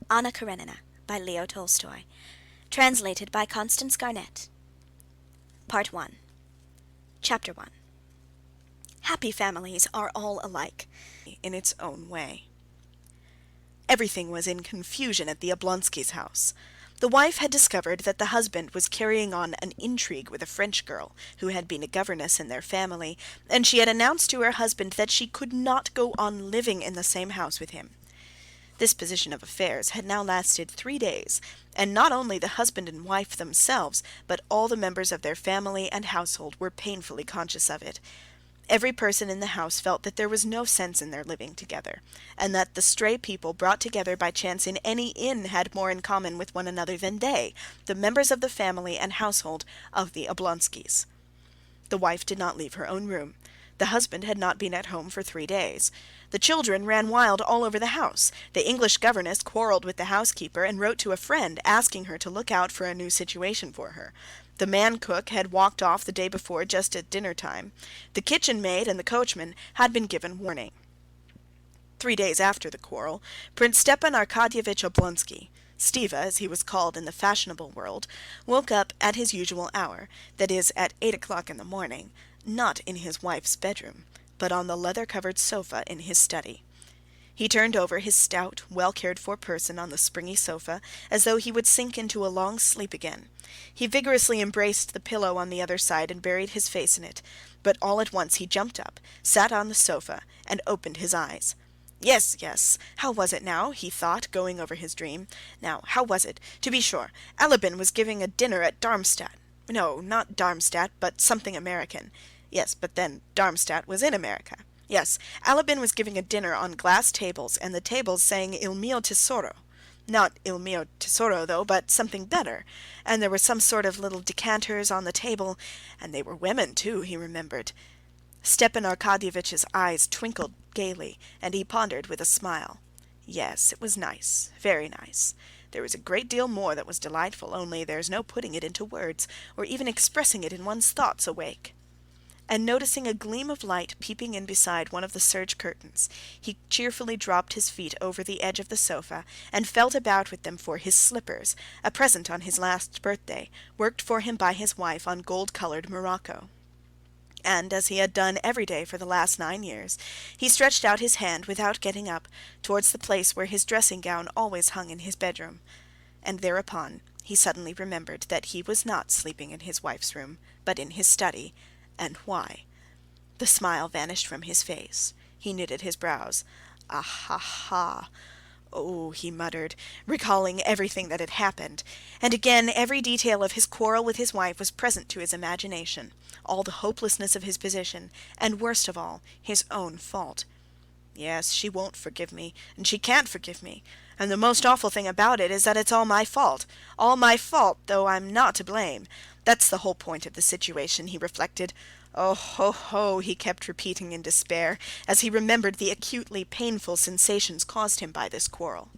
Anna Karenina by Leo Tolstoy. Translated by Constance Garnett. Part 1. Chapter 1. Happy families are all alike, in its own way. Everything was in confusion at the Oblonskys' house. The wife had discovered that the husband was carrying on an intrigue with a French girl, who had been a governess in their family, and she had announced to her husband that she could not go on living in the same house with him. This position of affairs had now lasted 3 days, and not only the husband and wife themselves, but all the members of their family and household were painfully conscious of it. Every person in the house felt that there was no sense in their living together, and that the stray people brought together by chance in any inn had more in common with one another than they, the members of the family and household of the Oblonskys. The wife did not leave her own room. The husband had not been at home for 3 days. The children ran wild all over the house. The English governess quarrelled with the housekeeper and wrote to a friend asking her to look out for a new situation for her. The man cook had walked off the day before just at dinner time. The kitchen maid and the coachman had been given warning. 3 days after the quarrel, Prince Stepan Arkadyevitch Oblonsky, Stiva, as he was called in the fashionable world, woke up at his usual hour, that is, at 8 o'clock in the morning, not in his wife's bedroom, but on the leather-covered sofa in his study. He turned over his stout, well-cared-for person on the springy sofa, as though he would sink into a long sleep again. He vigorously embraced the pillow on the other side and buried his face in it, but all at once he jumped up, sat on the sofa, and opened his eyes. Yes, yes, how was it now, he thought, going over his dream. Now, how was it? To be sure, Alabin was giving a dinner at Darmstadt. No, not Darmstadt, but something American. Yes, but then Darmstadt was in America. Yes, Alabin was giving a dinner on glass tables, and the tables sang Il mio tesoro. Not Il mio tesoro, though, but something better. And there were some sort of little decanters on the table, and they were women, too, he remembered. Stepan Arkadyevitch's eyes twinkled gaily, and he pondered with a smile. Yes, it was nice, very nice. There was a great deal more that was delightful, only there's no putting it into words, or even expressing it in one's thoughts awake. And noticing a gleam of light peeping in beside one of the serge curtains, he cheerfully dropped his feet over the edge of the sofa and felt about with them for his slippers, a present on his last birthday, worked for him by his wife on gold-coloured morocco. And, as he had done every day for the last 9 years, he stretched out his hand without getting up towards the place where his dressing-gown always hung in his bedroom. And thereupon he suddenly remembered that he was not sleeping in his wife's room, but in his study. And why? The smile vanished from his face. He knitted his brows. Ah ha ha! Oh, he muttered, recalling everything that had happened. And again every detail of his quarrel with his wife was present to his imagination, all the hopelessness of his position, and worst of all, his own fault. Yes, she won't forgive me, and she can't forgive me, and the most awful thing about it is that it's all my fault, though I'm not to blame. That's the whole point of the situation, he reflected. Oh, ho, ho, he kept repeating in despair, as he remembered the acutely painful sensations caused him by this quarrel.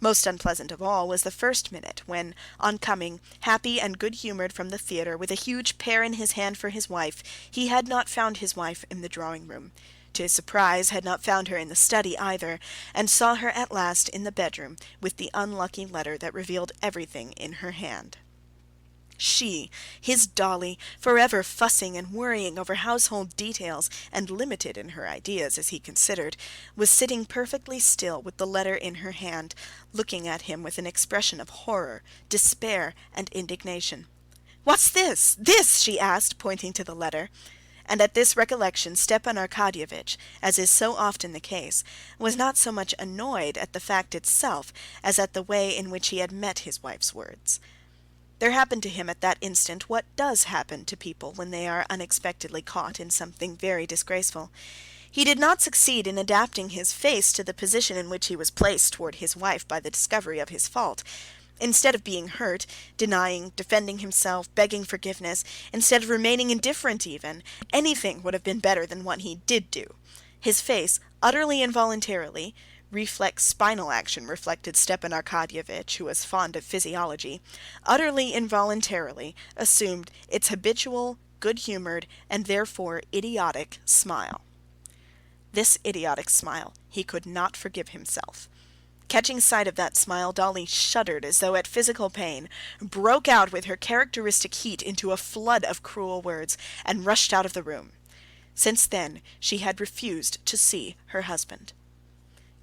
Most unpleasant of all was the first minute, when, on coming, happy and good-humoured from the theatre, with a huge pear in his hand for his wife, he had not found his wife in the drawing-room. To his surprise, had not found her in the study either, and saw her at last in the bedroom, with the unlucky letter that revealed everything in her hand. She, his Dolly, forever fussing and worrying over household details, and limited in her ideas, as he considered, was sitting perfectly still with the letter in her hand, looking at him with an expression of horror, despair, and indignation. "What's this? This?" she asked, pointing to the letter. And at this recollection Stepan Arkadyevitch, as is so often the case, was not so much annoyed at the fact itself as at the way in which he had met his wife's words. There happened to him at that instant what does happen to people when they are unexpectedly caught in something very disgraceful. He did not succeed in adapting his face to the position in which he was placed toward his wife by the discovery of his fault. Instead of being hurt, denying, defending himself, begging forgiveness, instead of remaining indifferent even, anything would have been better than what he did do. His face, utterly involuntarily, reflex spinal action reflected Stepan Arkadyevitch, who was fond of physiology, utterly involuntarily assumed its habitual, good-humoured, and therefore idiotic smile. This idiotic smile he could not forgive himself. Catching sight of that smile, Dolly shuddered as though at physical pain, broke out with her characteristic heat into a flood of cruel words, and rushed out of the room. Since then she had refused to see her husband.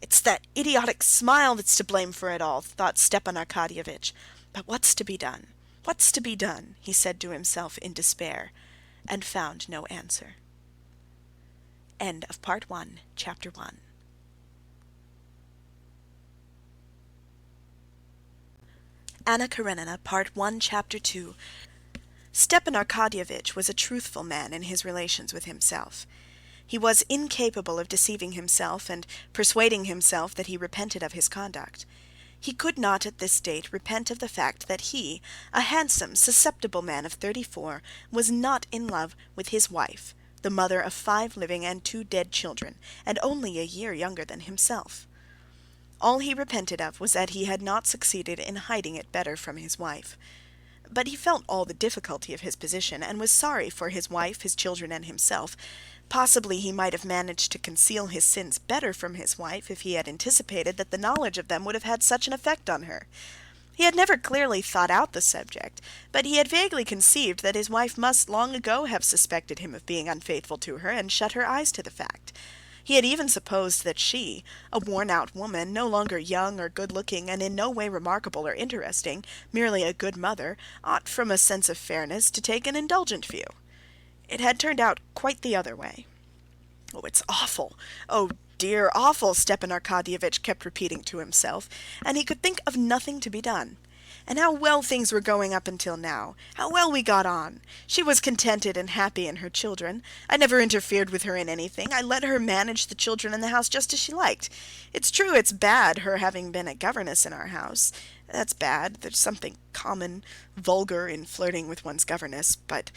"It's that idiotic smile that's to blame for it all," thought Stepan Arkadyevitch. "But what's to be done? What's to be done?" he said to himself in despair, and found no answer. End of Part 1, Chapter 1. Anna Karenina, Part 1, Chapter 2. Stepan Arkadyevitch was a truthful man in his relations with himself. He was incapable of deceiving himself and persuading himself that he repented of his conduct. He could not at this date repent of the fact that he, a handsome, susceptible man of 34, was not in love with his wife, the mother of 5 living and 2 dead children, and only a year younger than himself. All he repented of was that he had not succeeded in hiding it better from his wife. But he felt all the difficulty of his position, and was sorry for his wife, his children, and himself. Possibly he might have managed to conceal his sins better from his wife if he had anticipated that the knowledge of them would have had such an effect on her. He had never clearly thought out the subject, but he had vaguely conceived that his wife must long ago have suspected him of being unfaithful to her and shut her eyes to the fact. He had even supposed that she, a worn-out woman, no longer young or good-looking, and in no way remarkable or interesting, merely a good mother, ought from a sense of fairness to take an indulgent view. It had turned out quite the other way. "Oh, it's awful! Oh, dear, awful!" Stepan Arkadyevitch kept repeating to himself, and he could think of nothing to be done. And how well things were going up until now! How well we got on! She was contented and happy in her children. I never interfered with her in anything. I let her manage the children and the house just as she liked. It's true it's bad, her having been a governess in our house. That's bad. There's something common, vulgar in flirting with one's governess. But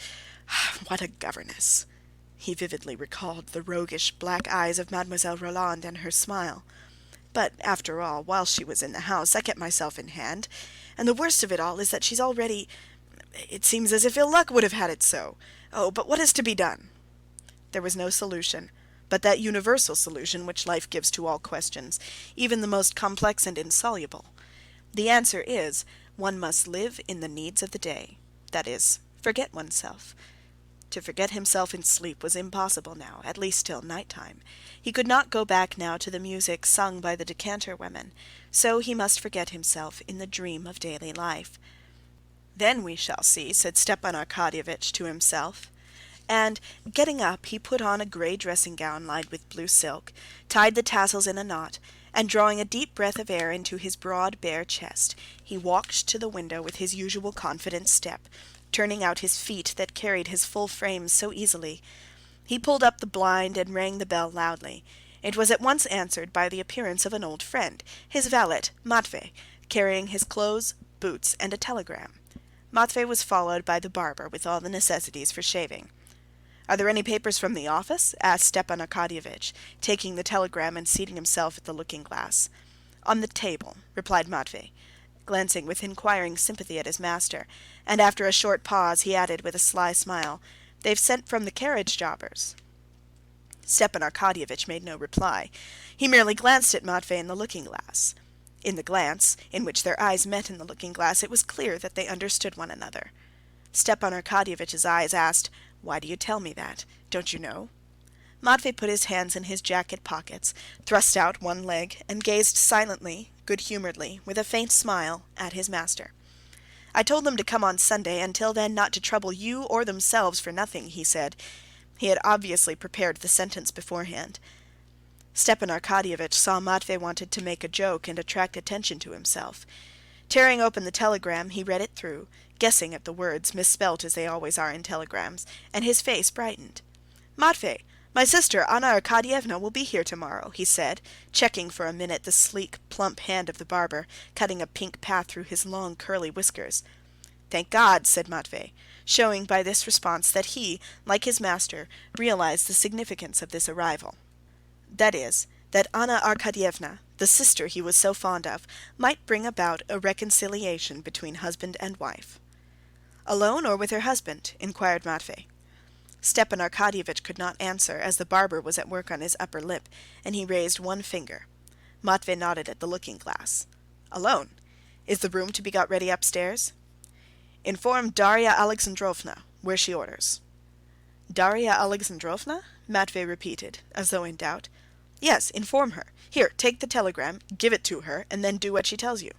what a governess!" He vividly recalled the roguish black eyes of Mademoiselle Roland and her smile. "But after all, while she was in the house, I kept myself in hand. And the worst of it all is that she's already... It seems as if ill luck would have had it so. Oh, but what is to be done?" There was no solution, but that universal solution which life gives to all questions, even the most complex and insoluble. The answer is, one must live in the needs of the day, that is, forget oneself. To forget himself in sleep was impossible now, at least till night-time. He could not go back now to the music sung by the decanter women, so he must forget himself in the dream of daily life. "Then we shall see," said Stepan Arkadyevitch to himself. And, getting up, he put on a grey dressing-gown lined with blue silk, tied the tassels in a knot, and drawing a deep breath of air into his broad, bare chest, he walked to the window with his usual confident step, turning out his feet that carried his full frame so easily. He pulled up the blind and rang the bell loudly. It was at once answered by the appearance of an old friend, his valet, Matvey, carrying his clothes, boots, and a telegram. Matvey was followed by the barber with all the necessities for shaving. "Are there any papers from the office?" asked Stepan Arkadyevitch, taking the telegram and seating himself at the looking-glass. "On the table," replied Matvey, glancing with inquiring sympathy at his master, and after a short pause he added with a sly smile, "They've sent from the carriage jobbers." Stepan Arkadyevitch made no reply. He merely glanced at Matvey in the looking-glass. In the glance, in which their eyes met in the looking-glass, it was clear that they understood one another. Stepan Arkadyevitch's eyes asked, "Why do you tell me that? Don't you know?" Matvey put his hands in his jacket pockets, thrust out one leg, and gazed silently, good-humoredly, with a faint smile, at his master. "I told them to come on Sunday, and till then not to trouble you or themselves for nothing," he said. He had obviously prepared the sentence beforehand. Stepan Arkadyevitch saw Matvey wanted to make a joke and attract attention to himself. Tearing open the telegram, he read it through, guessing at the words, misspelt as they always are in telegrams, and his face brightened. "Matvey, my sister Anna Arkadyevna will be here tomorrow," he said, checking for a minute the sleek, plump hand of the barber, cutting a pink path through his long, curly whiskers. "Thank God," said Matvey, showing by this response that he, like his master, realized the significance of this arrival. That is, that Anna Arkadyevna, the sister he was so fond of, might bring about a reconciliation between husband and wife. "Alone or with her husband?" inquired Matvey. Stepan Arkadyevitch could not answer, as the barber was at work on his upper lip, and he raised one finger. Matvey nodded at the looking-glass. "Alone. Is the room to be got ready upstairs?" "Inform Darya Alexandrovna, where she orders." "Darya Alexandrovna?" Matvey repeated, as though in doubt. "Yes, inform her. Here, take the telegram, give it to her, and then do what she tells you."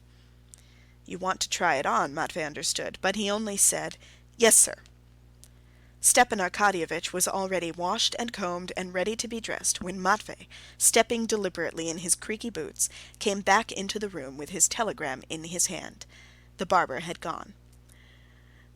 "You want to try it on," Matvey understood, but he only said, "Yes, sir." Stepan Arkadyevitch was already washed and combed and ready to be dressed when Matvey, stepping deliberately in his creaky boots, came back into the room with his telegram in his hand. The barber had gone.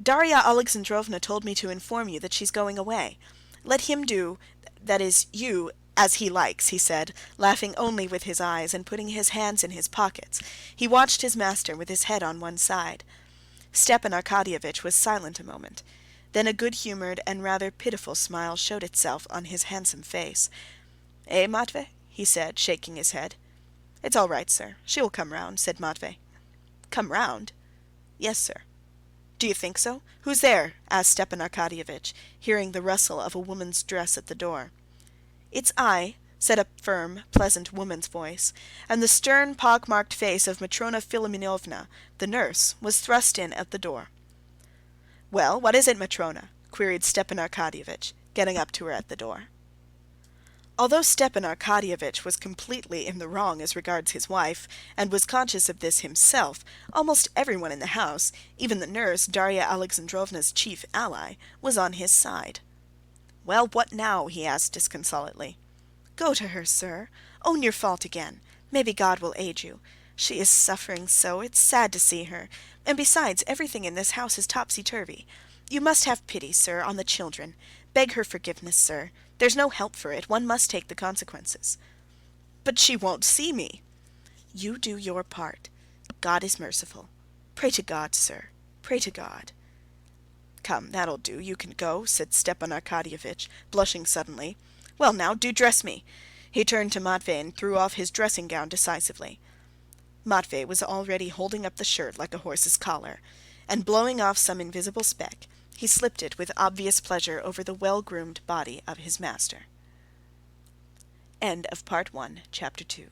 "Darya Alexandrovna told me to inform you that she's going away. Let him do, that is, you, as he likes," he said, laughing only with his eyes and putting his hands in his pockets. He watched his master with his head on one side. Stepan Arkadyevitch was silent a moment. Then a good-humored and rather pitiful smile showed itself on his handsome face. "Eh, Matvey?" he said, shaking his head. "It's all right, sir. She will come round," said Matvey. "Come round?" "Yes, sir." "Do you think so? Who's there?" asked Stepan Arkadyevitch, hearing the rustle of a woman's dress at the door. "It's I," said a firm, pleasant woman's voice, and the stern, pock-marked face of Matrona Philimonovna, the nurse, was thrust in at the door. "Well, what is it, Matrona?" queried Stepan Arkadyevitch, getting up to her at the door. Although Stepan Arkadyevitch was completely in the wrong as regards his wife, and was conscious of this himself, almost everyone in the house, even the nurse, Darya Alexandrovna's chief ally, was on his side. "Well, what now?" he asked disconsolately. "Go to her, sir. Own your fault again. Maybe God will aid you. She is suffering so, it's sad to see her. And besides, everything in this house is topsy-turvy. You must have pity, sir, on the children. Beg her forgiveness, sir. There's no help for it. One must take the consequences." "But she won't see me." "You do your part. God is merciful. Pray to God, sir. Pray to God." "Come, that'll do. You can go," said Stepan Arkadyevitch, blushing suddenly. "Well, now, do dress me." He turned to Matvey and threw off his dressing-gown decisively. Matvey was already holding up the shirt like a horse's collar, and blowing off some invisible speck, he slipped it with obvious pleasure over the well-groomed body of his master. End of Part 1, Chapter 2.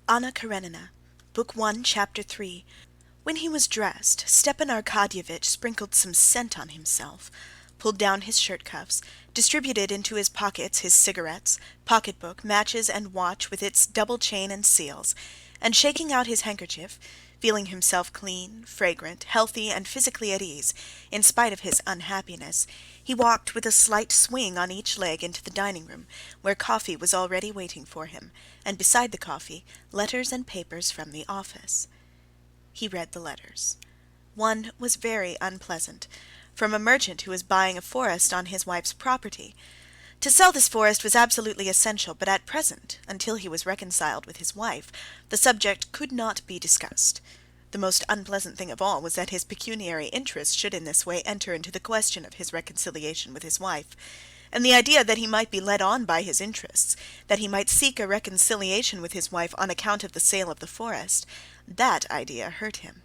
Anna Karenina, Book 1, Chapter 3. When he was dressed, Stepan Arkadyevitch sprinkled some scent on himself, pulled down his shirt cuffs, distributed into his pockets his cigarettes, pocketbook, matches, and watch with its double chain and seals, and shaking out his handkerchief, feeling himself clean, fragrant, healthy, and physically at ease, in spite of his unhappiness, he walked with a slight swing on each leg into the dining-room, where coffee was already waiting for him, and beside the coffee, letters and papers from the office. He read the letters. One was very unpleasant, from a merchant who was buying a forest on his wife's property. To sell this forest was absolutely essential, but at present, until he was reconciled with his wife, the subject could not be discussed. The most unpleasant thing of all was that his pecuniary interest should in this way enter into the question of his reconciliation with his wife, and the idea that he might be led on by his interests, that he might seek a reconciliation with his wife on account of the sale of the forest, that idea hurt him.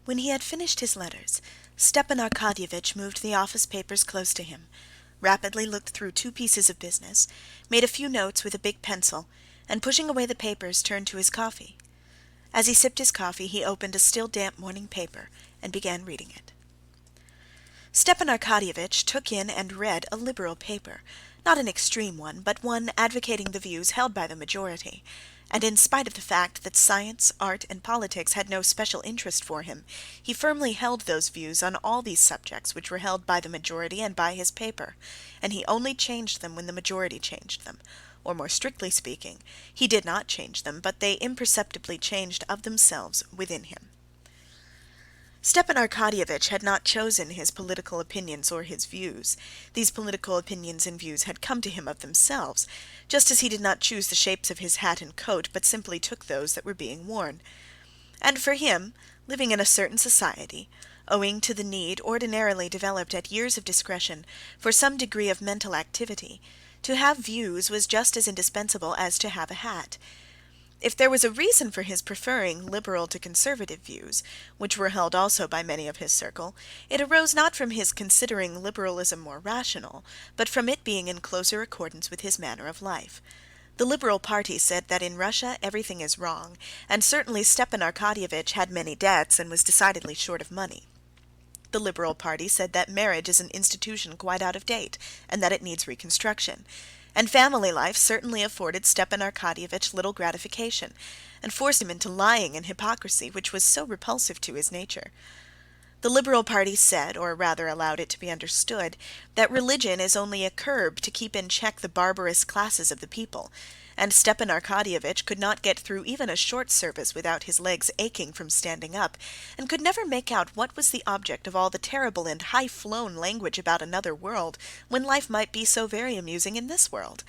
When he had finished his letters, Stepan Arkadyevitch moved the office papers close to him, rapidly looked through 2 pieces of business, made a few notes with a big pencil, and pushing away the papers, turned to his coffee. As he sipped his coffee, he opened a still damp morning paper and began reading it. Stepan Arkadyevitch took in and read a liberal paper, not an extreme one, but one advocating the views held by the majority, and in spite of the fact that science, art, and politics had no special interest for him, he firmly held those views on all these subjects which were held by the majority and by his paper, and he only changed them when the majority changed them, or more strictly speaking, he did not change them, but they imperceptibly changed of themselves within him. Stepan Arkadyevitch had not chosen his political opinions or his views. These political opinions and views had come to him of themselves, just as he did not choose the shapes of his hat and coat, but simply took those that were being worn. And for him, living in a certain society, owing to the need ordinarily developed at years of discretion for some degree of mental activity, to have views was just as indispensable as to have a hat. If there was a reason for his preferring liberal to conservative views, which were held also by many of his circle, it arose not from his considering liberalism more rational, but from it being in closer accordance with his manner of life. The Liberal party said that in Russia everything is wrong, and certainly Stepan Arkadyevitch had many debts and was decidedly short of money. The Liberal party said that marriage is an institution quite out of date, and that it needs reconstruction. And family life certainly afforded Stepan Arkadyevitch little gratification, and forced him into lying and hypocrisy, which was so repulsive to his nature. The Liberal party said, or rather allowed it to be understood, that religion is only a curb to keep in check the barbarous classes of the people, and Stepan Arkadyevitch could not get through even a short service without his legs aching from standing up, and could never make out what was the object of all the terrible and high-flown language about another world, when life might be so very amusing in this world.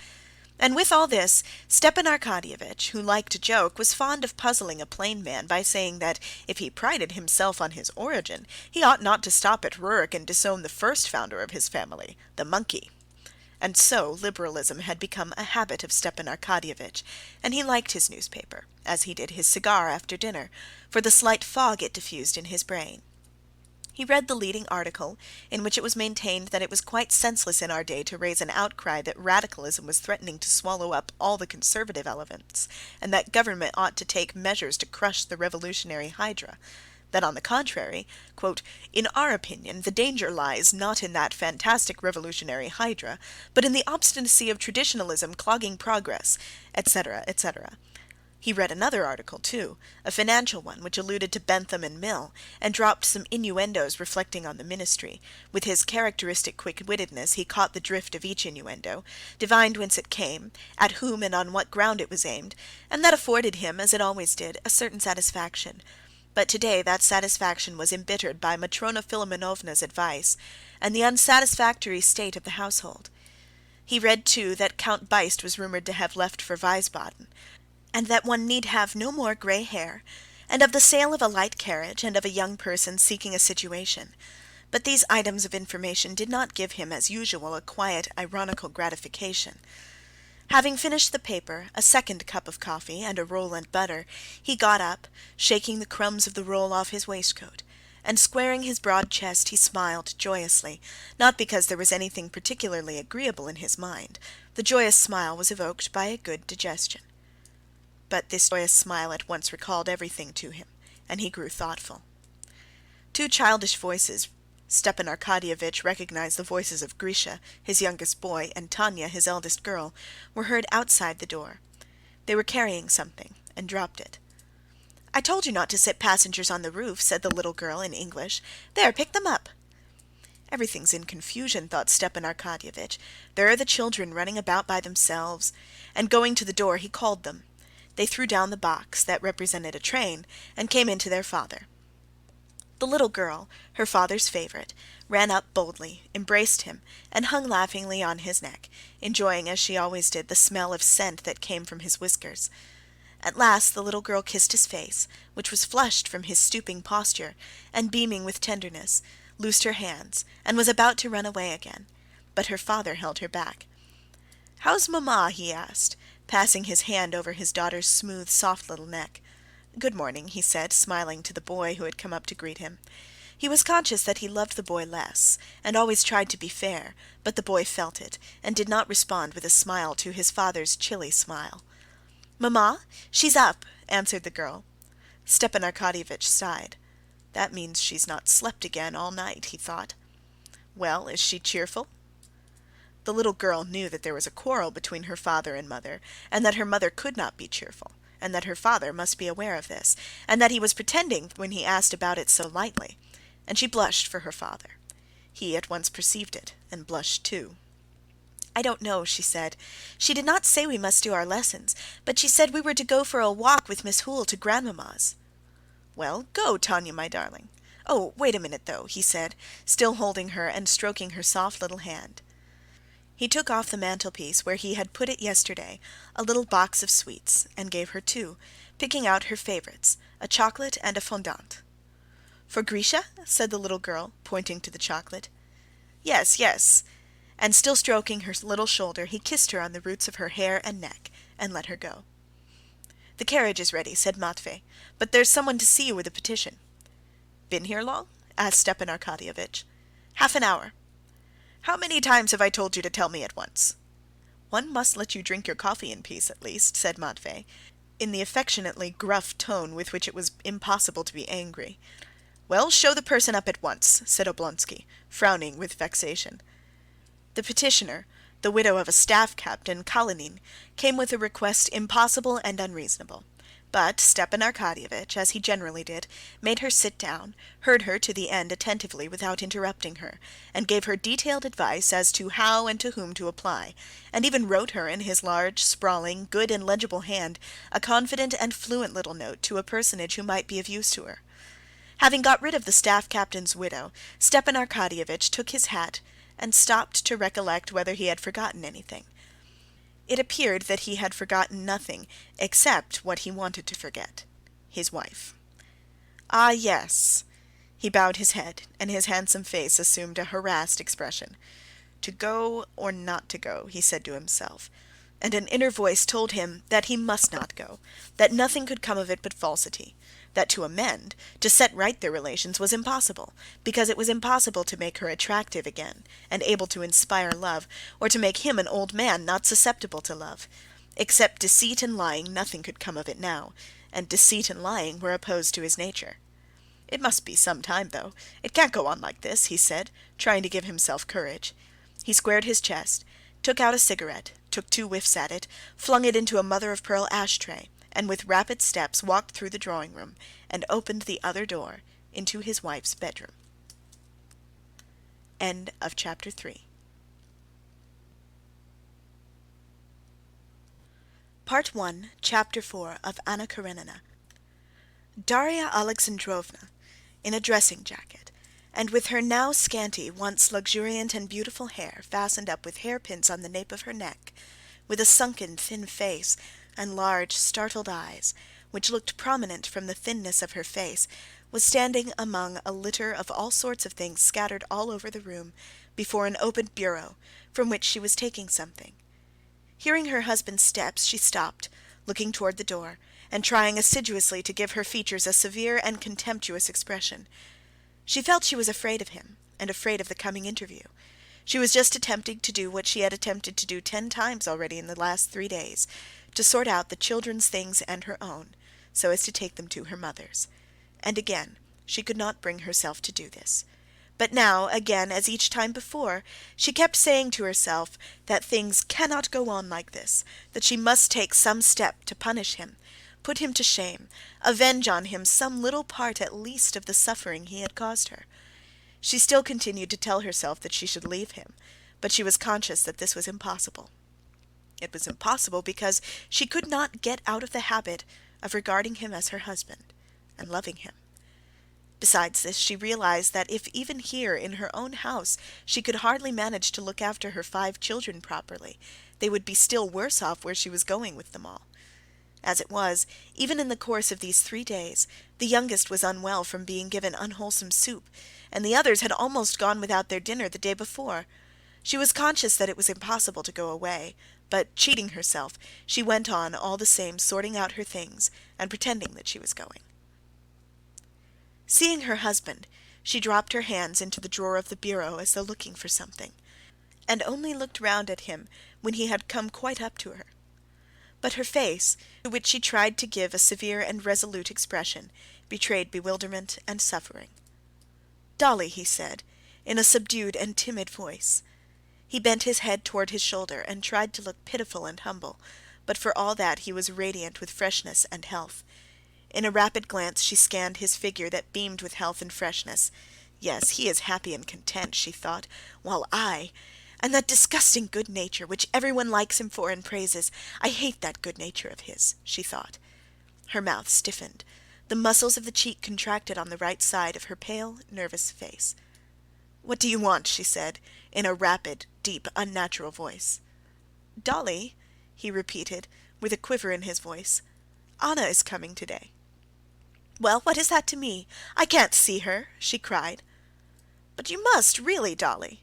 And with all this, Stepan Arkadyevitch, who liked a joke, was fond of puzzling a plain man by saying that if he prided himself on his origin, he ought not to stop at Rurik and disown the first founder of his family, the monkey. And so liberalism had become a habit of Stepan Arkadyevitch, and he liked his newspaper, as he did his cigar after dinner, for the slight fog it diffused in his brain. He read the leading article, in which it was maintained that it was quite senseless in our day to raise an outcry that radicalism was threatening to swallow up all the conservative elements, and that government ought to take measures to crush the revolutionary hydra. That, on the contrary, quote, "in our opinion, the danger lies not in that fantastic revolutionary hydra, but in the obstinacy of traditionalism clogging progress," etc., etc. He read another article too, a financial one, which alluded to Bentham and Mill, and dropped some innuendos reflecting on the ministry. With his characteristic quick-wittedness he caught the drift of each innuendo, divined whence it came, at whom and on what ground it was aimed, and that afforded him, as it always did, a certain satisfaction. But today that satisfaction was embittered by Matrona Philimonovna's advice, and the unsatisfactory state of the household. He read too that Count Beist was rumoured to have left for Wiesbaden, and that one need have no more grey hair, and of the sale of a light carriage, and of a young person seeking a situation. But these items of information did not give him, as usual, a quiet, ironical gratification. Having finished the paper, a second cup of coffee, and a roll and butter, he got up, shaking the crumbs of the roll off his waistcoat, and squaring his broad chest he smiled joyously, not because there was anything particularly agreeable in his mind. The joyous smile was evoked by a good digestion. But this joyous smile at once recalled everything to him, and he grew thoughtful. Two childish voices, Stepan Arkadyevitch recognized the voices of Grisha, his youngest boy, and Tanya, his eldest girl, were heard outside the door. They were carrying something, and dropped it. "I told you not to sit passengers on the roof," said the little girl in English. "There, pick them up." Everything's in confusion, thought Stepan Arkadyevitch. There are the children running about by themselves. And going to the door, he called them. They threw down the box, that represented a train, and came in to their father. The little girl, her father's favourite, ran up boldly, embraced him, and hung laughingly on his neck, enjoying, as she always did, the smell of scent that came from his whiskers. At last the little girl kissed his face, which was flushed from his stooping posture, and beaming with tenderness, loosed her hands, and was about to run away again, but her father held her back. "How's mamma?" he asked, passing his hand over his daughter's smooth, soft little neck. "Good morning," he said, smiling to the boy who had come up to greet him. He was conscious that he loved the boy less, and always tried to be fair, but the boy felt it, and did not respond with a smile to his father's chilly smile. "Mamma, she's up," answered the girl. Stepan Arkadyevitch sighed. "That means she's not slept again all night," he thought. "Well, is she cheerful?" The little girl knew that there was a quarrel between her father and mother, and that her mother could not be cheerful, and that her father must be aware of this, and that he was pretending when he asked about it so lightly, and she blushed for her father. He at once perceived it, and blushed too. "I don't know," she said. "She did not say we must do our lessons, but she said we were to go for a walk with Miss Hoole to grandmamma's." "Well, go, Tanya, my darling. Oh, wait a minute, though," he said, still holding her and stroking her soft little hand. He took off the mantelpiece, where he had put it yesterday, a little box of sweets, and gave her two, picking out her favourites, a chocolate and a fondant. "For Grisha?" said the little girl, pointing to the chocolate. "Yes, yes." And still stroking her little shoulder, he kissed her on the roots of her hair and neck, and let her go. "The carriage is ready," said Matvey, "but there's someone to see you with a petition." "Been here long?" asked Stepan Arkadyevitch. "Half an hour." "How many times have I told you to tell me at once?" "One must let you drink your coffee in peace, at least," said Matvey, in the affectionately gruff tone with which it was impossible to be angry. "Well, show the person up at once," said Oblonsky, frowning with vexation. The petitioner, the widow of a staff captain, Karenina, came with a request impossible and unreasonable; but Stepan Arkadyevitch, as he generally did, made her sit down, heard her to the end attentively without interrupting her, and gave her detailed advice as to how and to whom to apply, and even wrote her in his large, sprawling, good and legible hand a confident and fluent little note to a personage who might be of use to her. Having got rid of the staff captain's widow, Stepan Arkadyevitch took his hat and stopped to recollect whether he had forgotten anything. It appeared that he had forgotten nothing except what he wanted to forget: his wife. "Ah, yes." He bowed his head, and his handsome face assumed a harassed expression. "To go or not to go," he said to himself, and an inner voice told him that he must not go, that nothing could come of it but falsity, that to amend, to set right their relations, was impossible, because it was impossible to make her attractive again and able to inspire love, or to make him an old man not susceptible to love. Except deceit and lying, nothing could come of it now, and deceit and lying were opposed to his nature. "It must be some time, though. It can't go on like this," he said, trying to give himself courage. He squared his chest, took out a cigarette, took 2 whiffs at it, flung it into a mother-of-pearl ash-tray, and with rapid steps walked through the drawing-room and opened the other door into his wife's bedroom. End of chapter 3. Part 1, Chapter 4 of Anna Karenina. Darya Alexandrovna, in a dressing jacket, and with her now scanty, once luxuriant and beautiful hair fastened up with hairpins on the nape of her neck, with a sunken, thin face, and large, startled eyes, which looked prominent from the thinness of her face, was standing among a litter of all sorts of things scattered all over the room, before an open bureau, from which she was taking something. Hearing her husband's steps, she stopped, looking toward the door, and trying assiduously to give her features a severe and contemptuous expression. She felt she was afraid of him, and afraid of the coming interview. She was just attempting to do what she had attempted to do 10 times already in the last 3 days, to sort out the children's things and her own, so as to take them to her mother's. And again she could not bring herself to do this. But now, again, as each time before, she kept saying to herself that things cannot go on like this, that she must take some step to punish him, put him to shame, avenge on him some little part at least of the suffering he had caused her. She still continued to tell herself that she should leave him, but she was conscious that this was impossible. It was impossible because she could not get out of the habit of regarding him as her husband and loving him. Besides this, she realized that if even here in her own house she could hardly manage to look after her 5 children properly, they would be still worse off where she was going with them all. As it was, even in the course of these 3 days, the youngest was unwell from being given unwholesome soup, and the others had almost gone without their dinner the day before. She was conscious that it was impossible to go away, but, cheating herself, she went on all the same sorting out her things and pretending that she was going. Seeing her husband, she dropped her hands into the drawer of the bureau as though looking for something, and only looked round at him when he had come quite up to her. But her face, to which she tried to give a severe and resolute expression, betrayed bewilderment and suffering. "Dolly," he said, in a subdued and timid voice. He bent his head toward his shoulder and tried to look pitiful and humble, but for all that he was radiant with freshness and health. In a rapid glance she scanned his figure that beamed with health and freshness. "Yes, he is happy and content," she thought, "while I... And that disgusting good nature, which everyone likes him for and praises, I hate that good nature of his," she thought. Her mouth stiffened. The muscles of the cheek contracted on the right side of her pale, nervous face. "What do you want?" she said, in a rapid, deep, unnatural voice. "Dolly," he repeated, with a quiver in his voice, "Anna is coming today." "Well, what is that to me? I can't see her!" she cried. "But you must, really, Dolly."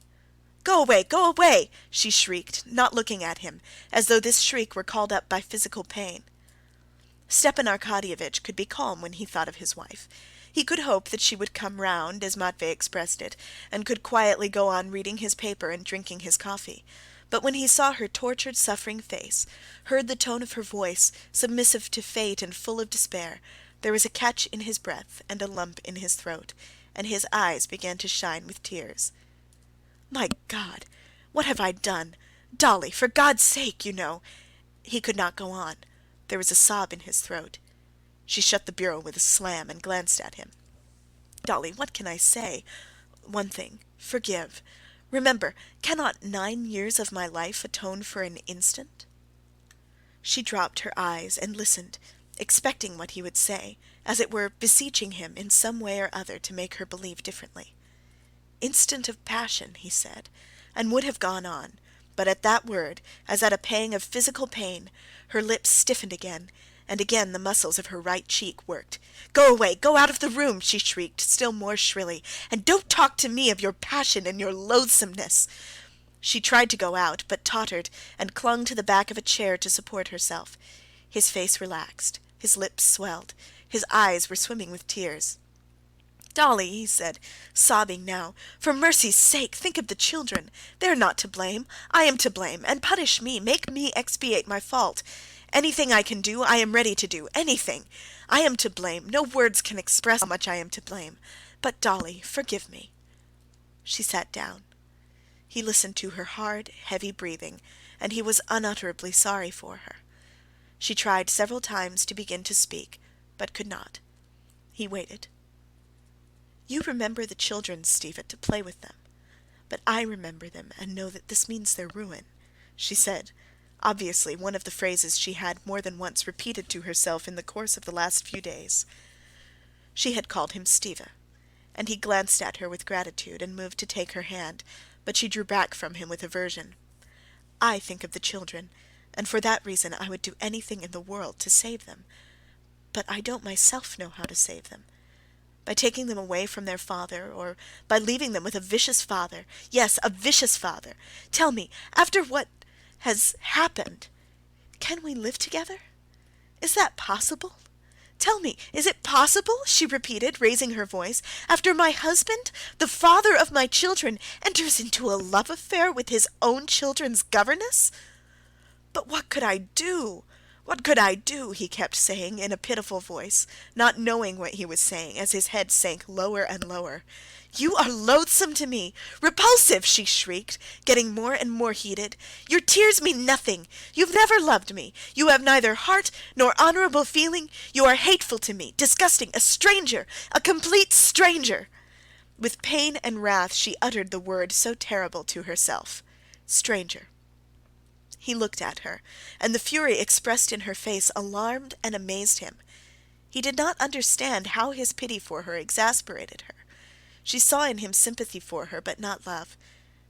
"Go away, go away!" she shrieked, not looking at him, as though this shriek were called up by physical pain. Stepan Arkadyevitch could be calm when he thought of his wife. He could hope that she would come round, as Matvey expressed it, and could quietly go on reading his paper and drinking his coffee. But when he saw her tortured, suffering face, heard the tone of her voice, submissive to fate and full of despair, there was a catch in his breath and a lump in his throat, and his eyes began to shine with tears. "My God, what have I done? Dolly, for God's sake, you know...." He could not go on. There was a sob in his throat. She shut the bureau with a slam and glanced at him. "Dolly, what can I say? One thing, forgive. Remember, cannot 9 years of my life atone for an instant?" She dropped her eyes and listened, expecting what he would say, as it were beseeching him in some way or other to make her believe differently. "Instant of passion," he said, and would have gone on, but at that word, as at a pang of physical pain, her lips stiffened again, and again the muscles of her right cheek worked. "Go away, go out of the room!" she shrieked, still more shrilly, "and don't talk to me of your passion and your loathsomeness." She tried to go out, but tottered and clung to the back of a chair to support herself. His face relaxed, his lips swelled, his eyes were swimming with tears. "Dolly," he said, sobbing now, "for mercy's sake, think of the children. They are not to blame. I am to blame, and punish me, make me expiate my fault. Anything I can do, I am ready to do, anything. I am to blame, no words can express how much I am to blame. But, Dolly, forgive me." She sat down. He listened to her hard, heavy breathing, and he was unutterably sorry for her. She tried several times to begin to speak, but could not. He waited. "You remember the children, Stiva, to play with them. But I remember them and know that this means their ruin," she said, obviously one of the phrases she had more than once repeated to herself in the course of the last few days. She had called him Stiva, and he glanced at her with gratitude and moved to take her hand, but she drew back from him with aversion. "I think of the children, and for that reason I would do anything in the world to save them. But I don't myself know how to save them. By taking them away from their father, or by leaving them with a vicious father. Yes, a vicious father. Tell me, after what has happened, can we live together? Is that possible? Tell me, is it possible?" she repeated, raising her voice. "After my husband, the father of my children, enters into a love affair with his own children's governess? But what could I do? What could I do?" he kept saying in a pitiful voice, not knowing what he was saying, as his head sank lower and lower. "You are loathsome to me, repulsive!" she shrieked, getting more and more heated. "Your tears mean nothing. You've never loved me. You have neither heart nor honorable feeling. You are hateful to me, disgusting, a stranger, a complete stranger." With pain and wrath she uttered the word so terrible to herself, stranger. He looked at her, and the fury expressed in her face alarmed and amazed him. He did not understand how his pity for her exasperated her. She saw in him sympathy for her, but not love.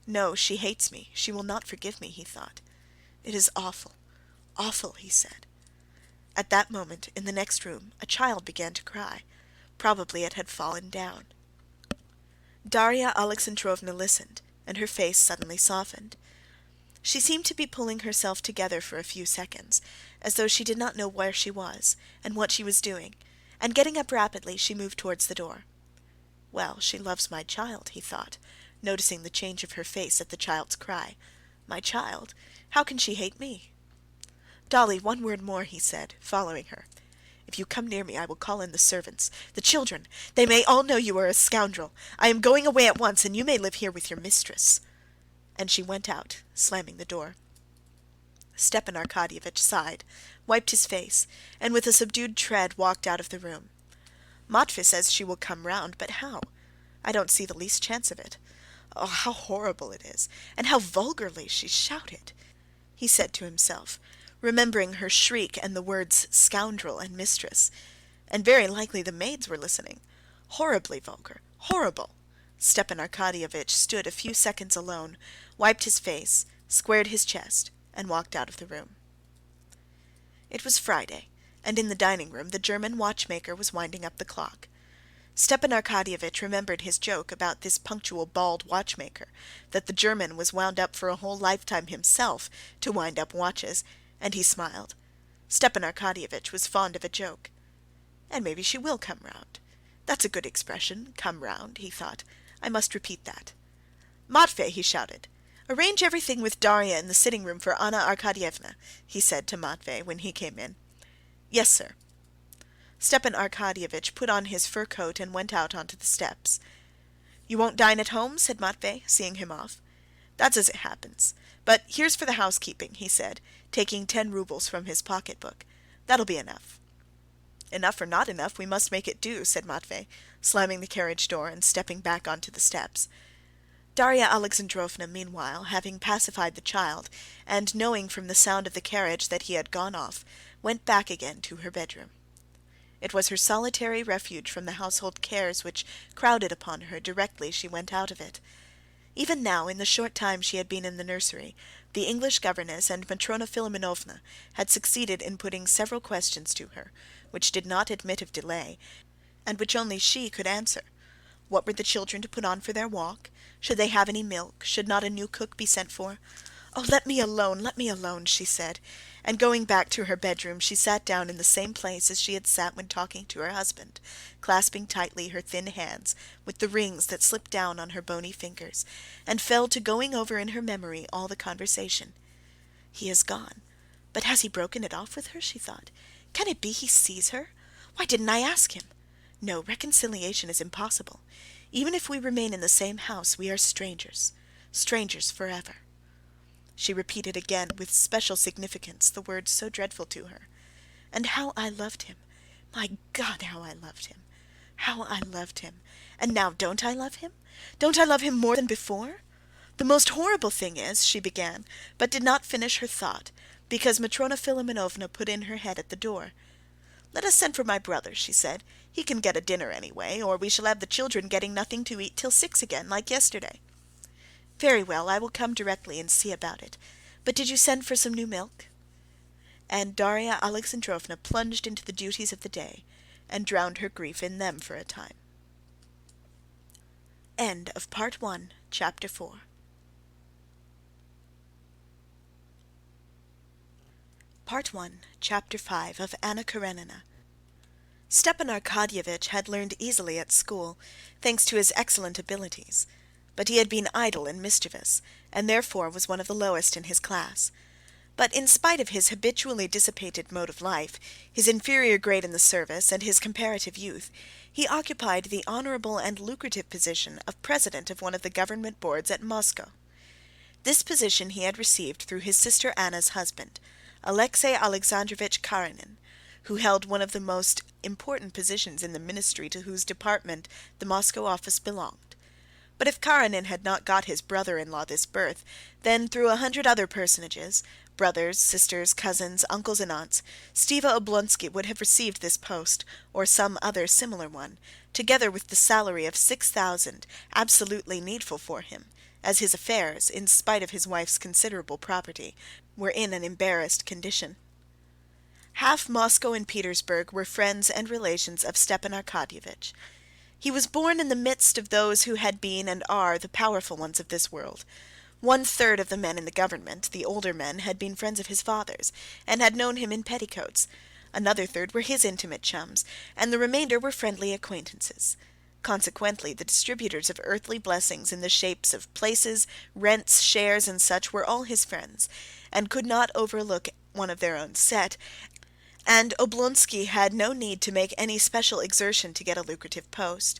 "No, she hates me. She will not forgive me," he thought. "It is awful, awful," he said. At that moment, in the next room, a child began to cry. Probably it had fallen down. Darya Alexandrovna listened, and her face suddenly softened. She seemed to be pulling herself together for a few seconds, as though she did not know where she was and what she was doing, and getting up rapidly, she moved towards the door. "Well, she loves my child," he thought, noticing the change of her face at the child's cry. "My child? How can she hate me?" "Dolly, one word more," he said, following her. "If you come near me, I will call in the servants. The children, they may all know you are a scoundrel. I am going away at once, and you may live here with your mistress." And she went out, slamming the door. Stepan Arkadyevitch sighed, wiped his face, and with a subdued tread walked out of the room. "Matvey says she will come round, but how? I don't see the least chance of it. Oh, how horrible it is, and how vulgarly she shouted!" he said to himself, remembering her shriek and the words scoundrel and mistress. And very likely the maids were listening. Horribly vulgar, horrible. Stepan Arkadyevitch stood a few seconds alone, wiped his face, squared his chest, and walked out of the room. It was Friday, and in the dining room the German watchmaker was winding up the clock. Stepan Arkadyevitch remembered his joke about this punctual bald watchmaker, that the German was wound up for a whole lifetime himself to wind up watches, and he smiled. Stepan Arkadyevitch was fond of a joke. "And maybe she will come round. That's a good expression, 'come round,'" he thought. "I must repeat that. Matvey," he shouted, "arrange everything with Darya in the sitting-room for Anna Arkadyevna," he said to Matvey when he came in. "Yes, sir." Stepan Arkadyevitch put on his fur coat and went out onto the steps. "You won't dine at home?" said Matvey, seeing him off. "That's as it happens. But here's for the housekeeping," he said, taking 10 roubles from his pocket-book. "That'll be enough." "Enough or not enough, we must make it do," said Matvey, slamming the carriage door and stepping back onto the steps. Darya Alexandrovna, meanwhile, having pacified the child, and knowing from the sound of the carriage that he had gone off, went back again to her bedroom. It was her solitary refuge from the household cares which crowded upon her directly she went out of it. Even now, in the short time she had been in the nursery, the English governess and Matrona Philimonovna had succeeded in putting several questions to her, which did not admit of delay, and which only she could answer. What were the children to put on for their walk? Should they have any milk? Should not a new cook be sent for? "Oh, let me alone," she said, and going back to her bedroom, she sat down in the same place as she had sat when talking to her husband, clasping tightly her thin hands with the rings that slipped down on her bony fingers, and fell to going over in her memory all the conversation. "He is gone, but has he broken it off with her?" she thought. "Can it be he sees her? Why didn't I ask him? No, reconciliation is impossible. Even if we remain in the same house, we are strangers, strangers forever." She repeated again with special significance the words so dreadful to her. "And how I loved him! My God, how I loved him! How I loved him! And now don't I love him? Don't I love him more than before? The most horrible thing is," she began, but did not finish her thought, because Matrona Philimonovna put in her head at the door. "Let us send for my brother," she said. "He can get a dinner anyway, or we shall have the children getting nothing to eat till 6 again, like yesterday." "Very well, I will come directly and see about it. But did you send for some new milk?" And Darya Alexandrovna plunged into the duties of the day, and drowned her grief in them for a time. End of Part 1, Chapter 4. Part 1, Chapter 5 of Anna Karenina. Stepan Arkadyevitch had learned easily at school, thanks to his excellent abilities, but he had been idle and mischievous, and therefore was one of the lowest in his class. But in spite of his habitually dissipated mode of life, his inferior grade in the service, and his comparative youth, he occupied the honorable and lucrative position of president of one of the government boards at Moscow. This position he had received through his sister Anna's husband, Alexey Alexandrovitch Karenin, who held one of the most important positions in the ministry to whose department the Moscow office belonged. But if Karenin had not got his brother-in-law this berth, then through 100 other personages, brothers, sisters, cousins, uncles, and aunts, Stiva Oblonsky would have received this post, or some other similar one, together with the salary of 6,000, absolutely needful for him, as his affairs, in spite of his wife's considerable property, were in an embarrassed condition. Half Moscow and Petersburg were friends and relations of Stepan Arkadyevitch. He was born in the midst of those who had been and are the powerful ones of this world. 1/3 of the men in the government, the older men, had been friends of his father's, and had known him in petticoats. Another third were his intimate chums, and the remainder were friendly acquaintances. Consequently, the distributors of earthly blessings in the shapes of places, rents, shares, and such were all his friends, and could not overlook one of their own set, and Oblonsky had no need to make any special exertion to get a lucrative post.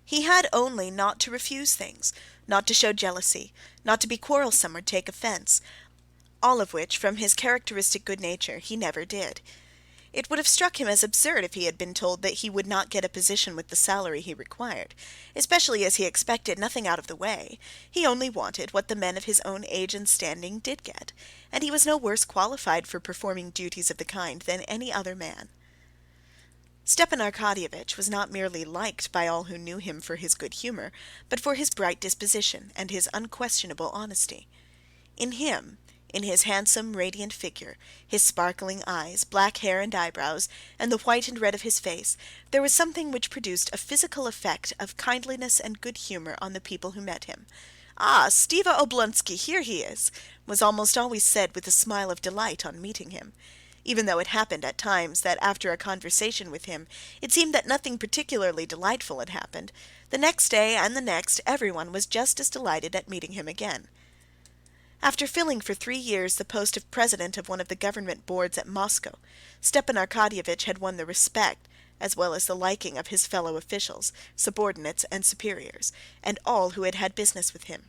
He had only not to refuse things, not to show jealousy, not to be quarrelsome or take offence, all of which, from his characteristic good nature, he never did. It would have struck him as absurd if he had been told that he would not get a position with the salary he required, especially as he expected nothing out of the way. He only wanted what the men of his own age and standing did get, and he was no worse qualified for performing duties of the kind than any other man. Stepan Arkadyevitch was not merely liked by all who knew him for his good humor, but for his bright disposition and his unquestionable honesty. In him, in his handsome, radiant figure, his sparkling eyes, black hair and eyebrows, and the white and red of his face, there was something which produced a physical effect of kindliness and good humor on the people who met him. "Ah, Stiva Oblonsky, here he is!" was almost always said with a smile of delight on meeting him. even though it happened at times that after a conversation with him it seemed that nothing particularly delightful had happened, the next day and the next everyone was just as delighted at meeting him again. After filling for 3 years the post of president of one of the government boards at Moscow, Stepan Arkadyevitch had won the respect as well as the liking of his fellow officials, subordinates, and superiors, and all who had had business with him.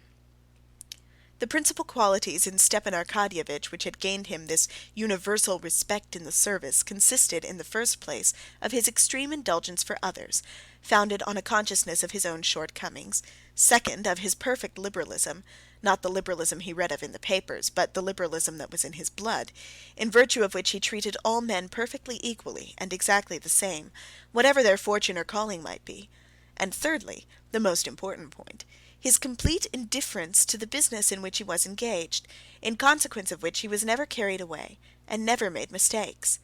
The principal qualities in Stepan Arkadyevitch which had gained him this universal respect in the service consisted, in the first place, of his extreme indulgence for others, founded on a consciousness of his own shortcomings; second, of his perfect liberalism, not the liberalism he read of in the papers, but the liberalism that was in his blood, in virtue of which he treated all men perfectly equally and exactly the same, whatever their fortune or calling might be; and thirdly, the most important point, his complete indifference to the business in which he was engaged, in consequence of which he was never carried away and never made mistakes.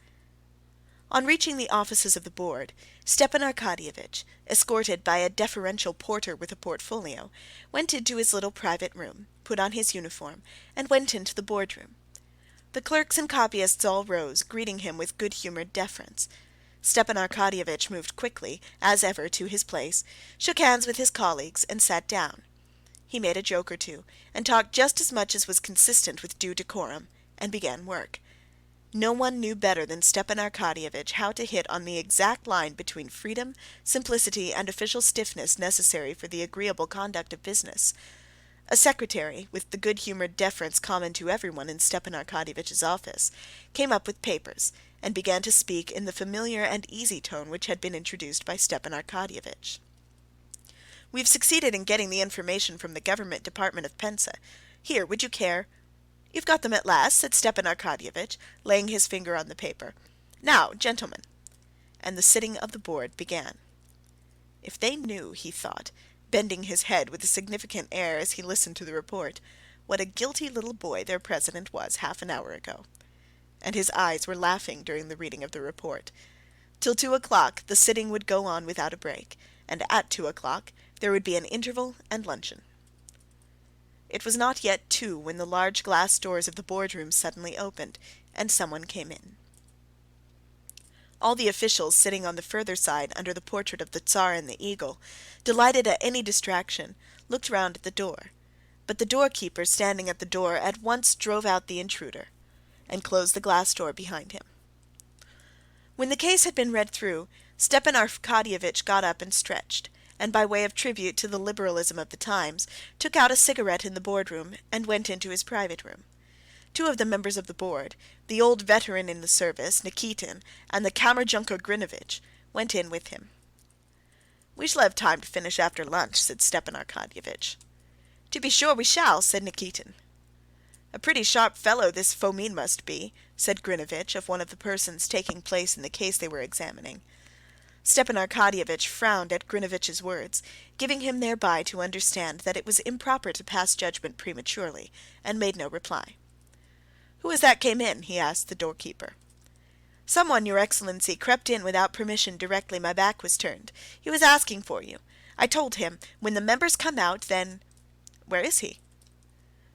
On reaching the offices of the board, Stepan Arkadyevitch, escorted by a deferential porter with a portfolio, went into his little private room, put on his uniform, and went into the boardroom. The clerks and copyists all rose, greeting him with good-humored deference. Stepan Arkadyevitch moved quickly, as ever, to his place, shook hands with his colleagues, and sat down. He made a joke or two, and talked just as much as was consistent with due decorum, and began work. No one knew better than Stepan Arkadyevitch how to hit on the exact line between freedom, simplicity, and official stiffness necessary for the agreeable conduct of business. A secretary, with the good-humored deference common to everyone in Stepan Arkadyevitch's office, came up with papers, and began to speak in the familiar and easy tone which had been introduced by Stepan Arkadyevitch. "We've succeeded in getting the information from the government department of Pensa. Here, would you care?" "You've got them at last," said Stepan Arkadyevitch, laying his finger on the paper. "Now, gentlemen." And the sitting of the board began. If they knew, he thought, bending his head with a significant air as he listened to the report, what a guilty little boy their president was half an hour ago. And his eyes were laughing during the reading of the report. Till 2 o'clock the sitting would go on without a break, and at 2 o'clock there would be an interval and luncheon. It was not yet 2 when the large glass doors of the boardroom suddenly opened, and someone came in. All the officials sitting on the further side under the portrait of the Tsar and the eagle, delighted at any distraction, looked round at the door, but the doorkeeper standing at the door at once drove out the intruder, and closed the glass door behind him. When the case had been read through, Stepan Arkadyevitch got up and stretched, and by way of tribute to the liberalism of the times, took out a cigarette in the boardroom and went into his private room. 2 of the members of the board, the old veteran in the service, Nikitin, and the Kammerjunker Grinovitch, went in with him. "We shall have time to finish after lunch," said Stepan Arkadyevitch. "To be sure we shall," said Nikitin. "A pretty sharp fellow this Fomin must be," said Grinovitch of one of the persons taking place in the case they were examining. Stepan Arkadyevitch frowned at Grinovitch's words, giving him thereby to understand that it was improper to pass judgment prematurely, and made no reply. "Who was that came in?" he asked the doorkeeper. "Someone, your excellency, crept in without permission directly my back was turned. He was asking for you. I told him, when the members come out, then—" "Where is he?"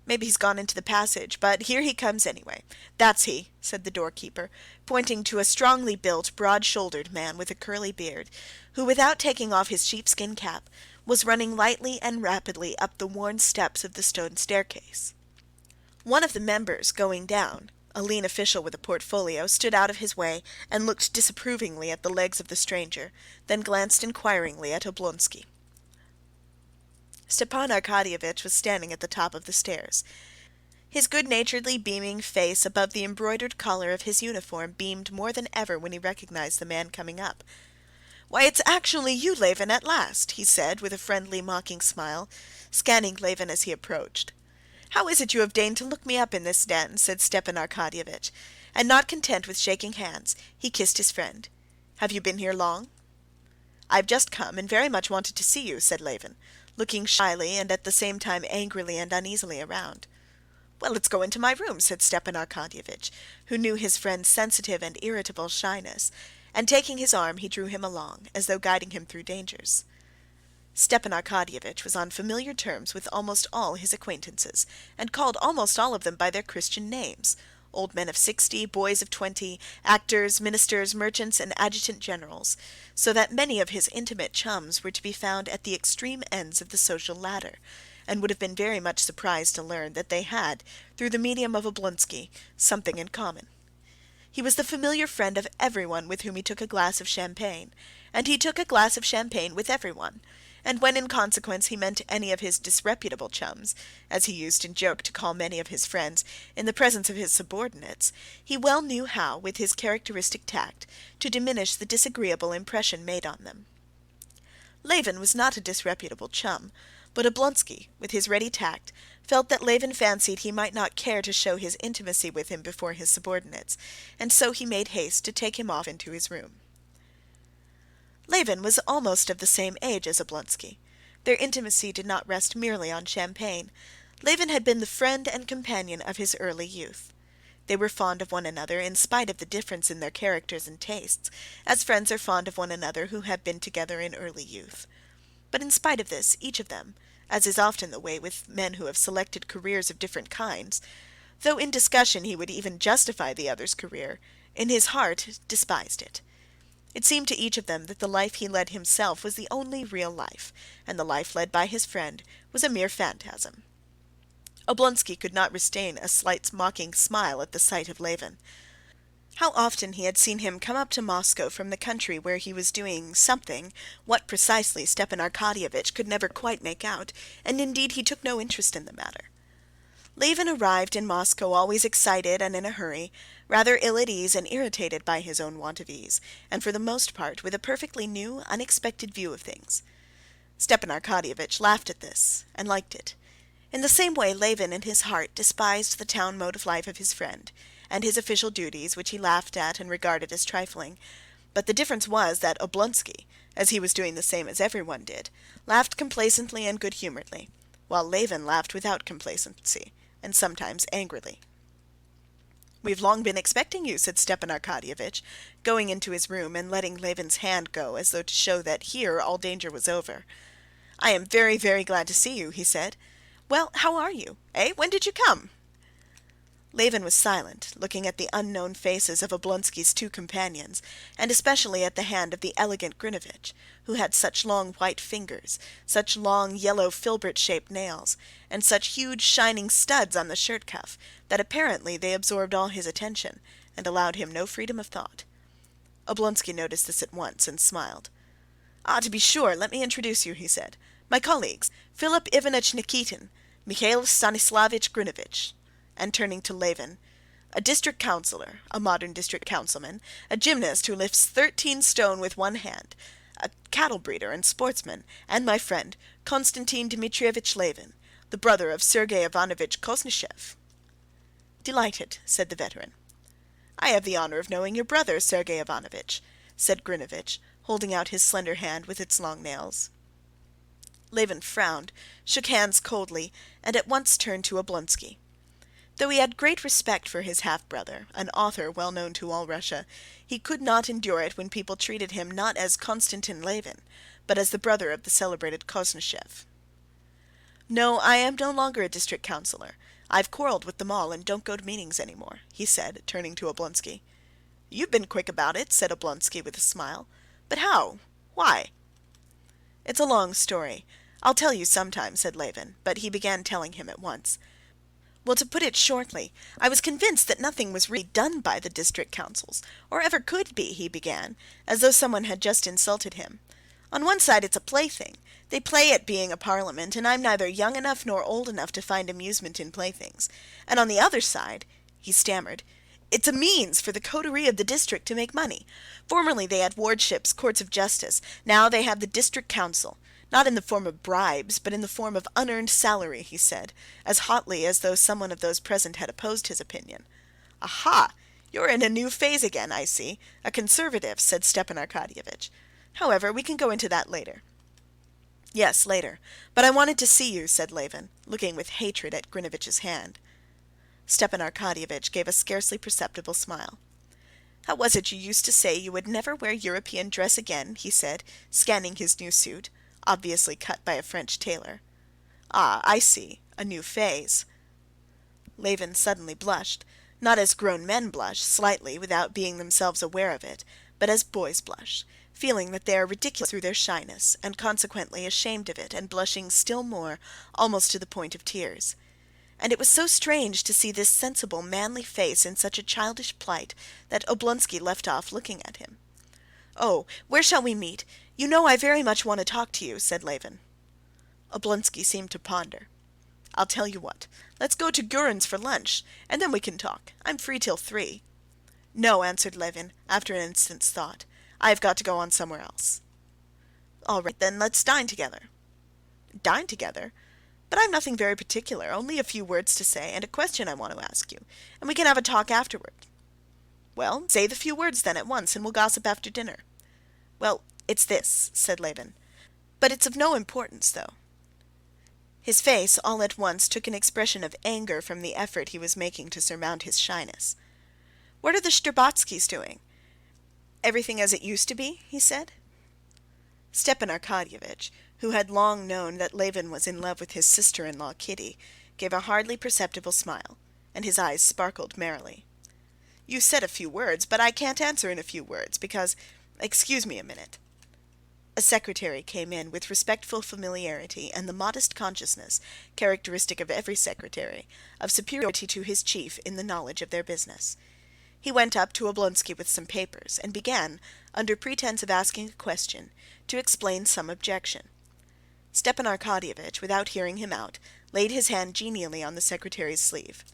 "Maybe he's gone into the passage, but here he comes anyway. That's he," said the doorkeeper, pointing to a strongly built, broad-shouldered man with a curly beard, who, without taking off his sheepskin cap, was running lightly and rapidly up the worn steps of the stone staircase. One of the members, going down, a lean official with a portfolio, stood out of his way and looked disapprovingly at the legs of the stranger, then glanced inquiringly at Oblonsky. Stepan Arkadyevitch was standing at the top of the stairs. His good-naturedly beaming face above the embroidered collar of his uniform beamed more than ever when he recognized the man coming up. "Why, it's actually you, Levin, at last," he said with a friendly, mocking smile, scanning Levin as he approached. "How is it you have deigned to look me up in this den?" said Stepan Arkadyevitch, and not content with shaking hands, he kissed his friend. "Have you been here long?" "I have just come, and very much wanted to see you," said Levin, looking shyly and at the same time angrily and uneasily around. "Well, let's go into my room," said Stepan Arkadyevitch, who knew his friend's sensitive and irritable shyness, and taking his arm he drew him along, as though guiding him through dangers. Stepan Arkadyevitch was on familiar terms with almost all his acquaintances, and called almost all of them by their Christian names, old men of 60, boys of 20, actors, ministers, merchants, and adjutant generals, so that many of his intimate chums were to be found at the extreme ends of the social ladder, and would have been very much surprised to learn that they had, through the medium of Oblonsky, something in common. He was the familiar friend of every one with whom he took a glass of champagne, and he took a glass of champagne with every one, and when in consequence he met any of his disreputable chums, as he used in joke to call many of his friends, in the presence of his subordinates, he well knew how, with his characteristic tact, to diminish the disagreeable impression made on them. Levin was not a disreputable chum, but Oblonsky, with his ready tact, felt that Levin fancied he might not care to show his intimacy with him before his subordinates, and so he made haste to take him off into his room. Levin was almost of the same age as Oblonsky. Their intimacy did not rest merely on champagne. Levin had been the friend and companion of his early youth. They were fond of one another in spite of the difference in their characters and tastes, as friends are fond of one another who have been together in early youth. But in spite of this, each of them, as is often the way with men who have selected careers of different kinds, though in discussion he would even justify the other's career, in his heart despised it. It seemed to each of them that the life he led himself was the only real life, and the life led by his friend was a mere phantasm. Oblonsky could not restrain a slight mocking smile at the sight of Levin. How often he had seen him come up to Moscow from the country where he was doing something, what precisely Stepan Arkadyevitch could never quite make out, and indeed he took no interest in the matter. Levin arrived in Moscow always excited and in a hurry, rather ill at ease and irritated by his own want of ease, and for the most part with a perfectly new, unexpected view of things. Stepan Arkadyevitch laughed at this and liked it. In the same way Levin in his heart despised the town mode of life of his friend, and his official duties, which he laughed at and regarded as trifling. But the difference was that Oblonsky, as he was doing the same as everyone did, laughed complacently and good-humoredly, while Levin laughed without complacency, and sometimes angrily. "We've long been expecting you," said Stepan Arkadyevitch, going into his room and letting Levin's hand go as though to show that here all danger was over. "I am very, very glad to see you," he said. "Well, how are you? When did you come?" Levin was silent, looking at the unknown faces of Oblonsky's two companions, and especially at the hand of the elegant Grinevitch, who had such long white fingers, such long yellow filbert-shaped nails, and such huge shining studs on the shirt cuff, that apparently they absorbed all his attention, and allowed him no freedom of thought. Oblonsky noticed this at once, and smiled. "Ah, to be sure, let me introduce you," he said. "My colleagues, Philip Ivanitch Nikitin, Mikhail Stanislavitch Grinevitch," and turning to Levin, "a district councillor, a modern district councilman, a gymnast who lifts 13 stone with one hand, a cattle breeder and sportsman, and my friend, Konstantin Dmitrievitch Levin, the brother of Sergey Ivanovitch Koznishev." "Delighted," said the veteran. "I have the honor of knowing your brother, Sergey Ivanovitch," said Grinevitch, holding out his slender hand with its long nails. Levin frowned, shook hands coldly, and at once turned to Oblonsky. Though he had great respect for his half-brother, an author well known to all Russia, he could not endure it when people treated him not as Konstantin Levin, but as the brother of the celebrated Koznishev. "No, I am no longer a district councillor. I've quarrelled with them all and don't go to meetings any more," he said, turning to Oblonsky. "You've been quick about it," said Oblonsky with a smile. "But how? Why?" "It's a long story. I'll tell you sometime," said Levin, but he began telling him at once. "Well, to put it shortly, I was convinced that nothing was really done by the district councils, or ever could be," he began, as though someone had just insulted him. "On one side it's a plaything. They play at being a parliament, and I'm neither young enough nor old enough to find amusement in playthings. And on the other side," he stammered, "it's a means for the coterie of the district to make money. Formerly they had wardships, courts of justice. Now they have the district council. Not in the form of bribes, but in the form of unearned salary," he said, as hotly as though someone of those present had opposed his opinion. "Aha! You're in a new phase again, I see. A conservative," said Stepan Arkadyevitch. "However, we can go into that later." "Yes, later. But I wanted to see you," said Levin, looking with hatred at Grinevitch's hand. Stepan Arkadyevitch gave a scarcely perceptible smile. "How was it you used to say you would never wear European dress again?" he said, scanning his new suit, obviously cut by a French tailor. "Ah, I see. A new phase." Levin suddenly blushed. not as grown men blush, slightly, without being themselves aware of it, but as boys blush, feeling that they are ridiculous through their shyness, and consequently ashamed of it, and blushing still more, almost to the point of tears. And it was so strange to see this sensible, manly face in such a childish plight that Oblonsky left off looking at him. "Oh, where shall we meet? You know I very much want to talk to you," said Levin. Oblonsky seemed to ponder. "I'll tell you what. Let's go to Gurin's for lunch, and then we can talk. I'm free till 3. "No," answered Levin, after an instant's thought. "I have got to go on somewhere else." "All right, then let's dine together." "Dine together? But I've nothing very particular, only a few words to say, and a question I want to ask you, and we can have a talk afterward." "Well, say the few words then at once, and we'll gossip after dinner." "Well, it's this," said Levin. "But it's of no importance, though." His face all at once took an expression of anger from the effort he was making to surmount his shyness. "What are the Shtcherbatskys doing?" "Everything as it used to be?" he said. Stepan Arkadyevitch, who had long known that Levin was in love with his sister-in-law Kitty, gave a hardly perceptible smile, and his eyes sparkled merrily. "You said a few words, but I can't answer in a few words, because... Excuse me a minute." A secretary came in with respectful familiarity and the modest consciousness, characteristic of every secretary, of superiority to his chief in the knowledge of their business. He went up to Oblonsky with some papers, and began, under pretence of asking a question, to explain some objection. Stepan Arkadyevitch, without hearing him out, laid his hand genially on the secretary's sleeve.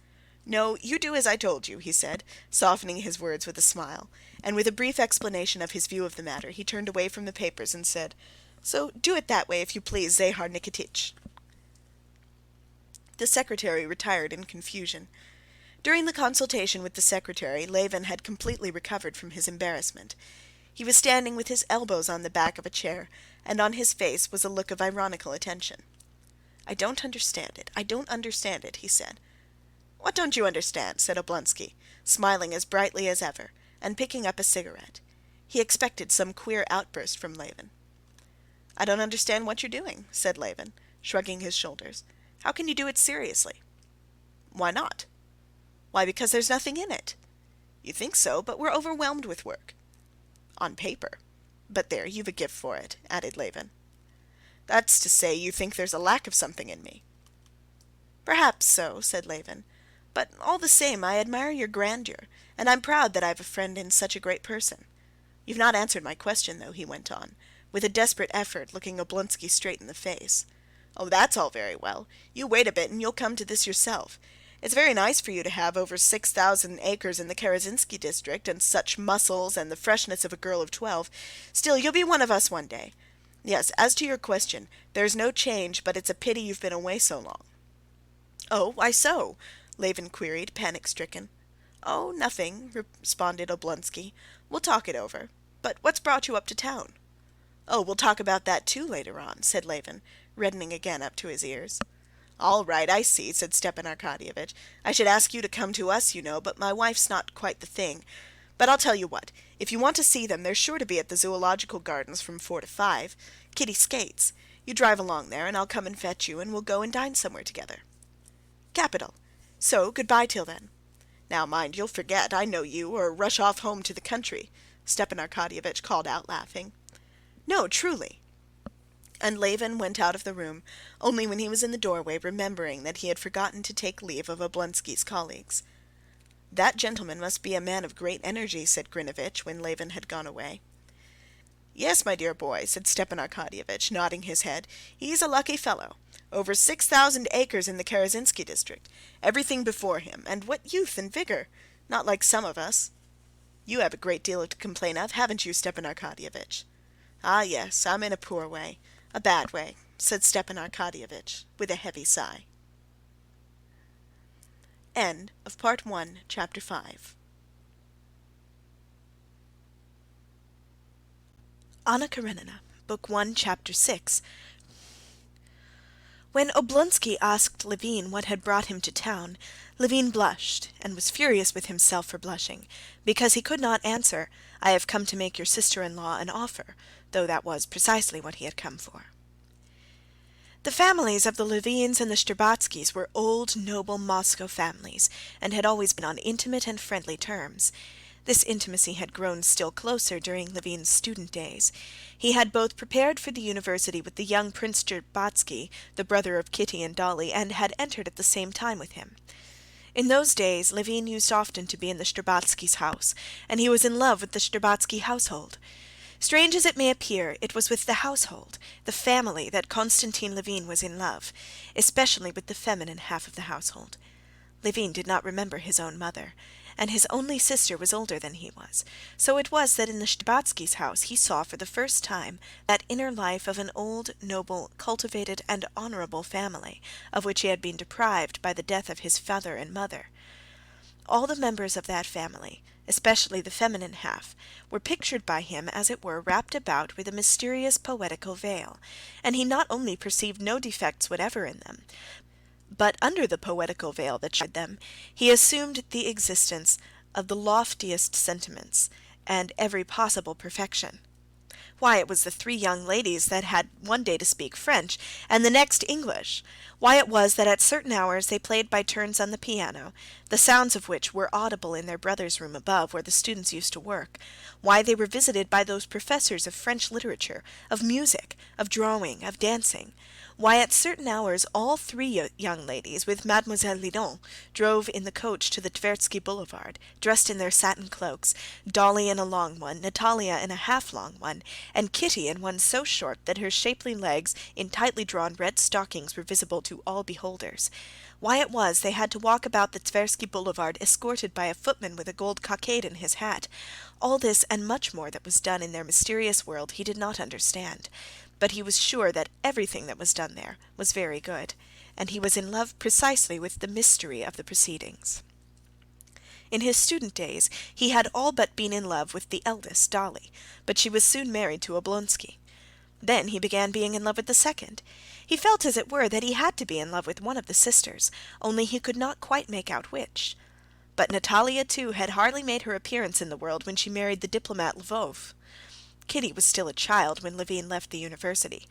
"No, you do as I told you," he said, softening his words with a smile, and with a brief explanation of his view of the matter, he turned away from the papers and said, "So do it that way, if you please, Zahar Nikitich." The secretary retired in confusion. During the consultation with the secretary, Levin had completely recovered from his embarrassment. He was standing with his elbows on the back of a chair, and on his face was a look of ironical attention. "I don't understand it, I don't understand it," he said. "What don't you understand?" said Oblonsky, smiling as brightly as ever, and picking up a cigarette. He expected some queer outburst from Levin. "I don't understand what you're doing," said Levin, shrugging his shoulders. "How can you do it seriously?" "Why not?" "Why, because there's nothing in it." "You think so, but we're overwhelmed with work." "On paper. But there, you've a gift for it," added Levin. "That's to say, you think there's a lack of something in me." "Perhaps so," said Levin. "But all the same, I admire your grandeur, and I'm proud that I've a friend in such a great person. You've not answered my question, though," he went on, with a desperate effort, looking Oblonsky straight in the face. "Oh, that's all very well. You wait a bit, and you'll come to this yourself. It's very nice for you to have over 6,000 acres in the Karezinsky district, and such muscles, and the freshness of a girl of 12. Still, you'll be one of us one day. Yes, as to your question, there's no change, but it's a pity you've been away so long." "Oh, why so?" Levin queried, panic-stricken. "Oh, nothing," responded Oblonsky. "We'll talk it over. But what's brought you up to town?" "Oh, we'll talk about that too later on," said Levin, reddening again up to his ears. "All right, I see," said Stepan Arkadyevitch. "I should ask you to come to us, you know, but my wife's not quite the thing. But I'll tell you what, if you want to see them, they're sure to be at the Zoological Gardens from 4 to 5. Kitty skates. You drive along there, and I'll come and fetch you, and we'll go and dine somewhere together." "Capital. So, good-bye till then. Now, mind, you'll forget, I know you, or rush off home to the country," Stepan Arkadyevitch called out, laughing. "No, truly." And Levin went out of the room, only when he was in the doorway remembering that he had forgotten to take leave of Oblonsky's colleagues. "That gentleman must be a man of great energy," said Grinevitch, when Levin had gone away. "Yes, my dear boy," said Stepan Arkadyevitch, nodding his head. "He's a lucky fellow. Over 6,000 acres in the Karezinsky district. Everything before him, and what youth and vigor! Not like some of us. You have a great deal to complain of, haven't you, Stepan Arkadyevitch?" "Ah, yes, I'm in a poor way, a bad way," said Stepan Arkadyevitch, with a heavy sigh. End of Part 1, Chapter 5. Anna Karenina, Book 1, Chapter 6. When Oblonsky asked Levin what had brought him to town, Levin blushed, and was furious with himself for blushing, because he could not answer, "I have come to make your sister-in-law an offer," though that was precisely what he had come for. The families of the Levins and the Shtcherbatskys were old, noble Moscow families, and had always been on intimate and friendly terms. This intimacy had grown still closer during Levin's student days. He had both prepared for the university with the young Prince Shtcherbatsky, the brother of Kitty and Dolly, and had entered at the same time with him. In those days Levin used often to be in the Shtcherbatskys' house, and he was in love with the Shtcherbatsky household. Strange as it may appear, it was with the household, the family, that Konstantin Levin was in love, especially with the feminine half of the household. Levin did not remember his own mother, and his only sister was older than he was, so it was that in the Shtcherbatskys' house he saw for the first time that inner life of an old, noble, cultivated, and honorable family, of which he had been deprived by the death of his father and mother. All the members of that family, especially the feminine half, were pictured by him as it were wrapped about with a mysterious poetical veil, and he not only perceived no defects whatever in them, but under the poetical veil that shrouded them, he assumed the existence of the loftiest sentiments and every possible perfection. Why, it was the three young ladies that had one day to speak French, and the next English. Why it was that at certain hours they played by turns on the piano, the sounds of which were audible in their brother's room above, where the students used to work. Why they were visited by those professors of French literature, of music, of drawing, of dancing. Why at certain hours all three young ladies, with Mademoiselle Lidon, drove in the coach to the Tversky Boulevard, dressed in their satin cloaks, Dolly in a long one, Natalia in a half-long one, and Kitty in one so short that her shapely legs in tightly drawn red stockings were visible to all beholders. Why it was they had to walk about the Tversky Boulevard escorted by a footman with a gold cockade in his hat. All this and much more that was done in their mysterious world he did not understand, but he was sure that everything that was done there was very good, and he was in love precisely with the mystery of the proceedings. In his student days he had all but been in love with the eldest, Dolly, but she was soon married to Oblonsky. Then he began being in love with the second. He felt, as it were, that he had to be in love with one of the sisters, only he could not quite make out which. But Natalia, too, had hardly made her appearance in the world when she married the diplomat Lvov. Kitty was still a child when Levin left the university.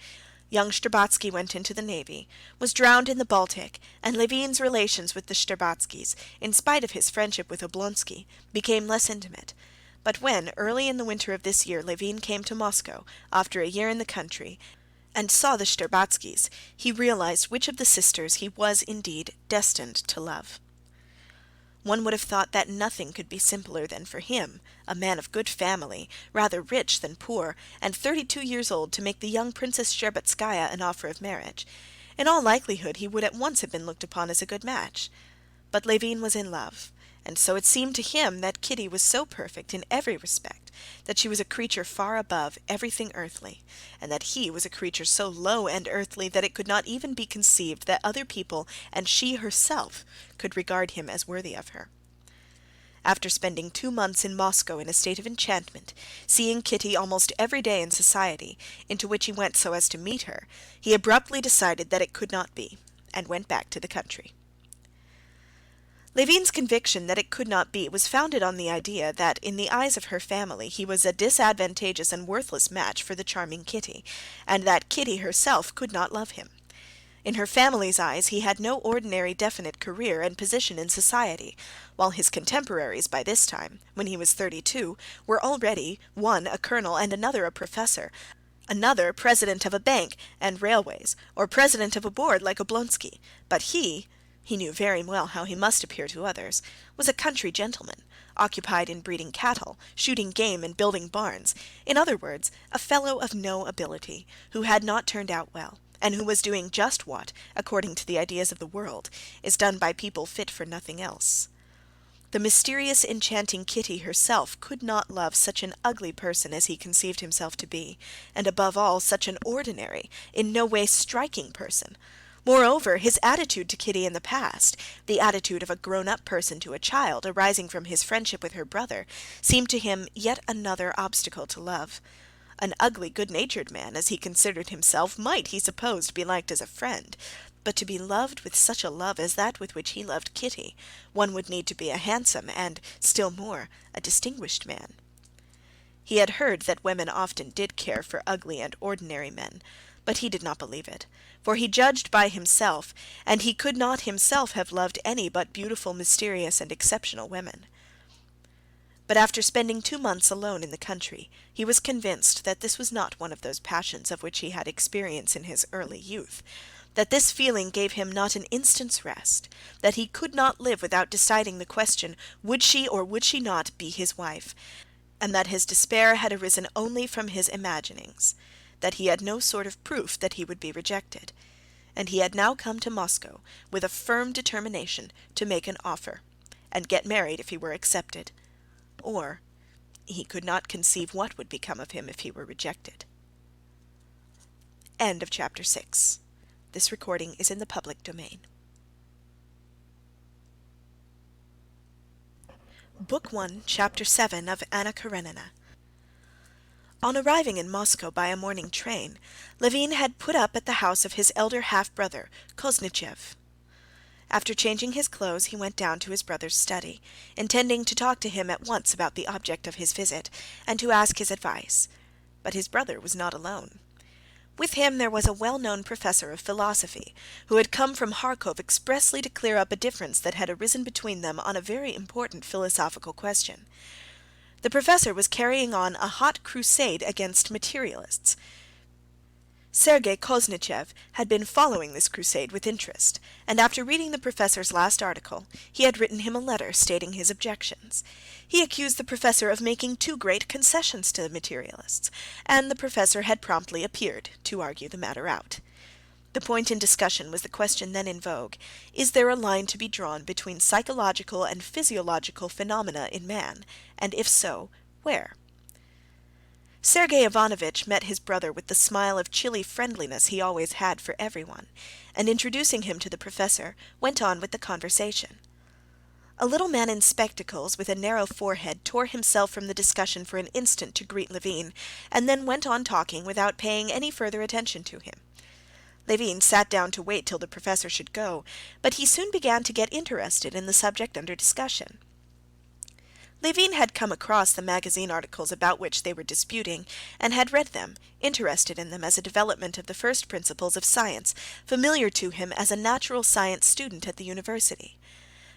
Young Shtcherbatsky went into the navy, was drowned in the Baltic, and Levin's relations with the Shtcherbatskys, in spite of his friendship with Oblonsky, became less intimate. But when, early in the winter of this year, Levin came to Moscow, after a year in the country, and saw the Shtcherbatskys, he realized which of the sisters he was indeed destined to love. One would have thought that nothing could be simpler than for him, a man of good family, rather rich than poor, and 32 years old, to make the young Princess Shtcherbatskaya an offer of marriage. In all likelihood he would at once have been looked upon as a good match. But Levin was in love, and so it seemed to him that Kitty was so perfect in every respect, that she was a creature far above everything earthly, and that he was a creature so low and earthly that it could not even be conceived that other people and she herself could regard him as worthy of her. After spending 2 months in Moscow in a state of enchantment, seeing Kitty almost every day in society, into which he went so as to meet her, he abruptly decided that it could not be, and went back to the country. Levin's conviction that it could not be was founded on the idea that, in the eyes of her family, he was a disadvantageous and worthless match for the charming Kitty, and that Kitty herself could not love him. In her family's eyes he had no ordinary definite career and position in society, while his contemporaries by this time, when he was 32, were already, one a colonel and another a professor, another president of a bank and railways, or president of a board like Oblonsky, but he knew very well how he must appear to others, was a country gentleman, occupied in breeding cattle, shooting game, and building barns, in other words, a fellow of no ability, who had not turned out well, and who was doing just what, according to the ideas of the world, is done by people fit for nothing else. The mysterious, enchanting Kitty herself could not love such an ugly person as he conceived himself to be, and above all such an ordinary, in no way striking person. Moreover, his attitude to Kitty in the past, the attitude of a grown-up person to a child, arising from his friendship with her brother, seemed to him yet another obstacle to love. An ugly, good-natured man, as he considered himself, might, he supposed, be liked as a friend, but to be loved with such a love as that with which he loved Kitty, one would need to be a handsome and, still more, a distinguished man. He had heard that women often did care for ugly and ordinary men, But he did not believe it, for he judged by himself, and he could not himself have loved any but beautiful, mysterious, and exceptional women. But after spending 2 months alone in the country, he was convinced that this was not one of those passions of which he had experience in his early youth, that this feeling gave him not an instant's rest, that he could not live without deciding the question, would she or would she not be his wife, and that his despair had arisen only from his imaginings, that he had no sort of proof that he would be rejected, and he had now come to Moscow with a firm determination to make an offer, and get married if he were accepted, or he could not conceive what would become of him if he were rejected. End of chapter 6. This recording is in the public domain. Book 1, Chapter 7 of Anna Karenina. On arriving in Moscow by a morning train, Levin had put up at the house of his elder half-brother, Koznishev. After changing his clothes, he went down to his brother's study, intending to talk to him at once about the object of his visit, and to ask his advice. But his brother was not alone. With him there was a well-known professor of philosophy, who had come from Kharkov expressly to clear up a difference that had arisen between them on a very important philosophical question. The professor was carrying on a hot crusade against materialists. Sergei Koznishev had been following this crusade with interest, and after reading the professor's last article, he had written him a letter stating his objections. He accused the professor of making too great concessions to the materialists, and the professor had promptly appeared to argue the matter out. The point in discussion was the question then in vogue: is there a line to be drawn between psychological and physiological phenomena in man, and if so, where? Sergey Ivanovitch met his brother with the smile of chilly friendliness he always had for everyone, and introducing him to the professor, went on with the conversation. A little man in spectacles with a narrow forehead tore himself from the discussion for an instant to greet Levin, and then went on talking without paying any further attention to him. Levin sat down to wait till the professor should go, but he soon began to get interested in the subject under discussion. Levin had come across the magazine articles about which they were disputing, and had read them, interested in them as a development of the first principles of science, familiar to him as a natural science student at the university.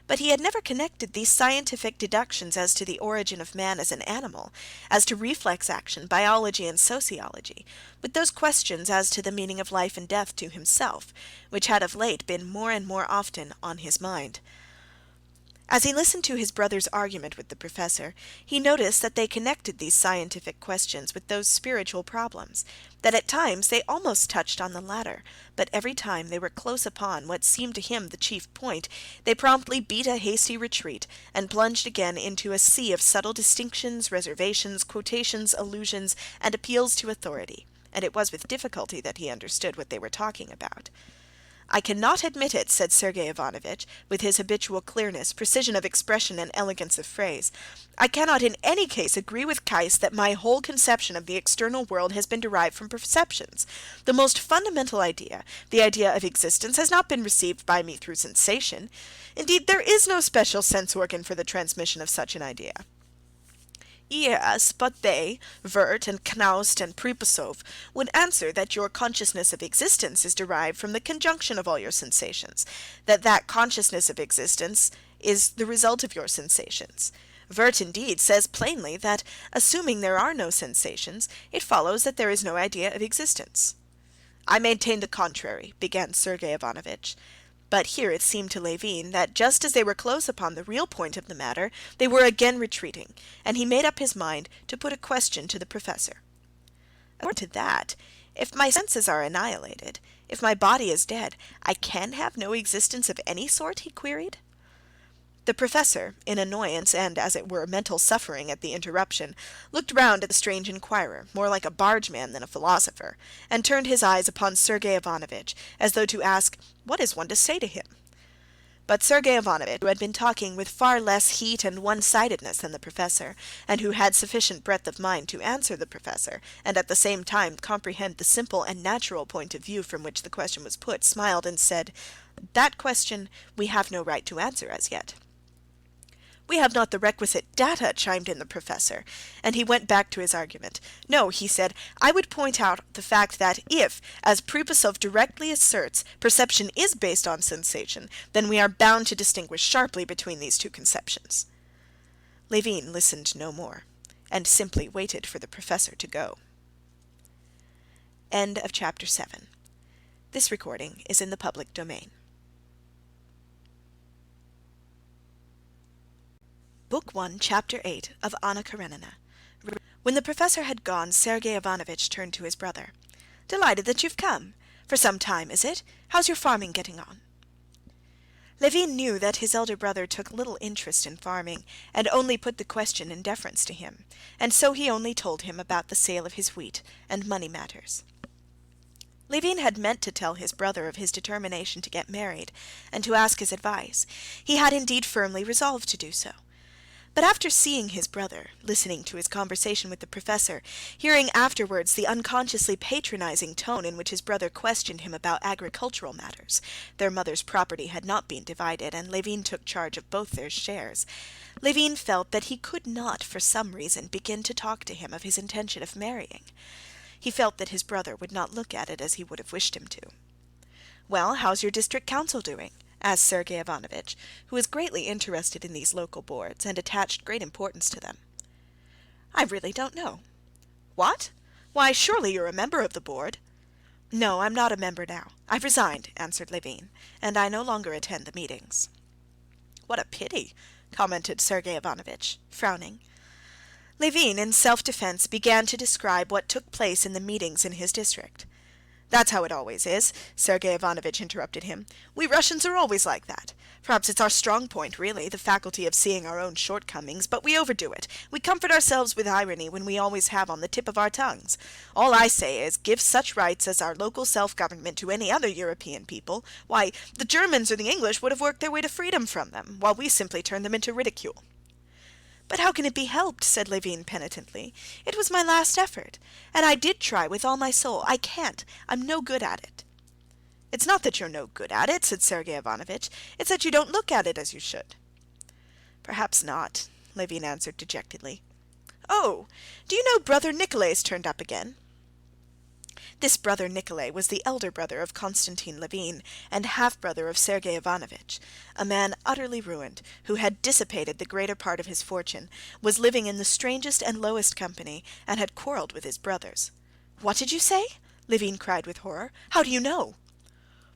But he had never connected these scientific deductions as to the origin of man as an animal, as to reflex action, biology, and sociology, with those questions as to the meaning of life and death to himself, which had of late been more and more often on his mind. As he listened to his brother's argument with the professor, he noticed that they connected these scientific questions with those spiritual problems, that at times they almost touched on the latter, but every time they were close upon what seemed to him the chief point, they promptly beat a hasty retreat and plunged again into a sea of subtle distinctions, reservations, quotations, allusions, and appeals to authority, and it was with difficulty that he understood what they were talking about. "I cannot admit it," said Sergey Ivanovitch, with his habitual clearness, precision of expression, and elegance of phrase. "I cannot in any case agree with Kais that my whole conception of the external world has been derived from perceptions. The most fundamental idea, the idea of existence, has not been received by me through sensation. Indeed, there is no special sense organ for the transmission of such an idea." "Yes, but they, Wirth and Knaust and Pripasov, would answer that your consciousness of existence is derived from the conjunction of all your sensations, that consciousness of existence is the result of your sensations. Wirth indeed says plainly that, assuming there are no sensations, it follows that there is no idea of existence." "I maintain the contrary," began Sergey Ivanovitch. But here it seemed to Levin that just as they were close upon the real point of the matter, they were again retreating, and he made up his mind to put a question to the professor. "According to that, if my senses are annihilated, if my body is dead, I can have no existence of any sort?" he queried. The professor, in annoyance and, as it were, mental suffering at the interruption, looked round at the strange inquirer, more like a bargeman than a philosopher, and turned his eyes upon Sergey Ivanovitch, as though to ask, "What is one to say to him?" But Sergey Ivanovitch, who had been talking with far less heat and one-sidedness than the professor, and who had sufficient breadth of mind to answer the professor, and at the same time comprehend the simple and natural point of view from which the question was put, smiled and said, "That question we have no right to answer as yet." We have not the requisite data, chimed in the professor, and he went back to his argument. No, he said, I would point out the fact that if, as Pripasov directly asserts, perception is based on sensation, then we are bound to distinguish sharply between these two conceptions. Levin listened no more, and simply waited for the professor to go. End of chapter 7. This recording is in the public domain. Book 1, Chapter 8 of Anna Karenina. When the professor had gone, Sergey Ivanovitch turned to his brother. Delighted that you've come. For some time, is it? How's your farming getting on? Levin knew that his elder brother took little interest in farming, and only put the question in deference to him, and so he only told him about the sale of his wheat and money matters. Levin had meant to tell his brother of his determination to get married, and to ask his advice. He had indeed firmly resolved to do so. But after seeing his brother, listening to his conversation with the professor, hearing afterwards the unconsciously patronizing tone in which his brother questioned him about agricultural matters (their mother's property had not been divided, and Levin took charge of both their shares), Levin felt that he could not, for some reason, begin to talk to him of his intention of marrying. He felt that his brother would not look at it as he would have wished him to. "Well, how's your district council doing?" asked Sergey Ivanovitch, who was greatly interested in these local boards and attached great importance to them. "I really don't know." "What? Why, surely you're a member of the board?" "No, I'm not a member now. I've resigned," answered Levin, "and I no longer attend the meetings." "What a pity," commented Sergey Ivanovitch, frowning. Levin, in self-defense, began to describe what took place in the meetings in his district. "That's how it always is," Sergey Ivanovitch interrupted him. "We Russians are always like that. Perhaps it's our strong point, really, the faculty of seeing our own shortcomings, but we overdo it. We comfort ourselves with irony when we always have on the tip of our tongues. All I say is, give such rights as our local self-government to any other European people. Why, the Germans or the English would have worked their way to freedom from them, while we simply turn them into ridicule." "But how can it be helped?" said Levin penitently. "It was my last effort, and I did try with all my soul. I can't. I'm no good at it." "It's not that you're no good at it," said Sergey Ivanovitch. "It's that you don't look at it as you should." "Perhaps not," Levin answered dejectedly. "Oh, do you know brother Nikolai's turned up again?" This brother Nikolai was the elder brother of Konstantin Levin and half-brother of Sergey Ivanovitch, a man utterly ruined, who had dissipated the greater part of his fortune, was living in the strangest and lowest company, and had quarrelled with his brothers. "What did you say?" Levin cried with horror. "How do you know?"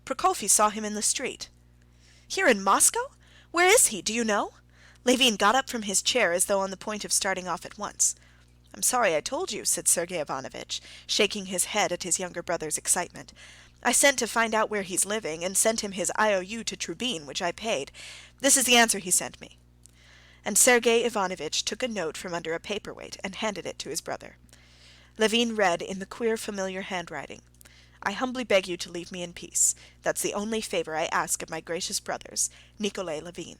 "Prokofy saw him in the street." "Here in Moscow? Where is he? Do you know?" Levin got up from his chair as though on the point of starting off at once. "I'm sorry I told you," said Sergey Ivanovitch, shaking his head at his younger brother's excitement. "I sent to find out where he's living, and sent him his IOU to Trubin, which I paid. This is the answer he sent me." And Sergey Ivanovitch took a note from under a paperweight and handed it to his brother. Levin read in the queer familiar handwriting: "I humbly beg you to leave me in peace. That's the only favor I ask of my gracious brothers. Nikolai Levin."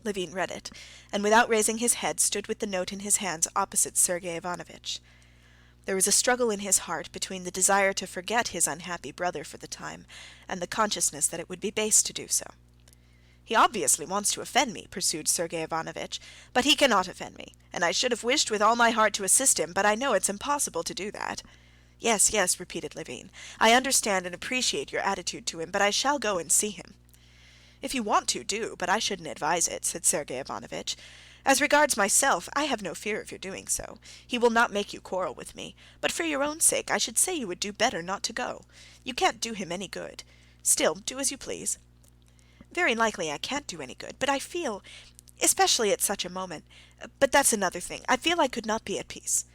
Levin read it, and without raising his head stood with the note in his hands opposite Sergey Ivanovitch. There was a struggle in his heart between the desire to forget his unhappy brother for the time, and the consciousness that it would be base to do so. "He obviously wants to offend me," pursued Sergey Ivanovitch, "but he cannot offend me, and I should have wished with all my heart to assist him, but I know it's impossible to do that." "Yes, yes," repeated Levin. "I understand and appreciate your attitude to him, but I shall go and see him." "If you want to, do, but I shouldn't advise it," said Sergey Ivanovitch. "As regards myself, I have no fear of your doing so. He will not make you quarrel with me, but for your own sake I should say you would do better not to go. You can't do him any good. Still, do as you please." "Very likely I can't do any good, but I feel, especially at such a moment, but that's another thing, I feel I could not be at peace."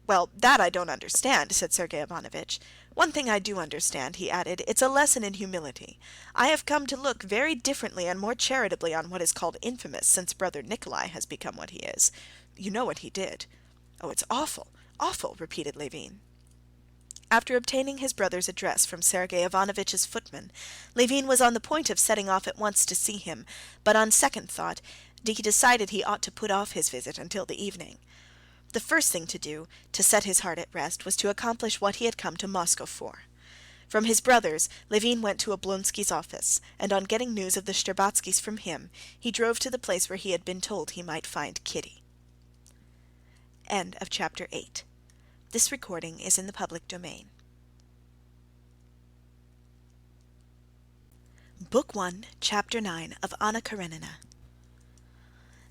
"Well, that I don't understand," said Sergey Ivanovitch. "One thing I do understand," he added, "it's a lesson in humility. I have come to look very differently and more charitably on what is called infamous since brother Nikolai has become what he is. You know what he did." "Oh, it's awful, awful," repeated Levin. After obtaining his brother's address from Sergey Ivanovitch's footman, Levin was on the point of setting off at once to see him, but on second thought he decided he ought to put off his visit until the evening. The first thing to do, to set his heart at rest, was to accomplish what he had come to Moscow for. From his brothers, Levin went to Oblonsky's office, and on getting news of the Shtcherbatskys from him, he drove to the place where he had been told he might find Kitty. End of chapter 8. This recording is in the public domain. Book 1, Chapter 9 of Anna Karenina.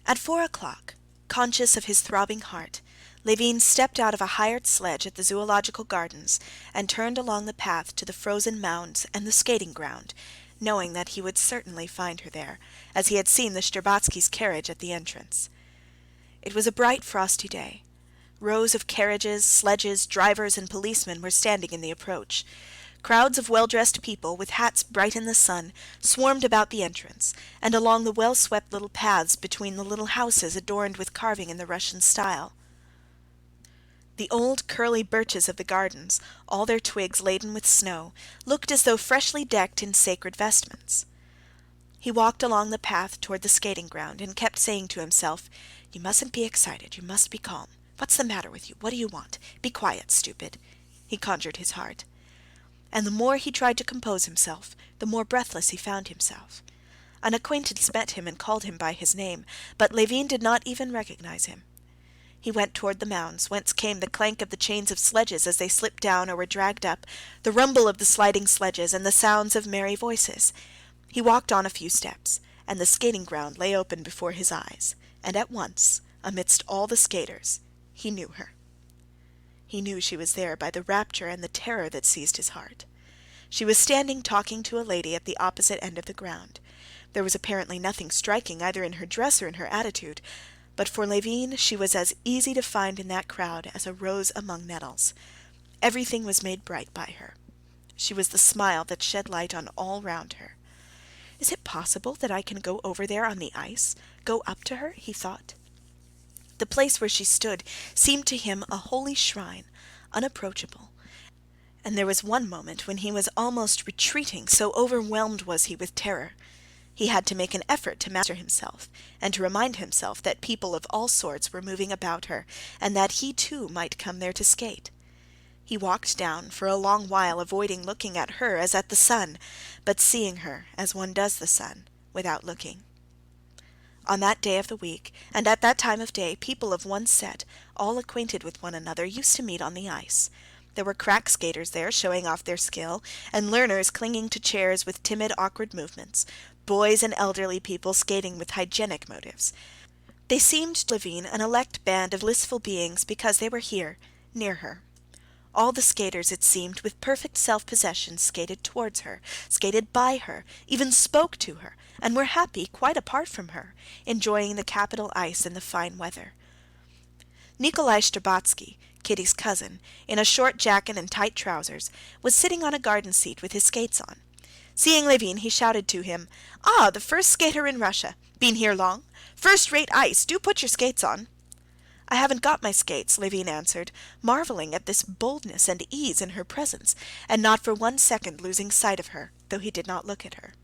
At 4 o'clock, conscious of his throbbing heart, Levin stepped out of a hired sledge at the Zoological Gardens and turned along the path to the frozen mounds and the skating ground, knowing that he would certainly find her there, as he had seen the Shtcherbatskys' carriage at the entrance. It was a bright, frosty day. Rows of carriages, sledges, drivers, and policemen were standing in the approach. Crowds of well-dressed people, with hats bright in the sun, swarmed about the entrance, and along the well-swept little paths between the little houses adorned with carving in the Russian style. The old curly birches of the gardens, all their twigs laden with snow, looked as though freshly decked in sacred vestments. He walked along the path toward the skating ground, and kept saying to himself, "You mustn't be excited, you must be calm. What's the matter with you? What do you want? Be quiet, stupid." He conjured his heart. And the more he tried to compose himself, the more breathless he found himself. An acquaintance met him and called him by his name, but Levin did not even recognize him. He went toward the mounds, whence came the clank of the chains of sledges as they slipped down or were dragged up, the rumble of the sliding sledges, and the sounds of merry voices. He walked on a few steps, and the skating ground lay open before his eyes, and at once, amidst all the skaters, he knew her. He knew she was there by the rapture and the terror that seized his heart. She was standing talking to a lady at the opposite end of the ground. There was apparently nothing striking either in her dress or in her attitude, but for Levin she was as easy to find in that crowd as a rose among nettles. Everything was made bright by her. She was the smile that shed light on all round her. "Is it possible that I can go over there on the ice, go up to her?" he thought. The place where she stood seemed to him a holy shrine, unapproachable, and there was one moment when he was almost retreating, so overwhelmed was he with terror. He had to make an effort to master himself, and to remind himself that people of all sorts were moving about her, and that he too might come there to skate. He walked down, for a long while avoiding looking at her as at the sun, but seeing her as one does the sun, without looking. On that day of the week, and at that time of day, people of one set, all acquainted with one another, used to meet on the ice. There were crack skaters there, showing off their skill, and learners clinging to chairs with timid, awkward movements, boys and elderly people skating with hygienic motives. They seemed to Levin an elect band of blissful beings because they were here, near her. All the skaters, it seemed, with perfect self-possession, skated towards her, skated by her, even spoke to her, and were happy quite apart from her, enjoying the capital ice and the fine weather. Nikolai Shtcherbatsky, Kitty's cousin, in a short jacket and tight trousers, was sitting on a garden seat with his skates on. Seeing Levin, he shouted to him, "Ah, the first skater in Russia! Been here long? First-rate ice, do put your skates on." "I haven't got my skates," Levin answered, marveling at this boldness and ease in her presence, and not for 1 second losing sight of her, though he did not look at her.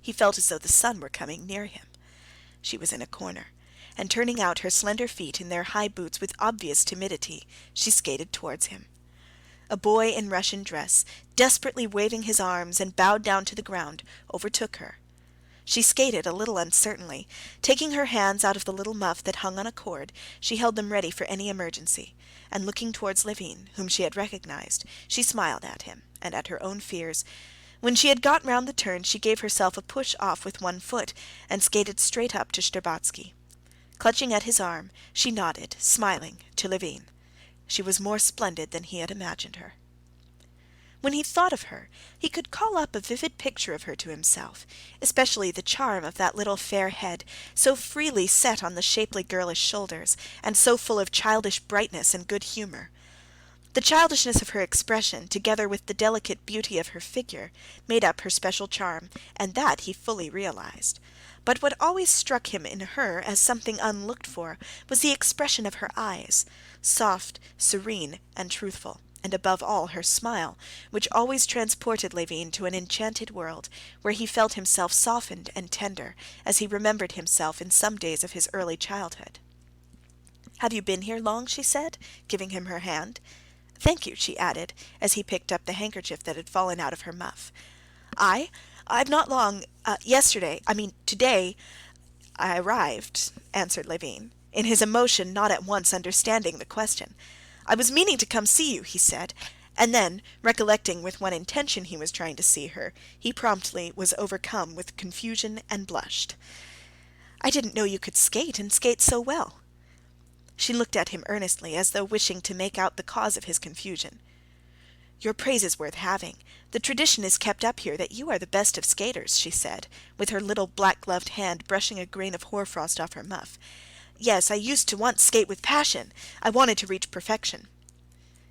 He felt as though the sun were coming near him. She was in a corner, and turning out her slender feet in their high boots with obvious timidity, she skated towards him. A boy in Russian dress, desperately waving his arms and bowed down to the ground, overtook her. She skated a little uncertainly. Taking her hands out of the little muff that hung on a cord, she held them ready for any emergency, and looking towards Levin, whom she had recognized, she smiled at him and at her own fears. When she had got round the turn, she gave herself a push off with one foot, and skated straight up to Shtcherbatsky. Clutching at his arm, she nodded, smiling, to Levin. She was more splendid than he had imagined her. When he thought of her, he could call up a vivid picture of her to himself, especially the charm of that little fair head, so freely set on the shapely girlish shoulders, and so full of childish brightness and good humor. The childishness of her expression, together with the delicate beauty of her figure, made up her special charm, and that he fully realized. But what always struck him in her as something unlooked for was the expression of her eyes, soft, serene, and truthful, and above all her smile, which always transported Levin to an enchanted world, where he felt himself softened and tender, as he remembered himself in some days of his early childhood. "Have you been here long?" she said, giving him her hand. "Thank you," she added, as he picked up the handkerchief that had fallen out of her muff. I've not long, today, I arrived," answered Levin, in his emotion not at once understanding the question. "I was meaning to come see you," he said, and then, recollecting with what intention he was trying to see her, he promptly was overcome with confusion and blushed. "I didn't know you could skate, and skate so well." She looked at him earnestly, as though wishing to make out the cause of his confusion. "Your praise is worth having. The tradition is kept up here that you are the best of skaters," she said, with her little black-gloved hand brushing a grain of hoarfrost off her muff. "Yes, I used to once skate with passion. I wanted to reach perfection."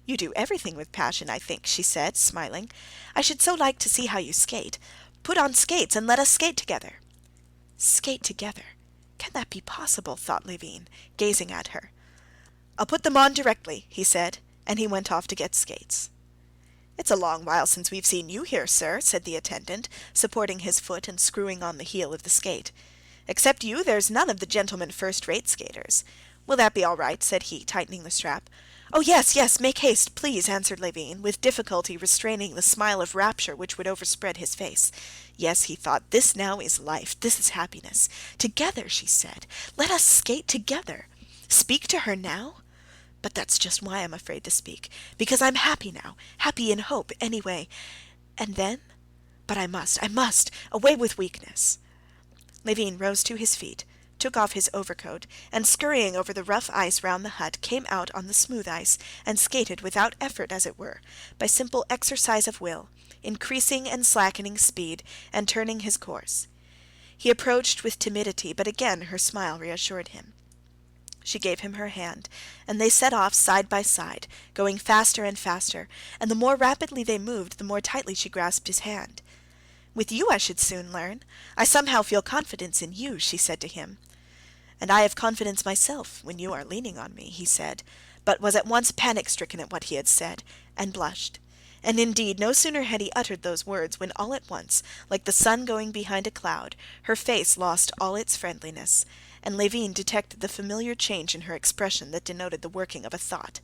"You do everything with passion, I think," she said, smiling. "I should so like to see how you skate. Put on skates and let us skate together." Skate together? Can that be possible? Thought Levin, gazing at her. "I'll put them on directly," he said, and he went off to get skates. "It's a long while since we've seen you here, sir," said the attendant, supporting his foot and screwing on the heel of the skate. "Except you, there's none of the gentlemen first-rate skaters. Will that be all right?" said he, tightening the strap. "Oh, yes, yes, make haste, please," answered Levin, with difficulty restraining the smile of rapture which would overspread his face. Yes, he thought, this now is life, this is happiness. Together, she said, let us skate together. Speak to her now? But that's just why I'm afraid to speak, because I'm happy now, happy in hope, anyway. And then? But I must, away with weakness. Levin rose to his feet, took off his overcoat, and scurrying over the rough ice round the hut, came out on the smooth ice, and skated without effort, as it were, by simple exercise of will, increasing and slackening speed, and turning his course. He approached with timidity, but again her smile reassured him. She gave him her hand, and they set off side by side, going faster and faster, and the more rapidly they moved, the more tightly she grasped his hand. "With you I should soon learn. I somehow feel confidence in you," she said to him. "And I have confidence myself when you are leaning on me," he said, but was at once panic-stricken at what he had said, and blushed. And indeed, no sooner had he uttered those words when all at once, like the sun going behind a cloud, her face lost all its friendliness, and Levin detected the familiar change in her expression that denoted the working of a thought.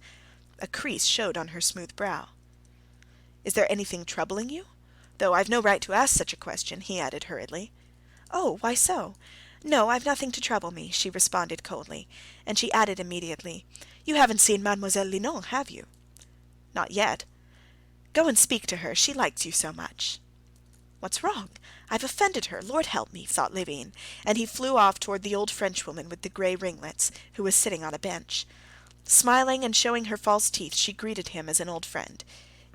A crease showed on her smooth brow. "Is there anything troubling you? Though I've no right to ask such a question," he added hurriedly. "Oh, why so? No, I've nothing to trouble me," she responded coldly, and she added immediately, "You haven't seen Mademoiselle Linon, have you?" "Not yet." "Go and speak to her, she likes you so much." "What's wrong? I've offended her, Lord help me," thought Levin, and he flew off toward the old Frenchwoman with the grey ringlets, who was sitting on a bench. Smiling and showing her false teeth, she greeted him as an old friend.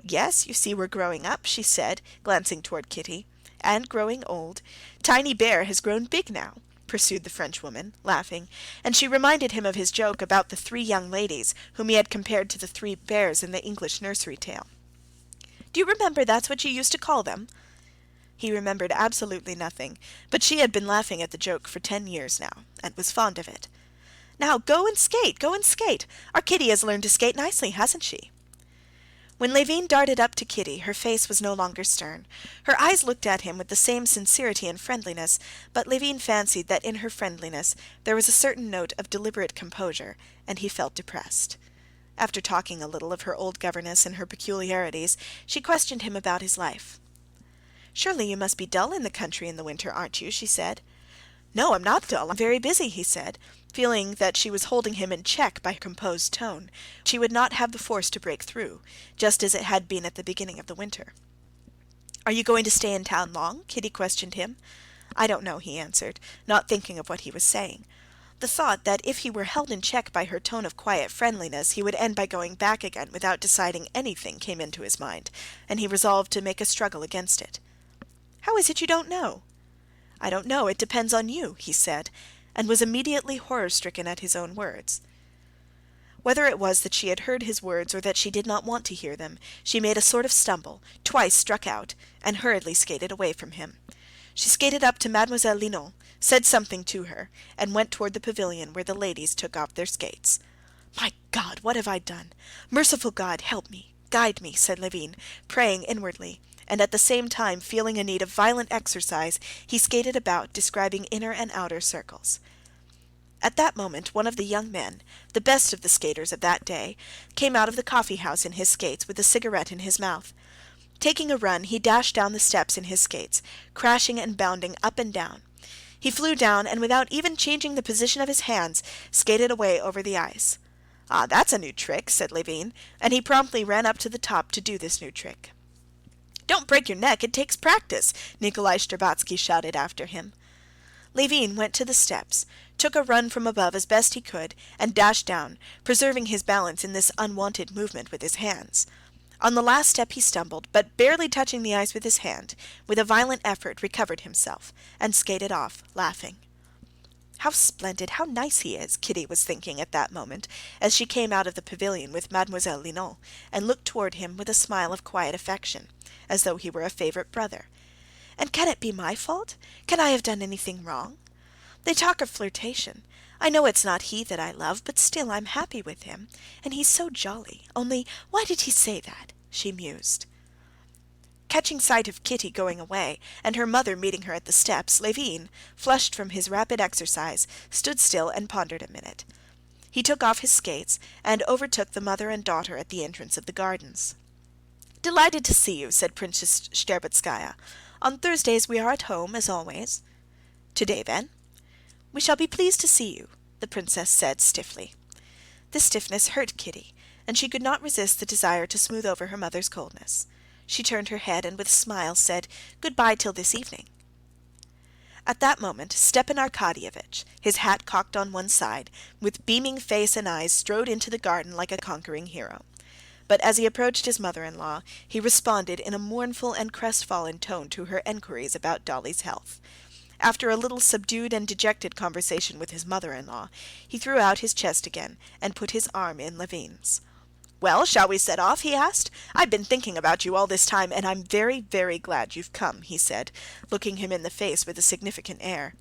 "Yes, you see we're growing up," she said, glancing toward Kitty, "and growing old. Tiny Bear has grown big now," pursued the Frenchwoman, laughing, and she reminded him of his joke about the three young ladies, whom he had compared to the three bears in the English nursery tale. "Do you remember that's what you used to call them?" He remembered absolutely nothing, but she had been laughing at the joke for 10 years now, and was fond of it. "Now go and skate, go and skate. Our Kitty has learned to skate nicely, hasn't she?" When Levin darted up to Kitty, her face was no longer stern. Her eyes looked at him with the same sincerity and friendliness, but Levin fancied that in her friendliness there was a certain note of deliberate composure, and he felt depressed. After talking a little of her old governess and her peculiarities, she questioned him about his life. "Surely you must be dull in the country in the winter, aren't you?" she said. "No, I'm not dull. I'm very busy," he said, feeling that she was holding him in check by her composed tone. She would not have the force to break through, just as it had been at the beginning of the winter. "Are you going to stay in town long?" Kitty questioned him. "I don't know," he answered, not thinking of what he was saying. The thought that if he were held in check by her tone of quiet friendliness, he would end by going back again without deciding anything came into his mind, and he resolved to make a struggle against it. "How is it you don't know?" "I don't know, it depends on you," he said, and was immediately horror-stricken at his own words. Whether it was that she had heard his words or that she did not want to hear them, she made a sort of stumble, twice struck out, and hurriedly skated away from him. She skated up to Mademoiselle Linon, said something to her, and went toward the pavilion where the ladies took off their skates. "My God, what have I done? Merciful God, help me, guide me," said Levin, praying inwardly, and at the same time feeling a need of violent exercise, he skated about, describing inner and outer circles. At that moment one of the young men, the best of the skaters of that day, came out of the coffee-house in his skates with a cigarette in his mouth. Taking a run, he dashed down the steps in his skates, crashing and bounding up and down. He flew down, and without even changing the position of his hands, skated away over the ice. "Ah, that's a new trick," said Levin, and he promptly ran up to the top to do this new trick. "Don't break your neck, it takes practice," Nikolai Shtcherbatsky shouted after him. Levin went to the steps, took a run from above as best he could, and dashed down, preserving his balance in this unwonted movement with his hands. On the last step he stumbled, but barely touching the ice with his hand, with a violent effort recovered himself, and skated off, laughing. "How splendid, how nice he is," Kitty was thinking at that moment, as she came out of the pavilion with Mademoiselle Linon, and looked toward him with a smile of quiet affection, as though he were a favorite brother. "And can it be my fault? Can I have done anything wrong? They talk of flirtation. I know it's not he that I love, but still I'm happy with him, and he's so jolly. Only, why did he say that?" she mused. Catching sight of Kitty going away, and her mother meeting her at the steps, Levin, flushed from his rapid exercise, stood still and pondered a minute. He took off his skates, and overtook the mother and daughter at the entrance of the gardens. "Delighted to see you," said Princess Shtcherbatskaya. "On Thursdays we are at home, as always." "Today, then?" "We shall be pleased to see you," the princess said stiffly. This stiffness hurt Kitty, and she could not resist the desire to smooth over her mother's coldness. She turned her head and with a smile said, "Good-bye till this evening." At that moment Stepan Arkadyevitch, his hat cocked on one side, with beaming face and eyes, strode into the garden like a conquering hero. But as he approached his mother-in-law, he responded in a mournful and crestfallen tone to her enquiries about Dolly's health. After a little subdued and dejected conversation with his mother-in-law, he threw out his chest again and put his arm in Levin's. "Well, shall we set off?" he asked. "I've been thinking about you all this time, and I'm very, very glad you've come," he said, looking him in the face with a significant air.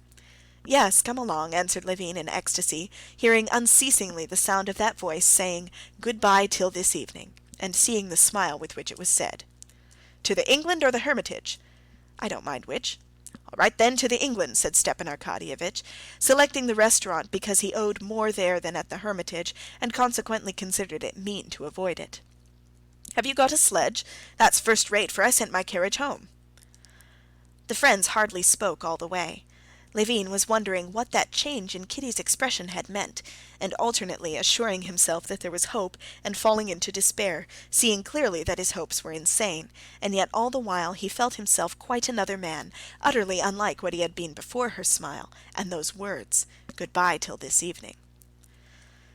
"Yes, come along," answered Levin in ecstasy, hearing unceasingly the sound of that voice saying, "Good-bye till this evening," and seeing the smile with which it was said. "To the England or the Hermitage?" "I don't mind which." "All right, then, to the England," said Stepan Arkadyevitch, selecting the restaurant because he owed more there than at the Hermitage, and consequently considered it mean to avoid it. "Have you got a sledge? That's first rate, for I sent my carriage home." The friends hardly spoke all the way. Levin was wondering what that change in Kitty's expression had meant, and alternately assuring himself that there was hope, and falling into despair, seeing clearly that his hopes were insane, and yet all the while he felt himself quite another man, utterly unlike what he had been before her smile, and those words, "Good-bye till this evening."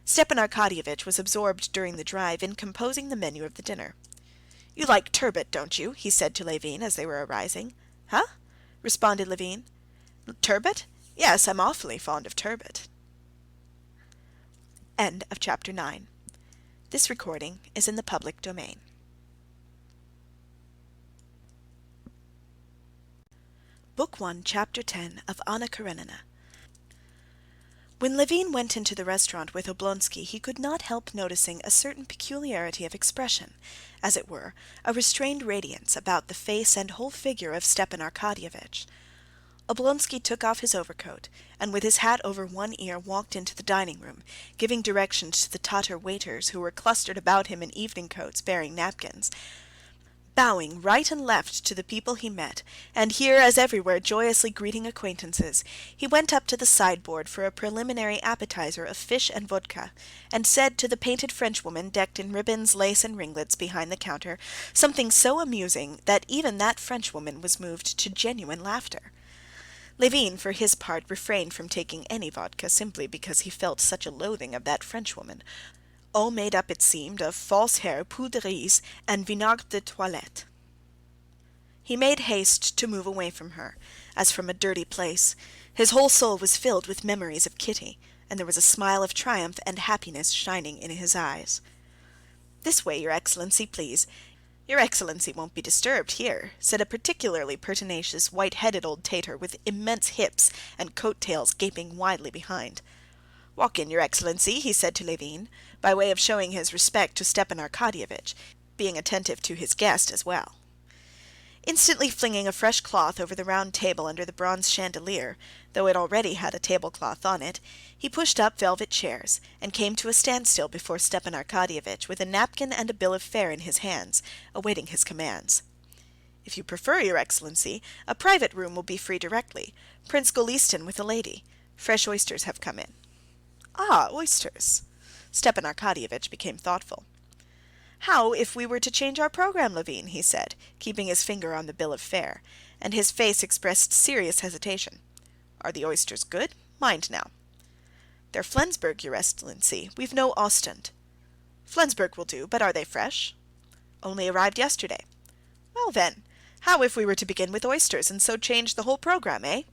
Stepan Arkadyevitch was absorbed during the drive in composing the menu of the dinner. "You like turbot, don't you?" he said to Levin as they were arising. "Huh?" responded Levin. "Turbot? Yes, I'm awfully fond of turbot." End of chapter 9. This recording is in the public domain. Book 1, Chapter 10 of Anna Karenina. When Levin went into the restaurant with Oblonsky, he could not help noticing a certain peculiarity of expression, as it were, a restrained radiance about the face and whole figure of Stepan Arkadyevitch. Oblonsky took off his overcoat, and with his hat over one ear walked into the dining-room, giving directions to the Tatar waiters who were clustered about him in evening coats bearing napkins, bowing right and left to the people he met, and here as everywhere joyously greeting acquaintances. He went up to the sideboard for a preliminary appetizer of fish and vodka, and said to the painted Frenchwoman decked in ribbons, lace, and ringlets behind the counter something so amusing that even that Frenchwoman was moved to genuine laughter. Levin, for his part, refrained from taking any vodka simply because he felt such a loathing of that Frenchwoman, all made up, it seemed, of false hair, poudre de riz, and vinaigre de toilette. He made haste to move away from her, as from a dirty place. His whole soul was filled with memories of Kitty, and there was a smile of triumph and happiness shining in his eyes. "This way, your Excellency, please. Your Excellency won't be disturbed here," said a particularly pertinacious, white-headed old Tatar with immense hips and coat-tails gaping widely behind. "Walk in, your Excellency," he said to Levin, by way of showing his respect to Stepan Arkadyevitch, being attentive to his guest as well. Instantly flinging a fresh cloth over the round table under the bronze chandelier, though it already had a tablecloth on it, he pushed up velvet chairs, and came to a standstill before Stepan Arkadyevitch with a napkin and a bill of fare in his hands, awaiting his commands. "If you prefer, your Excellency, a private room will be free directly. Prince Golistin with a lady. Fresh oysters have come in." "Ah, oysters." Stepan Arkadyevitch became thoughtful. "How if we were to change our program, Levin?" he said, keeping his finger on the bill of fare, and his face expressed serious hesitation. "Are the oysters good? Mind now." "They're Flensburg, your Excellency. We've no Ostend." "Flensburg will do, but are they fresh?" "Only arrived yesterday." "Well then, how if we were to begin with oysters, and so change the whole program, eh?"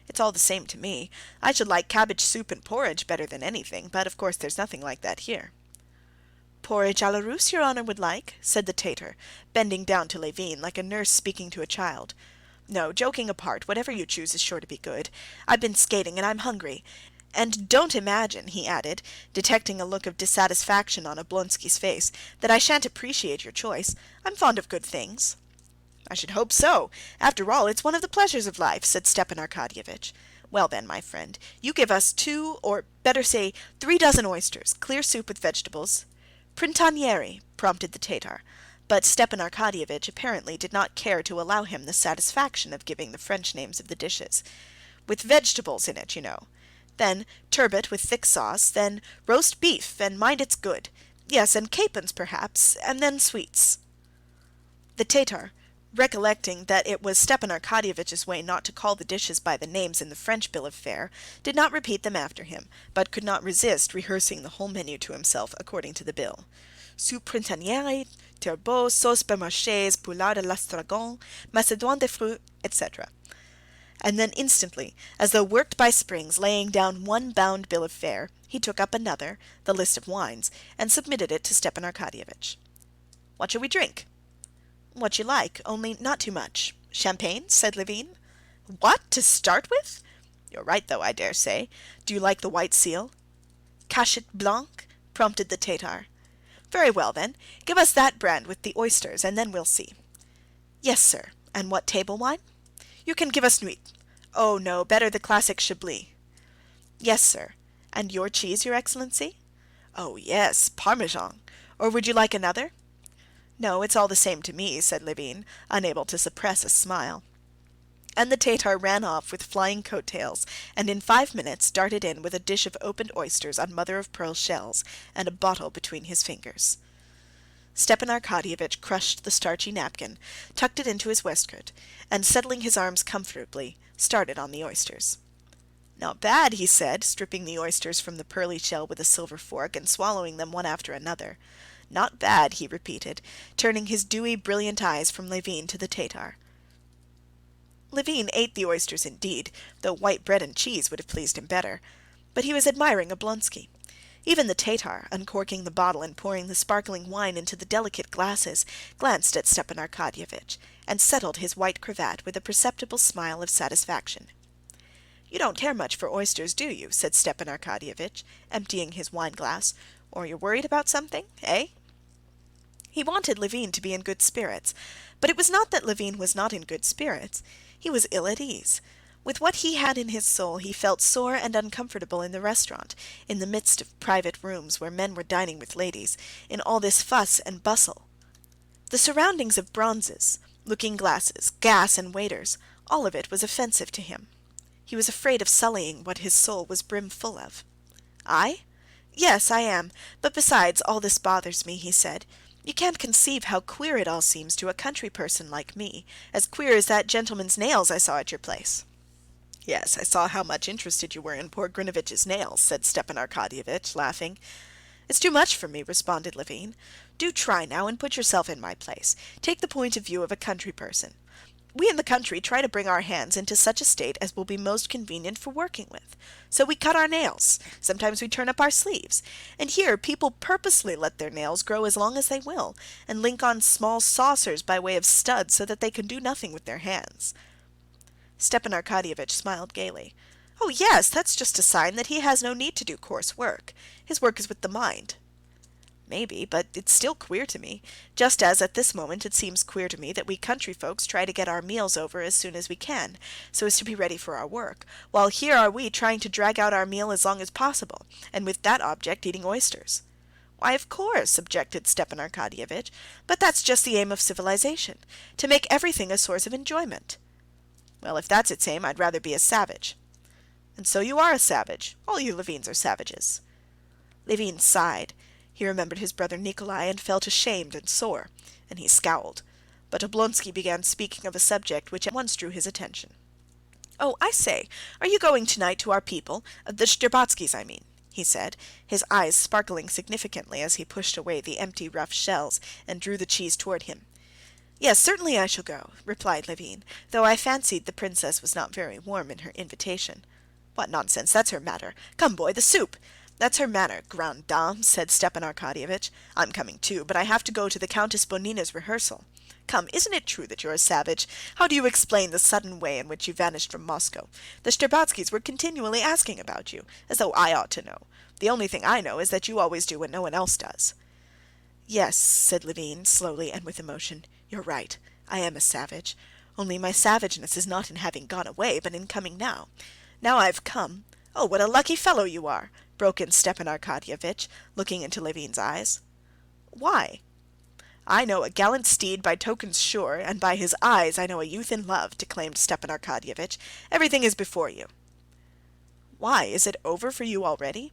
"It's all the same to me. I should like cabbage soup and porridge better than anything, but of course there's nothing like that here." "Porridge à la Russe, your honor would like," said the Tatar, bending down to Levin like a nurse speaking to a child. "No, joking apart, whatever you choose is sure to be good. I've been skating and I'm hungry. And don't imagine," he added, detecting a look of dissatisfaction on Oblonsky's face, "that I shan't appreciate your choice. I'm fond of good things." "I should hope so. After all, it's one of the pleasures of life," said Stepan Arkadyevitch. "Well then, my friend, you give us 2, or better say 3 dozen oysters, clear soup with vegetables." "Printanieri," prompted the Tatar, but Stepan Arkadyevitch apparently did not care to allow him the satisfaction of giving the French names of the dishes. "With vegetables in it, you know. Then turbot with thick sauce, then roast beef, and mind it's good. Yes, and capons perhaps, and then sweets." The Tatar, recollecting that it was Stepan Arkadyevitch's way not to call the dishes by the names in the French bill of fare, did not repeat them after him, but could not resist rehearsing the whole menu to himself according to the bill. "Soupe printanière, turbot, sauce bermarchese, poulard à l'estragon, macédoine de fruits," etc. And then instantly, as though worked by springs, laying down one bound bill of fare, he took up another, the list of wines, and submitted it to Stepan Arkadyevitch. "What shall we drink?" "What you like, only not too much. Champagne?" said Levin. "What, to start with?" "You're right, though, I dare say. Do you like the white seal?" "Cachet blanc?" prompted the Tatar. "Very well, then. Give us that brand with the oysters, and then we'll see." "Yes, sir. And what table wine?" "You can give us Nuit." "Oh, no, better the classic Chablis." "Yes, sir. And your cheese, your Excellency?" "Oh, yes, Parmesan. Or would you like another?" "No, it's all the same to me," said Levin, unable to suppress a smile. And the Tatar ran off with flying coat-tails, and in 5 minutes darted in with a dish of opened oysters on mother-of-pearl shells, and a bottle between his fingers. Stepan Arkadyevitch crushed the starchy napkin, tucked it into his waistcoat, and settling his arms comfortably, started on the oysters. "Not bad," he said, stripping the oysters from the pearly shell with a silver fork, and swallowing them one after another. "Not bad," he repeated, turning his dewy, brilliant eyes from Levin to the Tatar. Levin ate the oysters indeed, though white bread and cheese would have pleased him better. But he was admiring Oblonsky. Even the Tatar, uncorking the bottle and pouring the sparkling wine into the delicate glasses, glanced at Stepan Arkadyevitch, and settled his white cravat with a perceptible smile of satisfaction. "You don't care much for oysters, do you?" said Stepan Arkadyevitch, emptying his wine-glass. "Or you're worried about something, eh?" He wanted Levin to be in good spirits, but it was not that Levin was not in good spirits. He was ill at ease. With what he had in his soul, he felt sore and uncomfortable in the restaurant, in the midst of private rooms where men were dining with ladies, in all this fuss and bustle. The surroundings of bronzes, looking-glasses, gas, and waiters, all of it was offensive to him. He was afraid of sullying what his soul was brimful of. "I? Yes, I am. But besides, all this bothers me," he said. "You can't conceive how queer it all seems to a country person like me, as queer as that gentleman's nails I saw at your place." "Yes, I saw how much interested you were in poor Grinevitch's nails," said Stepan Arkadyevitch, laughing. "It's too much for me," responded Levin. "Do try now and put yourself in my place. Take the point of view of a country person. We in the country try to bring our hands into such a state as will be most convenient for working with. So we cut our nails, sometimes we turn up our sleeves, and here people purposely let their nails grow as long as they will, and link on small saucers by way of studs so that they can do nothing with their hands." Stepan Arkadyevitch smiled gaily. "Oh yes, that's just a sign that he has no need to do coarse work. His work is with the mind." Maybe, but it's still queer to me, just as at this moment it seems queer to me that we country folks try to get our meals over as soon as we can, so as to be ready for our work, while here are we trying to drag out our meal as long as possible, and with that object eating oysters." "Why, of course," objected Stepan Arkadyevitch, "but that's just the aim of civilization, to make everything a source of enjoyment." "Well, if that's its aim, I'd rather be a savage." "And so you are a savage. All you Levins are savages." Levin sighed. He remembered his brother Nikolay and felt ashamed and sore, and he scowled. But Oblonsky began speaking of a subject which at once drew his attention. "Oh, I say, are you going tonight to our people, the Shtcherbatskys, I mean?" he said, his eyes sparkling significantly as he pushed away the empty rough shells and drew the cheese toward him. "Yes, certainly I shall go," replied Levin, though I fancied the princess was not very warm in her invitation. "What nonsense, that's her manner. Come, boy, the soup. That's her manner, grande dame," said Stepan Arkadyevitch. "I'm coming too, but I have to go to the Countess Bonina's rehearsal. Come, isn't it true that you're a savage? How do you explain the sudden way in which you vanished from Moscow? The Shtcherbatskys were continually asking about you, as though I ought to know. The only thing I know is that you always do what no one else does." "Yes," said Levin, slowly and with emotion. "You're right. I am a savage. Only my savageness is not in having gone away, but in coming now. Now I've come. Oh, what a lucky fellow you are!" broke in Stepan Arkadyevitch, looking into Levin's eyes. "Why?" "I know a gallant steed by tokens sure, and by his eyes I know a youth in love," declaimed Stepan Arkadyevitch. "Everything is before you." "Why, is it over for you already?"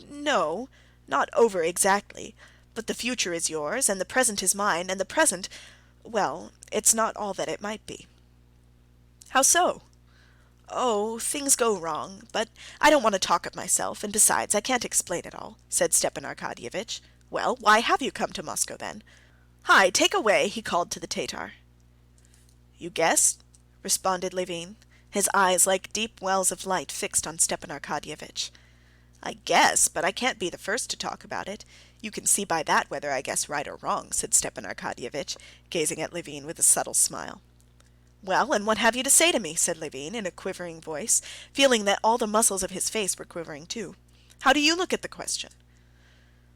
"No, not over exactly, but the future is yours, and the present is mine, and the present, well, it's not all that it might be." "How so?" "Oh, things go wrong, but I don't want to talk of myself, and besides, I can't explain it all," said Stepan Arkadyevitch. "Well, why have you come to Moscow then?" "Hi, take away!" he called to the Tatar. "You guess?" responded Levin, his eyes like deep wells of light fixed on Stepan Arkadyevitch. "I guess, but I can't be the first to talk about it. You can see by that whether I guess right or wrong," said Stepan Arkadyevitch, gazing at Levin with a subtle smile. "Well, and what have you to say to me?" said Levin in a quivering voice, feeling that all the muscles of his face were quivering too. "How do you look at the question?"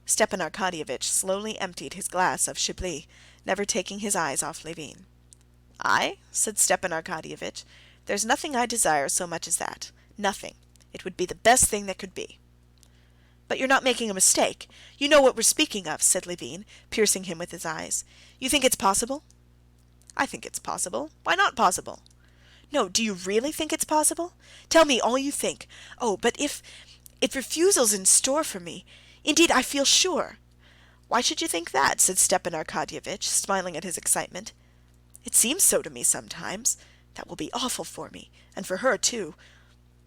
Stepan Arkadyevitch slowly emptied his glass of Chablis, never taking his eyes off Levin. "I?" said Stepan Arkadyevitch. "There's nothing I desire so much as that. Nothing. It would be the best thing that could be." "But you're not making a mistake. You know what we're speaking of," said Levin, piercing him with his eyes. "You think it's possible?" "I think it's possible. Why not possible?" "No, do you really think it's possible? Tell me all you think. Oh, but if refusal's in store for me, indeed I feel sure." "Why should you think that?" said Stepan Arkadyevitch, smiling at his excitement. "It seems so to me sometimes. That will be awful for me, and for her too.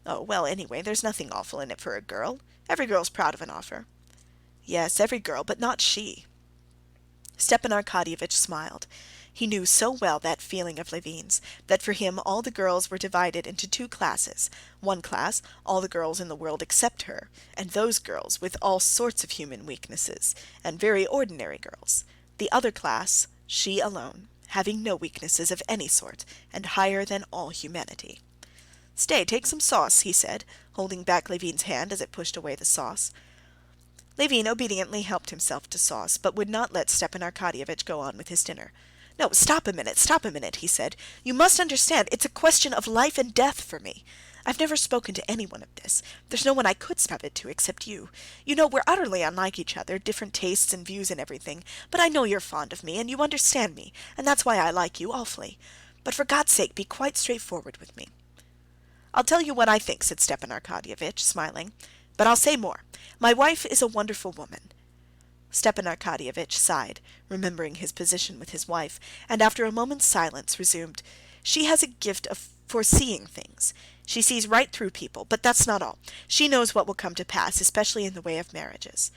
Oh, well, anyway, there's nothing awful in it for a girl. Every girl's proud of an offer." "Yes, every girl, but not she." Stepan Arkadyevitch smiled. He knew so well that feeling of Levin's, that for him all the girls were divided into two classes. One class, all the girls in the world except her, and those girls with all sorts of human weaknesses, and very ordinary girls. The other class, she alone, having no weaknesses of any sort, and higher than all humanity. "Stay, take some sauce," he said, holding back Levin's hand as it pushed away the sauce. Levin obediently helped himself to sauce, but would not let Stepan Arkadyevitch go on with his dinner. "No, stop a minute," he said. "You must understand, it's a question of life and death for me. I've never spoken to anyone of this. There's no one I could speak it to except you. You know, we're utterly unlike each other, different tastes and views and everything, but I know you're fond of me, and you understand me, and that's why I like you awfully. But for God's sake, be quite straightforward with me." "I'll tell you what I think," said Stepan Arkadyevitch, smiling. "But I'll say more. My wife is a wonderful woman." Stepan Arkadyevitch sighed, remembering his position with his wife, and after a moment's silence resumed, "She has a gift of foreseeing things. She sees right through people, but that's not all. She knows what will come to pass, especially in the way of marriages.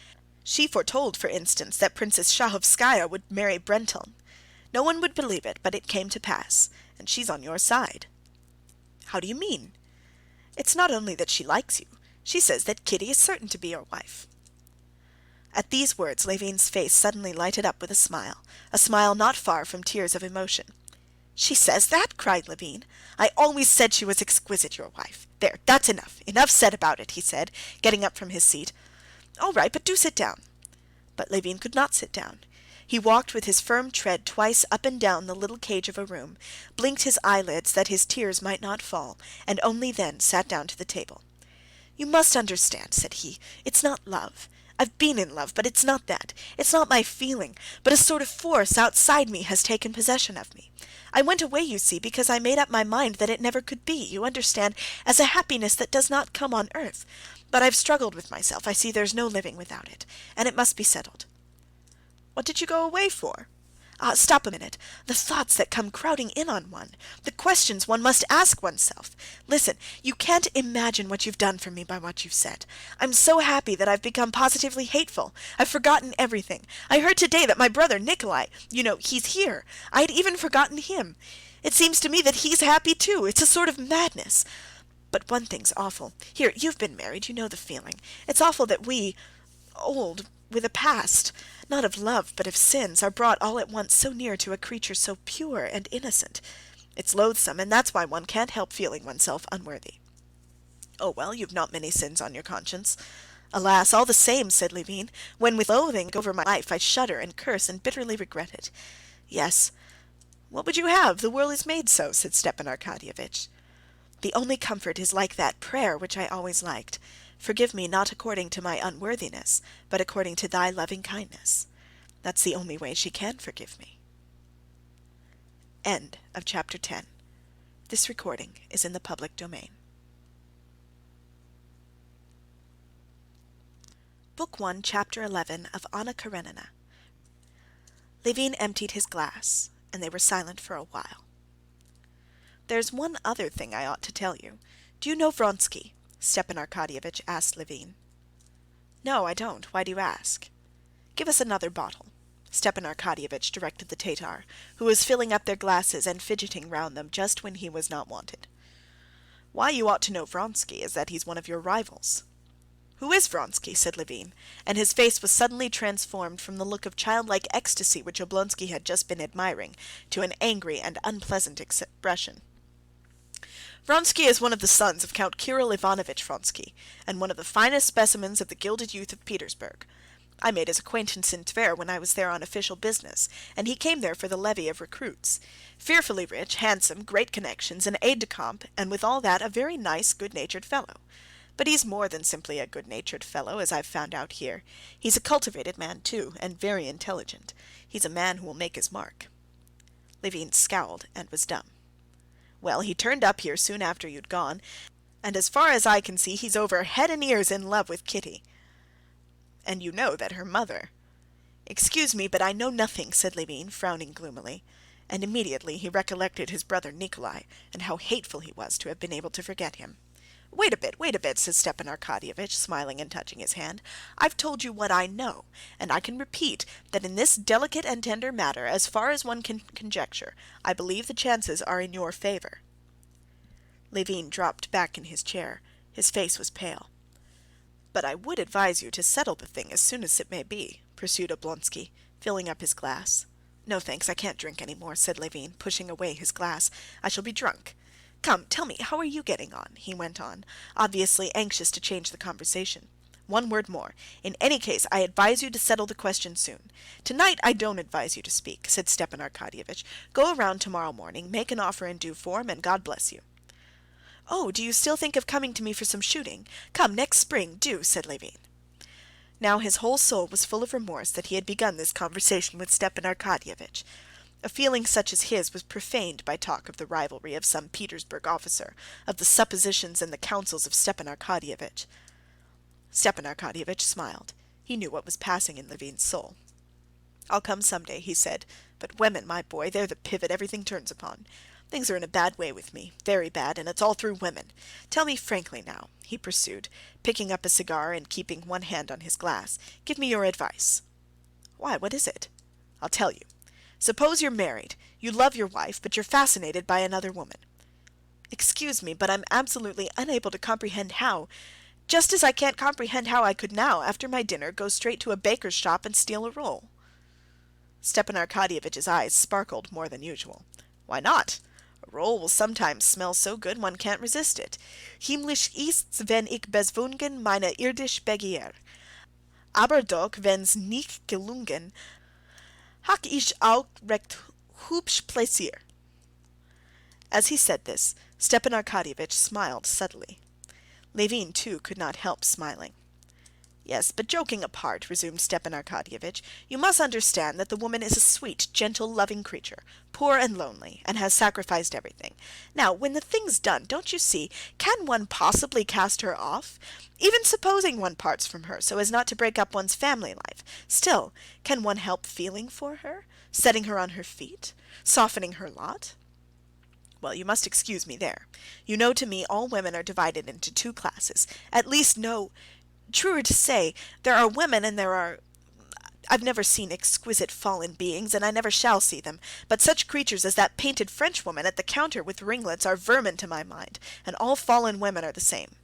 She foretold, for instance, that Princess Shahovskaya would marry Brenteln. No one would believe it, but it came to pass, and she's on your side." "How do you mean?" "It's not only that she likes you. She says that Kitty is certain to be your wife." At these words Levin's face suddenly lighted up with a smile not far from tears of emotion. "She says that?" cried Levin. "I always said she was exquisite, your wife. There, that's enough. Enough said about it," he said, getting up from his seat. "All right, but do sit down." But Levin could not sit down. He walked with his firm tread twice up and down the little cage of a room, blinked his eyelids that his tears might not fall, and only then sat down to the table. "You must understand," said he, "it's not love. I've been in love, but it's not that. It's not my feeling, but a sort of force outside me has taken possession of me. I went away, you see, because I made up my mind that it never could be, you understand, as a happiness that does not come on earth. But I've struggled with myself. I see there's no living without it, and it must be settled." "What did you go away for?" Stop a minute. The thoughts that come crowding in on one, the questions one must ask oneself. Listen, you can't imagine what you've done for me by what you've said. I'm so happy that I've become positively hateful. I've forgotten everything. I heard today that my brother Nikolai, he's here. I had even forgotten him. It seems to me that he's happy too. It's a sort of madness. But one thing's awful. Here, you've been married, you know the feeling. It's awful that we, old, with a past, not of love, but of sins, are brought all at once so near to a creature so pure and innocent. It's loathsome, and that's why one can't help feeling oneself unworthy." "Oh, well, you've not many sins on your conscience." "Alas, all the same," said Levin, "when with loathing over my life I shudder and curse and bitterly regret it." "Yes, what would you have? The world is made so," said Stepan Arkadyevitch. "The only comfort is like that prayer which I always liked. Forgive me not according to my unworthiness, but according to thy loving kindness. That's the only way she can forgive me." End of chapter 10. This recording is in the public domain. Book 1, Chapter 11 of Anna Karenina. Levin emptied his glass, and they were silent for a while. "There's one other thing I ought to tell you. Do you know Vronsky?" Stepan Arkadyevitch asked Levin. "No, I don't. Why do you ask?" "Give us another bottle." Stepan Arkadyevitch directed the Tatar, who was filling up their glasses and fidgeting round them just when he was not wanted. "Why you ought to know Vronsky is that he's one of your rivals." "Who is Vronsky?" said Levin, and his face was suddenly transformed from the look of childlike ecstasy which Oblonsky had just been admiring to an angry and unpleasant expression. "Vronsky is one of the sons of Count Kirill Ivanovitch Vronsky, and one of the finest specimens of the gilded youth of Petersburg. I made his acquaintance in Tver when I was there on official business, and he came there for the levy of recruits. Fearfully rich, handsome, great connections, an aide-de-camp, and with all that a very nice, good-natured fellow. But he's more than simply a good-natured fellow, as I've found out here. He's a cultivated man, too, and very intelligent. He's a man who will make his mark." Levin scowled and was dumb. "Well, he turned up here soon after you'd gone, and as far as I can see, he's over head and ears in love with Kitty. And you know that her mother—" "Excuse me, but I know nothing," said Levin, frowning gloomily, and immediately he recollected his brother Nikolai, and how hateful he was to have been able to forget him. Wait a bit," said Stepan Arkadyevitch, smiling and touching his hand. "I've told you what I know, and I can repeat that in this delicate and tender matter, as far as one can conjecture, I believe the chances are in your favor." Levin dropped back in his chair. His face was pale. "But I would advise you to settle the thing as soon as it may be," pursued Oblonsky, filling up his glass. "No, thanks, I can't drink any more," said Levin, pushing away his glass. "I shall be drunk. Come, tell me, how are you getting on?" he went on, obviously anxious to change the conversation. "One word more. In any case, I advise you to settle the question soon. Tonight I don't advise you to speak," said Stepan Arkadyevitch. "Go around tomorrow morning, make an offer in due form, and God bless you." "Oh, do you still think of coming to me for some shooting? Come, next spring, do," said Levin. Now his whole soul was full of remorse that he had begun this conversation with Stepan Arkadyevitch. A feeling such as his was profaned by talk of the rivalry of some Petersburg officer, of the suppositions and the counsels of Stepan Arkadyevitch. Stepan Arkadyevitch smiled. He knew what was passing in Levin's soul. "I'll come some day," he said. "But women, my boy, they're the pivot everything turns upon. Things are in a bad way with me, very bad, and it's all through women. Tell me frankly now," he pursued, picking up a cigar and keeping one hand on his glass. "Give me your advice." "Why, what is it?" "I'll tell you. Suppose you're married, you love your wife, but you're fascinated by another woman." "Excuse me, but I'm absolutely unable to comprehend how, just as I can't comprehend how I could now, after my dinner, go straight to a baker's shop and steal a roll." Stepan Arkadyevitch's eyes sparkled more than usual. "Why not? A roll will sometimes smell so good one can't resist it. Himmlisch ist's, wenn ich bezwungen meine irdisch begehr. Aber doch, wenn's nicht gelungen, hab ich auch recht hübsch Plaisir." As he said this, Stepan Arkadyevitch smiled subtly. Levin, too, could not help smiling. "Yes, but joking apart," resumed Stepan Arkadyevitch, "you must understand that the woman is a sweet, gentle, loving creature, poor and lonely, and has sacrificed everything. Now, when the thing's done, don't you see, can one possibly cast her off? Even supposing one parts from her so as not to break up one's family life, still, can one help feeling for her, setting her on her feet, softening her lot? Well, you must excuse me there. You know, to me, all women are divided into two classes. At least, no... Truer to say, there are women and there are... I've never seen exquisite fallen beings, and I never shall see them, but such creatures as that painted Frenchwoman at the counter with ringlets are vermin to my mind, and all fallen women are the same."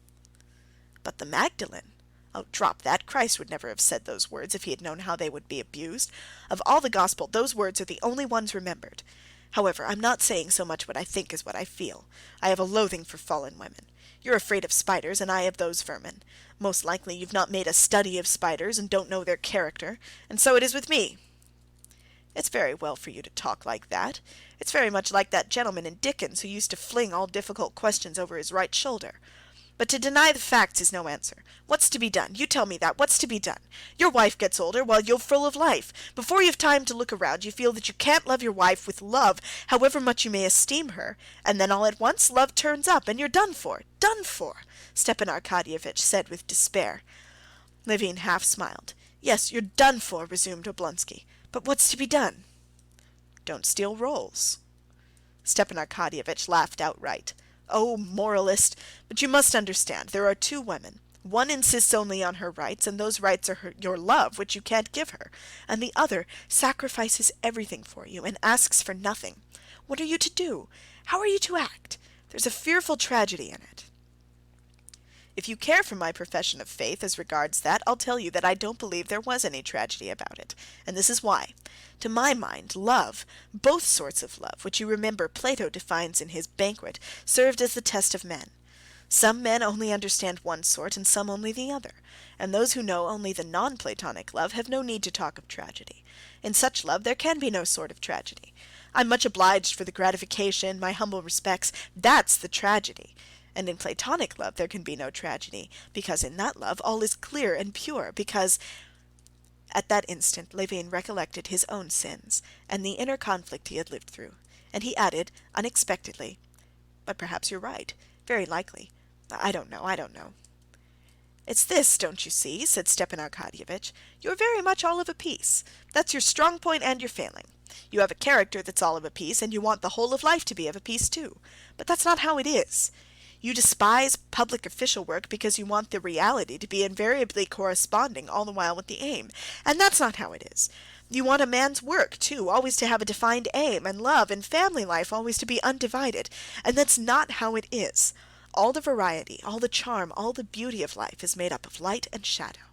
"But the Magdalene?" "Oh, drop that. Christ would never have said those words if he had known how they would be abused. Of all the gospel, those words are the only ones remembered. However, I'm not saying so much what I think as what I feel. I have a loathing for fallen women. You're afraid of spiders, and I of those vermin. Most likely you've not made a study of spiders and don't know their character, and so it is with me." "It's very well for you to talk like that. It's very much like that gentleman in Dickens who used to fling all difficult questions over his right shoulder. But to deny the facts is no answer. What's to be done? You tell me that. What's to be done? Your wife gets older while you're full of life. Before you've time to look around, you feel that you can't love your wife with love, however much you may esteem her, and then all at once love turns up, and you're done for. Done for!" Stepan Arkadyevitch said with despair. Levin half smiled. "Yes, you're done for," resumed Oblonsky. "But what's to be done?" "Don't steal rolls." Stepan Arkadyevitch laughed outright. "Oh, moralist! But you must understand, there are two women. One insists only on her rights, and those rights are your love, which you can't give her, and the other sacrifices everything for you and asks for nothing. What are you to do? How are you to act? There's a fearful tragedy in it." "If you care for my profession of faith as regards that, I'll tell you that I don't believe there was any tragedy about it, and this is why. To my mind, love, both sorts of love, which you remember Plato defines in his Banquet, served as the test of men. Some men only understand one sort and some only the other, and those who know only the non-Platonic love have no need to talk of tragedy. In such love there can be no sort of tragedy. I'm much obliged for the gratification, my humble respects, that's the tragedy. And in Platonic love there can be no tragedy, because in that love all is clear and pure, because...." At that instant Levin recollected his own sins, and the inner conflict he had lived through, and he added, unexpectedly, "But perhaps you're right, very likely. I don't know." "It's this, don't you see?" said Stepan Arkadyevitch. "You're very much all of a piece. That's your strong point and your failing. You have a character that's all of a piece, and you want the whole of life to be of a piece too. But that's not how it is. You despise public official work because you want the reality to be invariably corresponding all the while with the aim, and that's not how it is. You want a man's work, too, always to have a defined aim, and love and family life always to be undivided, and that's not how it is. All the variety, all the charm, all the beauty of life is made up of light and shadow."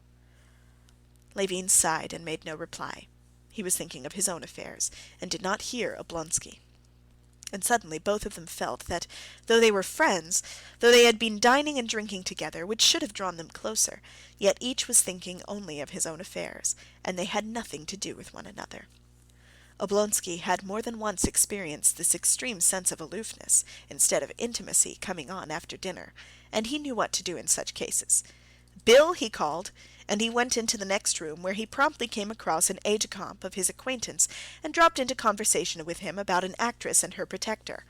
Levin sighed and made no reply. He was thinking of his own affairs, and did not hear Oblonsky. And suddenly both of them felt that, though they were friends, though they had been dining and drinking together, which should have drawn them closer, yet each was thinking only of his own affairs, and they had nothing to do with one another. Oblonsky had more than once experienced this extreme sense of aloofness, instead of intimacy, coming on after dinner, and he knew what to do in such cases. "Bill," he called, and he went into the next room, where he promptly came across an aide-de-camp of his acquaintance and dropped into conversation with him about an actress and her protector.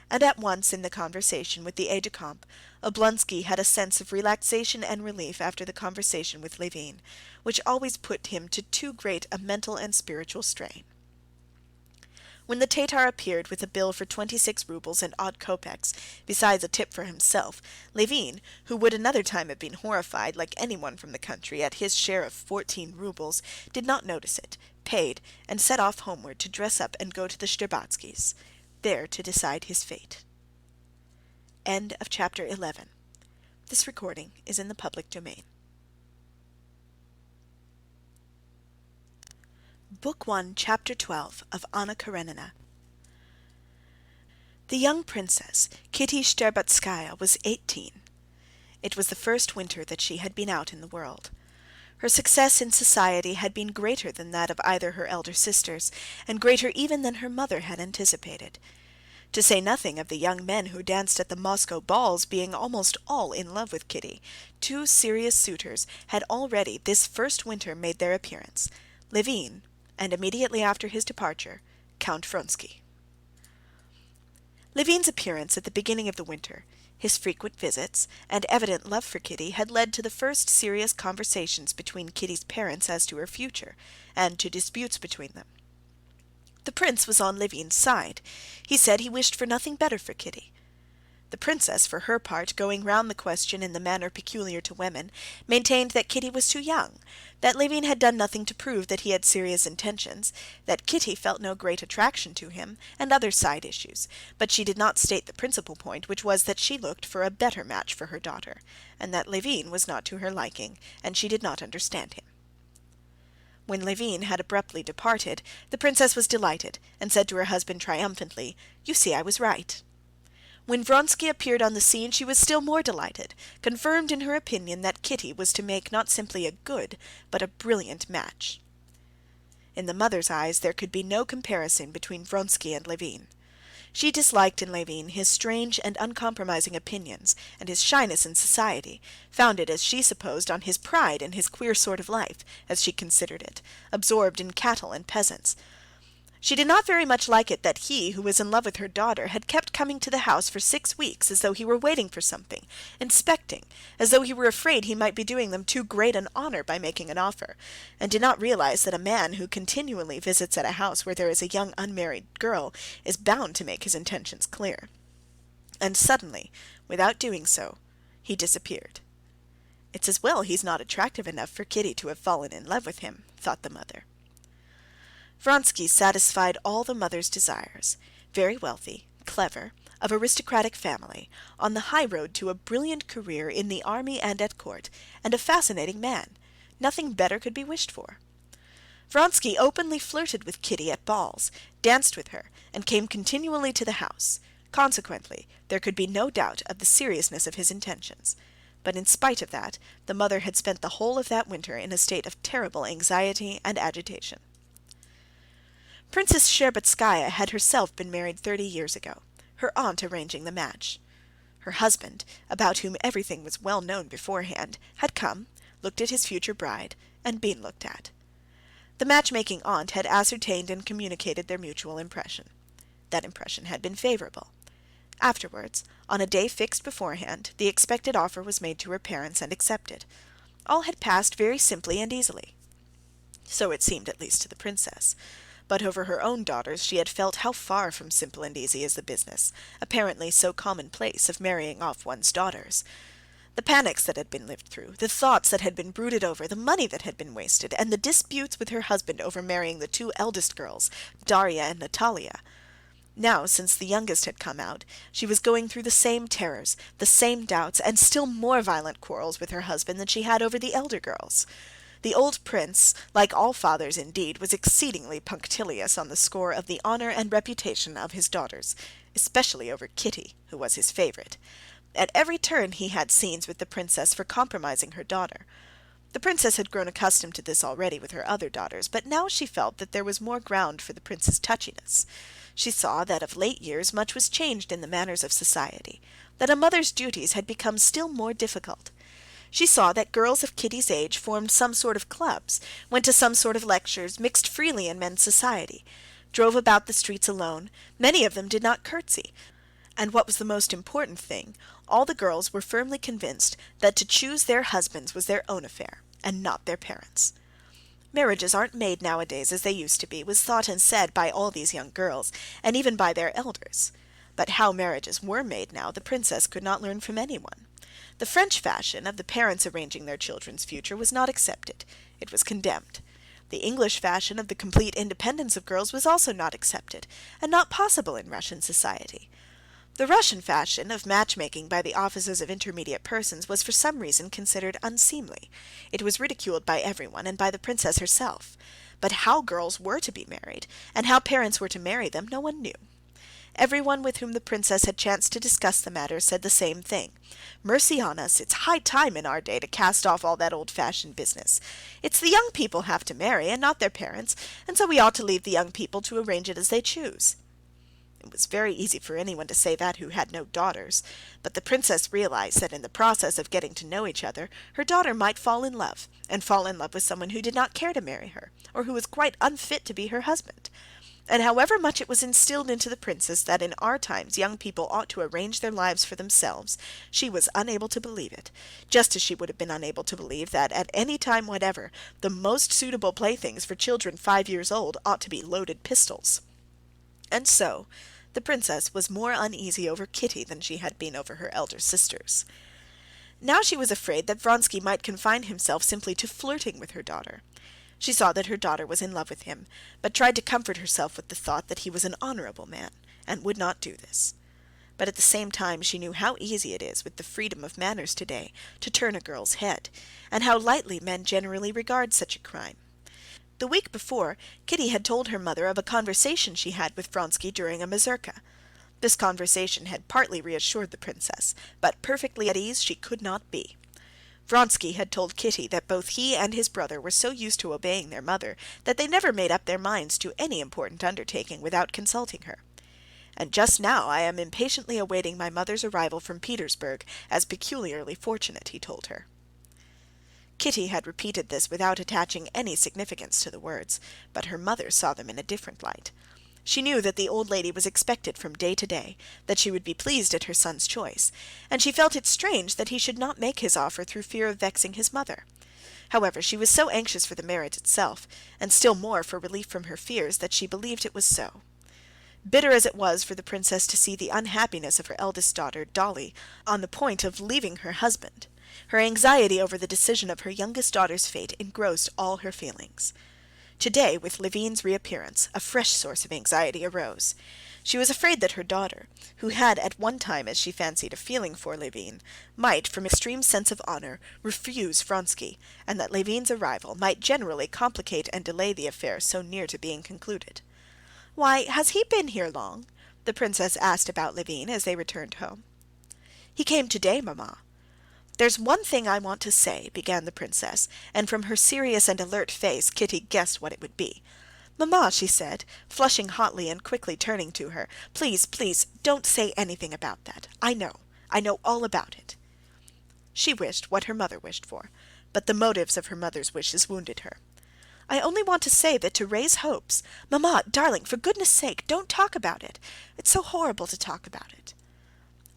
And at once in the conversation with the aide-de-camp, Oblonsky had a sense of relaxation and relief after the conversation with Levin, which always put him to too great a mental and spiritual strain. When the Tatar appeared with a bill for 26 roubles and odd kopecks, besides a tip for himself, Levin, who would another time have been horrified, like anyone from the country, at his share of 14 roubles, did not notice it, paid, and set off homeward to dress up and go to the Shtcherbatskys', there to decide his fate. End of chapter 11. This recording is in the public domain. Book 1, Chapter 12 of Anna Karenina. The young princess, Kitty Shtcherbatskaya, was 18. It was the first winter that she had been out in the world. Her success in society had been greater than that of either her elder sisters, and greater even than her mother had anticipated. To say nothing of the young men who danced at the Moscow balls being almost all in love with Kitty, two serious suitors had already this first winter made their appearance: Levin, and immediately after his departure, Count Vronsky. Levin's appearance at the beginning of the winter, his frequent visits, and evident love for Kitty had led to the first serious conversations between Kitty's parents as to her future, and to disputes between them. The prince was on Levin's side. He said he wished for nothing better for Kitty. The princess, for her part, going round the question in the manner peculiar to women, maintained that Kitty was too young, that Levin had done nothing to prove that he had serious intentions, that Kitty felt no great attraction to him, and other side issues, but she did not state the principal point, which was that she looked for a better match for her daughter, and that Levin was not to her liking, and she did not understand him. When Levin had abruptly departed, the princess was delighted, and said to her husband triumphantly, "You see I was right." When Vronsky appeared on the scene she was still more delighted, confirmed in her opinion that Kitty was to make not simply a good, but a brilliant match. In the mother's eyes there could be no comparison between Vronsky and Levin. She disliked in Levin his strange and uncompromising opinions, and his shyness in society, founded as she supposed on his pride in his queer sort of life, as she considered it, absorbed in cattle and peasants. She did not very much like it that he, who was in love with her daughter, had kept coming to the house for 6 weeks as though he were waiting for something, inspecting, as though he were afraid he might be doing them too great an honor by making an offer, and did not realize that a man who continually visits at a house where there is a young unmarried girl is bound to make his intentions clear. And suddenly, without doing so, he disappeared. "It's as well he's not attractive enough for Kitty to have fallen in love with him," thought the mother. Vronsky satisfied all the mother's desires. Very wealthy, clever, of aristocratic family, on the high road to a brilliant career in the army and at court, and a fascinating man. Nothing better could be wished for. Vronsky openly flirted with Kitty at balls, danced with her, and came continually to the house. Consequently, there could be no doubt of the seriousness of his intentions. But in spite of that, the mother had spent the whole of that winter in a state of terrible anxiety and agitation. Princess Shtcherbatskaya had herself been married 30 years ago, her aunt arranging the match. Her husband, about whom everything was well known beforehand, had come, looked at his future bride, and been looked at. The matchmaking aunt had ascertained and communicated their mutual impression. That impression had been favorable. Afterwards, on a day fixed beforehand, the expected offer was made to her parents and accepted. All had passed very simply and easily. So it seemed at least to the princess. But over her own daughters she had felt how far from simple and easy is the business, apparently so commonplace, of marrying off one's daughters. The panics that had been lived through, the thoughts that had been brooded over, the money that had been wasted, and the disputes with her husband over marrying the 2 eldest girls, Darya and Natalia. Now, since the youngest had come out, she was going through the same terrors, the same doubts, and still more violent quarrels with her husband than she had over the elder girls. The old prince, like all fathers indeed, was exceedingly punctilious on the score of the honor and reputation of his daughters, especially over Kitty, who was his favorite. At every turn he had scenes with the princess for compromising her daughter. The princess had grown accustomed to this already with her other daughters, but now she felt that there was more ground for the prince's touchiness. She saw that of late years much was changed in the manners of society, that a mother's duties had become still more difficult. She saw that girls of Kitty's age formed some sort of clubs, went to some sort of lectures, mixed freely in men's society, drove about the streets alone. Many of them did not curtsy. And what was the most important thing, all the girls were firmly convinced that to choose their husbands was their own affair, and not their parents'. Marriages aren't made nowadays as they used to be, was thought and said by all these young girls, and even by their elders. But how marriages were made now, the princess could not learn from anyone. The French fashion of the parents arranging their children's future was not accepted. It was condemned. The English fashion of the complete independence of girls was also not accepted, and not possible in Russian society. The Russian fashion of matchmaking by the offices of intermediate persons was for some reason considered unseemly. It was ridiculed by everyone, and by the princess herself. But how girls were to be married, and how parents were to marry them, no one knew. Everyone with whom the princess had chanced to discuss the matter said the same thing. Mercy on us, it's high time in our day to cast off all that old-fashioned business. It's the young people have to marry, and not their parents, and so we ought to leave the young people to arrange it as they choose. It was very easy for anyone to say that who had no daughters, but the princess realized that in the process of getting to know each other, her daughter might fall in love, and fall in love with someone who did not care to marry her, or who was quite unfit to be her husband. And however much it was instilled into the princess that in our times young people ought to arrange their lives for themselves, she was unable to believe it, just as she would have been unable to believe that at any time whatever the most suitable playthings for children 5 years old ought to be loaded pistols. And so the princess was more uneasy over Kitty than she had been over her elder sisters. Now she was afraid that Vronsky might confine himself simply to flirting with her daughter. She saw that her daughter was in love with him, but tried to comfort herself with the thought that he was an honorable man, and would not do this. But at the same time she knew how easy it is with the freedom of manners today to turn a girl's head, and how lightly men generally regard such a crime. The week before, Kitty had told her mother of a conversation she had with Vronsky during a mazurka. This conversation had partly reassured the princess, but perfectly at ease she could not be. Vronsky had told Kitty that both he and his brother were so used to obeying their mother that they never made up their minds to any important undertaking without consulting her. And just now I am impatiently awaiting my mother's arrival from Petersburg as peculiarly fortunate, he told her. Kitty had repeated this without attaching any significance to the words, but her mother saw them in a different light. She knew that the old lady was expected from day to day, that she would be pleased at her son's choice, and she felt it strange that he should not make his offer through fear of vexing his mother. However, she was so anxious for the marriage itself, and still more for relief from her fears, that she believed it was so. Bitter as it was for the princess to see the unhappiness of her eldest daughter, Dolly, on the point of leaving her husband, her anxiety over the decision of her youngest daughter's fate engrossed all her feelings. Today, with Levin's reappearance, a fresh source of anxiety arose. She was afraid that her daughter, who had at one time, as she fancied, a feeling for Levin, might, from extreme sense of honor, refuse Vronsky, and that Levin's arrival might generally complicate and delay the affair so near to being concluded. "Why, has he been here long?" the princess asked about Levin as they returned home. "He came today, mamma." "There's one thing I want to say," began the princess, and from her serious and alert face Kitty guessed what it would be. "Mamma," she said, flushing hotly and quickly turning to her, "please, please, don't say anything about that. I know all about it." She wished what her mother wished for, but the motives of her mother's wishes wounded her. "I only want to say that to raise hopes—" "Mamma, darling, for goodness' sake, don't talk about it. It's so horrible to talk about it."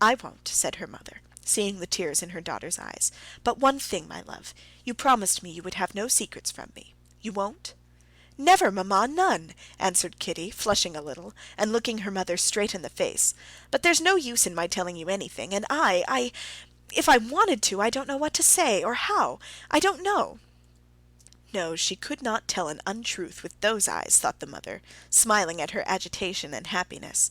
"I won't," said her mother, seeing the tears in her daughter's eyes. "But one thing, my love, you promised me you would have no secrets from me. You won't?" "Never, mamma, none," answered Kitty, flushing a little, and looking her mother straight in the face. "But there's no use in my telling you anything, and if I wanted to, I don't know what to say, or how. I don't know." No, she could not tell an untruth with those eyes, thought the mother, smiling at her agitation and happiness.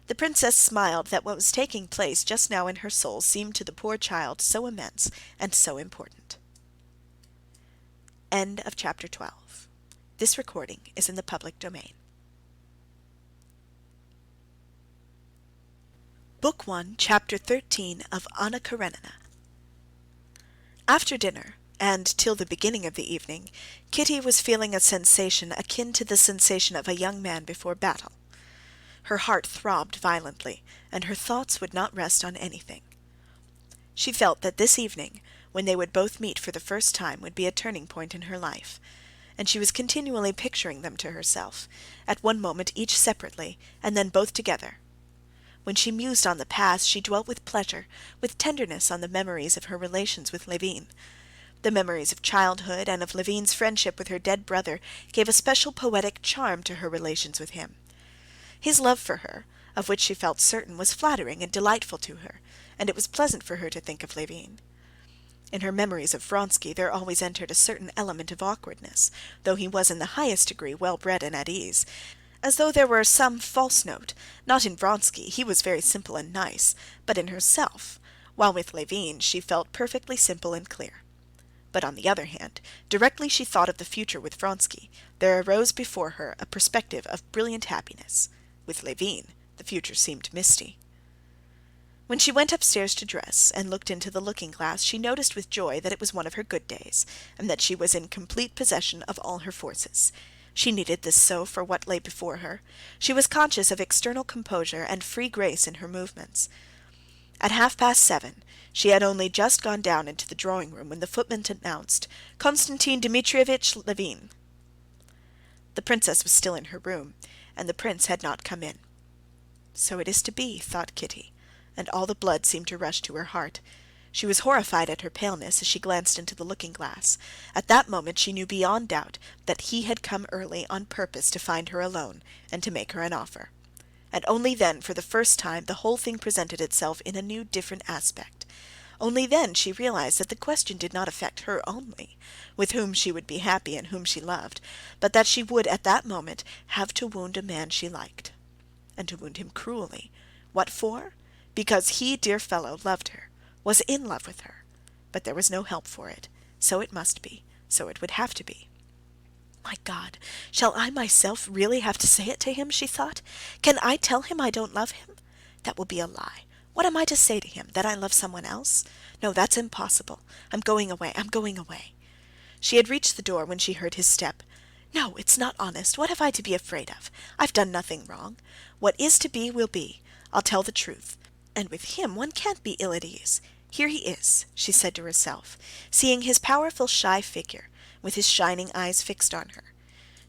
The princess smiled that what was taking place just now in her soul seemed to the poor child so immense and so important. End of chapter 12. This recording is in the public domain. Book 1, Chapter 13 of Anna Karenina. After dinner, and till the beginning of the evening, Kitty was feeling a sensation akin to the sensation of a young man before battle. Her heart throbbed violently, and her thoughts would not rest on anything. She felt that this evening, when they would both meet for the first time, would be a turning point in her life, and she was continually picturing them to herself, at one moment each separately, and then both together. When she mused on the past, she dwelt with pleasure, with tenderness on the memories of her relations with Levin. The memories of childhood and of Levin's friendship with her dead brother gave a special poetic charm to her relations with him. His love for her, of which she felt certain, was flattering and delightful to her, and it was pleasant for her to think of Levin. In her memories of Vronsky there always entered a certain element of awkwardness, though he was in the highest degree well-bred and at ease, as though there were some false note, not in Vronsky, he was very simple and nice, but in herself, while with Levin she felt perfectly simple and clear. But on the other hand, directly she thought of the future with Vronsky, there arose before her a perspective of brilliant happiness. With Levin, The future seemed misty. When she went upstairs to dress and looked into the looking-glass, she noticed with joy that it was one of her good days, and that she was in complete possession of all her forces. She needed this so for what lay before her. She was conscious of external composure and free grace in her movements. At 7:30, she had only just gone down into the drawing-room when the footman announced, "Konstantin Dmitrievitch Levin." The princess was still in her room, and the prince had not come in. So it is to be, thought Kitty, and all the blood seemed to rush to her heart. She was horrified at her paleness as she glanced into the looking-glass. At that moment she knew beyond doubt that he had come early on purpose to find her alone and to make her an offer. And only then, for the first time, the whole thing presented itself in a new, different aspect. Only then she realized that the question did not affect her only, with whom she would be happy and whom she loved, but that she would at that moment have to wound a man she liked, and to wound him cruelly. What for? Because he, dear fellow, loved her, was in love with her. But there was no help for it. So it must be. So it would have to be. My God, shall I myself really have to say it to him, she thought. Can I tell him I don't love him? That will be a lie. What am I to say to him? That I love someone else? No, that's impossible. I'm going away. I'm going away. She had reached the door when she heard his step. No, it's not honest. What have I to be afraid of? I've done nothing wrong. What is to be will be. I'll tell the truth. And with him one can't be ill at ease. Here he is, she said to herself, seeing his powerful, shy figure, with his shining eyes fixed on her.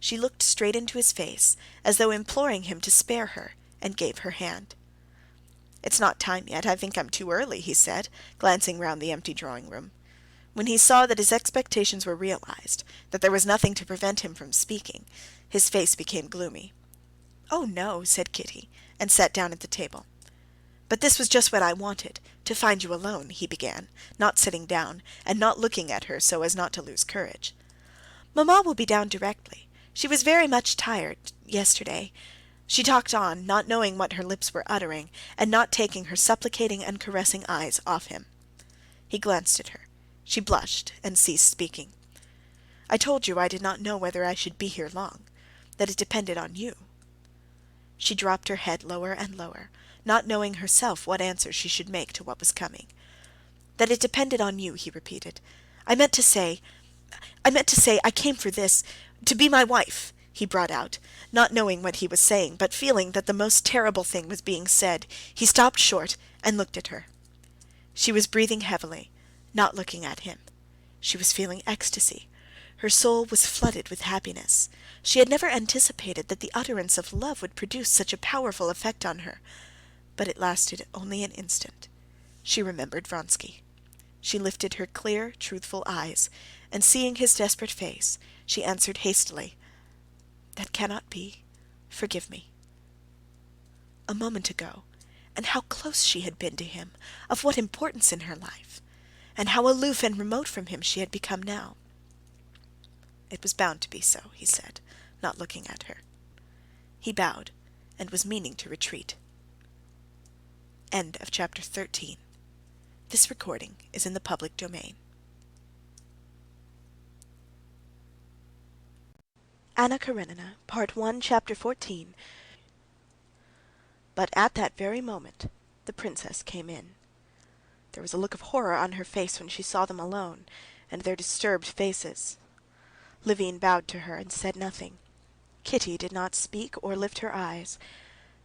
She looked straight into his face, as though imploring him to spare her, and gave her hand. "It's not time yet. I think I'm too early," he said, glancing round the empty drawing-room. When he saw that his expectations were realized, that there was nothing to prevent him from speaking, his face became gloomy. "Oh, no," said Kitty, and sat down at the table. "But this was just what I wanted, to find you alone," he began, not sitting down, and not looking at her so as not to lose courage. "Mamma will be down directly. She was very much tired yesterday." She talked on, not knowing what her lips were uttering, and not taking her supplicating and caressing eyes off him. He glanced at her. She blushed and ceased speaking. "I told you I did not know whether I should be here long, that it depended on you." She dropped her head lower and lower, not knowing herself what answer she should make to what was coming. "That it depended on you," he repeated. I meant to say, I came for this, to be my wife," he brought out, not knowing what he was saying, but feeling that the most terrible thing was being said. He stopped short and looked at her. She was breathing heavily, not looking at him. She was feeling ecstasy. Her soul was flooded with happiness. She had never anticipated that the utterance of love would produce such a powerful effect on her. But it lasted only an instant. She remembered Vronsky. She lifted her clear, truthful eyes, and seeing his desperate face, she answered hastily, "That cannot be. Forgive me." A moment ago, and how close she had been to him, of what importance in her life, and how aloof and remote from him she had become now. "It was bound to be so," he said, not looking at her. He bowed, and was meaning to retreat. End of chapter 13. This recording is in the public domain. Anna Karenina, Part 1, Chapter 14. But at that very moment the princess came in. There was a look of horror on her face when she saw them alone, and their disturbed faces. Levin bowed to her and said nothing. Kitty did not speak or lift her eyes.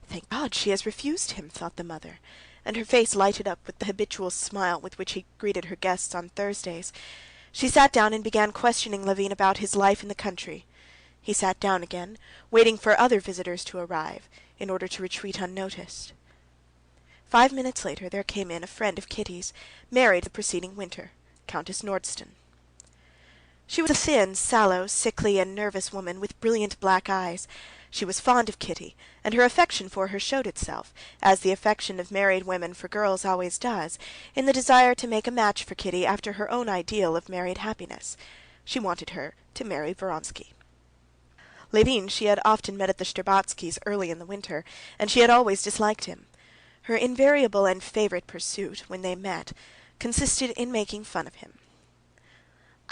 "Thank God she has refused him," thought the mother, and her face lighted up with the habitual smile with which he greeted her guests on Thursdays. She sat down and began questioning Levin about his life in the country. He sat down again, waiting for other visitors to arrive, in order to retreat unnoticed. 5 minutes later there came in a friend of Kitty's, married the preceding winter, Countess Nordston. She was a thin, sallow, sickly, and nervous woman with brilliant black eyes. She was fond of Kitty, and her affection for her showed itself, as the affection of married women for girls always does, in the desire to make a match for Kitty after her own ideal of married happiness. She wanted her to marry Vronsky. Levin she had often met at the Shtcherbatskys' early in the winter, and she had always disliked him. Her invariable and favorite pursuit, when they met, consisted in making fun of him.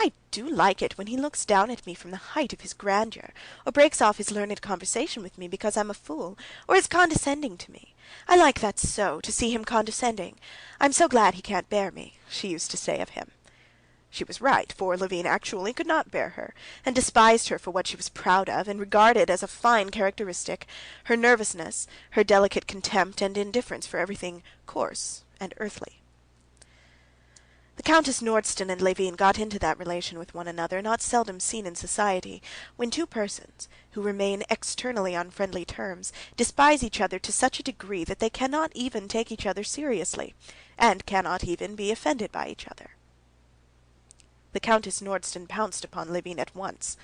I do like it when he looks down at me from the height of his grandeur, or breaks off his learned conversation with me because I'm a fool, or is condescending to me. I like that so, to see him condescending. I'm so glad he can't bear me," she used to say of him. She was right, for Levin actually could not bear her, and despised her for what she was proud of, and regarded as a fine characteristic her nervousness, her delicate contempt and indifference for everything coarse and earthly. The Countess Nordston and Levin got into that relation with one another not seldom seen in society, when two persons, who remain externally on friendly terms, despise each other to such a degree that they cannot even take each other seriously, and cannot even be offended by each other. The Countess Nordston pounced upon Levin at once.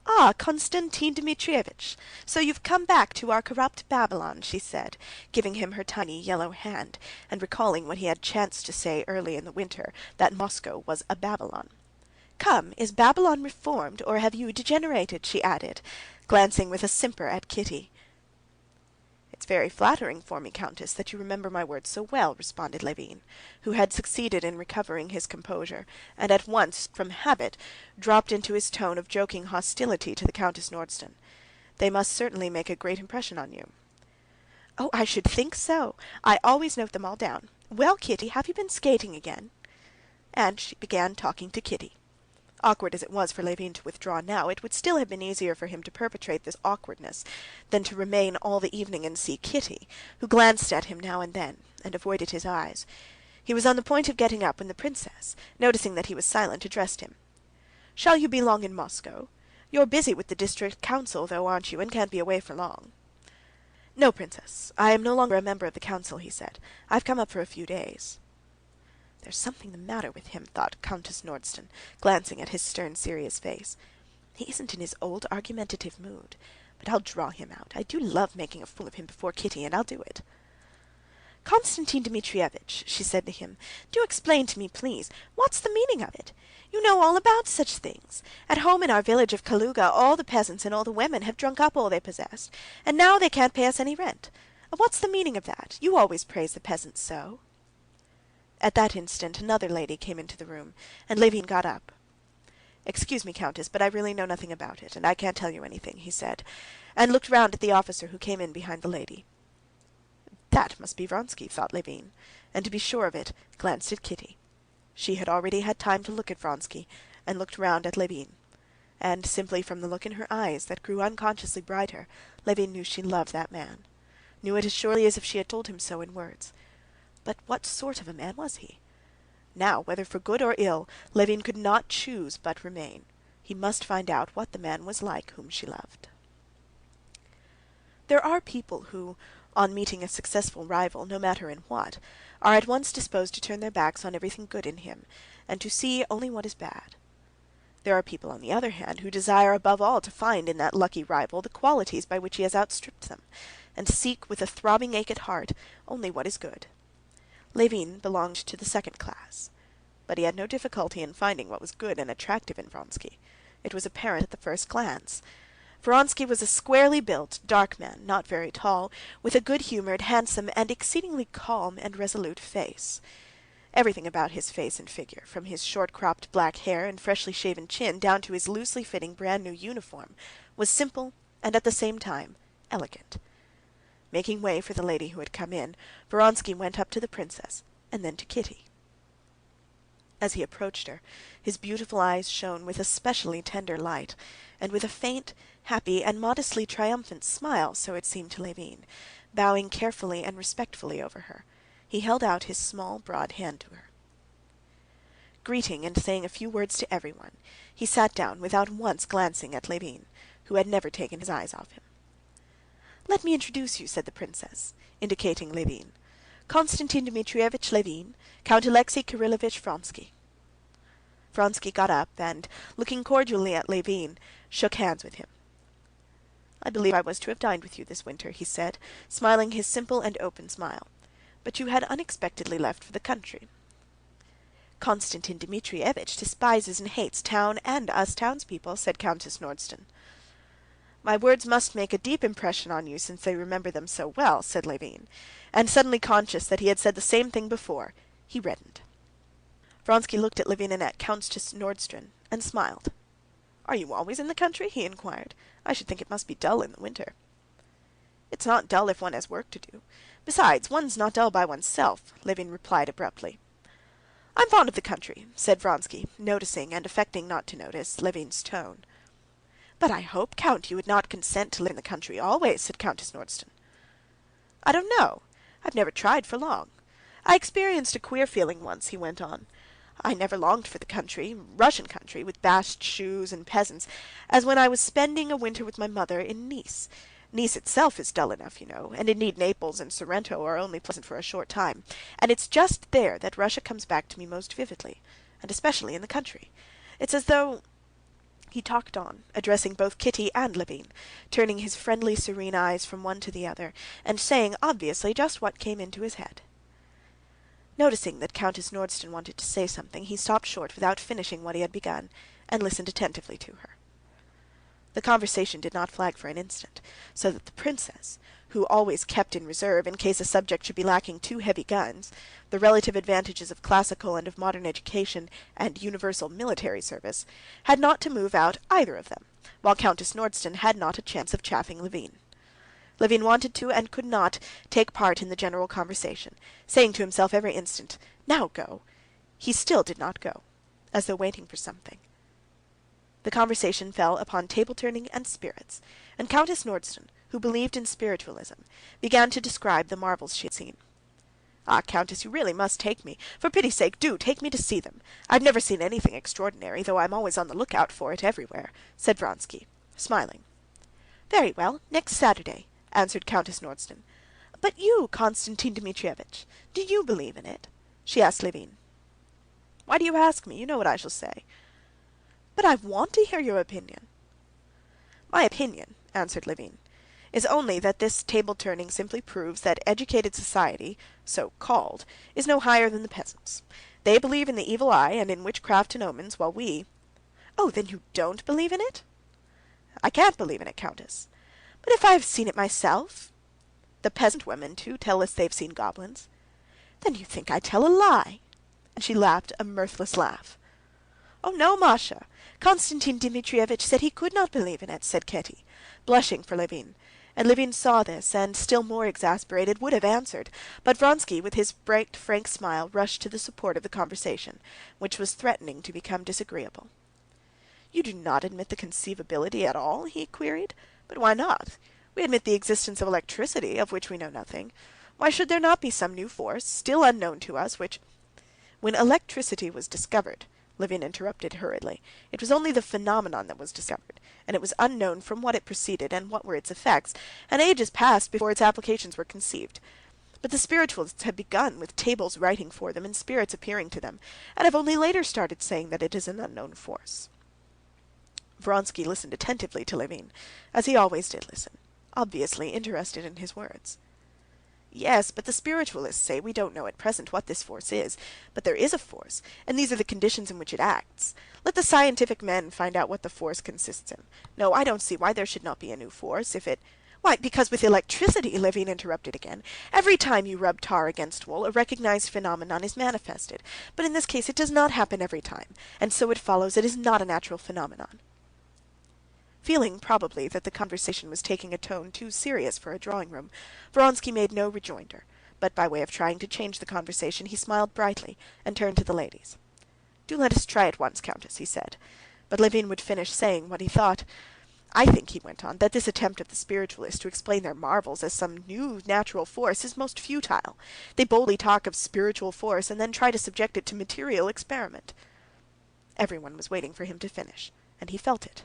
"Ah, Konstantin Dmitrievitch, so you've come back to our corrupt Babylon," she said, giving him her tiny yellow hand, and recalling what he had chanced to say early in the winter, that Moscow was a Babylon. "Come, is Babylon reformed, or have you degenerated?" she added, glancing with a simper at Kitty. "It's very flattering for me, Countess, that you remember my words so well," responded Levin, who had succeeded in recovering his composure, and at once, from habit, dropped into his tone of joking hostility to the Countess Nordston. "They must certainly make a great impression on you." "Oh, I should think so. I always note them all down. Well, Kitty, have you been skating again?" And she began talking to Kitty. Awkward as it was for Levin to withdraw now, it would still have been easier for him to perpetrate this awkwardness than to remain all the evening and see Kitty, who glanced at him now and then, and avoided his eyes. He was on the point of getting up when the princess, noticing that he was silent, addressed him. "Shall you be long in Moscow? You're busy with the district council, though, aren't you, and can't be away for long?" "No, princess, I am no longer a member of the council," he said. "I've come up for a few days." "There's something the matter with him," thought Countess Nordston, glancing at his stern, serious face. "He isn't in his old argumentative mood. But I'll draw him out. I do love making a fool of him before Kitty, and I'll do it." "Konstantin Dmitrievitch," she said to him, "do explain to me, please, what's the meaning of it? You know all about such things. At home in our village of Kaluga, all the peasants and all the women have drunk up all they possessed, and now they can't pay us any rent. What's the meaning of that? You always praise the peasants so." At that instant another lady came into the room, and Levin got up. "Excuse me, Countess, but I really know nothing about it, and I can't tell you anything," he said, and looked round at the officer who came in behind the lady. That must be Vronsky, thought Levin, and to be sure of it, glanced at Kitty. She had already had time to look at Vronsky, and looked round at Levin, and simply from the look in her eyes that grew unconsciously brighter, Levin knew she loved that man, knew it as surely as if she had told him so in words. But what sort of a man was he? Now, whether for good or ill, Levin could not choose but remain. He must find out what the man was like whom she loved. There are people who, on meeting a successful rival, no matter in what, are at once disposed to turn their backs on everything good in him, and to see only what is bad. There are people, on the other hand, who desire above all to find in that lucky rival the qualities by which he has outstripped them, and seek with a throbbing ache at heart only what is good. Levin belonged to the second class, but he had no difficulty in finding what was good and attractive in Vronsky. It was apparent at the first glance. Vronsky was a squarely built, dark man, not very tall, with a good-humored, handsome, and exceedingly calm and resolute face. Everything about his face and figure, from his short-cropped black hair and freshly shaven chin down to his loosely-fitting brand-new uniform, was simple and at the same time elegant. Making way for the lady who had come in, Vronsky went up to the princess and then to Kitty. As he approached her, his beautiful eyes shone with a specially tender light, and with a faint, happy, and modestly triumphant smile, so it seemed to Levin, bowing carefully and respectfully over her, he held out his small, broad hand to her. Greeting and saying a few words to everyone, he sat down without once glancing at Levin, who had never taken his eyes off him. "Let me introduce you," said the princess, indicating Levin. "Konstantin Dmitrievitch Levin, Count Alexey Kirillovitch Vronsky." Vronsky got up and, looking cordially at Levin, shook hands with him. "I believe I was to have dined with you this winter," he said, smiling his simple and open smile. "But you had unexpectedly left for the country." "Konstantin Dmitrievitch despises and hates town and us townspeople," said Countess Nordston. "My words must make a deep impression on you since they remember them so well," said Levin, and suddenly conscious that he had said the same thing before, he reddened. Vronsky looked at Levin and at Countess Nordston, and smiled. "Are you always in the country?" he inquired. "I should think it must be dull in the winter." "It's not dull if one has work to do. Besides, one's not dull by oneself," Levin replied abruptly. "I'm fond of the country," said Vronsky, noticing and affecting not to notice Levin's tone. "But I hope, Count, you would not consent to live in the country always," said Countess Nordston. "I don't know. I've never tried for long. I experienced a queer feeling once," he went on. "I never longed for the country, Russian country, with bast shoes and peasants, as when I was spending a winter with my mother in Nice. Nice itself is dull enough, you know, and indeed Naples and Sorrento are only pleasant for a short time. And it's just there that Russia comes back to me most vividly, and especially in the country. It's as though...." He talked on, addressing both Kitty and Levin, turning his friendly, serene eyes from one to the other, and saying obviously just what came into his head. Noticing that Countess Nordston wanted to say something, he stopped short without finishing what he had begun, and listened attentively to her. The conversation did not flag for an instant, so that the princess, who always kept in reserve in case a subject should be lacking two heavy guns, the relative advantages of classical and of modern education and universal military service, had not to move out either of them, while Countess Nordston had not a chance of chaffing Levin. Levin wanted to and could not take part in the general conversation, saying to himself every instant, "Now go." He still did not go, as though waiting for something. The conversation fell upon table-turning and spirits, and Countess Nordston, who believed in spiritualism, began to describe the marvels she had seen. "Ah, Countess, you really must take me. For pity's sake, do take me to see them. I've never seen anything extraordinary, though I'm always on the lookout for it everywhere," said Vronsky, smiling. "Very well, next Saturday," answered Countess Nordston. "But you, Konstantin Dmitrievitch, do you believe in it?" she asked Levin. "Why do you ask me? You know what I shall say." "But I want to hear your opinion." "My opinion," answered Levin, "is only that this table-turning simply proves that educated society, so called, is no higher than the peasants. They believe in the evil eye and in witchcraft and omens, while we...." "Oh, then you don't believe in it?" "I can't believe in it, Countess." "But if I have seen it myself?" "The peasant women, too, tell us they've seen goblins." "Then you think I tell a lie?" And she laughed a mirthless laugh. "Oh, no, Masha. Konstantin Dmitrievitch said he could not believe in it," said Kitty, blushing for Levin, and Levin saw this, and, still more exasperated, would have answered, but Vronsky, with his bright, frank smile, rushed to the support of the conversation, which was threatening to become disagreeable. "You do not admit the conceivability at all?" he queried. "But why not? We admit the existence of electricity, of which we know nothing. Why should there not be some new force, still unknown to us, which...." "When electricity was discovered," Levin interrupted hurriedly, "it was only the phenomenon that was discovered, and it was unknown from what it proceeded and what were its effects, and ages passed before its applications were conceived. But the spiritualists have begun with tables writing for them and spirits appearing to them, and have only later started saying that it is an unknown force." Vronsky listened attentively to Levin, as he always did listen, obviously interested in his words. "Yes, but the spiritualists say we don't know at present what this force is, but there is a force, and these are the conditions in which it acts. Let the scientific men find out what the force consists in. No, I don't see why there should not be a new force, if it...." "Why, because with electricity," Levin interrupted again, "every time you rub tar against wool, a recognized phenomenon is manifested. But in this case it does not happen every time, and so it follows it is not a natural phenomenon." Feeling probably that the conversation was taking a tone too serious for a drawing-room, Vronsky made no rejoinder, but by way of trying to change the conversation, he smiled brightly and turned to the ladies. "Do let us try at once, Countess," he said. But Levin would finish saying what he thought. "I think," he went on, "that this attempt of the spiritualists to explain their marvels as some new natural force is most futile. They boldly talk of spiritual force and then try to subject it to material experiment." Everyone was waiting for him to finish, and he felt it.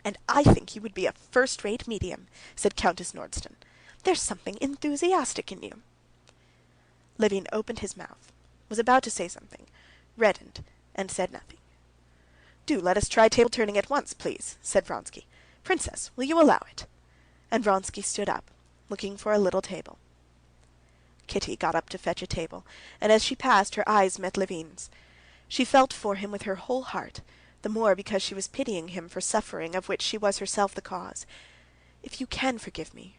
"And I think you would be a first-rate medium," said Countess Nordston. "There's something enthusiastic in you." Levin opened his mouth, was about to say something, reddened, and said nothing. "Do let us try table-turning at once, please," said Vronsky. "Princess, will you allow it?" And Vronsky stood up, looking for a little table. Kitty got up to fetch a table, and as she passed, her eyes met Levin's. She felt for him with her whole heart, the more because she was pitying him for suffering of which she was herself the cause. "If you can forgive me,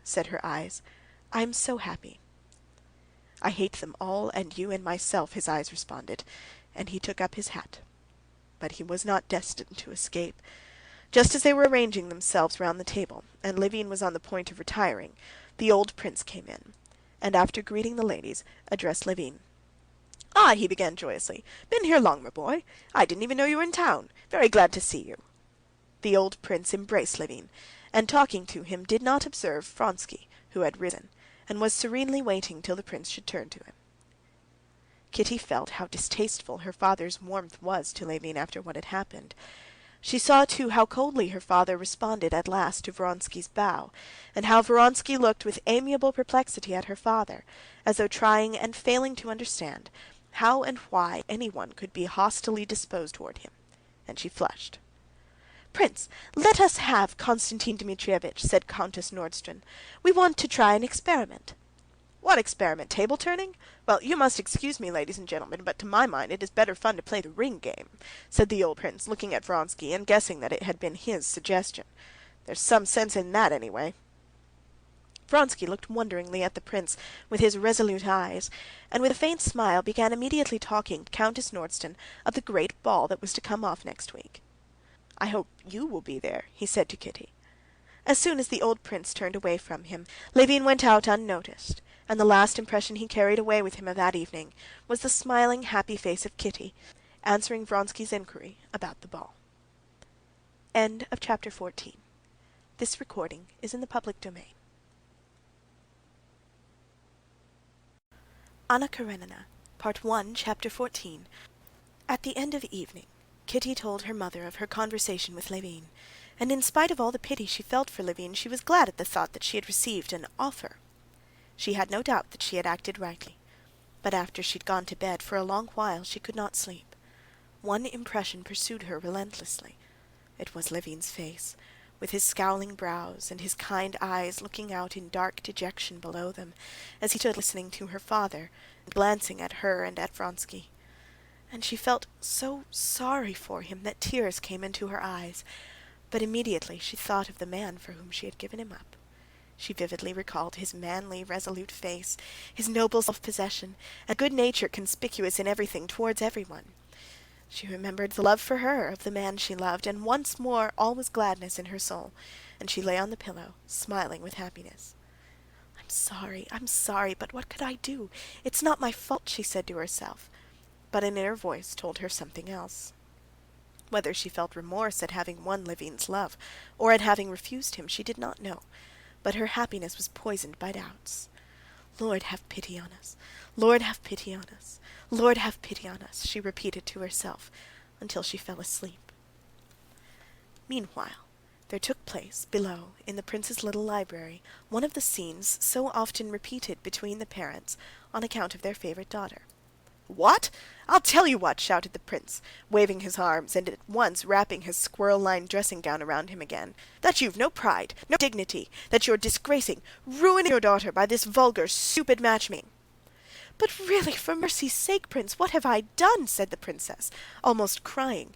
said her eyes. "I am so happy." "I hate them all and you and myself," his eyes responded, and he took up his hat. But he was not destined to escape. Just as they were arranging themselves round the table, and Levin was on the point of retiring, the old prince came in, and after greeting the ladies, addressed Levin. "Ah," he began joyously, "been here long, my boy? I didn't even know you were in town. Very glad to see you." The old prince embraced Levin, and talking to him did not observe Vronsky, who had risen, and was serenely waiting till the prince should turn to him. Kitty felt how distasteful her father's warmth was to Levin after what had happened. She saw too how coldly her father responded at last to Vronsky's bow, and how Vronsky looked with amiable perplexity at her father, as though trying and failing to understand how and why anyone could be hostilely disposed toward him, and she flushed. "Prince, let us have Konstantin Dmitrievitch," said Countess Nordston. "We want to try an experiment." "What experiment? Table turning? Well, you must excuse me, ladies and gentlemen, but to my mind it is better fun to play the ring game," said the old prince, looking at Vronsky and guessing that it had been his suggestion. "There's some sense in that, anyway." Vronsky looked wonderingly at the prince with his resolute eyes, and with a faint smile began immediately talking to Countess Nordston of the great ball that was to come off next week. "I hope you will be there," he said to Kitty. As soon as the old prince turned away from him, Levin went out unnoticed, and the last impression he carried away with him of that evening was the smiling, happy face of Kitty, answering Vronsky's inquiry about the ball. End of chapter 14. This recording is in the public domain. Anna Karenina, Part 1, Chapter 14. At the end of the evening, Kitty told her mother of her conversation with Levin, and in spite of all the pity she felt for Levin, she was glad at the thought that she had received an offer. She had no doubt that she had acted rightly, but after she'd gone to bed for a long while she could not sleep. One impression pursued her relentlessly. It was Levin's face, with his scowling brows and his kind eyes looking out in dark dejection below them, as he stood listening to her father, and glancing at her and at Vronsky. And she felt so sorry for him that tears came into her eyes, but immediately she thought of the man for whom she had given him up. She vividly recalled his manly, resolute face, his noble self-possession, and good nature conspicuous in everything towards everyone. She remembered the love for her of the man she loved, and once more all was gladness in her soul, and she lay on the pillow, smiling with happiness. I'm sorry, but what could I do? It's not my fault," she said to herself. But an inner voice told her something else. Whether she felt remorse at having won Levin's love, or at having refused him, she did not know, but her happiness was poisoned by doubts. "Lord, have pity on us! Lord, have pity on us! Lord, have pity on us!" she repeated to herself, until she fell asleep. Meanwhile, there took place, below, in the prince's little library, one of the scenes so often repeated between the parents on account of their favorite daughter. "What? I'll tell you what!" shouted the prince, waving his arms and at once wrapping his squirrel-lined dressing-gown around him again. "That you've no pride, no dignity, that you're disgracing, ruining your daughter by this vulgar, stupid matchmaking." "But really, for mercy's sake, prince, what have I done?" said the princess, almost crying.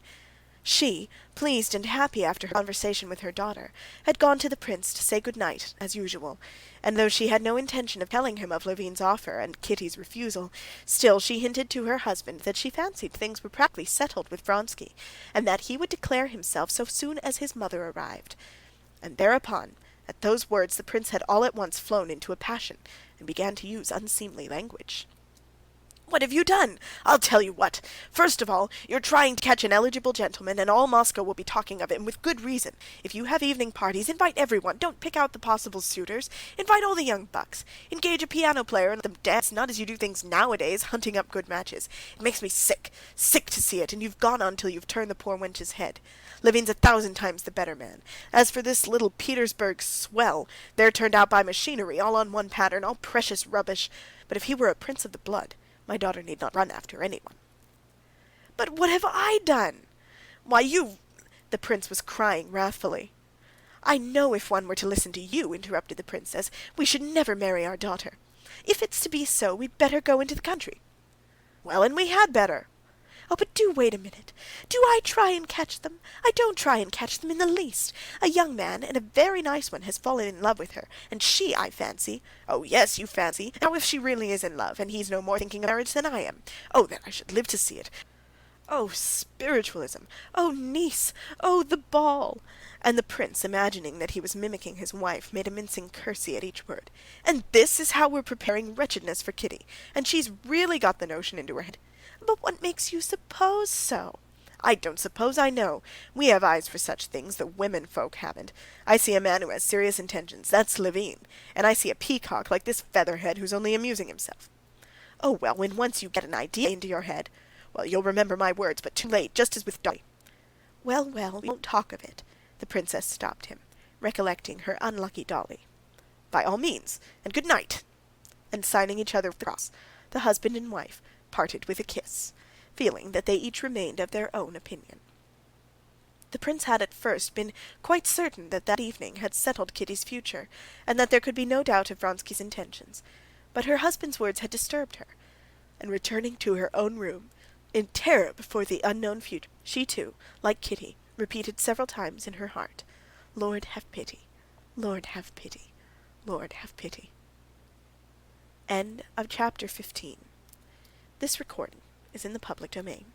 She, pleased and happy after her conversation with her daughter, had gone to the prince to say good night as usual, and though she had no intention of telling him of Levin's offer and Kitty's refusal, still she hinted to her husband that she fancied things were practically settled with Vronsky, and that he would declare himself so soon as his mother arrived. And thereupon, at those words, the prince had all at once flown into a passion, and began to use unseemly language. "What have you done? I'll tell you what. First of all, you're trying to catch an eligible gentleman, and all Moscow will be talking of it, and with good reason. If you have evening parties, invite everyone. Don't pick out the possible suitors. Invite all the young bucks. Engage a piano player and let them dance, not as you do things nowadays, hunting up good matches. It makes me sick to see it, and you've gone on till you've turned the poor wench's head. Levin's 1,000 times the better man. As for this little Petersburg swell, they're turned out by machinery, all on one pattern, all precious rubbish. But if he were a prince of the blood, my daughter need not run after anyone." "But what have I done?" "Why, you—" The prince was crying wrathfully. "I know if one were to listen to you," interrupted the princess, "we should never marry our daughter. If it's to be so, we'd better go into the country." "Well, and we had better." "Oh, but do wait a minute. Do I try and catch them? I don't try and catch them in the least. A young man, and a very nice one, has fallen in love with her, and she, I fancy—" "Oh, yes, you fancy. Now, if she really is in love, and he's no more thinking of marriage than I am, oh, then I should live to see it. Oh, spiritualism! Oh, Nice! Oh, the ball! And the prince, imagining that he was mimicking his wife, made a mincing curtsy at each word. And this is how we're preparing wretchedness for Kitty, and she's really got the notion into her head. But what makes you suppose so? I don't suppose, I know. We have eyes for such things that women folk haven't. I see a man who has serious intentions, that's Levin, and I see a peacock like this featherhead who's only amusing himself. Oh, well, when once you get an idea into your head, well, you'll remember my words, but too late, just as with Dolly. Well, well, we won't talk of it. The princess stopped him, recollecting her unlucky Dolly. By all means, and good night. And signing each other with the cross, the husband and wife parted with a kiss, feeling that they each remained of their own opinion. The prince had at first been quite certain that that evening had settled Kitty's future, and that there could be no doubt of Vronsky's intentions, but her husband's words had disturbed her, and returning to her own room, in terror before the unknown future, she too, like Kitty, repeated several times in her heart, "Lord, have pity! Lord, have pity! Lord, have pity!" End of chapter 15. This recording is in the public domain.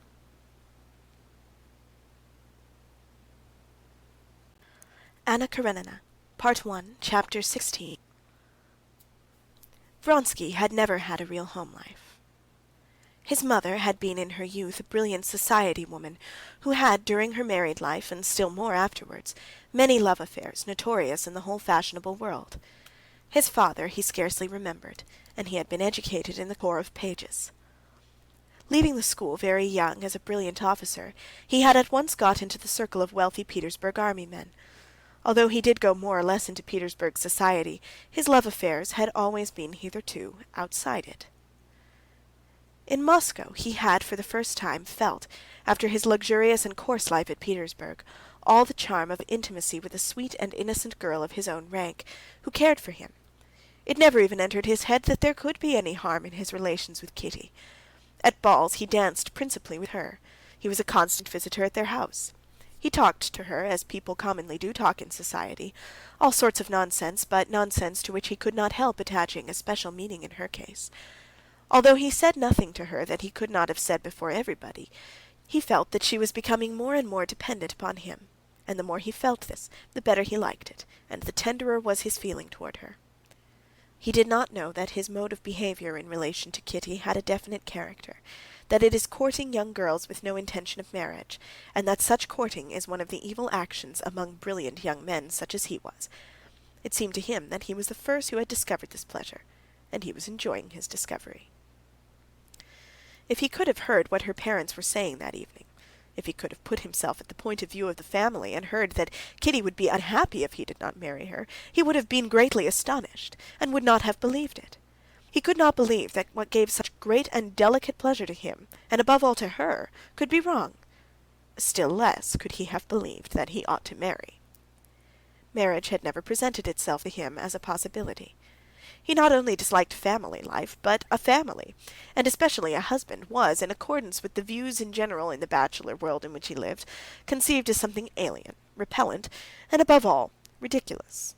Anna Karenina, Part 1, Chapter 16. Vronsky had never had a real home life. His mother had been in her youth a brilliant society woman, who had, during her married life, and still more afterwards, many love affairs notorious in the whole fashionable world. His father he scarcely remembered, and he had been educated in the Corps of Pages. Leaving the school very young as a brilliant officer, he had at once got into the circle of wealthy Petersburg army men. Although he did go more or less into Petersburg society, his love affairs had always been hitherto outside it. In Moscow he had for the first time felt, after his luxurious and coarse life at Petersburg, all the charm of intimacy with a sweet and innocent girl of his own rank, who cared for him. It never even entered his head that there could be any harm in his relations with Kitty. At balls he danced principally with her. He was a constant visitor at their house. He talked to her, as people commonly do talk in society, all sorts of nonsense, but nonsense to which he could not help attaching a special meaning in her case. Although he said nothing to her that he could not have said before everybody, he felt that she was becoming more and more dependent upon him, and the more he felt this, the better he liked it, and the tenderer was his feeling toward her. He did not know that his mode of behavior in relation to Kitty had a definite character, that it is courting young girls with no intention of marriage, and that such courting is one of the evil actions among brilliant young men such as he was. It seemed to him that he was the first who had discovered this pleasure, and he was enjoying his discovery. If he could have heard what her parents were saying that evening, if he could have put himself at the point of view of the family and heard that Kitty would be unhappy if he did not marry her, he would have been greatly astonished, and would not have believed it. He could not believe that what gave such great and delicate pleasure to him, and above all to her, could be wrong. Still less could he have believed that he ought to marry. Marriage had never presented itself to him as a possibility. He not only disliked family life, but a family, and especially a husband, was, in accordance with the views in general in the bachelor world in which he lived, conceived as something alien, repellent, and above all, ridiculous.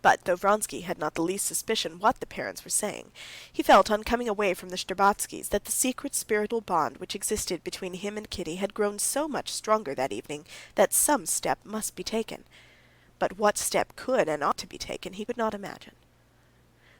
But though Vronsky had not the least suspicion what the parents were saying, he felt on coming away from the Shtcherbatskys that the secret spiritual bond which existed between him and Kitty had grown so much stronger that evening that some step must be taken. But what step could and ought to be taken he could not imagine.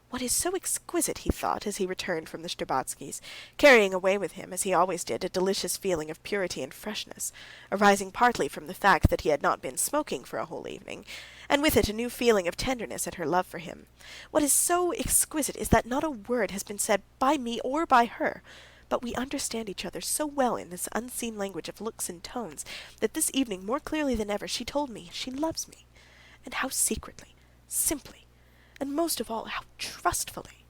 What is so exquisite, he thought, as he returned from the Shtcherbatskys, carrying away with him, as he always did, a delicious feeling of purity and freshness, arising partly from the fact that he had not been smoking for a whole evening, and with it a new feeling of tenderness at her love for him. What is so exquisite is that not a word has been said by me or by her, but we understand each other so well in this unseen language of looks and tones, that this evening, more clearly than ever, she told me she loves me, and how secretly, simply, and most of all, how trustfully.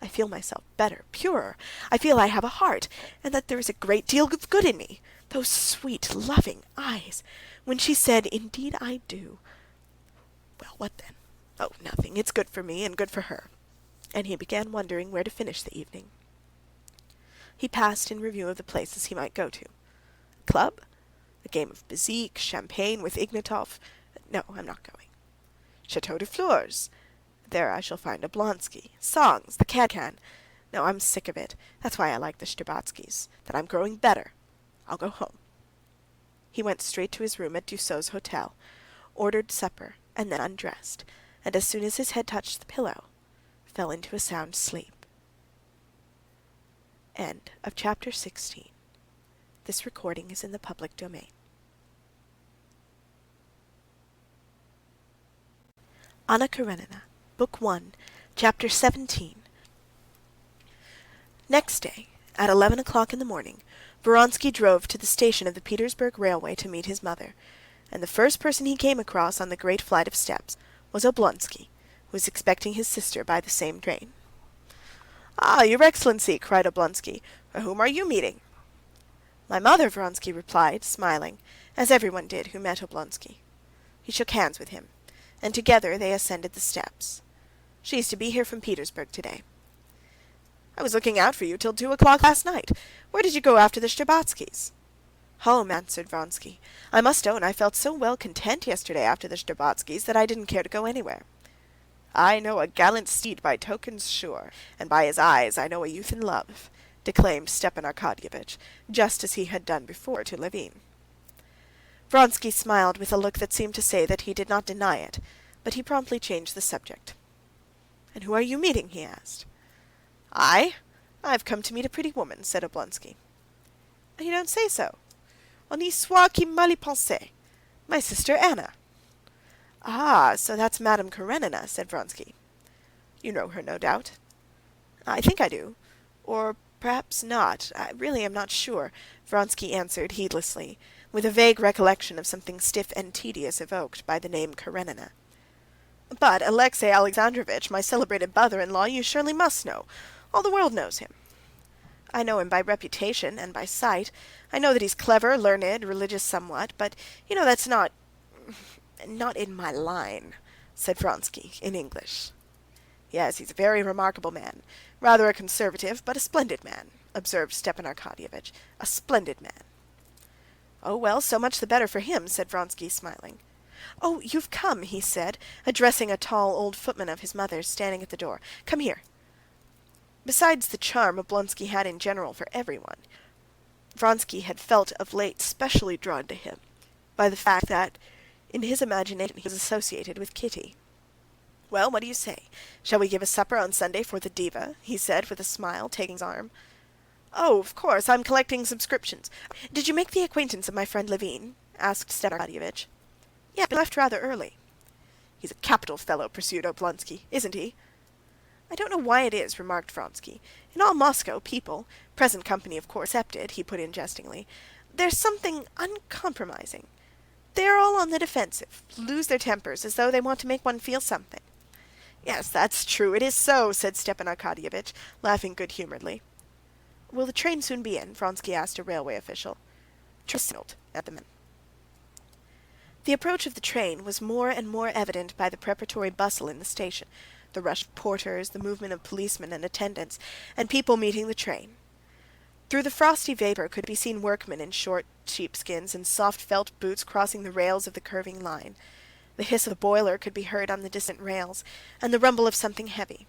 I feel myself better, purer. I feel I have a heart, and that there is a great deal of good in me. Those sweet, loving eyes, when she said, "Indeed I do." Well, what then? Oh, nothing. It's good for me and good for her. And he began wondering where to finish the evening. He passed in review of the places he might go to. A club? A game of bezique, champagne with Ignatov? No, I'm not going. Chateau de Fleurs? There I shall find Oblonsky, songs, the can-can. No, I'm sick of it. That's why I like the Shtcherbatskys, that I'm growing better. I'll go home." He went straight to his room at Dussault's hotel, ordered supper, and then undressed, and as soon as his head touched the pillow, fell into a sound sleep. End of chapter 16. This recording is in the public domain. Anna Karenina, Book 1, Chapter 17. Next day, at 11 o'clock in the morning, Vronsky drove to the station of the Petersburg Railway to meet his mother, and the first person he came across on the great flight of steps was Oblonsky, who was expecting his sister by the same train. "Ah, your Excellency!" cried Oblonsky. "Whom are you meeting?" "My mother," Vronsky replied, smiling, as everyone did who met Oblonsky. He shook hands with him, and together they ascended the steps. "She is to be here from Petersburg today." "I was looking out for you till 2 o'clock last night. Where did you go after the Shtcherbatskys?" "Home," answered Vronsky. "I must own I felt so well content yesterday after the Shtcherbatskys that I didn't care to go anywhere." "I know a gallant steed by tokens sure, and by his eyes I know a youth in love," declaimed Stepan Arkadyevitch, just as he had done before to Levin. Vronsky smiled with a look that seemed to say that he did not deny it, but he promptly changed the subject. "And who are you meeting?" he asked. I've come to meet a pretty woman," said Oblonsky. "You don't say so. On y soit qui mal y pense. My sister Anna." "Ah, so that's Madame Karenina," said Vronsky. "You know her, no doubt." "I think I do. Or perhaps not. I really am not sure," Vronsky answered heedlessly, with a vague recollection of something stiff and tedious evoked by the name Karenina. "But Alexey Alexandrovitch, my celebrated brother-in-law, you surely must know. All the world knows him." "I know him by reputation and by sight. I know that he's clever, learned, religious somewhat, but that's not in my line," said Vronsky in English. "Yes, he's a very remarkable man. Rather a conservative, but a splendid man," observed Stepan Arkadyevitch. "A splendid man." "Oh, well, so much the better for him," said Vronsky, smiling. "Oh, you've come," he said, addressing a tall old footman of his mother's standing at the door. "Come here." Besides the charm Oblonsky had in general for everyone, Vronsky had felt of late specially drawn to him by the fact that in his imagination he was associated with Kitty. "Well, what do you say? Shall we give a supper on Sunday for the diva?" he said with a smile, taking his arm. "Oh, of course, I'm collecting subscriptions. Did you make the acquaintance of my friend Levin?" asked Stepan Arkadyevitch. "Yeah, he left rather early." "He's a capital fellow," pursued Oblonsky, "isn't he?" "I don't know why it is," remarked Vronsky. "In all Moscow people, present company of course excepted," he put in jestingly, "there's something uncompromising. They are all on the defensive, lose their tempers as though they want to make one feel something." "Yes, that's true, it is so," said Stepan Arkadyevitch, laughing good-humoredly. "Will the train soon be in?" Vronsky asked a railway official. "Train signaled," at the man. The approach of the train was more and more evident by the preparatory bustle in the station, the rush of porters, the movement of policemen and attendants, and people meeting the train. Through the frosty vapor could be seen workmen in short sheepskins and soft felt boots crossing the rails of the curving line. The hiss of the boiler could be heard on the distant rails, and the rumble of something heavy.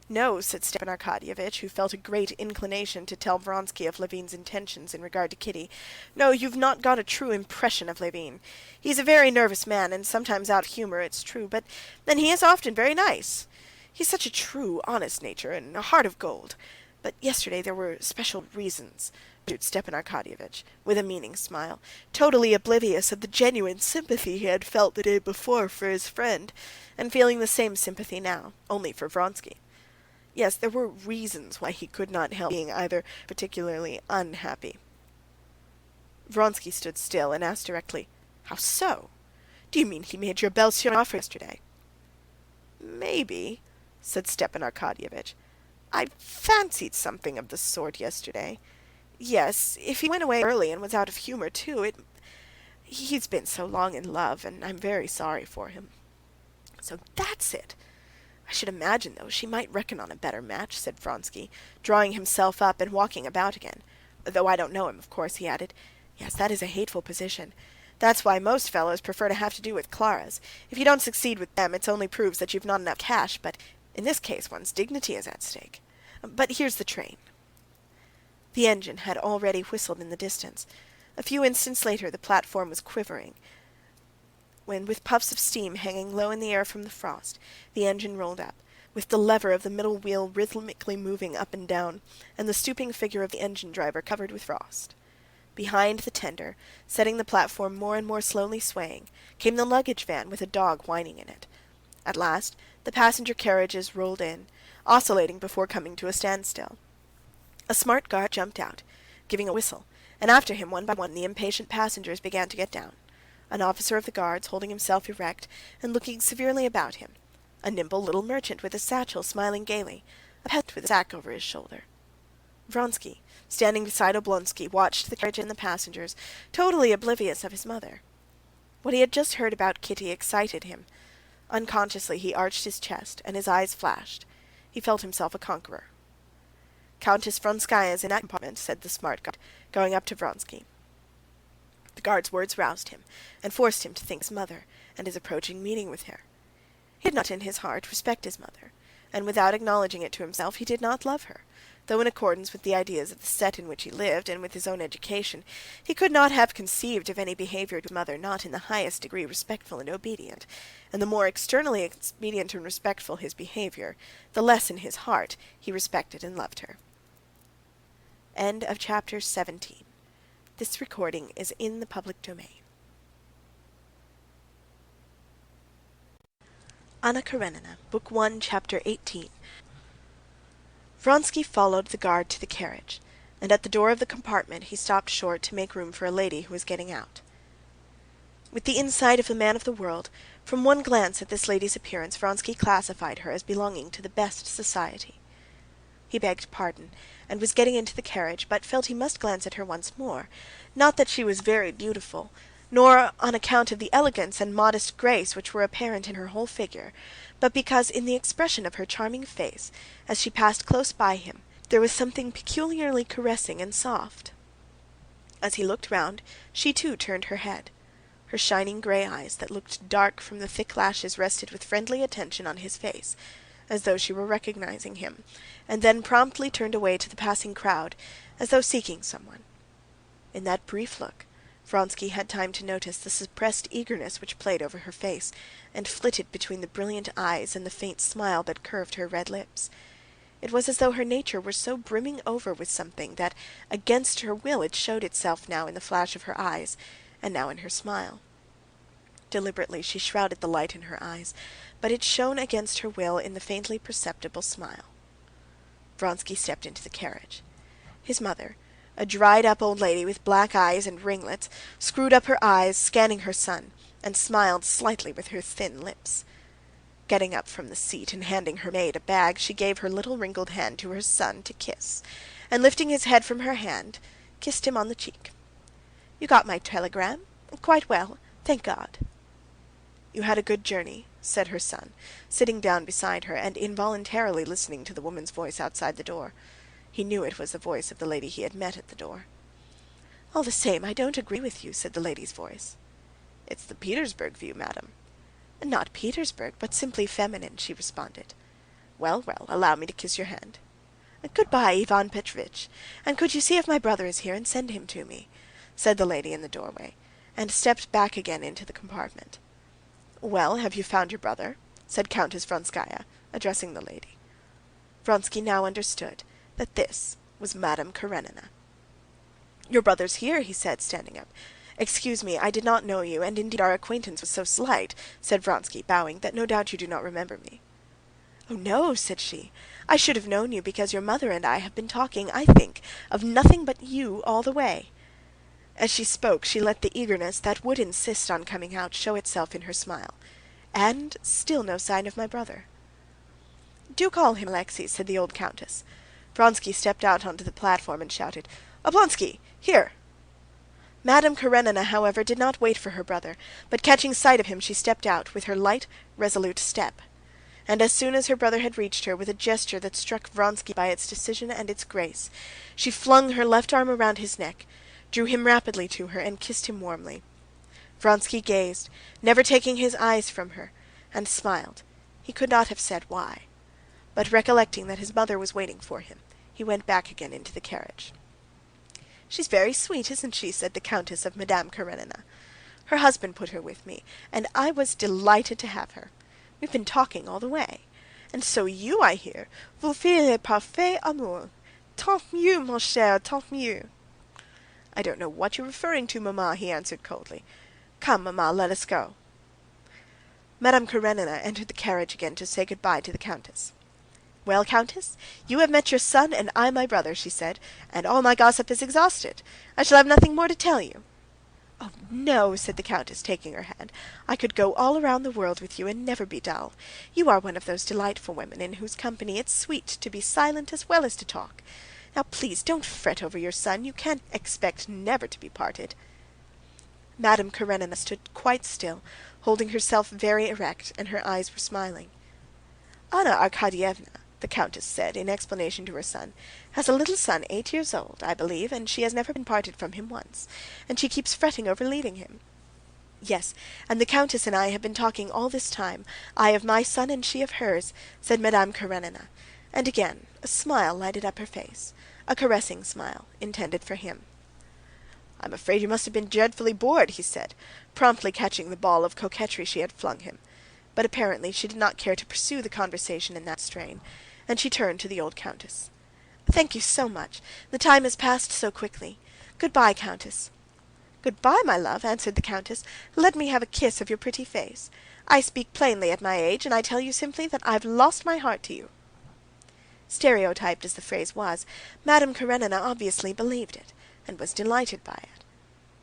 "No," said Stepan Arkadyevitch, who felt a great inclination to tell Vronsky of Levin's intentions in regard to Kitty. "No, you've not got a true impression of Levin. He's a very nervous man, and sometimes out of humor, it's true, but then he is often very nice. He's such a true, honest nature, and a heart of gold. But yesterday there were special reasons," pursued Stepan Arkadyevitch, with a meaning smile, totally oblivious of the genuine sympathy he had felt the day before for his friend, and feeling the same sympathy now, only for Vronsky. Yes, there were reasons why he could not help being either particularly unhappy. Vronsky stood still and asked directly, "How so? Do you mean he made your belle-sœur an offer yesterday?" "Maybe," said Stepan Arkadyevitch. "I fancied something of the sort yesterday. Yes, if he went away early and was out of humor too, he's been so long in love, and I'm very sorry for him." "So that's it. I should imagine, though, she might reckon on a better match," said Vronsky, drawing himself up and walking about again. "Though I don't know him, of course," he added. "Yes, that is a hateful position. That's why most fellows prefer to have to do with Claras. If you don't succeed with them, it only proves that you've not enough cash, but in this case one's dignity is at stake. But here's the train." The engine had already whistled in the distance. A few instants later the platform was quivering, when, with puffs of steam hanging low in the air from the frost, the engine rolled up, with the lever of the middle wheel rhythmically moving up and down, and the stooping figure of the engine driver covered with frost. Behind the tender, setting the platform more and more slowly swaying, came the luggage van with a dog whining in it. At last the passenger carriages rolled in, oscillating before coming to a standstill. A smart guard jumped out, giving a whistle, and after him, one by one, the impatient passengers began to get down. An officer of the guards, holding himself erect and looking severely about him, a nimble little merchant with a satchel smiling gaily, a peasant with a sack over his shoulder. Vronsky, standing beside Oblonsky, watched the carriage and the passengers, totally oblivious of his mother. What he had just heard about Kitty excited him. Unconsciously he arched his chest, and his eyes flashed. He felt himself a conqueror. "Countess Vronskaya is in that compartment," said the smart guard, going up to Vronsky. The guard's words roused him, and forced him to think of his mother, and his approaching meeting with her. He did not in his heart respect his mother, and without acknowledging it to himself, he did not love her, though in accordance with the ideas of the set in which he lived, and with his own education, he could not have conceived of any behavior to his mother not in the highest degree respectful and obedient, and the more externally obedient and respectful his behavior, the less in his heart he respected and loved her. End of chapter 17. This recording is in the public domain. Anna Karenina, Book 1, Chapter 18. Vronsky followed the guard to the carriage, and at the door of the compartment he stopped short to make room for a lady who was getting out. With the insight of the man of the world, from one glance at this lady's appearance, Vronsky classified her as belonging to the best society. He begged pardon, and was getting into the carriage, but felt he must glance at her once more, not that she was very beautiful, nor on account of the elegance and modest grace which were apparent in her whole figure, but because in the expression of her charming face, as she passed close by him, there was something peculiarly caressing and soft. As he looked round, she too turned her head. Her shining gray eyes, that looked dark from the thick lashes, rested with friendly attention on his face, as though she were recognizing him, and then promptly turned away to the passing crowd, as though seeking someone. In that brief look, Vronsky had time to notice the suppressed eagerness which played over her face, and flitted between the brilliant eyes and the faint smile that curved her red lips. It was as though her nature were so brimming over with something that, against her will, it showed itself now in the flash of her eyes, and now in her smile. Deliberately she shrouded the light in her eyes, but it shone against her will in the faintly perceptible smile. Vronsky stepped into the carriage. His mother, a dried-up old lady with black eyes and ringlets, screwed up her eyes, scanning her son, and smiled slightly with her thin lips. Getting up from the seat and handing her maid a bag, she gave her little wrinkled hand to her son to kiss, and lifting his head from her hand, kissed him on the cheek. "You got my telegram? Quite well, thank God." "You had a good journey," said her son, sitting down beside her and involuntarily listening to the woman's voice outside the door. He knew it was the voice of the lady he had met at the door. "All the same, I don't agree with you," said the lady's voice. "It's the Petersburg view, madam." "Not Petersburg, but simply feminine," she responded. "Well, well, allow me to kiss your hand." "Good-bye, Ivan Petrovitch, and could you see if my brother is here and send him to me?" said the lady in the doorway, and stepped back again into the compartment. "Well, have you found your brother?" said Countess Vronskaya, addressing the lady. Vronsky now understood that this was Madame Karenina. "Your brother's here," he said, standing up. "Excuse me, I did not know you, and indeed our acquaintance was so slight," said Vronsky, bowing, "that no doubt you do not remember me." "Oh, no," said she. "I should have known you, because your mother and I have been talking, I think, of nothing but you all the way." As she spoke, she let the eagerness that would insist on coming out show itself in her smile. "And still no sign of my brother." "Do call him, Alexey," said the old countess. Vronsky stepped out onto the platform and shouted, "Oblonsky, here!" Madame Karenina, however, did not wait for her brother, but catching sight of him, she stepped out with her light, resolute step. And as soon as her brother had reached her, with a gesture that struck Vronsky by its decision and its grace, she flung her left arm around his neck, drew him rapidly to her, and kissed him warmly. Vronsky gazed, never taking his eyes from her, and smiled. He could not have said why. But recollecting that his mother was waiting for him, he went back again into the carriage. "She's very sweet, isn't she?" said the countess of Madame Karenina. "Her husband put her with me, and I was delighted to have her. We've been talking all the way. And so you, I hear, vous faites le parfait amour. Tant mieux, mon cher, tant mieux." "I don't know what you're referring to, mamma," he answered coldly. "Come, mamma, let us go." Madame Karenina entered the carriage again to say good-bye to the countess. "Well, countess, you have met your son and I my brother," she said, "and all my gossip is exhausted. I shall have nothing more to tell you." "Oh, no," said the countess, taking her hand. "I could go all around the world with you and never be dull. You are one of those delightful women in whose company it's sweet to be silent as well as to talk. Now, please don't fret over your son. You can't expect never to be parted." Madame Karenina stood quite still, holding herself very erect, and her eyes were smiling. "Anna Arkadyevna," the countess said in explanation to her son, "has a little son 8 years old, I believe, and she has never been parted from him once, and she keeps fretting over leaving him." "Yes, and the countess and I have been talking all this time, I of my son and she of hers," said Madame Karenina, and again a smile lighted up her face, a caressing smile intended for him. "I'm afraid you must have been dreadfully bored," he said, promptly catching the ball of coquetry she had flung him. But apparently she did not care to pursue the conversation in that strain, and she turned to the old countess. "Thank you so much. The time has passed so quickly. Good-bye, countess." "Good-bye, my love," answered the countess. "Let me have a kiss of your pretty face. I speak plainly at my age, and I tell you simply that I've lost my heart to you." Stereotyped as the phrase was, Madame Karenina obviously believed it, and was delighted by it.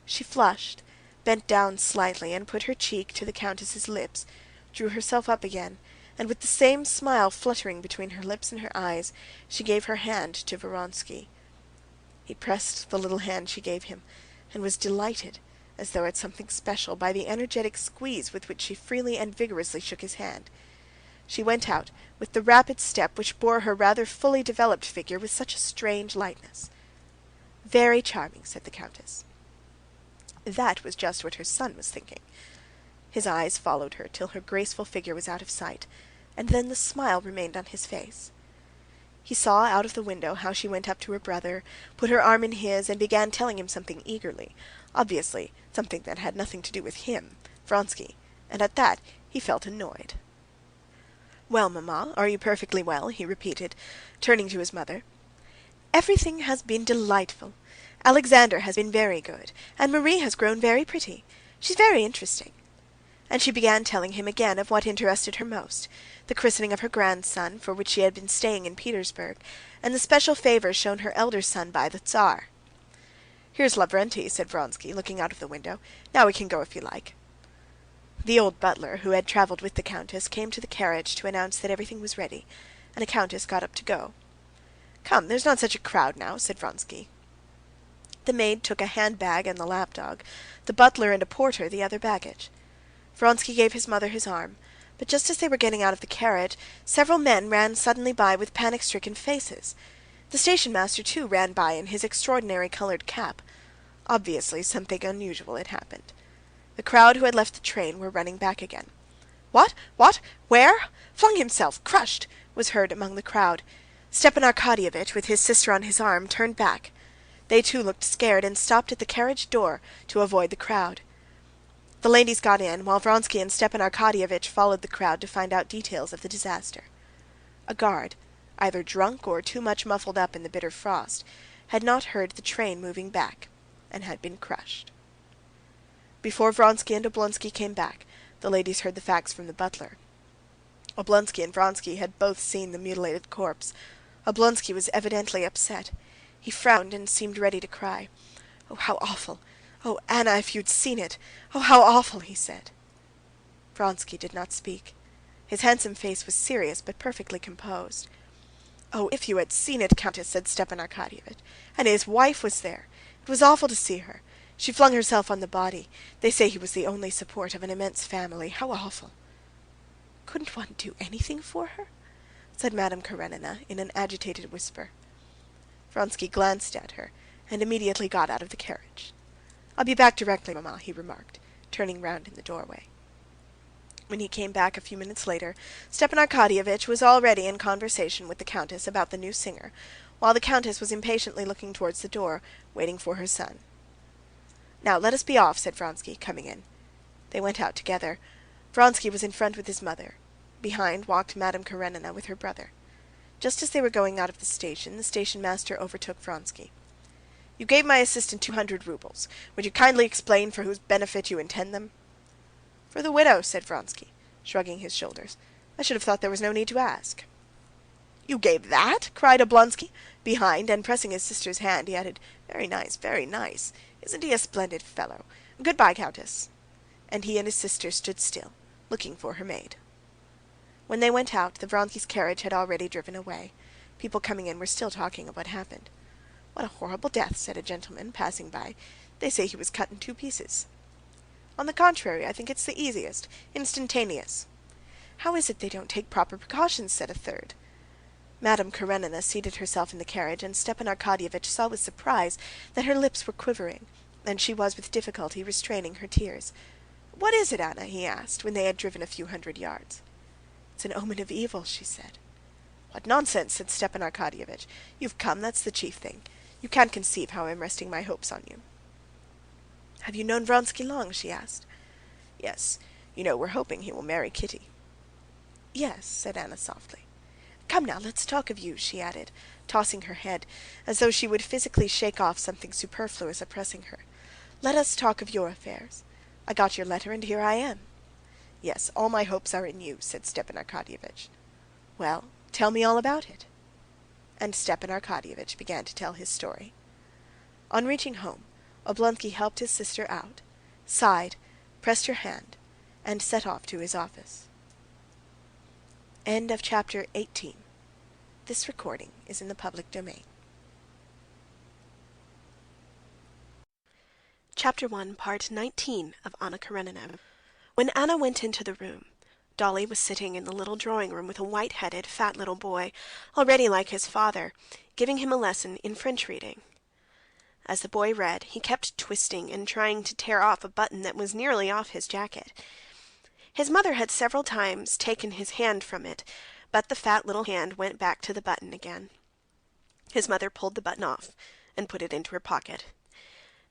She flushed, bent down slightly, and put her cheek to the countess's lips, drew herself up again, and with the same smile fluttering between her lips and her eyes, she gave her hand to Vronsky. He pressed the little hand she gave him, and was delighted, as though at something special, by the energetic squeeze with which she freely and vigorously shook his hand. She went out with the rapid step which bore her rather fully developed figure with such a strange lightness. "Very charming," said the countess. That was just what her son was thinking. His eyes followed her till her graceful figure was out of sight, and then the smile remained on his face. He saw out of the window how she went up to her brother, put her arm in his, and began telling him something eagerly, obviously something that had nothing to do with him, Vronsky, and at that he felt annoyed. "Well, mamma, are you perfectly well?" he repeated, turning to his mother. "Everything has been delightful. Alexander has been very good, and Marie has grown very pretty. She's very interesting." And she began telling him again of what interested her most, the christening of her grandson, for which she had been staying in Petersburg, and the special favor shown her elder son by the Tsar. "Here's Lavrenty," said Vronsky, looking out of the window. "Now we can go if you like." The old butler, who had traveled with the countess, came to the carriage to announce that everything was ready, and the countess got up to go. "Come, there's not such a crowd now," said Vronsky. The maid took a handbag and the lapdog, the butler and a porter the other baggage. Vronsky gave his mother his arm, but just as they were getting out of the carriage, several men ran suddenly by with panic-stricken faces. The station-master too ran by in his extraordinary colored cap. Obviously something unusual had happened. The crowd who had left the train were running back again. "What? What? Where? Flung himself, crushed!" was heard among the crowd. Stepan Arkadyevitch, with his sister on his arm, turned back. They too looked scared and stopped at the carriage door to avoid the crowd. The ladies got in, while Vronsky and Stepan Arkadyevitch followed the crowd to find out details of the disaster. A guard, either drunk or too much muffled up in the bitter frost, had not heard the train moving back, and had been crushed. Before Vronsky and Oblonsky came back, the ladies heard the facts from the butler. Oblonsky and Vronsky had both seen the mutilated corpse. Oblonsky was evidently upset. He frowned and seemed ready to cry. "Oh, how awful! Oh, Anna, if you'd seen it! Oh, how awful!" he said. Vronsky did not speak. His handsome face was serious but perfectly composed. "Oh, if you had seen it, countess," said Stepan Arkadyevitch. "And his wife was there. It was awful to see her. She flung herself on the body. They say he was the only support of an immense family. How awful!" "Couldn't one do anything for her?" said Madame Karenina in an agitated whisper. Vronsky glanced at her, and immediately got out of the carriage. "I'll be back directly, mamma," he remarked, turning round in the doorway. When he came back a few minutes later, Stepan Arkadyevitch was already in conversation with the countess about the new singer, while the countess was impatiently looking towards the door, waiting for her son. "Now let us be off," said Vronsky, coming in. They went out together. Vronsky was in front with his mother. Behind walked Madame Karenina with her brother. Just as they were going out of the station master overtook Vronsky. "You gave my assistant 200 roubles. Would you kindly explain for whose benefit you intend them?" "For the widow," said Vronsky, shrugging his shoulders. "I should have thought there was no need to ask." "You gave that?" cried Oblonsky, behind, and pressing his sister's hand, he added, "Very nice, very nice. Isn't he a splendid fellow? Good-bye, countess." And he and his sister stood still, looking for her maid. When they went out, the Vronskys' carriage had already driven away. People coming in were still talking of what happened. "What a horrible death," said a gentleman, passing by. "They say he was cut in 2 pieces." "On the contrary, I think it's the easiest, instantaneous." "How is it they don't take proper precautions?" said a third. Madame Karenina seated herself in the carriage, and Stepan Arkadyevitch saw with surprise that her lips were quivering, and she was with difficulty restraining her tears. "What is it, Anna?" he asked, when they had driven a few hundred yards. "It's an omen of evil," she said. "What nonsense!" said Stepan Arkadyevitch. "You've come, that's the chief thing. You can't conceive how I'm resting my hopes on you." "Have you known Vronsky long?" she asked. "Yes. You know, we're hoping he will marry Kitty." "Yes," said Anna softly. "Come now, let's talk of you," she added, tossing her head, as though she would physically shake off something superfluous oppressing her. "Let us talk of your affairs. I got your letter, and here I am." "Yes, all my hopes are in you," said Stepan Arkadyevitch. "Well, tell me all about it." And Stepan Arkadyevitch began to tell his story. On reaching home, Oblonsky helped his sister out, sighed, pressed her hand, and set off to his office. End of chapter 18. This recording is in the public domain. Chapter 1, Part 19 of Anna Karenina. When Anna went into the room, Dolly was sitting in the little drawing-room with a white-headed, fat little boy, already like his father, giving him a lesson in French reading. As the boy read, he kept twisting and trying to tear off a button that was nearly off his jacket. His mother had several times taken his hand from it, but the fat little hand went back to the button again. His mother pulled the button off and put it into her pocket.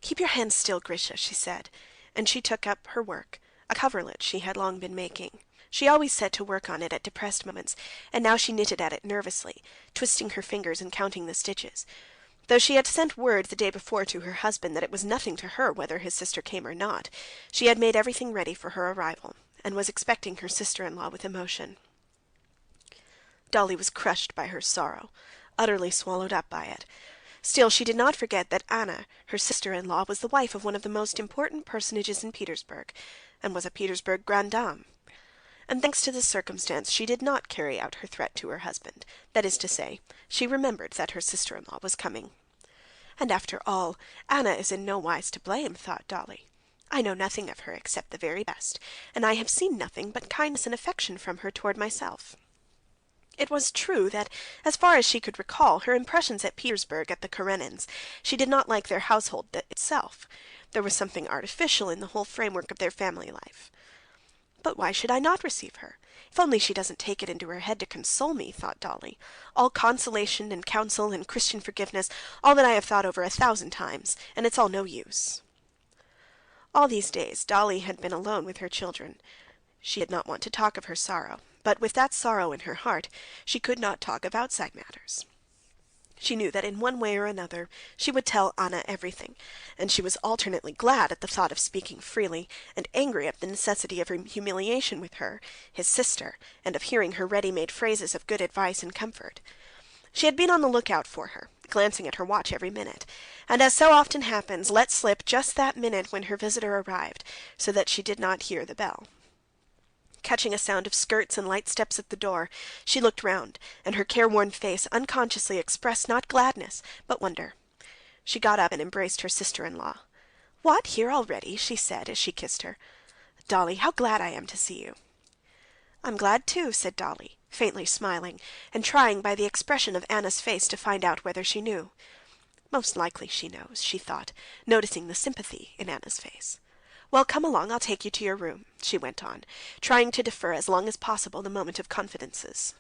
"Keep your hand still, Grisha," she said, and she took up her work, a coverlet she had long been making. She always set to work on it at depressed moments, and now she knitted at it nervously, twisting her fingers and counting the stitches. Though she had sent word the day before to her husband that it was nothing to her whether his sister came or not, she had made everything ready for her arrival, and was expecting her sister-in-law with emotion. Dolly was crushed by her sorrow, utterly swallowed up by it. Still, she did not forget that Anna, her sister-in-law, was the wife of one of the most important personages in Petersburg, and was a Petersburg grande dame. And thanks to this circumstance, she did not carry out her threat to her husband. That is to say, she remembered that her sister-in-law was coming. And after all, Anna is in no wise to blame, thought Dolly. I know nothing of her except the very best, and I have seen nothing but kindness and affection from her toward myself. It was true that, as far as she could recall her impressions at Petersburg at the Karenins, she did not like their household itself. There was something artificial in the whole framework of their family life. But why should I not receive her? If only she doesn't take it into her head to console me, thought Dolly. All consolation and counsel and Christian forgiveness, all that I have thought over 1,000 times, and it's all no use. All these days Dolly had been alone with her children. She did not want to talk of her sorrow, but with that sorrow in her heart, she could not talk of outside matters. She knew that in one way or another she would tell Anna everything, and she was alternately glad at the thought of speaking freely, and angry at the necessity of humiliation with her, his sister, and of hearing her ready-made phrases of good advice and comfort. She had been on the lookout for her, glancing at her watch every minute, and as so often happens, let slip just that minute when her visitor arrived, so that she did not hear the bell. Catching a sound of skirts and light steps at the door, she looked round, and her careworn face unconsciously expressed not gladness, but wonder. She got up and embraced her sister-in-law. "What, here already?" she said as she kissed her. "Dolly, how glad I am to see you." "I'm glad too," said Dolly, faintly smiling, and trying by the expression of Anna's face to find out whether she knew. Most likely she knows, she thought, noticing the sympathy in Anna's face. "Well, come along, I'll take you to your room," she went on, trying to defer as long as possible the moment of confidences.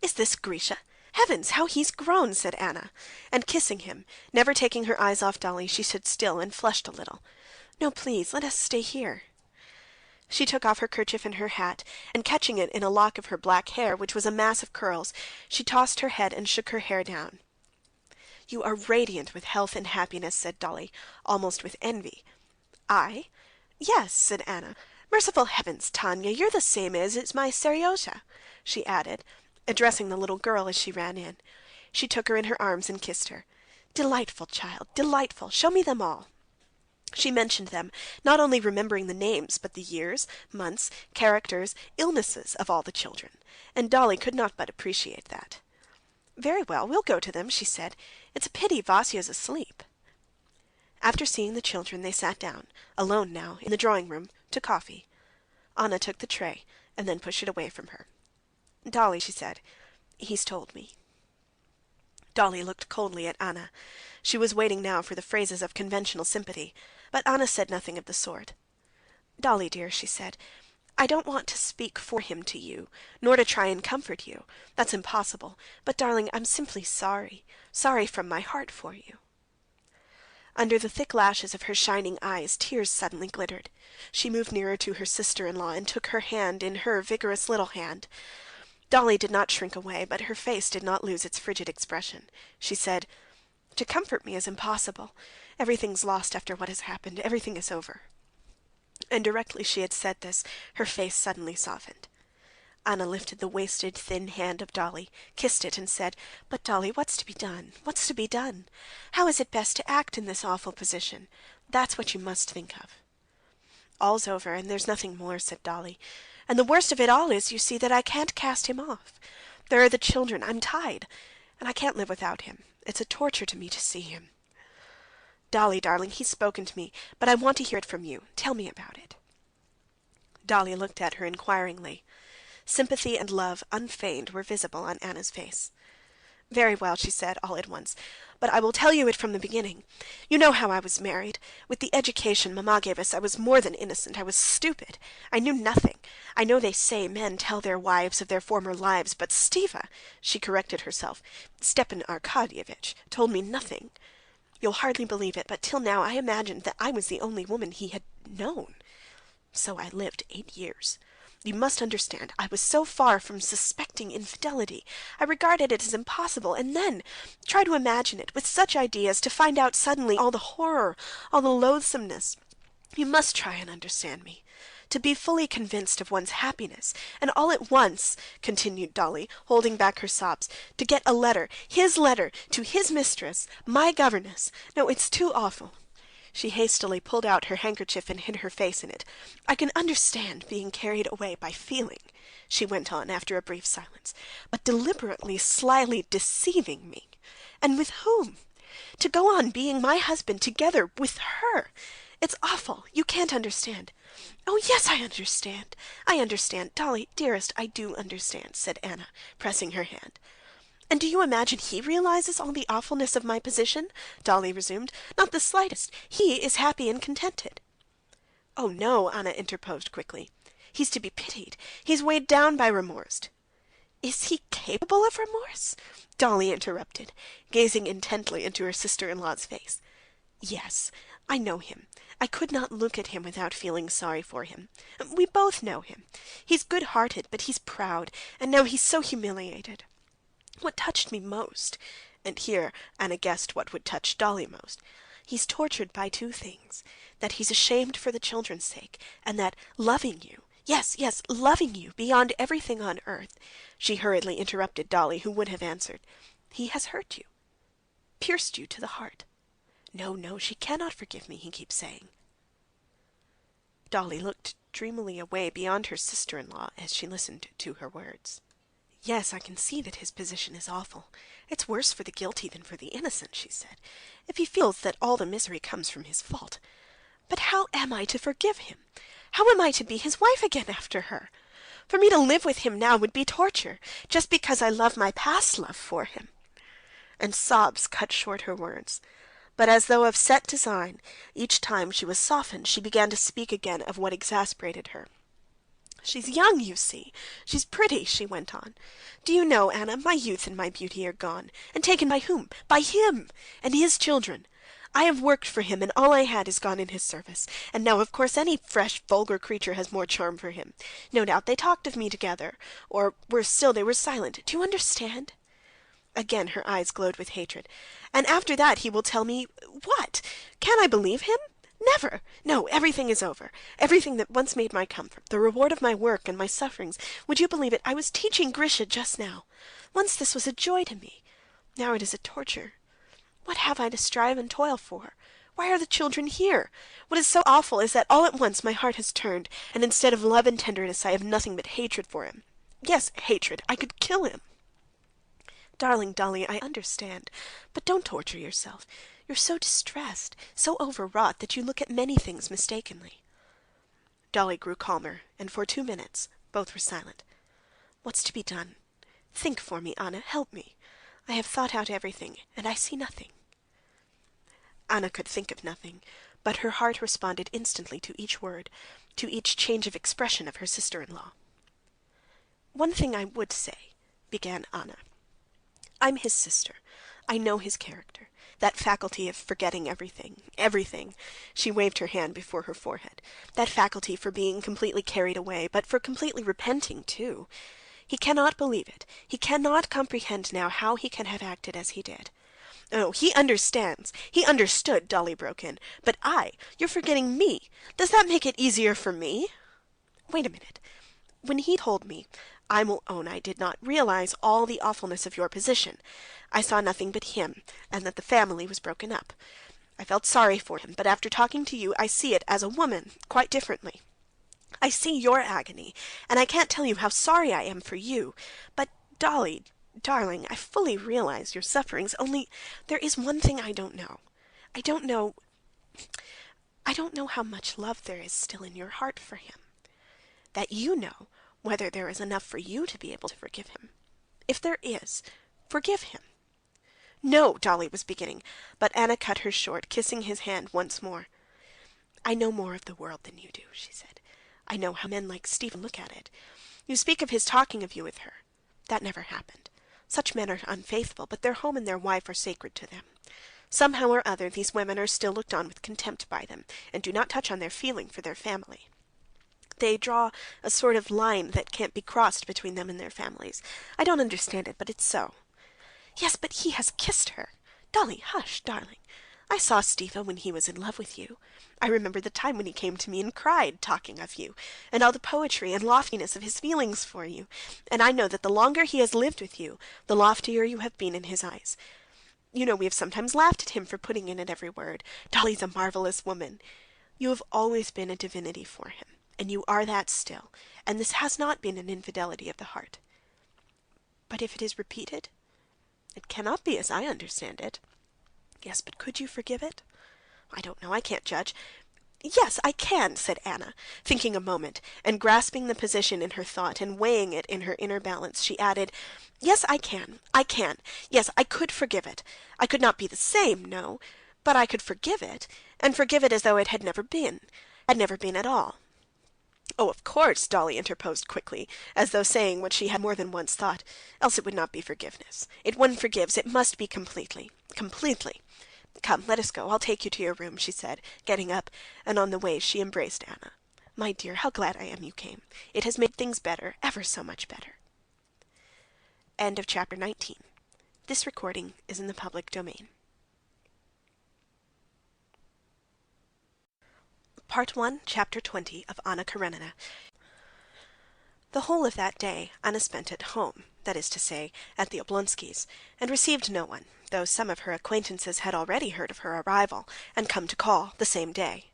"Is this Grisha? Heavens, how he's grown!" said Anna, and kissing him, never taking her eyes off Dolly, she stood still and flushed a little. "No, please, let us stay here." She took off her kerchief and her hat, and catching it in a lock of her black hair, which was a mass of curls, she tossed her head and shook her hair down. "You are radiant with health and happiness," said Dolly, almost with envy. "I? Yes," said Anna. "Merciful heavens, Tanya, you're the same age as my Seryozha," she added, addressing the little girl as she ran in. She took her in her arms and kissed her. "Delightful child, delightful! Show me them all." She mentioned them, not only remembering the names, but the years, months, characters, illnesses of all the children, and Dolly could not but appreciate that. "Very well, we'll go to them," she said. "It's a pity Vasya's asleep." After seeing the children, they sat down, alone now, in the drawing-room, to coffee. Anna took the tray, and then pushed it away from her. "Dolly," she said, "he's told me." Dolly looked coldly at Anna. She was waiting now for the phrases of conventional sympathy, but Anna said nothing of the sort. "Dolly, dear," she said, "I don't want to speak for him to you, nor to try and comfort you. That's impossible. But, darling, I'm simply sorry, sorry from my heart for you." Under the thick lashes of her shining eyes, tears suddenly glittered. She moved nearer to her sister-in-law and took her hand in her vigorous little hand. Dolly did not shrink away, but her face did not lose its frigid expression. She said, "To comfort me is impossible. Everything's lost after what has happened. Everything is over." And directly she had said this, her face suddenly softened. Anna lifted the wasted, thin hand of Dolly, kissed it, and said, "But, Dolly, what's to be done? What's to be done? How is it best to act in this awful position? That's what you must think of." "All's over, and there's nothing more," said Dolly. "And the worst of it all is, you see, that I can't cast him off. There are the children. I'm tied, and I can't live without him. It's a torture to me to see him." "Dolly, darling, he's spoken to me, but I want to hear it from you. Tell me about it." Dolly looked at her inquiringly. Sympathy and love, unfeigned, were visible on Anna's face. "Very well," she said, all at once, "but I will tell you it from the beginning. You know how I was married. With the education mamma gave us, I was more than innocent. I was stupid. I knew nothing. I know they say men tell their wives of their former lives, but Stiva," she corrected herself, "Stepan Arkadyevitch, told me nothing. You'll hardly believe it, but till now I imagined that I was the only woman he had known. So I lived 8 years. You must understand, I was so far from suspecting infidelity. I regarded it as impossible, and then, try to imagine it, with such ideas, to find out suddenly all the horror, all the loathsomeness. You must try and understand me. To be fully convinced of one's happiness, and all at once," continued Dolly, holding back her sobs, "to get a letter, to his mistress, my governess. No, it's too awful." She hastily pulled out her handkerchief and hid her face in it. "I can understand being carried away by feeling," she went on after a brief silence, "but deliberately, slyly deceiving me. And with whom? To go on being my husband together with her. It's awful. You can't understand." "Oh, yes, I understand. I understand. Dolly, dearest, I do understand," said Anna, pressing her hand. "And do you imagine he realizes all the awfulness of my position?" Dolly resumed. "Not the slightest. He is happy and contented." "Oh, no," Anna interposed quickly. "He's to be pitied. He's weighed down by remorse." "Is he capable of remorse?" Dolly interrupted, gazing intently into her sister-in-law's face. "Yes, I know him. I could not look at him without feeling sorry for him. We both know him. He's good-hearted, but he's proud, and now he's so humiliated. What touched me most," and here Anna guessed what would touch Dolly most, "he's tortured by 2 things: that he's ashamed for the children's sake, and that loving you, yes, yes, loving you beyond everything on earth," she hurriedly interrupted Dolly, who would have answered, "he has hurt you, pierced you to the heart. No, no, she cannot forgive me, he keeps saying." Dolly looked dreamily away beyond her sister-in-law as she listened to her words. "Yes, I can see that his position is awful. It's worse for the guilty than for the innocent," she said, "if he feels that all the misery comes from his fault. But how am I to forgive him? How am I to be his wife again after her? For me to live with him now would be torture, just because I love my past love for him." And sobs cut short her words. But as though of set design, each time she was softened, she began to speak again of what exasperated her. She's young, you see. She's pretty," she went on. "Do you know, Anna, my youth and my beauty are gone, and taken by whom? By him and his children. I have worked for him, and all I had is gone in his service. And now, of course, any fresh, vulgar creature has more charm for him. No doubt they talked of me together, or, worse still, they were silent. Do you understand?" Again her eyes glowed with hatred. "And after that he will tell me what? Can I believe him? Never! No, everything is over. Everything that once made my comfort, the reward of my work and my sufferings. Would you believe it? I was teaching Grisha just now. Once this was a joy to me. Now it is a torture. What have I to strive and toil for? Why are the children here? What is so awful is that all at once my heart has turned, and instead of love and tenderness I have nothing but hatred for him. Yes, hatred. I could kill him." "Darling Dolly, I understand, but don't torture yourself. You're so distressed, so overwrought, that you look at many things mistakenly." Dolly grew calmer, and for 2 minutes both were silent. "What's to be done? Think for me, Anna. Help me. I have thought out everything, and I see nothing." Anna could think of nothing, but her heart responded instantly to each word, to each change of expression of her sister-in-law. "One thing I would say," began Anna. "I'm his sister. I know his character, that faculty of forgetting everything, everything." She waved her hand before her forehead. "That faculty for being completely carried away, but for completely repenting too. He cannot believe it. He cannot comprehend now how he can have acted as he did." "Oh, he understands. He understood," Dolly broke in. "But you're forgetting me. Does that make it easier for me?" "Wait a minute. When he told me, I will own I did not realize all the awfulness of your position. I saw nothing but him, and that the family was broken up. I felt sorry for him, but after talking to you, I see it as a woman quite differently. I see your agony, and I can't tell you how sorry I am for you. But, Dolly, darling, I fully realize your sufferings, only there is one thing I don't know. I don't know how much love there is still in your heart for him. That you know whether there is enough for you to be able to forgive him. If there is, forgive him." "No," Dolly was beginning, but Anna cut her short, kissing his hand once more. "I know more of the world than you do," she said. "I know how men like Stephen look at it. You speak of his talking of you with her. That never happened. Such men are unfaithful, but their home and their wife are sacred to them. Somehow or other these women are still looked on with contempt by them, and do not touch on their feeling for their family. They draw a sort of line that can't be crossed between them and their families. I don't understand it, but it's so." "Yes, but he has kissed her." "Dolly, hush, darling. I saw Stiva when he was in love with you. I remember the time when he came to me and cried, talking of you, and all the poetry and loftiness of his feelings for you. And I know that the longer he has lived with you, the loftier you have been in his eyes. You know we have sometimes laughed at him for putting in at every word. Dolly's a marvelous woman. You have always been a divinity for him, and you are that still, and this has not been an infidelity of the heart. But if it is repeated? It cannot be as I understand it. Yes, but could you forgive it? I don't know, I can't judge. Yes, I can," said Anna, thinking a moment, and grasping the position in her thought and weighing it in her inner balance, she added, "Yes, I can. Yes, I could forgive it. I could not be the same, no, but I could forgive it, and forgive it as though it had never been at all." "Oh, of course," Dolly interposed quickly, as though saying what she had more than once thought, "else it would not be forgiveness. If one forgives, it must be completely. Come, let us go. I'll take you to your room," she said, getting up, and on the way she embraced Anna. "My dear, how glad I am you came. It has made things better, ever so much better." End of chapter 19. This recording is in the public domain. Part 1, Chapter 20 of Anna Karenina. The whole of that day Anna spent at home, that is to say, at the Oblonskys', and received no one, though some of her acquaintances had already heard of her arrival, and come to call the same day.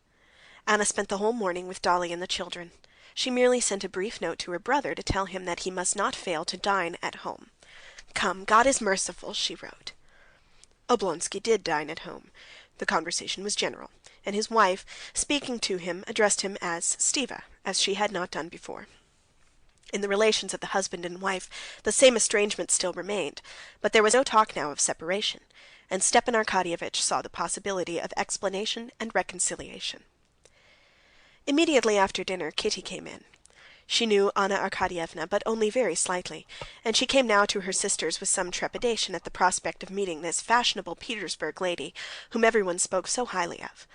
Anna spent the whole morning with Dolly and the children. She merely sent a brief note to her brother to tell him that he must not fail to dine at home. "Come, God is merciful," she wrote. Oblonsky did dine at home. The conversation was general, and his wife, speaking to him, addressed him as Stiva, as she had not done before. In the relations of the husband and wife the same estrangement still remained, but there was no talk now of separation, and Stepan Arkadyevitch saw the possibility of explanation and reconciliation. Immediately after dinner Kitty came in. She knew Anna Arkadyevna, but only very slightly, and she came now to her sisters with some trepidation at the prospect of meeting this fashionable Petersburg lady, whom everyone spoke so highly of.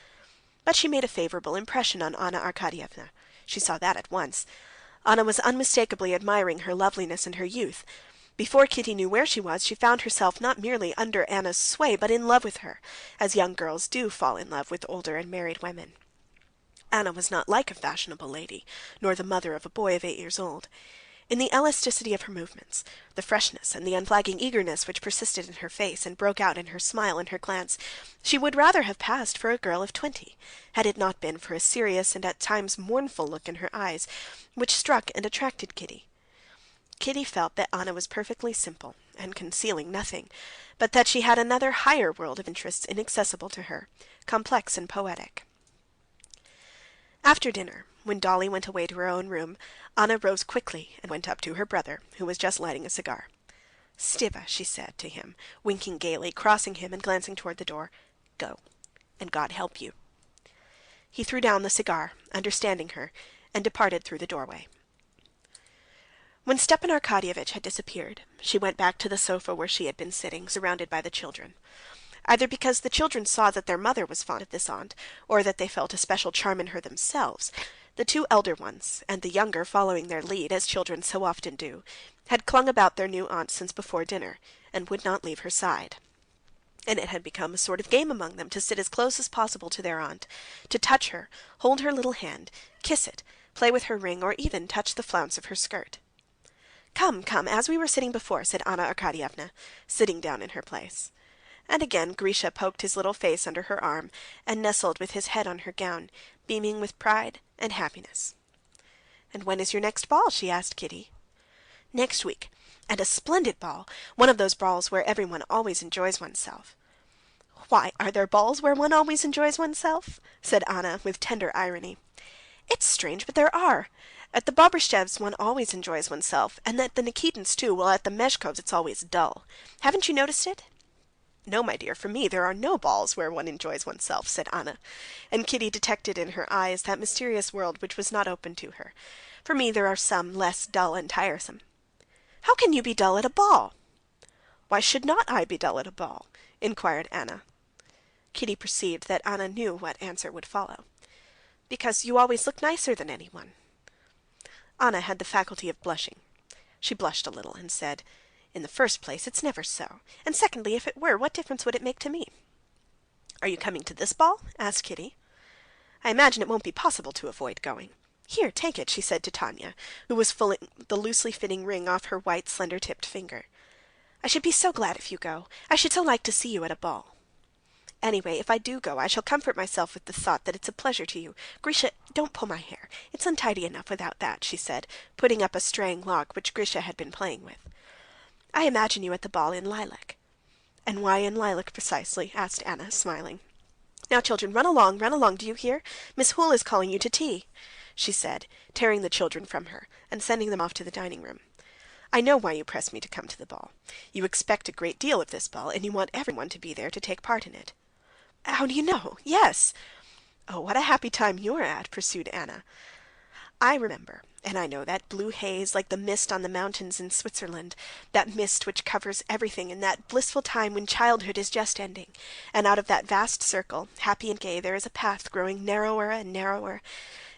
But she made a favorable impression on Anna Arkadyevna. She saw that at once. Anna was unmistakably admiring her loveliness and her youth. Before Kitty knew where she was, she found herself not merely under Anna's sway, but in love with her, as young girls do fall in love with older and married women. Anna was not like a fashionable lady, nor the mother of a boy of 8 years old. In the elasticity of her movements, the freshness and the unflagging eagerness which persisted in her face and broke out in her smile and her glance, she would rather have passed for a girl of 20, had it not been for a serious and at times mournful look in her eyes, which struck and attracted Kitty. Kitty felt that Anna was perfectly simple and concealing nothing, but that she had another higher world of interests inaccessible to her, complex and poetic. After dinner, when Dolly went away to her own room, Anna rose quickly and went up to her brother, who was just lighting a cigar. "Stiva," she said to him, winking gaily, crossing him and glancing toward the door, "go, and God help you." He threw down the cigar, understanding her, and departed through the doorway. When Stepan Arkadyevitch had disappeared, she went back to the sofa where she had been sitting, surrounded by the children. Either because the children saw that their mother was fond of this aunt, or that they felt a special charm in her themselves, the 2 elder ones, and the younger following their lead, as children so often do, had clung about their new aunt since before dinner, and would not leave her side. And it had become a sort of game among them to sit as close as possible to their aunt, to touch her, hold her little hand, kiss it, play with her ring, or even touch the flounce of her skirt. "Come, come, as we were sitting before," said Anna Arkadyevna, sitting down in her place. And again Grisha poked his little face under her arm and nestled with his head on her gown, beaming with pride and happiness. "And when is your next ball?" she asked Kitty. "Next week, and a splendid ball, one of those balls where everyone always enjoys oneself." "Why, are there balls where one always enjoys oneself?" said Anna with tender irony. "It's strange, but there are. At the Bobrishevs' one always enjoys oneself, and at the Nikitins' too, while at the Mezhkovs' it's always dull. Haven't you noticed it?" "No, my dear, for me there are no balls where one enjoys oneself," said Anna, and Kitty detected in her eyes that mysterious world which was not open to her. "For me there are some less dull and tiresome." "How can you be dull at a ball?" "Why should not I be dull at a ball?" inquired Anna. Kitty perceived that Anna knew what answer would follow. "Because you always look nicer than anyone." Anna had the faculty of blushing. She blushed a little and said, "In the first place, it's never so, and secondly, if it were, what difference would it make to me?" "Are you coming to this ball?" asked Kitty. "I imagine it won't be possible to avoid going. Here, take it," she said to Tanya, who was pulling the loosely fitting ring off her white, slender-tipped finger. "I should be so glad if you go. I should so like to see you at a ball." "Anyway, if I do go, I shall comfort myself with the thought that it's a pleasure to you. Grisha, don't pull my hair. It's untidy enough without that," she said, putting up a straying lock which Grisha had been playing with. "I imagine you at the ball in lilac." "And why in lilac precisely?" asked Anna, smiling. "Now, children, run along, do you hear? Miss Hoole is calling you to tea," she said, tearing the children from her, and sending them off to the dining room. "I know why you press me to come to the ball. You expect a great deal of this ball, and you want everyone to be there to take part in it." "How do you know? Yes." "Oh, what a happy time you're at," pursued Anna. "I remember, and I know that blue haze like the mist on the mountains in Switzerland, that mist which covers everything in that blissful time when childhood is just ending, and out of that vast circle, happy and gay, there is a path growing narrower and narrower,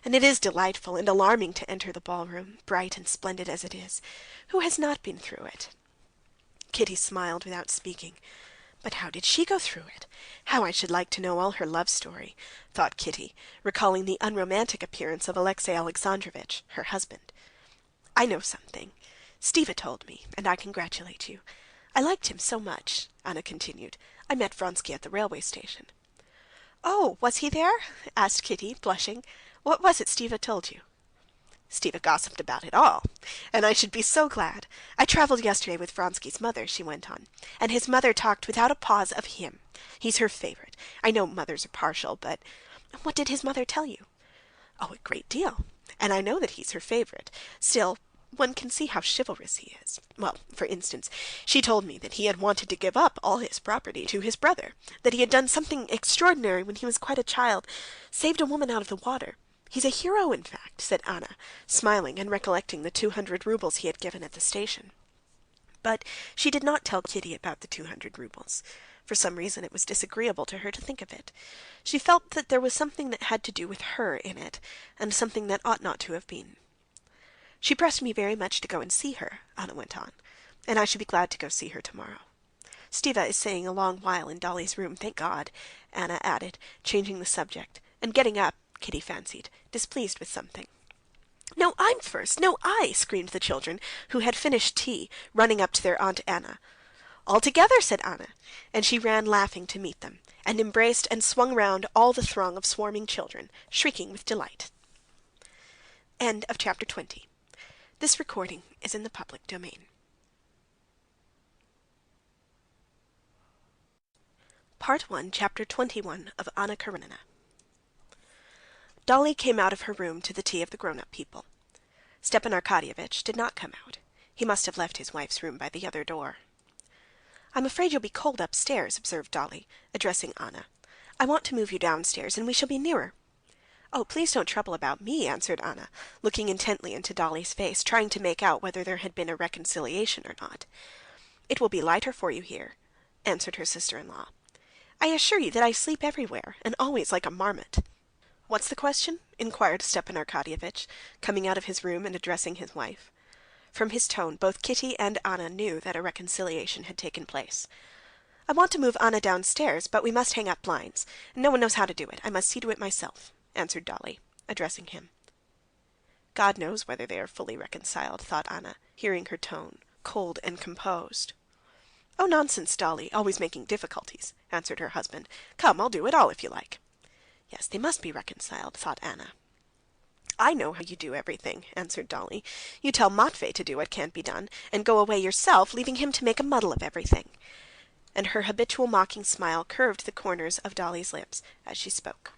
and it is delightful and alarming to enter the ballroom, bright and splendid as it is. Who has not been through it?" Kitty smiled without speaking. But how did she go through it? How I should like to know all her love story, thought Kitty, recalling the unromantic appearance of Alexey Alexandrovitch, her husband. "I know something. Stiva told me, and I congratulate you. I liked him so much," Anna continued. "I met Vronsky at the railway station." "Oh, was he there?" asked Kitty, blushing. "What was it Stiva told you?" "Stiva gossiped about it all, and I should be so glad. I traveled yesterday with Vronsky's mother," she went on, "and his mother talked without a pause of him. He's her favorite. I know mothers are partial, but...." "What did his mother tell you?" "Oh, a great deal, and I know that he's her favorite. Still, one can see how chivalrous he is. Well, for instance, she told me that he had wanted to give up all his property to his brother, that he had done something extraordinary when he was quite a child, saved a woman out of the water, He's a hero, in fact," said Anna, smiling and recollecting the 200 roubles he had given at the station. But she did not tell Kitty about the 200 roubles. For some reason it was disagreeable to her to think of it. She felt that there was something that had to do with her in it, and something that ought not to have been. "She pressed me very much to go and see her," Anna went on, "and I should be glad to go see her tomorrow. Stiva is staying a long while in Dolly's room, thank God," Anna added, changing the subject, and getting up, Kitty fancied, displeased with something. "No, I'm first! No, I!" screamed the children, who had finished tea, running up to their Aunt Anna. "All together!" said Anna, and she ran laughing to meet them, and embraced and swung round all the throng of swarming children, shrieking with delight. End of chapter 20. This recording is in the public domain. Part 1, Chapter 21 of Anna Karenina. Dolly came out of her room to the tea of the grown-up people. Stepan Arkadyevitch did not come out. He must have left his wife's room by the other door. "I'm afraid you'll be cold upstairs," observed Dolly, addressing Anna. "I want to move you downstairs, and we shall be nearer." "Oh, please don't trouble about me," answered Anna, looking intently into Dolly's face, trying to make out whether there had been a reconciliation or not. "It will be lighter for you here," answered her sister-in-law. "I assure you that I sleep everywhere, and always like a marmot." "What's the question?" inquired Stepan Arkadyevitch, coming out of his room and addressing his wife. From his tone, both Kitty and Anna knew that a reconciliation had taken place. "I want to move Anna downstairs, but we must hang up blinds. No one knows how to do it. I must see to it myself," answered Dolly, addressing him. God knows whether they are fully reconciled, thought Anna, hearing her tone, cold and composed. "Oh, nonsense, Dolly, always making difficulties," answered her husband. "Come, I'll do it all if you like." "Yes, they must be reconciled," thought Anna. "I know how you do everything," answered Dolly. "You tell Matvey to do what can't be done, and go away yourself, leaving him to make a muddle of everything." And her habitual mocking smile curved the corners of Dolly's lips as she spoke.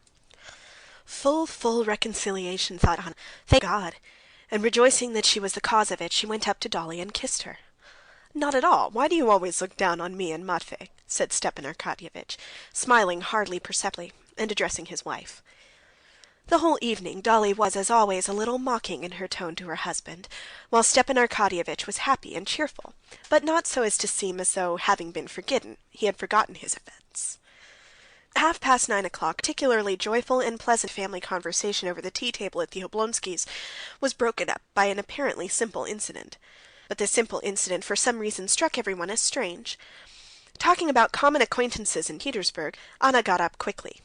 Full reconciliation, thought Anna. Thank God! And rejoicing that she was the cause of it, she went up to Dolly and kissed her. "Not at all. Why do you always look down on me and Matvey?" said Stepan Arkadyevitch, smiling hardly perceptibly, and addressing his wife. The whole evening Dolly was, as always, a little mocking in her tone to her husband, while Stepan Arkadyevitch was happy and cheerful, but not so as to seem as though, having been forgiven, he had forgotten his offense. At 9:30, particularly joyful and pleasant family conversation over the tea-table at the Oblonskys' was broken up by an apparently simple incident. But this simple incident for some reason struck everyone as strange. Talking about common acquaintances in Petersburg, Anna got up quickly.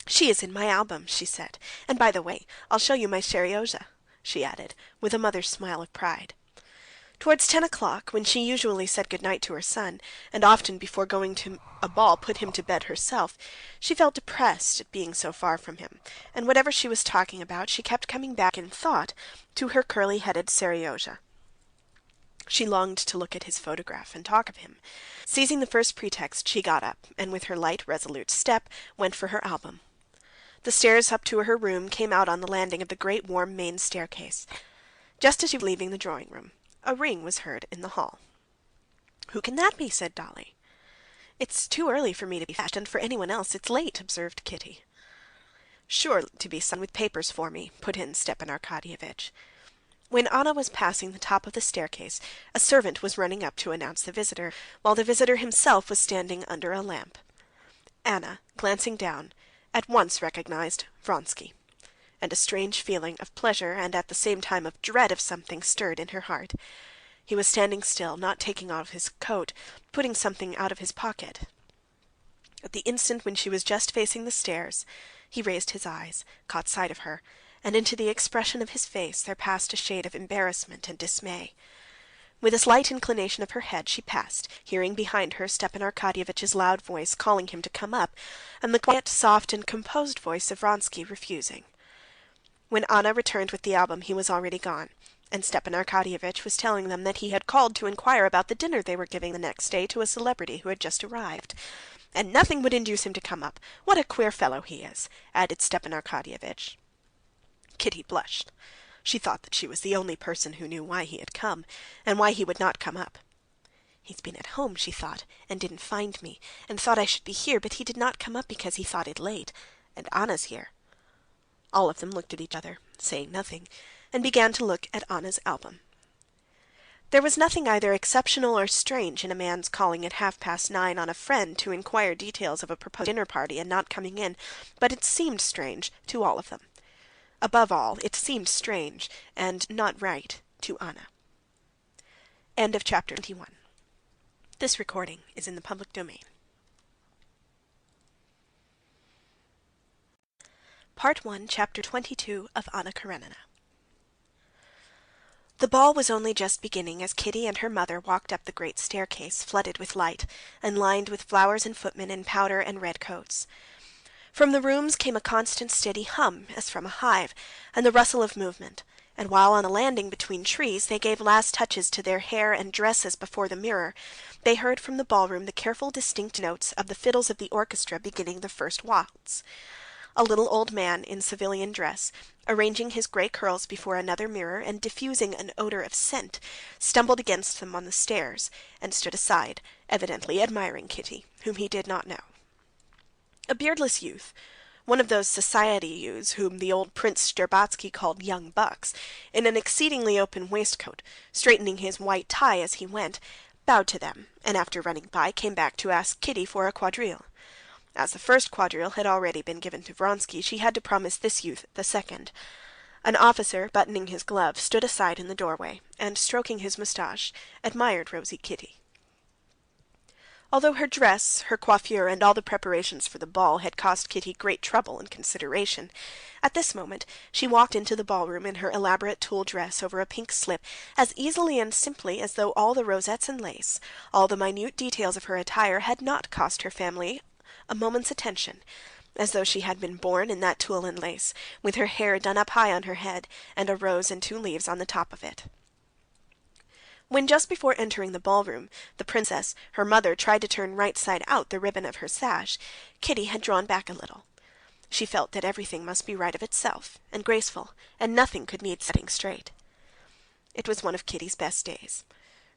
"She is in my album," she said. "And by the way, I'll show you my Seryozha," she added, with a mother's smile of pride. Towards 10 o'clock, when she usually said good night to her son, and often before going to a ball put him to bed herself, she felt depressed at being so far from him, and whatever she was talking about, she kept coming back in thought to her curly-headed Seryozha. She longed to look at his photograph and talk of him. Seizing the first pretext, she got up, and with her light, resolute step, went for her album. The stairs up to her room came out on the landing of the great warm main staircase. Just as she was leaving the drawing-room, a ring was heard in the hall. "Who can that be?" said Dolly. "It's too early for me to be fetched, and for anyone else it's late," observed Kitty. "Sure to be someone with papers for me," put in Stepan Arkadyevitch. When Anna was passing the top of the staircase, a servant was running up to announce the visitor, while the visitor himself was standing under a lamp. Anna, glancing down, at once recognized Vronsky, and a strange feeling of pleasure and at the same time of dread of something stirred in her heart. He was standing still, not taking off his coat, putting something out of his pocket. At the instant when she was just facing the stairs, he raised his eyes, caught sight of her, and into the expression of his face there passed a shade of embarrassment and dismay. With a slight inclination of her head she passed, hearing behind her Stepan Arkadyevitch's loud voice calling him to come up, and the quiet, soft, and composed voice of Vronsky refusing. When Anna returned with the album he was already gone, and Stepan Arkadyevitch was telling them that he had called to inquire about the dinner they were giving the next day to a celebrity who had just arrived. "And nothing would induce him to come up. What a queer fellow he is," added Stepan Arkadyevitch. Kitty blushed. She thought that she was the only person who knew why he had come, and why he would not come up. "He's been at home," she thought, "and didn't find me, and thought I should be here, but he did not come up because he thought it late, and Anna's here." All of them looked at each other, saying nothing, and began to look at Anna's album. There was nothing either exceptional or strange in a man's calling at 9:30 on a friend to inquire details of a proposed dinner party and not coming in, but it seemed strange to all of them. Above all, it seemed strange and not right to Anna. End of chapter 21. This recording is in the public domain. Part 1, Chapter 22 of Anna Karenina. The ball was only just beginning as Kitty and her mother walked up the great staircase, flooded with light, and lined with flowers and footmen in powder and red coats. From the rooms came a constant steady hum, as from a hive, and the rustle of movement, and while on the landing between trees they gave last touches to their hair and dresses before the mirror, they heard from the ballroom the careful distinct notes of the fiddles of the orchestra beginning the first waltz. A little old man in civilian dress, arranging his grey curls before another mirror and diffusing an odor of scent, stumbled against them on the stairs and stood aside, evidently admiring Kitty, whom he did not know. A beardless youth, one of those society youths whom the old Prince Shtcherbatsky called young bucks, in an exceedingly open waistcoat, straightening his white tie as he went, bowed to them, and after running by, came back to ask Kitty for a quadrille. As the first quadrille had already been given to Vronsky, she had to promise this youth the second. An officer, buttoning his glove, stood aside in the doorway, and, stroking his moustache, admired rosy Kitty. Although her dress, her coiffure, and all the preparations for the ball had cost Kitty great trouble and consideration, at this moment she walked into the ballroom in her elaborate tulle dress over a pink slip as easily and simply as though all the rosettes and lace, all the minute details of her attire had not cost her family a moment's attention, as though she had been born in that tulle and lace, with her hair done up high on her head, and a rose and 2 leaves on the top of it. When just before entering the ballroom, the princess, her mother, tried to turn right side out the ribbon of her sash, Kitty had drawn back a little. She felt that everything must be right of itself, and graceful, and nothing could need setting straight. It was one of Kitty's best days.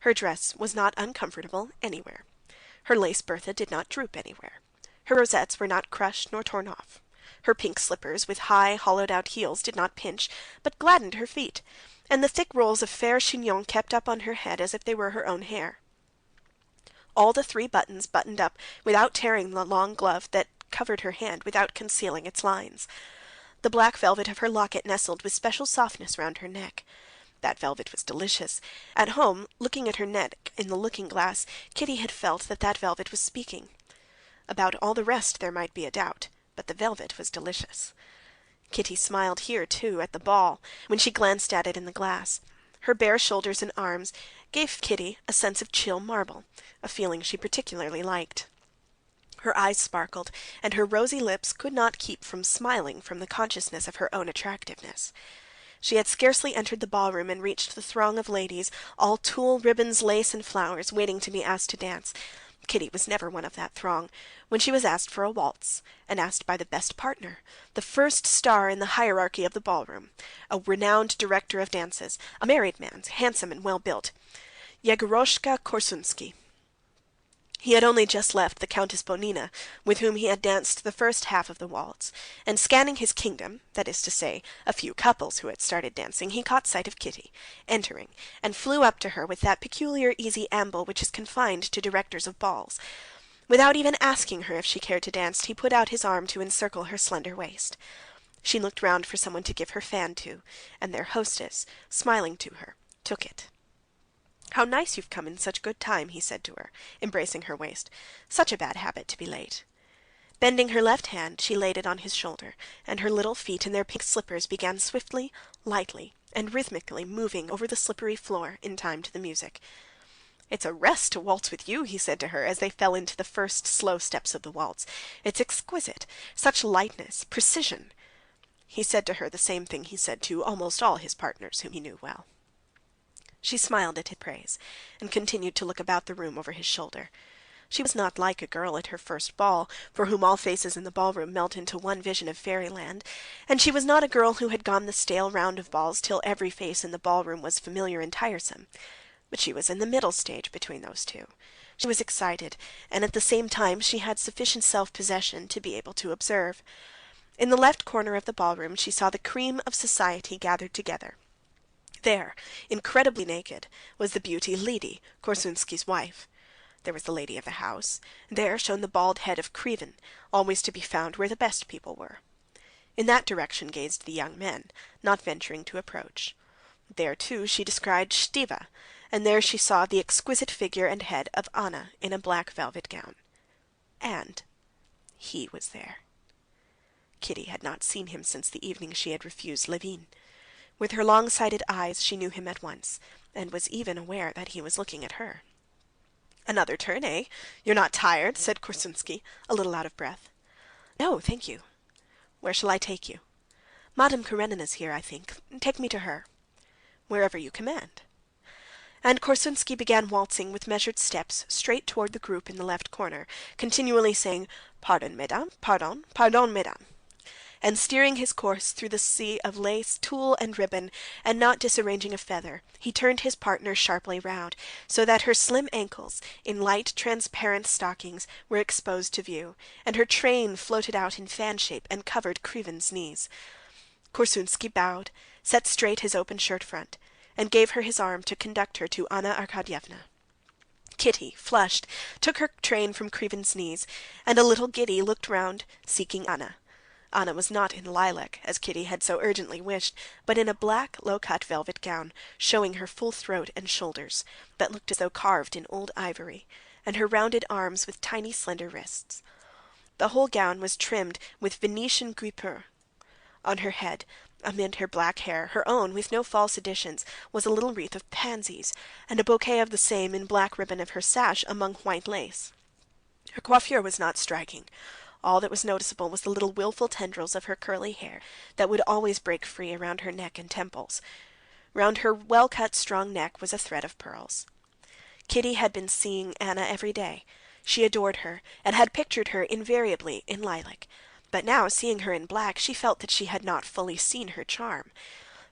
Her dress was not uncomfortable anywhere. Her lace bertha did not droop anywhere. Her rosettes were not crushed nor torn off. Her pink slippers with high, hollowed-out heels did not pinch, but gladdened her feet, and the thick rolls of fair chignon kept up on her head as if they were her own hair. All the 3 buttons buttoned up without tearing the long glove that covered her hand, without concealing its lines. The black velvet of her locket nestled with special softness round her neck. That velvet was delicious. At home, looking at her neck in the looking-glass, Kitty had felt that that velvet was speaking. About all the rest there might be a doubt, but the velvet was delicious. Kitty smiled here, too, at the ball, when she glanced at it in the glass. Her bare shoulders and arms gave Kitty a sense of chill marble, a feeling she particularly liked. Her eyes sparkled, and her rosy lips could not keep from smiling from the consciousness of her own attractiveness. She had scarcely entered the ballroom and reached the throng of ladies, all tulle, ribbons, lace, and flowers, waiting to be asked to dance. Kitty was never one of that throng, when she was asked for a waltz, and asked by the best partner, the first star in the hierarchy of the ballroom, a renowned director of dances, a married man, handsome and well-built, Yegorushka Korsunsky. He had only just left the Countess Bonina, with whom he had danced the first half of the waltz, and scanning his kingdom, that is to say, a few couples who had started dancing, he caught sight of Kitty, entering, and flew up to her with that peculiar easy amble which is confined to directors of balls. Without even asking her if she cared to dance, he put out his arm to encircle her slender waist. She looked round for someone to give her fan to, and their hostess, smiling to her, took it. "How nice you've come in such good time," he said to her, embracing her waist. "Such a bad habit to be late." Bending her left hand, she laid it on his shoulder, and her little feet in their pink slippers began swiftly, lightly, and rhythmically moving over the slippery floor in time to the music. "It's a rest to waltz with you," he said to her as they fell into the first slow steps of the waltz. "It's exquisite, such lightness, precision." He said to her the same thing he said to almost all his partners whom he knew well. She smiled at his praise, and continued to look about the room over his shoulder. She was not like a girl at her first ball, for whom all faces in the ballroom melt into one vision of fairyland, and she was not a girl who had gone the stale round of balls till every face in the ballroom was familiar and tiresome. But she was in the middle stage between those two. She was excited, and at the same time she had sufficient self-possession to be able to observe. In the left corner of the ballroom she saw the cream of society gathered together. There, incredibly naked, was the beauty Lidi, Korsunsky's wife. There was the lady of the house. There shone the bald head of Krivin, always to be found where the best people were. In that direction gazed the young men, not venturing to approach. There, too, she descried Stiva, and there she saw the exquisite figure and head of Anna in a black velvet gown. And he was there. Kitty had not seen him since the evening she had refused Levin. With her long-sighted eyes she knew him at once, and was even aware that he was looking at her. "Another turn, eh? You're not tired?" said Korsunsky, a little out of breath. "No, thank you." "Where shall I take you?" "Madame Karenina is here, I think. Take me to her." "Wherever you command." And Korsunsky began waltzing with measured steps straight toward the group in the left corner, continually saying, "Pardon, mesdames, pardon, pardon, mesdames," and steering his course through the sea of lace, tulle, and ribbon, and not disarranging a feather, he turned his partner sharply round, so that her slim ankles, in light, transparent stockings, were exposed to view, and her train floated out in fan shape and covered Krivin's knees. Korsunsky bowed, set straight his open shirt front, and gave her his arm to conduct her to Anna Arkadyevna. Kitty, flushed, took her train from Krivin's knees, and a little giddy looked round, seeking Anna. Anna was not in lilac, as Kitty had so urgently wished, but in a black, low-cut velvet gown, showing her full throat and shoulders, that looked as though carved in old ivory, and her rounded arms with tiny slender wrists. The whole gown was trimmed with Venetian guipure. On her head, amid her black hair, her own, with no false additions, was a little wreath of pansies, and a bouquet of the same in black ribbon of her sash among white lace. Her coiffure was not striking. All that was noticeable was the little wilful tendrils of her curly hair that would always break free around her neck and temples. Round her well-cut, strong neck was a thread of pearls. Kitty had been seeing Anna every day. She adored her, and had pictured her invariably in lilac. But now, seeing her in black, she felt that she had not fully seen her charm.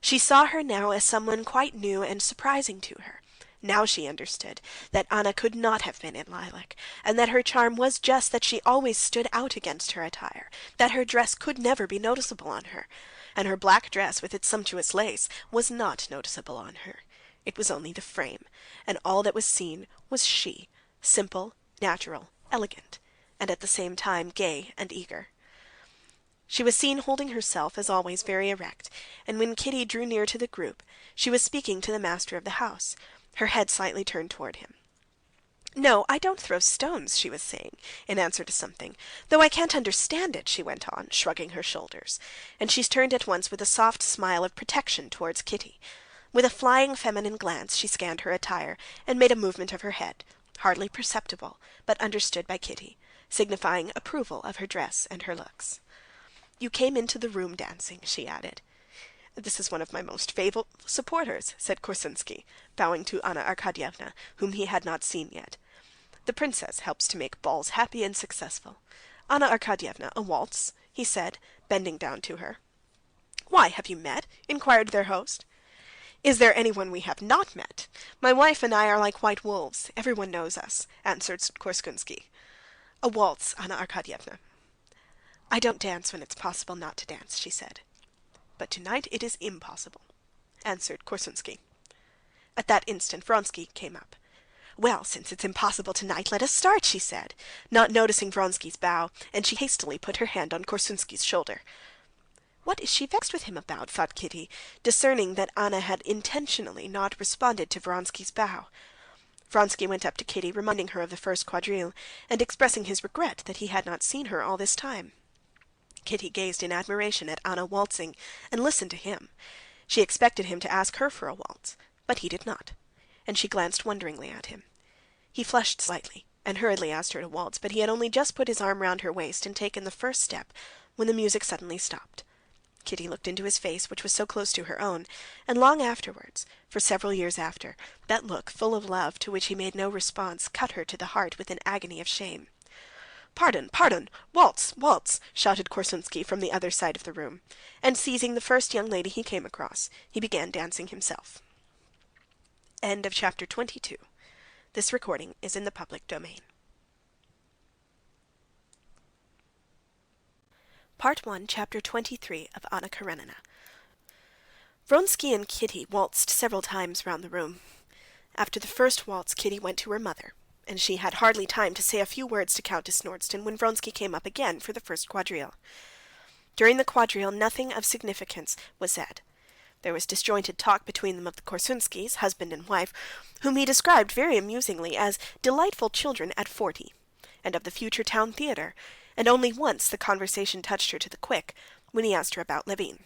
She saw her now as someone quite new and surprising to her. Now she understood that Anna could not have been in lilac, and that her charm was just that she always stood out against her attire, that her dress could never be noticeable on her, and her black dress with its sumptuous lace was not noticeable on her. It was only the frame, and all that was seen was she, simple, natural, elegant, and at the same time gay and eager. She was seen holding herself, as always, very erect, and when Kitty drew near to the group, she was speaking to the master of the house, her head slightly turned toward him. "No, I don't throw stones," she was saying, in answer to something, "though I can't understand it," she went on, shrugging her shoulders, and she turned at once with a soft smile of protection towards Kitty. With a flying feminine glance she scanned her attire, and made a movement of her head, hardly perceptible, but understood by Kitty, signifying approval of her dress and her looks. "You came into the room dancing," she added. "This is one of my most faithful supporters," said Korsunsky, bowing to Anna Arkadyevna, whom he had not seen yet. "The princess helps to make balls happy and successful. Anna Arkadyevna, a waltz," he said, bending down to her. "Why, have you met?" inquired their host. "Is there anyone we have not met? My wife and I are like white wolves. Everyone knows us," answered Korsunsky. "A waltz, Anna Arkadyevna." "I don't dance when it's possible not to dance," she said. "But tonight it is impossible," answered Korsunsky. At that instant Vronsky came up. "Well, since it's impossible tonight, let us start," she said, not noticing Vronsky's bow, and she hastily put her hand on Korsunsky's shoulder. "What is she vexed with him about?" thought Kitty, discerning that Anna had intentionally not responded to Vronsky's bow. Vronsky went up to Kitty, reminding her of the first quadrille, and expressing his regret that he had not seen her all this time. Kitty gazed in admiration at Anna waltzing, and listened to him. She expected him to ask her for a waltz, but he did not, and she glanced wonderingly at him. He flushed slightly, and hurriedly asked her to waltz, but he had only just put his arm round her waist and taken the first step, when the music suddenly stopped. Kitty looked into his face, which was so close to her own, and long afterwards, for several years after, that look full of love, to which he made no response, cut her to the heart with an agony of shame. "Pardon, pardon! Waltz, waltz!" shouted Korsunsky from the other side of the room, and seizing the first young lady he came across, he began dancing himself. End of chapter 22. This recording is in the public domain. Part 1, Chapter 23 of Anna Karenina. Vronsky and Kitty waltzed several times round the room. After the first waltz, Kitty went to her mother, and she had hardly time to say a few words to Countess Nordston when Vronsky came up again for the first quadrille. During the quadrille, nothing of significance was said. There was disjointed talk between them of the Korsunskys, husband and wife, whom he described very amusingly as delightful children at 40, and of the future town theater, and only once the conversation touched her to the quick, when he asked her about Levin,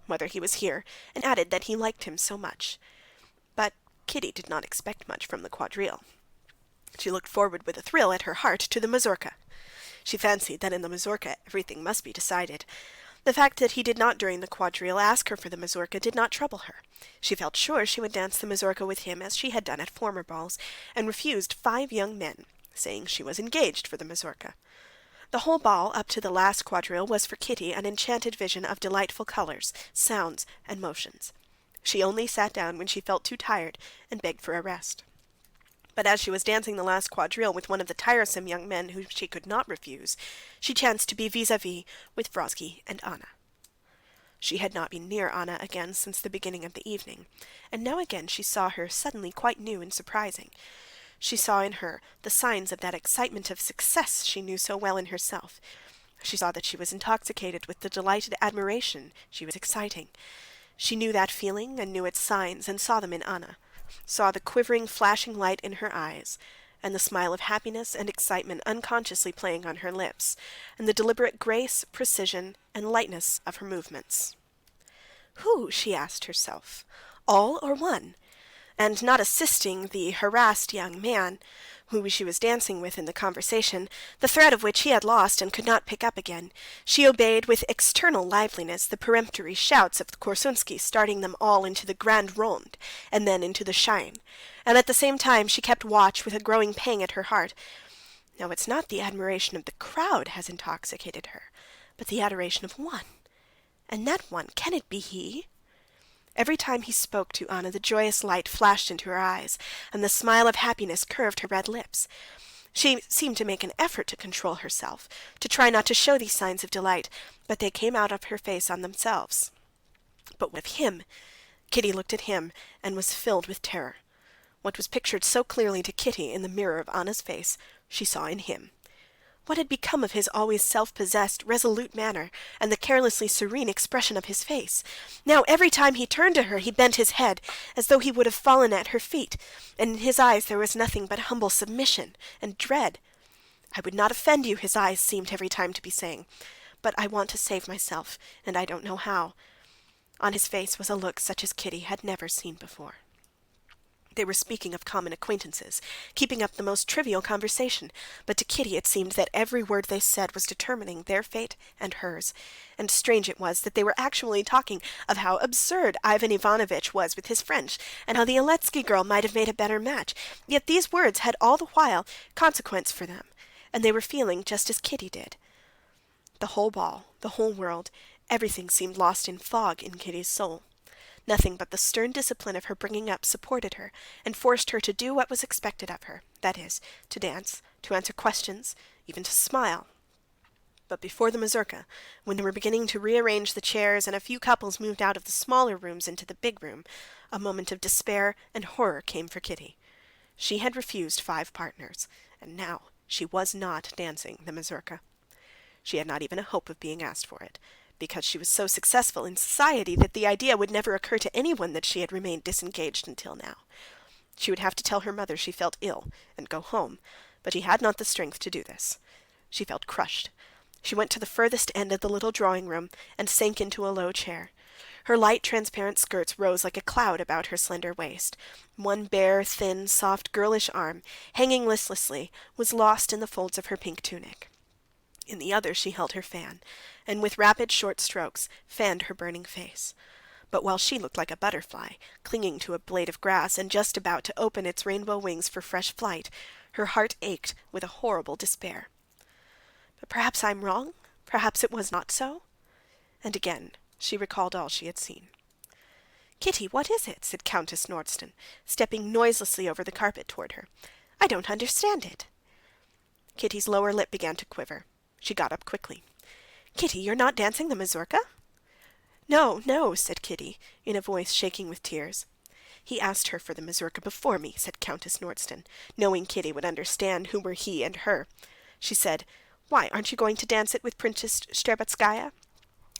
whether he was here, and added that he liked him so much. But Kitty did not expect much from the quadrille. She looked forward with a thrill at her heart to the mazurka. She fancied that in the mazurka everything must be decided. The fact that he did not during the quadrille ask her for the mazurka did not trouble her. She felt sure she would dance the mazurka with him as she had done at former balls, and refused 5 young men, saying she was engaged for the mazurka. The whole ball up to the last quadrille was for Kitty an enchanted vision of delightful colors, sounds, and motions. She only sat down when she felt too tired and begged for a rest. But as she was dancing the last quadrille with one of the tiresome young men whom she could not refuse, she chanced to be vis-à-vis with Vronsky and Anna. She had not been near Anna again since the beginning of the evening, and now again she saw her suddenly quite new and surprising. She saw in her the signs of that excitement of success she knew so well in herself. She saw that she was intoxicated with the delighted admiration she was exciting. She knew that feeling and knew its signs and saw them in Anna, saw the quivering, flashing light in her eyes, and the smile of happiness and excitement unconsciously playing on her lips, and the deliberate grace, precision, and lightness of her movements. Who, she asked herself, all or one? And not assisting the harassed young man, who she was dancing with in the conversation, the thread of which he had lost and could not pick up again, she obeyed with external liveliness the peremptory shouts of the Korsunskys, starting them all into the grand ronde, and then into the Schein, and at the same time she kept watch with a growing pang at her heart. Now it's not the admiration of the crowd has intoxicated her, but the adoration of one. And that one, can it be he? Every time he spoke to Anna, the joyous light flashed into her eyes, and the smile of happiness curved her red lips. She seemed to make an effort to control herself, to try not to show these signs of delight, but they came out of her face on themselves. But what of him? Kitty looked at him and was filled with terror. What was pictured so clearly to Kitty in the mirror of Anna's face, she saw in him. What had become of his always self-possessed, resolute manner, and the carelessly serene expression of his face? Now every time he turned to her, he bent his head, as though he would have fallen at her feet, and in his eyes there was nothing but humble submission and dread. "I would not offend you," his eyes seemed every time to be saying, "but I want to save myself, and I don't know how." On his face was a look such as Kitty had never seen before. They were speaking of common acquaintances, keeping up the most trivial conversation, but to Kitty it seemed that every word they said was determining their fate and hers, and strange it was that they were actually talking of how absurd Ivan Ivanovitch was with his French, and how the Aletsky girl might have made a better match, yet these words had all the while consequence for them, and they were feeling just as Kitty did. The whole ball, the whole world, everything seemed lost in fog in Kitty's soul. Nothing but the stern discipline of her bringing up supported her, and forced her to do what was expected of her, that is, to dance, to answer questions, even to smile. But before the mazurka, when they were beginning to rearrange the chairs and a few couples moved out of the smaller rooms into the big room, a moment of despair and horror came for Kitty. She had refused 5 partners, and now she was not dancing the mazurka. She had not even a hope of being asked for it, because she was so successful in society that the idea would never occur to anyone that she had remained disengaged until now. She would have to tell her mother she felt ill and go home, but she had not the strength to do this. She felt crushed. She went to the furthest end of the little drawing-room and sank into a low chair. Her light, transparent skirts rose like a cloud about her slender waist. One bare, thin, soft, girlish arm, hanging listlessly, was lost in the folds of her pink tunic. In the other she held her fan, and with rapid, short strokes fanned her burning face. But while she looked like a butterfly, clinging to a blade of grass and just about to open its rainbow wings for fresh flight, her heart ached with a horrible despair. But perhaps I'm wrong, perhaps it was not so? And again she recalled all she had seen. "Kitty, what is it?" said Countess Nordston, stepping noiselessly over the carpet toward her. "I don't understand it." Kitty's lower lip began to quiver. She got up quickly. "Kitty, you're not dancing the mazurka?" "No, no," said Kitty, in a voice shaking with tears. "He asked her for the mazurka before me," said Countess Nordston, knowing Kitty would understand who were he and her. She said, "Why, aren't you going to dance it with Princess Shtcherbatskaya?"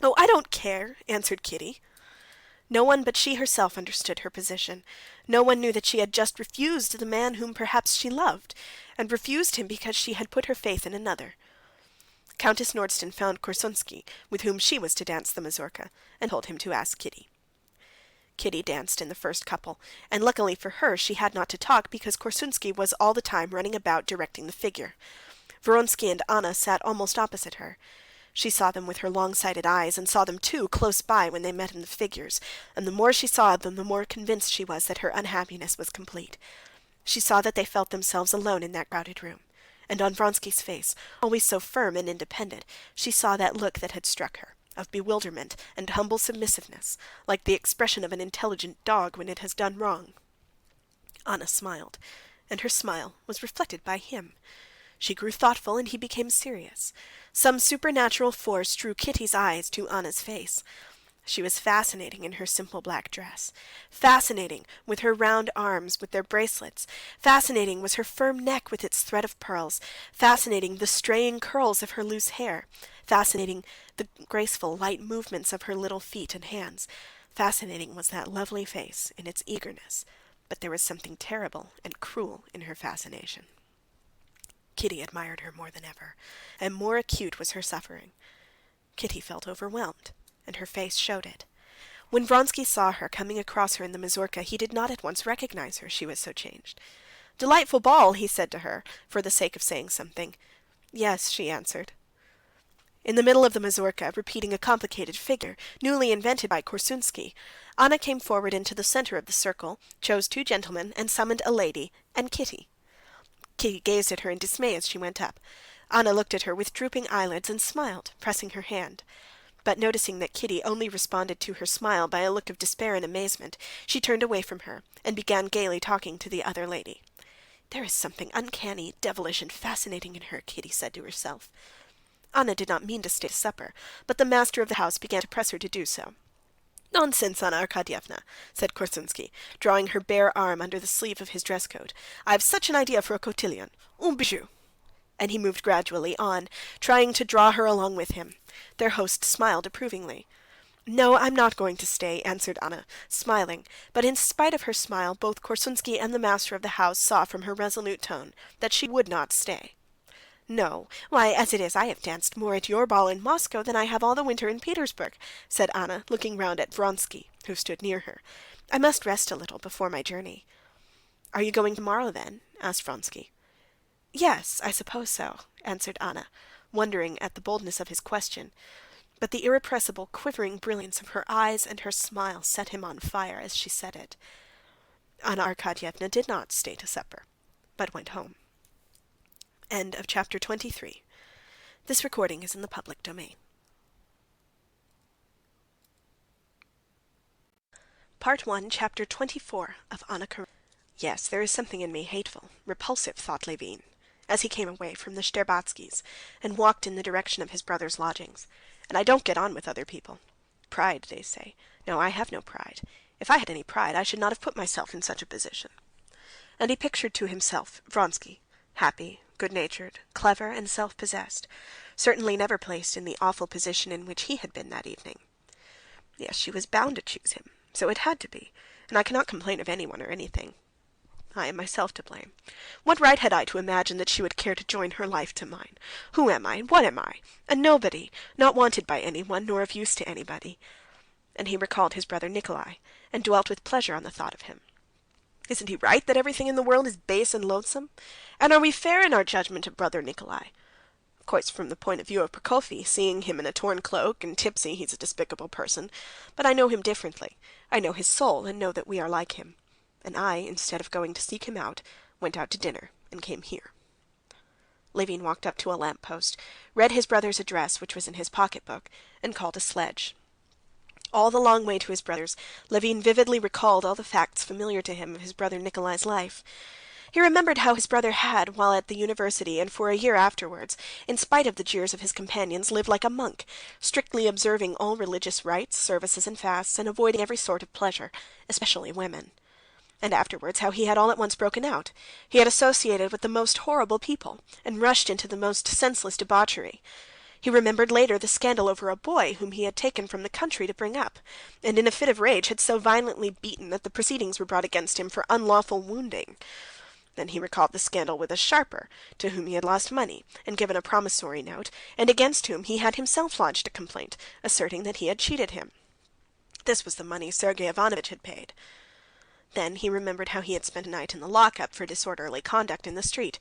"Oh, I don't care," answered Kitty. No one but she herself understood her position. No one knew that she had just refused the man whom perhaps she loved, and refused him because she had put her faith in another. Countess Nordston found Korsunsky, with whom she was to dance the mazurka, and told him to ask Kitty. Kitty danced in the first couple, and luckily for her she had not to talk because Korsunsky was all the time running about directing the figure. Vronsky and Anna sat almost opposite her. She saw them with her long-sighted eyes, and saw them too close by when they met in the figures, and the more she saw them the more convinced she was that her unhappiness was complete. She saw that they felt themselves alone in that crowded room, and on Vronsky's face, always so firm and independent, she saw that look that had struck her, of bewilderment and humble submissiveness, like the expression of an intelligent dog when it has done wrong. Anna smiled, and her smile was reflected by him. She grew thoughtful, and he became serious. Some supernatural force drew Kitty's eyes to Anna's face. She was fascinating in her simple black dress, fascinating with her round arms with their bracelets, fascinating was her firm neck with its thread of pearls, fascinating the straying curls of her loose hair, fascinating the graceful light movements of her little feet and hands. Fascinating was that lovely face in its eagerness, but there was something terrible and cruel in her fascination. Kitty admired her more than ever, and more acute was her suffering. Kitty felt overwhelmed, and her face showed it. When Vronsky saw her coming across her in the mazurka, he did not at once recognize her, she was so changed. "Delightful ball," he said to her, for the sake of saying something. "Yes," she answered. In the middle of the mazurka, repeating a complicated figure, newly invented by Korsunsky, Anna came forward into the center of the circle, chose two gentlemen, and summoned a lady and Kitty. Kitty gazed at her in dismay as she went up. Anna looked at her with drooping eyelids and smiled, pressing her hand. But noticing that Kitty only responded to her smile by a look of despair and amazement, she turned away from her and began gaily talking to the other lady. "There is something uncanny, devilish, and fascinating in her," Kitty said to herself. Anna did not mean to stay to supper, but the master of the house began to press her to do so. "Nonsense, Anna Arkadyevna," said Korsunsky, drawing her bare arm under the sleeve of his dress coat. "I've such an idea for a cotillion. Un bijou." And he moved gradually on, trying to draw her along with him. Their host smiled approvingly. "No, I'm not going to stay," answered Anna, smiling, but in spite of her smile, both Korsunsky and the master of the house saw from her resolute tone that she would not stay. "No, why, as it is, I have danced more at your ball in Moscow than I have all the winter in Petersburg," said Anna, looking round at Vronsky, who stood near her. "I must rest a little before my journey." "Are you going tomorrow, then?" asked Vronsky. "Yes, I suppose so," answered Anna, wondering at the boldness of his question. But the irrepressible, quivering brilliance of her eyes and her smile set him on fire as she said it. Anna Arkadyevna did not stay to supper, but went home. End of chapter 23. This recording is in the public domain. Part 1, Chapter 24 of Anna Karenina. "Yes, there is something in me hateful, repulsive," thought Levin, as he came away from the Shtcherbatskys and walked in the direction of his brother's lodgings. "And I don't get on with other people. Pride, they say. No, I have no pride. If I had any pride, I should not have put myself in such a position." And he pictured to himself Vronsky, happy, good-natured, clever, and self-possessed, certainly never placed in the awful position in which he had been that evening. Yes, she was bound to choose him, so it had to be, and I cannot complain of anyone or anything. I am myself to blame. What right had I to imagine that she would care to join her life to mine? Who am I? What am I? A nobody, not wanted by anyone, nor of use to anybody. And he recalled his brother Nikolai, and dwelt with pleasure on the thought of him. Isn't he right that everything in the world is base and loathsome? And are we fair in our judgment of brother Nikolai? Of course, from the point of view of Prokofy, seeing him in a torn cloak and tipsy, he's a despicable person. But I know him differently. I know his soul, and know that we are like him. And I, instead of going to seek him out, went out to dinner and came here." Levin walked up to a lamp-post, read his brother's address, which was in his pocket-book, and called a sledge. All the long way to his brother's, Levin vividly recalled all the facts familiar to him of his brother Nikolai's life. He remembered how his brother had, while at the university and for a year afterwards, in spite of the jeers of his companions, lived like a monk, strictly observing all religious rites, services, and fasts, and avoiding every sort of pleasure, especially women. And afterwards how he had all at once broken out. He had associated with the most horrible people, and rushed into the most senseless debauchery. He remembered later the scandal over a boy whom he had taken from the country to bring up, and in a fit of rage had so violently beaten that the proceedings were brought against him for unlawful wounding. Then he recalled the scandal with a sharper, to whom he had lost money and given a promissory note, and against whom he had himself lodged a complaint, asserting that he had cheated him. This was the money Sergey Ivanovitch had paid. Then he remembered how he had spent a night in the lock-up for disorderly conduct in the street.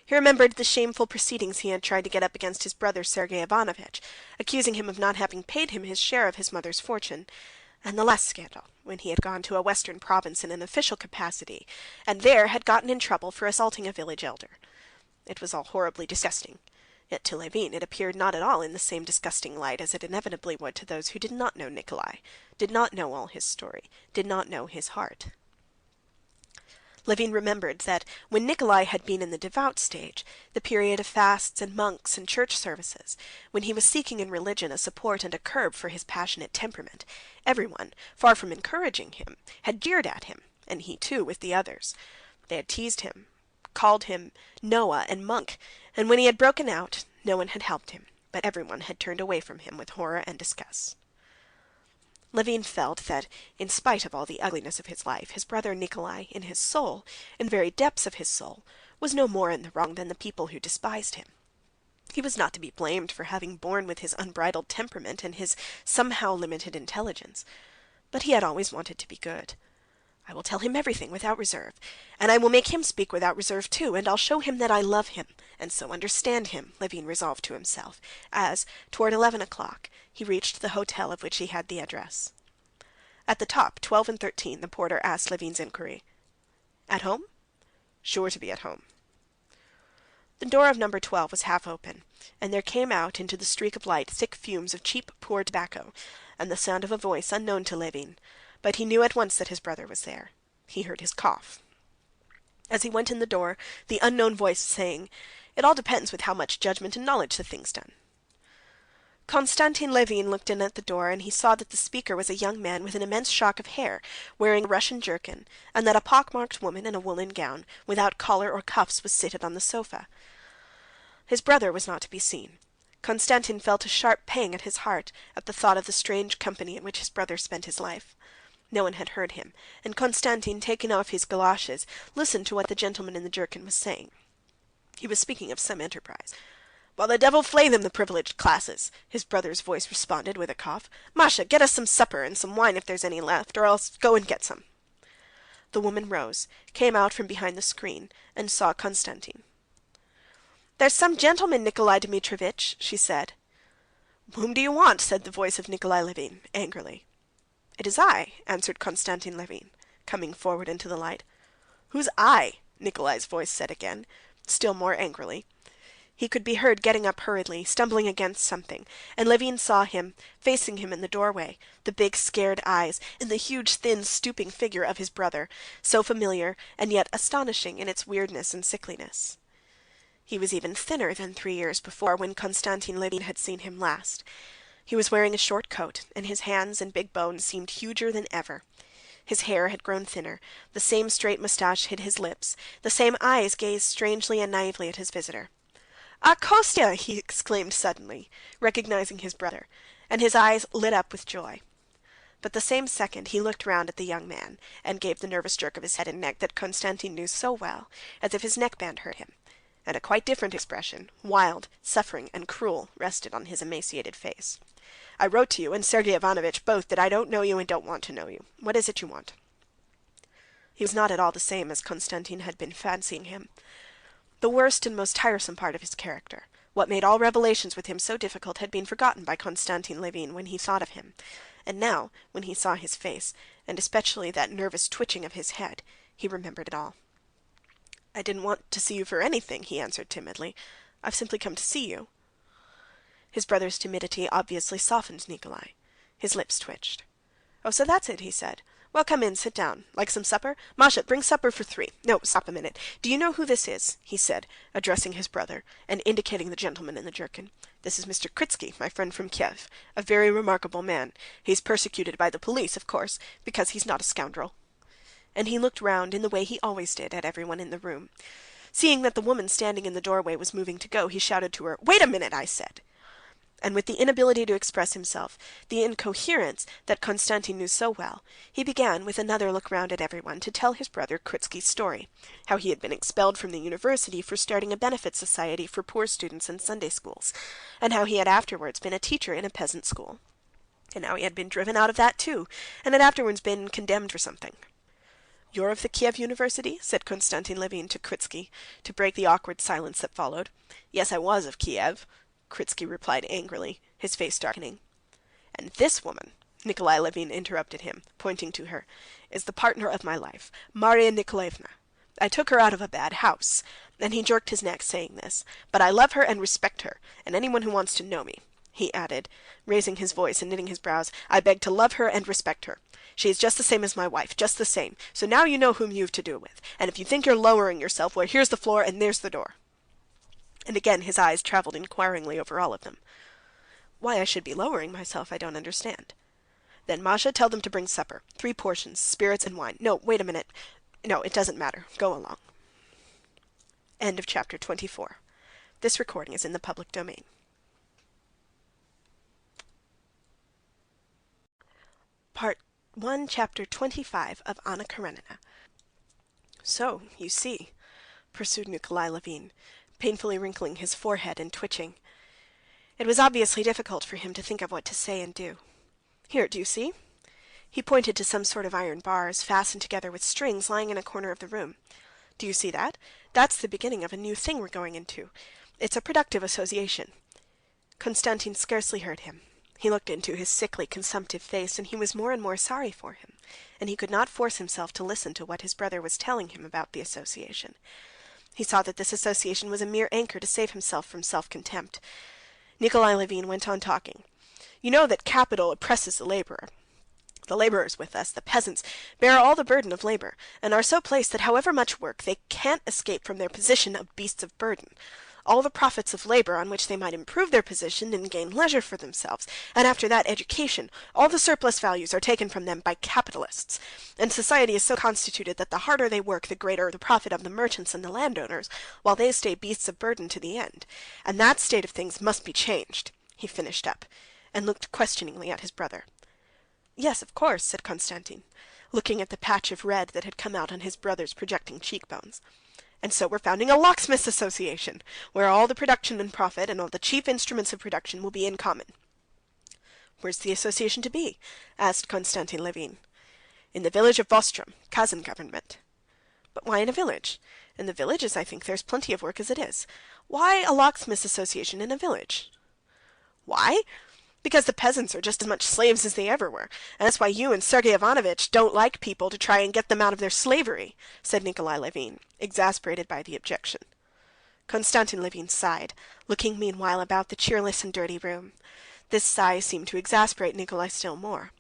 He remembered the shameful proceedings he had tried to get up against his brother Sergey Ivanovitch, accusing him of not having paid him his share of his mother's fortune, and the last scandal, when he had gone to a western province in an official capacity, and there had gotten in trouble for assaulting a village elder. It was all horribly disgusting, yet to Levin it appeared not at all in the same disgusting light as it inevitably would to those who did not know Nikolai, did not know all his story, did not know his heart. Levin remembered that when Nikolai had been in the devout stage, the period of fasts and monks and church services, when he was seeking in religion a support and a curb for his passionate temperament, everyone, far from encouraging him, had jeered at him, and he too with the others. They had teased him, called him Noah and monk, and when he had broken out, no one had helped him, but everyone had turned away from him with horror and disgust. Levin felt that, in spite of all the ugliness of his life, his brother Nikolai, in his soul, in the very depths of his soul, was no more in the wrong than the people who despised him. He was not to be blamed for having borne with his unbridled temperament and his somehow limited intelligence, but he had always wanted to be good. I will tell him everything without reserve, and I will make him speak without reserve too, and I'll show him that I love him, and so understand him, Levin resolved to himself, as, toward 11 o'clock, he reached the hotel of which he had the address. At the top, 12 and 13, the porter asked Levin's inquiry. "At home?" "Sure to be at home." The door of number 12 was half open, and there came out into the streak of light thick fumes of cheap, poor tobacco, and the sound of a voice unknown to Levin, but he knew at once that his brother was there. He heard his cough. As he went in the door, the unknown voice saying, "It all depends with how much judgment and knowledge the thing's done." Konstantin Levin looked in at the door, and he saw that the speaker was a young man with an immense shock of hair, wearing a Russian jerkin, and that a pock-marked woman in a woolen gown, without collar or cuffs, was seated on the sofa. His brother was not to be seen. Konstantin felt a sharp pang at his heart at the thought of the strange company in which his brother spent his life. No one had heard him, and Konstantin, taking off his galoshes, listened to what the gentleman in the jerkin was saying. He was speaking of some enterprise. "Well, the devil flay them, the privileged classes!" his brother's voice responded with a cough. "Masha, get us some supper and some wine if there's any left, or else go and get some." The woman rose, came out from behind the screen, and saw Konstantin. "There's some gentleman, Nikolai Dmitrovitch," she said. "Whom do you want?" said the voice of Nikolai Levin, angrily. "It is I," answered Konstantin Levin, coming forward into the light. "Who's I?" Nikolai's voice said again, still more angrily. He could be heard getting up hurriedly, stumbling against something, and Levin saw him, facing him in the doorway, the big scared eyes, and the huge, thin, stooping figure of his brother, so familiar and yet astonishing in its weirdness and sickliness. He was even thinner than 3 years before, when Konstantin Levin had seen him last. He was wearing a short coat, and his hands and big bones seemed huger than ever. His hair had grown thinner, the same straight mustache hid his lips, the same eyes gazed strangely and naively at his visitor. "Ah, Kostya!" he exclaimed suddenly, recognizing his brother, and his eyes lit up with joy. But the same second he looked round at the young man, and gave the nervous jerk of his head and neck that Konstantin knew so well, as if his neckband hurt him, and a quite different expression, wild, suffering, and cruel, rested on his emaciated face. "I wrote to you and Sergey Ivanovitch both that I don't know you and don't want to know you. What is it you want?" He was not at all the same as Konstantin had been fancying him. The worst and most tiresome part of his character, what made all revelations with him so difficult, had been forgotten by Konstantin Levin when he thought of him, and now, when he saw his face, and especially that nervous twitching of his head, he remembered it all. "I didn't want to see you for anything," he answered timidly. "I've simply come to see you." His brother's timidity obviously softened Nikolai. His lips twitched. "Oh, so that's it," he said. Well, come in, sit down. Like some supper? Masha, bring supper for 3. No, stop a minute. Do you know who this is?" he said, addressing his brother, and indicating the gentleman in the jerkin. "This is Mr. Kritsky, my friend from Kiev. A very remarkable man. He's persecuted by the police, of course, because he's not a scoundrel." And he looked round in the way he always did at everyone in the room. Seeing that the woman standing in the doorway was moving to go, he shouted to her, "Wait a minute, I said." And with the inability to express himself, the incoherence that Konstantin knew so well, he began, with another look round at everyone, to tell his brother Kritsky's story, how he had been expelled from the university for starting a benefit society for poor students in Sunday schools, and how he had afterwards been a teacher in a peasant school, and how he had been driven out of that too, and had afterwards been condemned for something. "You're of the Kiev University?" said Konstantin Levin to Kritsky, to break the awkward silence that followed. "Yes, I was of Kiev," Kritsky replied angrily, his face darkening. "And this woman," Nikolay Levin interrupted him, pointing to her, "is the partner of my life, Marya Nikolaevna. I took her out of a bad house," and he jerked his neck saying this, "but I love her and respect her, and anyone who wants to know me," he added, raising his voice and knitting his brows, "I beg to love her and respect her. She is just the same as my wife, just the same. So now you know whom you've to do with, and if you think you're lowering yourself, well, here's the floor and there's the door." And again his eyes traveled inquiringly over all of them. "Why I should be lowering myself, I don't understand." "Then, Masha, tell them to bring supper. 3 portions, spirits and wine. No, wait a minute. No, it doesn't matter. Go along." End of chapter 24. This recording is in the public domain. Part 1, Chapter 25 of Anna Karenina. "So, you see," pursued Nikolay Levin, painfully wrinkling his forehead and twitching. It was obviously difficult for him to think of what to say and do. "Here, do you see?" He pointed to some sort of iron bars, fastened together with strings, lying in a corner of the room. "Do you see that? That's the beginning of a new thing we're going into. It's a productive association." Konstantin scarcely heard him. He looked into his sickly, consumptive face, and he was more and more sorry for him, and he could not force himself to listen to what his brother was telling him about the association. He saw that this association was a mere anchor to save himself from self-contempt. Nikolay Levin went on talking. "You know that capital oppresses the laborer. The laborers with us, the peasants, bear all the burden of labor, and are so placed that however much work, they can't escape from their position of beasts of burden. All the profits of labor on which they might improve their position and gain leisure for themselves, and after that education, all the surplus values are taken from them by capitalists. And society is so constituted that the harder they work, the greater the profit of the merchants and the landowners, while they stay beasts of burden to the end. And that state of things must be changed," he finished up, and looked questioningly at his brother. "Yes, of course," said Konstantin, looking at the patch of red that had come out on his brother's projecting cheekbones. "And so we're founding a locksmiths' association, where all the production and profit and all the chief instruments of production will be in common." "Where's the association to be?" asked Konstantin Levin. "In the village of Vostrom, Kazan government." "But why in a village? In the villages I think there's plenty of work as it is. Why a locksmiths' association in a village?" "Why? Because the peasants are just as much slaves as they ever were, and that's why you and Sergey Ivanovitch don't like people to try and get them out of their slavery," said Nikolay Levin, exasperated by the objection. Konstantin Levin sighed, looking meanwhile about the cheerless and dirty room. This sigh seemed to exasperate Nikolay still more.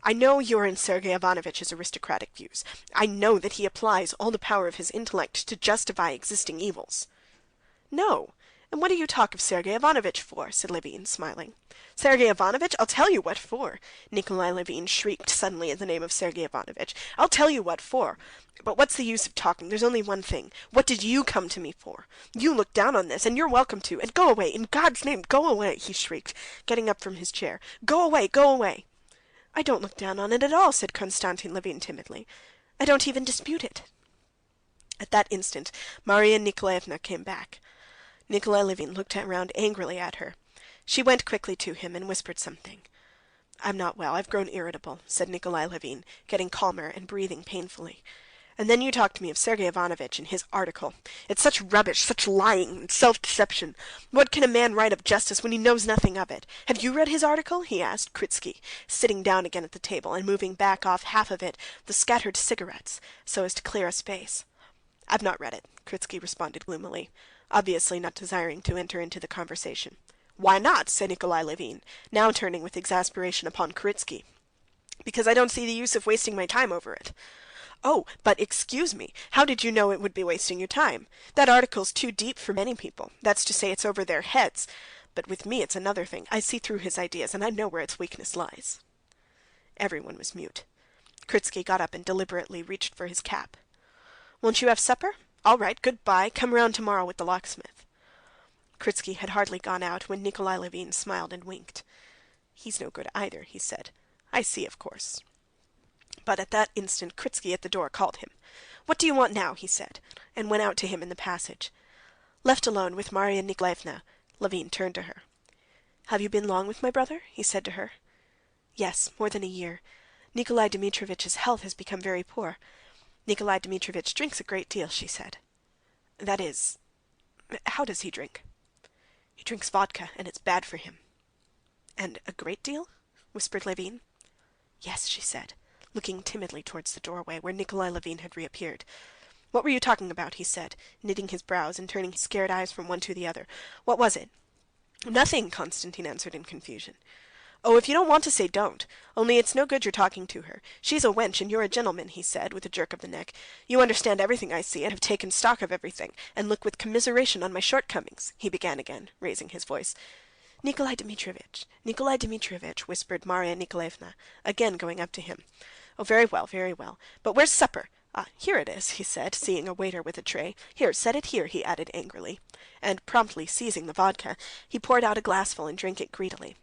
"I know your and Sergey Ivanovitch's aristocratic views. I know that he applies all the power of his intellect to justify existing evils." "No. And what do you talk of Sergey Ivanovitch for?" said Levin, smiling. "Sergey Ivanovitch? I'll tell you what for!" Nikolay Levin shrieked suddenly at the name of Sergey Ivanovitch. "I'll tell you what for! But what's the use of talking? There's only one thing. What did you come to me for? You look down on this, and you're welcome to. And go away, in God's name, go away!" he shrieked, getting up from his chair. "Go away, go away!" "I don't look down on it at all," said Konstantin Levin timidly. "I don't even dispute it." At that instant Marya Nikolaevna came back. Nikolay Levin looked round angrily at her. She went quickly to him and whispered something. "I'm not well. I've grown irritable," said Nikolay Levin, getting calmer and breathing painfully. "And then you talk to me of Sergey Ivanovitch and his article. It's such rubbish, such lying and self-deception. What can a man write of justice when he knows nothing of it? Have you read his article?" he asked Kritsky, sitting down again at the table and moving back off half of it, the scattered cigarettes, so as to clear a space. "I've not read it," Kritsky responded gloomily, obviously not desiring to enter into the conversation. "Why not?" said Nikolay Levin, now turning with exasperation upon Kritsky. "Because I don't see the use of wasting my time over it." "Oh, but excuse me, how did you know it would be wasting your time? That article's too deep for many people. That's to say, it's over their heads. But with me it's another thing. I see through his ideas, and I know where its weakness lies." Everyone was mute. Kritsky got up and deliberately reached for his cap. "Won't you have supper? All right, good-bye. Come round tomorrow with the locksmith." Kritsky had hardly gone out when Nikolay Levin smiled and winked. "He's no good either," he said. "I see, of course." But at that instant Kritsky at the door called him. "What do you want now?" he said, and went out to him in the passage. Left alone with Marya Nikolaevna, Levin turned to her. "Have you been long with my brother?" he said to her. "Yes, more than a year. Nikolay Dmitrovitch's health has become very poor. Nikolay Dmitrovitch drinks a great deal," she said. "That is, how does he drink?" "He drinks vodka, and it's bad for him." "And a great deal?" whispered Levin. "Yes," she said, looking timidly towards the doorway, where Nikolay Levin had reappeared. "What were you talking about?" he said, knitting his brows and turning his scared eyes from one to the other. "What was it?" "Nothing," Konstantin answered in confusion. "Oh, if you don't want to say, don't. Only it's no good your talking to her. She's a wench, and you're a gentleman," he said, with a jerk of the neck. "You understand everything, I see, and have taken stock of everything, and look with commiseration on my shortcomings," he began again, raising his voice. "Nikolay Dmitrovitch," whispered Marya Nikolaevna, again going up to him. "Oh, very well, very well. But where's supper? Ah, here it is," he said, seeing a waiter with a tray. "Here, set it here," he added angrily, and promptly seizing the vodka, he poured out a glassful and drank it greedily.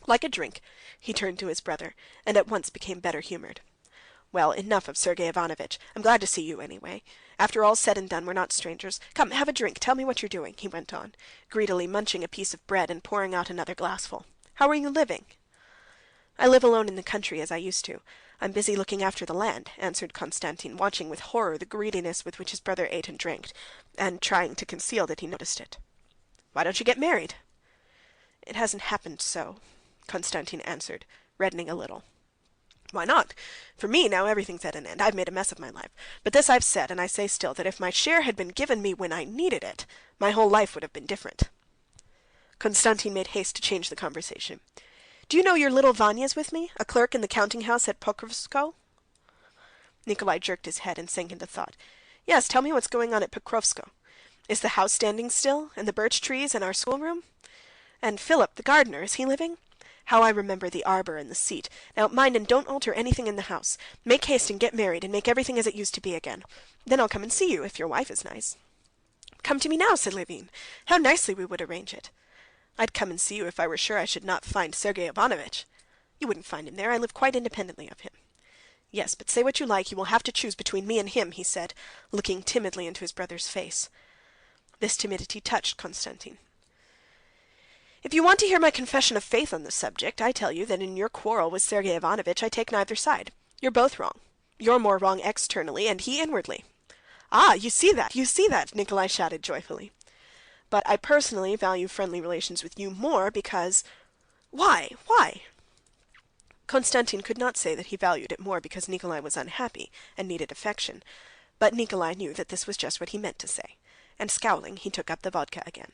Like a drink, he turned to his brother, and at once became better humored. "Well, enough of Sergey Ivanovitch. I'm glad to see you anyway. After all's said and done, we're not strangers. Come, have a drink. Tell me what you're doing," he went on, greedily munching a piece of bread and pouring out another glassful. "How are you living?" "I live alone in the country as I used to. I'm busy looking after the land," answered Konstantin, watching with horror the greediness with which his brother ate and drank, and trying to conceal that he noticed it. "Why don't you get married?" "It hasn't happened so," Konstantin answered, reddening a little. "Why not? For me now everything's at an end. I've made a mess of my life. But this I've said, and I say still, that if my share had been given me when I needed it, my whole life would have been different." Konstantin made haste to change the conversation. "Do you know your little Vanya's with me, a clerk in the counting house at Pokrovskoe?" Nikolay jerked his head and sank into thought. "Yes, tell me what's going on at Pokrovskoe. Is the house standing still, and the birch trees, and our schoolroom? And Philip, the gardener, is he living? How I remember the arbor and the seat. Now mind and don't alter anything in the house. Make haste and get married, and make everything as it used to be again. Then I'll come and see you, if your wife is nice." "Come to me now," said Levin. "How nicely we would arrange it." "I'd come and see you if I were sure I should not find Sergey Ivanovitch." "You wouldn't find him there. I live quite independently of him." "Yes, but say what you like, you will have to choose between me and him," he said, looking timidly into his brother's face. This timidity touched Konstantin. "If you want to hear my confession of faith on the subject, I tell you that in your quarrel with Sergey Ivanovitch I take neither side. You're both wrong. You're more wrong externally, and he inwardly." "Ah, you see that, you see that!" Nikolay shouted joyfully. "But I personally value friendly relations with you more because...." "Why? Why?" Konstantin could not say that he valued it more because Nikolay was unhappy and needed affection, but Nikolay knew that this was just what he meant to say, and scowling, he took up the vodka again.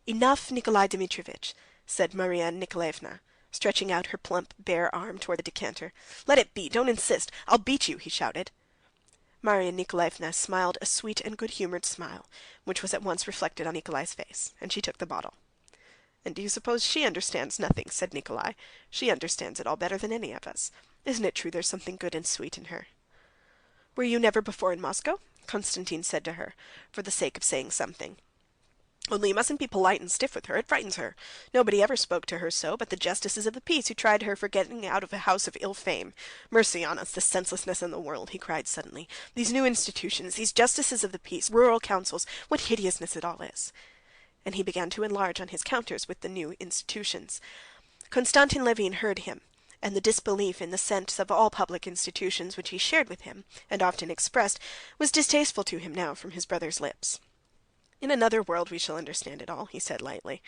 "Enough, Nikolay Dmitrovitch," said Marya Nikolaevna, stretching out her plump, bare arm toward the decanter. "Let it be, don't insist. I'll beat you," he shouted. Marya Nikolaevna smiled a sweet and good-humored smile, which was at once reflected on Nikolay's face, and she took the bottle. "And do you suppose she understands nothing?" said Nikolay. "She understands it all better than any of us. Isn't it true there's something good and sweet in her?" "Were you never before in Moscow?" Konstantin said to her, for the sake of saying something. "Only you mustn't be polite and stiff with her, it frightens her. Nobody ever spoke to her so but the justices of the peace who tried her for getting out of a house of ill fame. Mercy on us, the senselessness in the world!" he cried suddenly. "These new institutions, these justices of the peace, rural councils, what hideousness it all is!" And he began to enlarge on his counters with the new institutions. Konstantin Levin heard him, and the disbelief in the sense of all public institutions which he shared with him, and often expressed, was distasteful to him now from his brother's lips. "In another world we shall understand it all," he said lightly.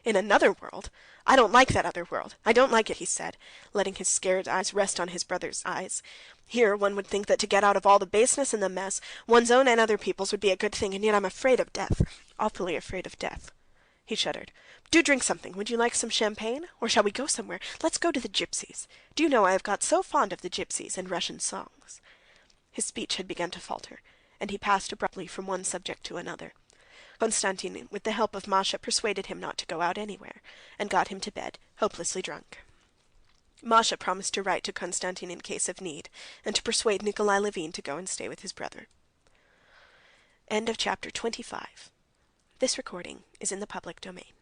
"In another world? I don't like that other world. I don't like it," he said, letting his scared eyes rest on his brother's eyes. "Here one would think that to get out of all the baseness and the mess, one's own and other people's, would be a good thing, and yet I'm afraid of death, awfully afraid of death." He shuddered. "Do drink something. Would you like some champagne? Or shall we go somewhere? Let's go to the gypsies. Do you know I have got so fond of the gypsies and Russian songs." His speech had begun to falter, and he passed abruptly from one subject to another. Konstantin, with the help of Masha, persuaded him not to go out anywhere, and got him to bed, hopelessly drunk. Masha promised to write to Konstantin in case of need, and to persuade Nikolay Levin to go and stay with his brother. End of chapter 25. This recording is in the public domain.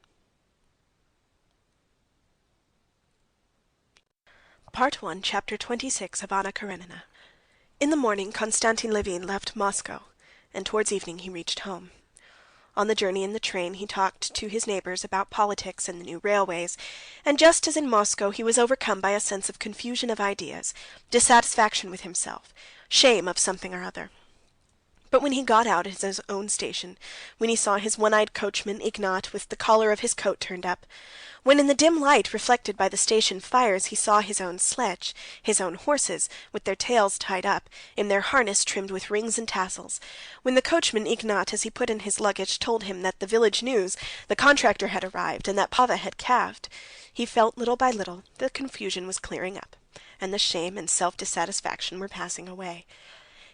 Part 1, Chapter 26 of Anna Karenina. In the morning Konstantin Levin left Moscow, and towards evening he reached home. On the journey in the train he talked to his neighbors about politics and the new railways, and just as in Moscow he was overcome by a sense of confusion of ideas, dissatisfaction with himself, shame of something or other. But when he got out at his own station, when he saw his one-eyed coachman Ignat with the collar of his coat turned up, when in the dim light reflected by the station fires he saw his own sledge, his own horses, with their tails tied up, in their harness trimmed with rings and tassels, when the coachman Ignat, as he put in his luggage, told him that the village news, the contractor had arrived, and that Pava had calved, he felt little by little the confusion was clearing up, and the shame and self-dissatisfaction were passing away.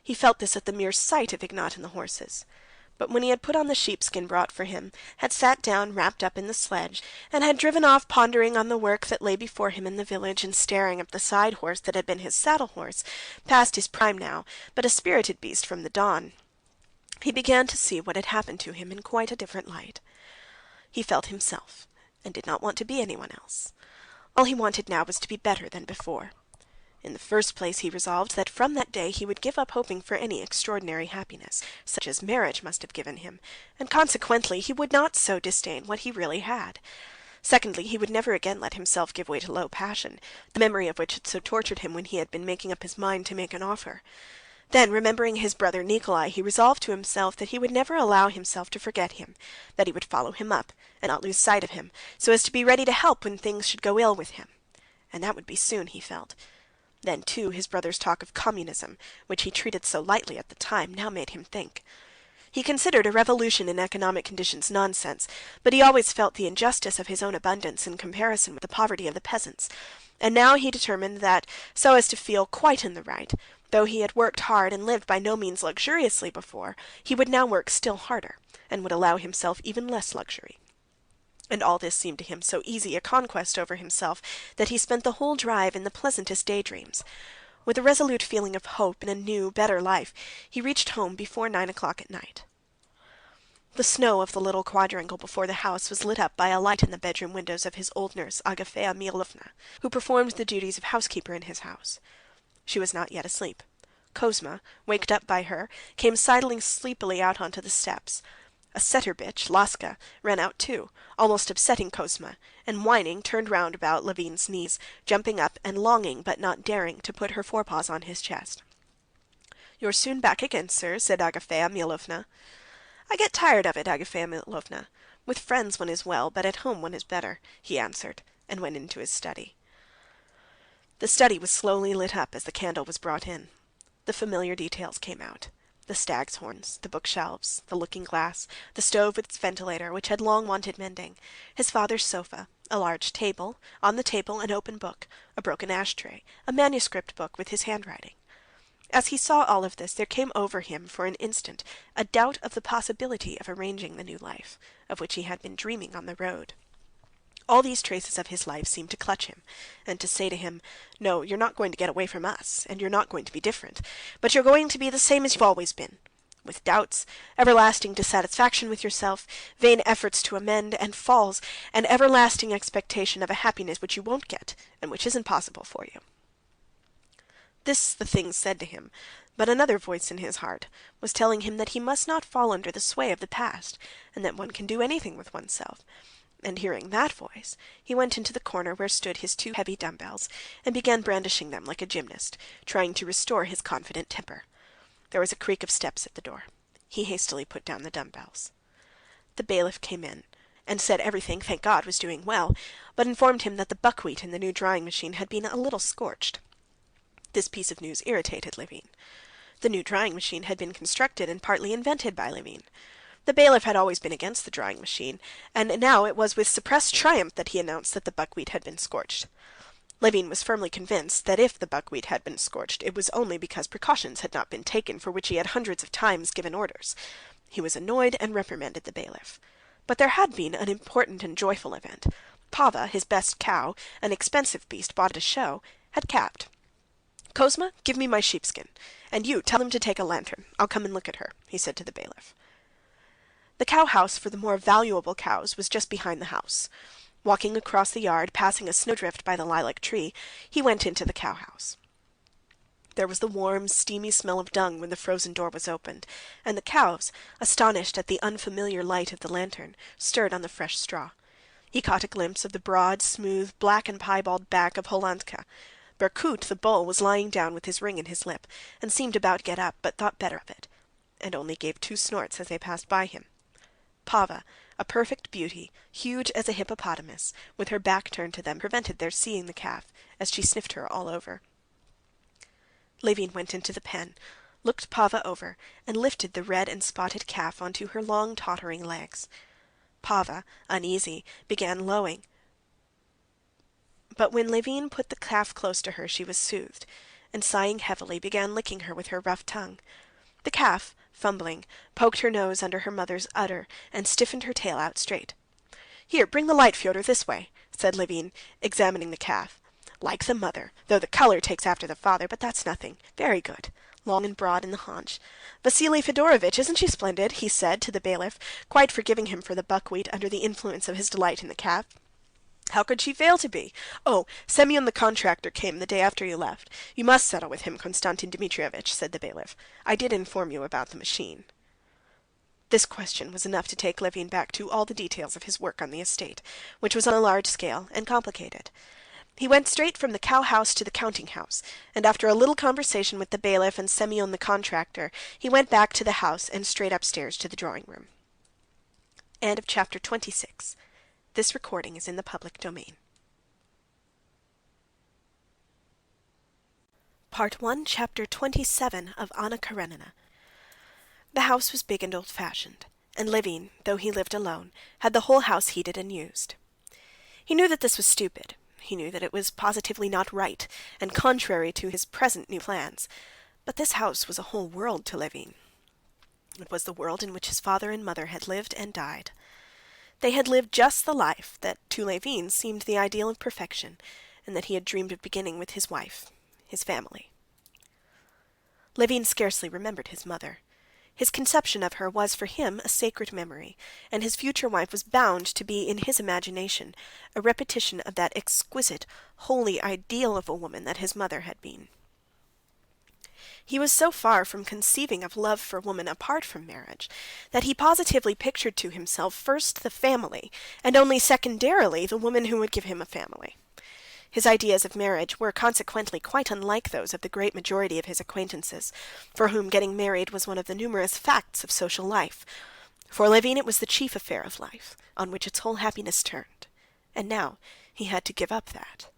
He felt this at the mere sight of Ignat and the horses. But when he had put on the sheepskin brought for him, had sat down wrapped up in the sledge, and had driven off pondering on the work that lay before him in the village and staring at the side horse that had been his saddle horse, past his prime now, but a spirited beast from the dawn, he began to see what had happened to him in quite a different light. He felt himself, and did not want to be anyone else. All he wanted now was to be better than before. In the first place, he resolved that from that day he would give up hoping for any extraordinary happiness, such as marriage must have given him, and consequently he would not so disdain what he really had. Secondly, he would never again let himself give way to low passion, the memory of which had so tortured him when he had been making up his mind to make an offer. Then, remembering his brother Nikolay, he resolved to himself that he would never allow himself to forget him, that he would follow him up, and not lose sight of him, so as to be ready to help when things should go ill with him. And that would be soon, he felt. Then, too, his brother's talk of communism, which he treated so lightly at the time, now made him think. He considered a revolution in economic conditions nonsense, but he always felt the injustice of his own abundance in comparison with the poverty of the peasants, and now he determined that, so as to feel quite in the right, though he had worked hard and lived by no means luxuriously before, he would now work still harder, and would allow himself even less luxury. And all this seemed to him so easy a conquest over himself that he spent the whole drive in the pleasantest daydreams. With a resolute feeling of hope in a new, better life, he reached home before 9 o'clock at night. The snow of the little quadrangle before the house was lit up by a light in the bedroom windows of his old nurse, Agafea Mihalovna, who performed the duties of housekeeper in his house. She was not yet asleep. Kozma, waked up by her, came sidling sleepily out onto the steps. A setter bitch, Laska, ran out too, almost upsetting Kozma, and whining turned round about Levin's knees, jumping up and longing but not daring to put her forepaws on his chest. "You're soon back again, sir," said Agafea Mihalovna. "I get tired of it, Agafea Mihalovna. With friends one is well, but at home one is better," he answered, and went into his study. The study was slowly lit up as the candle was brought in. The familiar details came out. The stag's horns, the bookshelves, the looking-glass, the stove with its ventilator, which had long wanted mending, his father's sofa, a large table, on the table an open book, a broken ashtray, a manuscript book with his handwriting. As he saw all of this, there came over him for an instant a doubt of the possibility of arranging the new life, of which he had been dreaming on the road. All these traces of his life seemed to clutch him, and to say to him, "No, you're not going to get away from us, and you're not going to be different, but you're going to be the same as you've always been, with doubts, everlasting dissatisfaction with yourself, vain efforts to amend, and falls, and everlasting expectation of a happiness which you won't get, and which isn't possible for you." This the things said to him, but another voice in his heart was telling him that he must not fall under the sway of the past, and that one can do anything with oneself. And hearing that voice, he went into the corner where stood his 2 heavy dumbbells, and began brandishing them like a gymnast, trying to restore his confident temper. There was a creak of steps at the door. He hastily put down the dumbbells. The bailiff came in, and said everything, thank God, was doing well, but informed him that the buckwheat in the new drying machine had been a little scorched. This piece of news irritated Levin. The new drying machine had been constructed and partly invented by Levin. The bailiff had always been against the drying machine, and now it was with suppressed triumph that he announced that the buckwheat had been scorched. Levin was firmly convinced that if the buckwheat had been scorched, it was only because precautions had not been taken for which he had hundreds of times given orders. He was annoyed and reprimanded the bailiff. But there had been an important and joyful event. Pava, his best cow, an expensive beast bought at a show, had calved. "Kozma, give me my sheepskin, and you tell him to take a lantern. I'll come and look at her," he said to the bailiff. The cow-house for the more valuable cows was just behind the house. Walking across the yard, passing a snowdrift by the lilac tree, he went into the cow-house. There was the warm, steamy smell of dung when the frozen door was opened, and the cows, astonished at the unfamiliar light of the lantern, stirred on the fresh straw. He caught a glimpse of the broad, smooth, black and piebald back of Holantka. Berkut, the bull, was lying down with his ring in his lip, and seemed about to get up, but thought better of it, and only gave 2 snorts as they passed by him. Pava, a perfect beauty, huge as a hippopotamus, with her back turned to them, prevented their seeing the calf, as she sniffed her all over. Levin went into the pen, looked Pava over, and lifted the red and spotted calf onto her long, tottering legs. Pava, uneasy, began lowing, but when Levin put the calf close to her, she was soothed, and sighing heavily, began licking her with her rough tongue. The calf, fumbling, poked her nose under her mother's udder and stiffened her tail out straight. "Here, bring the light, Fyodor, this way," said Levin, examining the calf. "Like the mother, though the color takes after the father, but that's nothing. Very good. Long and broad in the haunch. Vasily Fedorovitch, isn't she splendid?" he said to the bailiff, quite forgiving him for the buckwheat under the influence of his delight in the calf. "How could she fail to be? Oh, Semyon the contractor came the day after you left. You must settle with him, Konstantin Dmitrievitch," said the bailiff. "I did inform you about the machine." This question was enough to take Levin back to all the details of his work on the estate, which was on a large scale and complicated. He went straight from the cow-house to the counting-house, and after a little conversation with the bailiff and Semyon the contractor, he went back to the house and straight upstairs to the drawing-room. End of chapter 26. This recording is in the public domain. Part 1, Chapter 27 of Anna Karenina. The house was big and old-fashioned, and Levin, though he lived alone, had the whole house heated and used. He knew that this was stupid. He knew that it was positively not right, and contrary to his present new plans. But this house was a whole world to Levin. It was the world in which his father and mother had lived and died. They had lived just the life that to Levin seemed the ideal of perfection, and that he had dreamed of beginning with his wife, his family. Levin scarcely remembered his mother. His conception of her was for him a sacred memory, and his future wife was bound to be in his imagination a repetition of that exquisite, holy ideal of a woman that his mother had been. He was so far from conceiving of love for woman apart from marriage, that he positively pictured to himself first the family, and only secondarily the woman who would give him a family. His ideas of marriage were consequently quite unlike those of the great majority of his acquaintances, for whom getting married was one of the numerous facts of social life. For Levin it was the chief affair of life, on which its whole happiness turned, and now he had to give up that.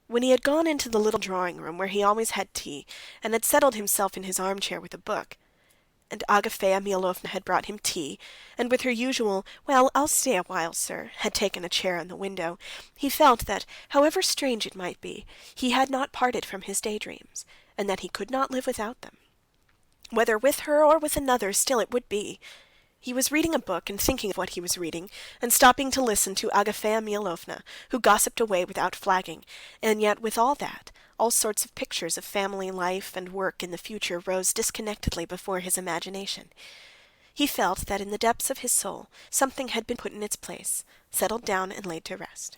When he had gone into the little drawing-room where he always had tea, and had settled himself in his armchair with a book, and Agafea Mihalovna had brought him tea, and with her usual, "Well, I'll stay a while, sir," had taken a chair in the window, he felt that, however strange it might be, he had not parted from his daydreams, and that he could not live without them. Whether with her or with another, still it would be. He was reading a book and thinking of what he was reading, and stopping to listen to Agafea Mihalovna, who gossiped away without flagging, and yet with all that, all sorts of pictures of family life and work in the future rose disconnectedly before his imagination. He felt that in the depths of his soul something had been put in its place, settled down and laid to rest.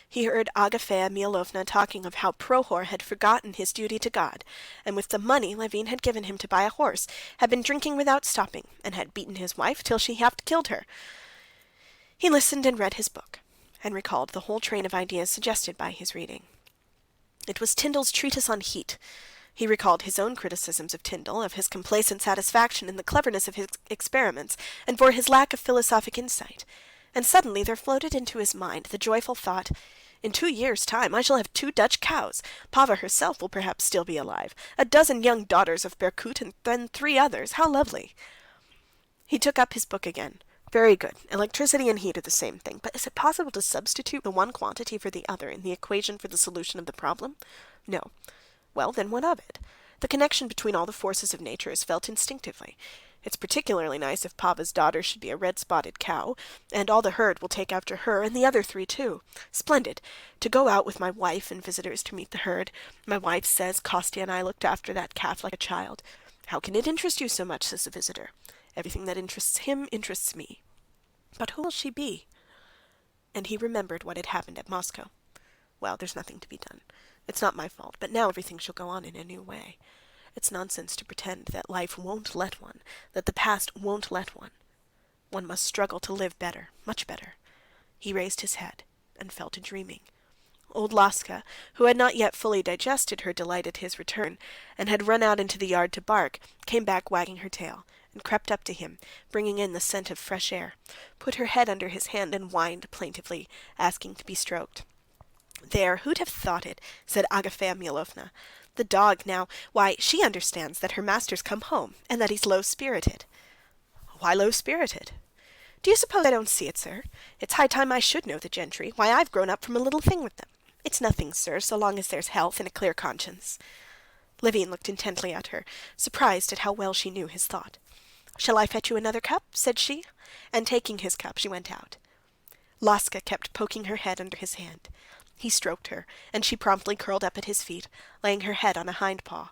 He heard Agafea Mihalovna talking of how Prohor had forgotten his duty to God, and with the money Levin had given him to buy a horse, had been drinking without stopping, and had beaten his wife till she half killed her. He listened and read his book, and recalled the whole train of ideas suggested by his reading. It was Tyndall's treatise on heat. He recalled his own criticisms of Tyndall, of his complacent satisfaction in the cleverness of his experiments, and for his lack of philosophic insight. And suddenly there floated into his mind the joyful thought, "In 2 years' time I shall have 2 Dutch cows. Pava herself will perhaps still be alive. A dozen young daughters of Berkut, and then 3 others. How lovely!" He took up his book again. Very good. Electricity and heat are the same thing. But is it possible to substitute the one quantity for the other in the equation for the solution of the problem? No. Well, then what of it? The connection between all the forces of nature is felt instinctively. It's particularly nice if Papa's daughter should be a red-spotted cow, and all the herd will take after her, and the other three too. Splendid! To go out with my wife and visitors to meet the herd. My wife says Kostya and I looked after that calf like a child. How can it interest you so much, says the visitor. Everything that interests him interests me. But who will she be? And he remembered what had happened at Moscow. Well, there's nothing to be done. It's not my fault, but now everything shall go on in a new way. It's nonsense to pretend that life won't let one, that the past won't let one. One must struggle to live better, much better. He raised his head and fell to dreaming. Old Laska, who had not yet fully digested her delight at his return, and had run out into the yard to bark, came back wagging her tail, and crept up to him, bringing in the scent of fresh air, put her head under his hand and whined plaintively, asking to be stroked. "There, who'd have thought it?" said Agafea Mihalovna. "The dog, now, why, she understands that her master's come home, and that he's low-spirited." "Why low-spirited?" "Do you suppose I don't see it, sir? It's high time I should know the gentry. Why, I've grown up from a little thing with them. It's nothing, sir, so long as there's health and a clear conscience." Levin looked intently at her, surprised at how well she knew his thought. "Shall I fetch you another cup?" said she, and taking his cup, she went out. Laska kept poking her head under his hand. He stroked her, and she promptly curled up at his feet, laying her head on a hind paw.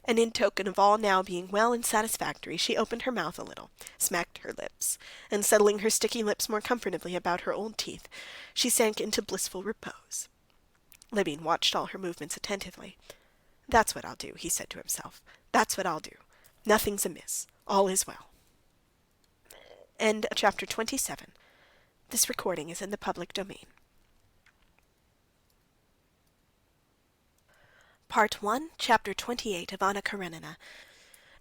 And in token of all now being well and satisfactory, she opened her mouth a little, smacked her lips, and settling her sticky lips more comfortably about her old teeth, she sank into blissful repose. Levin watched all her movements attentively. "That's what I'll do," he said to himself. "That's what I'll do. Nothing's amiss. All is well." End of chapter 27. This recording is in the public domain. Part 1, Chapter 28 of Anna Karenina.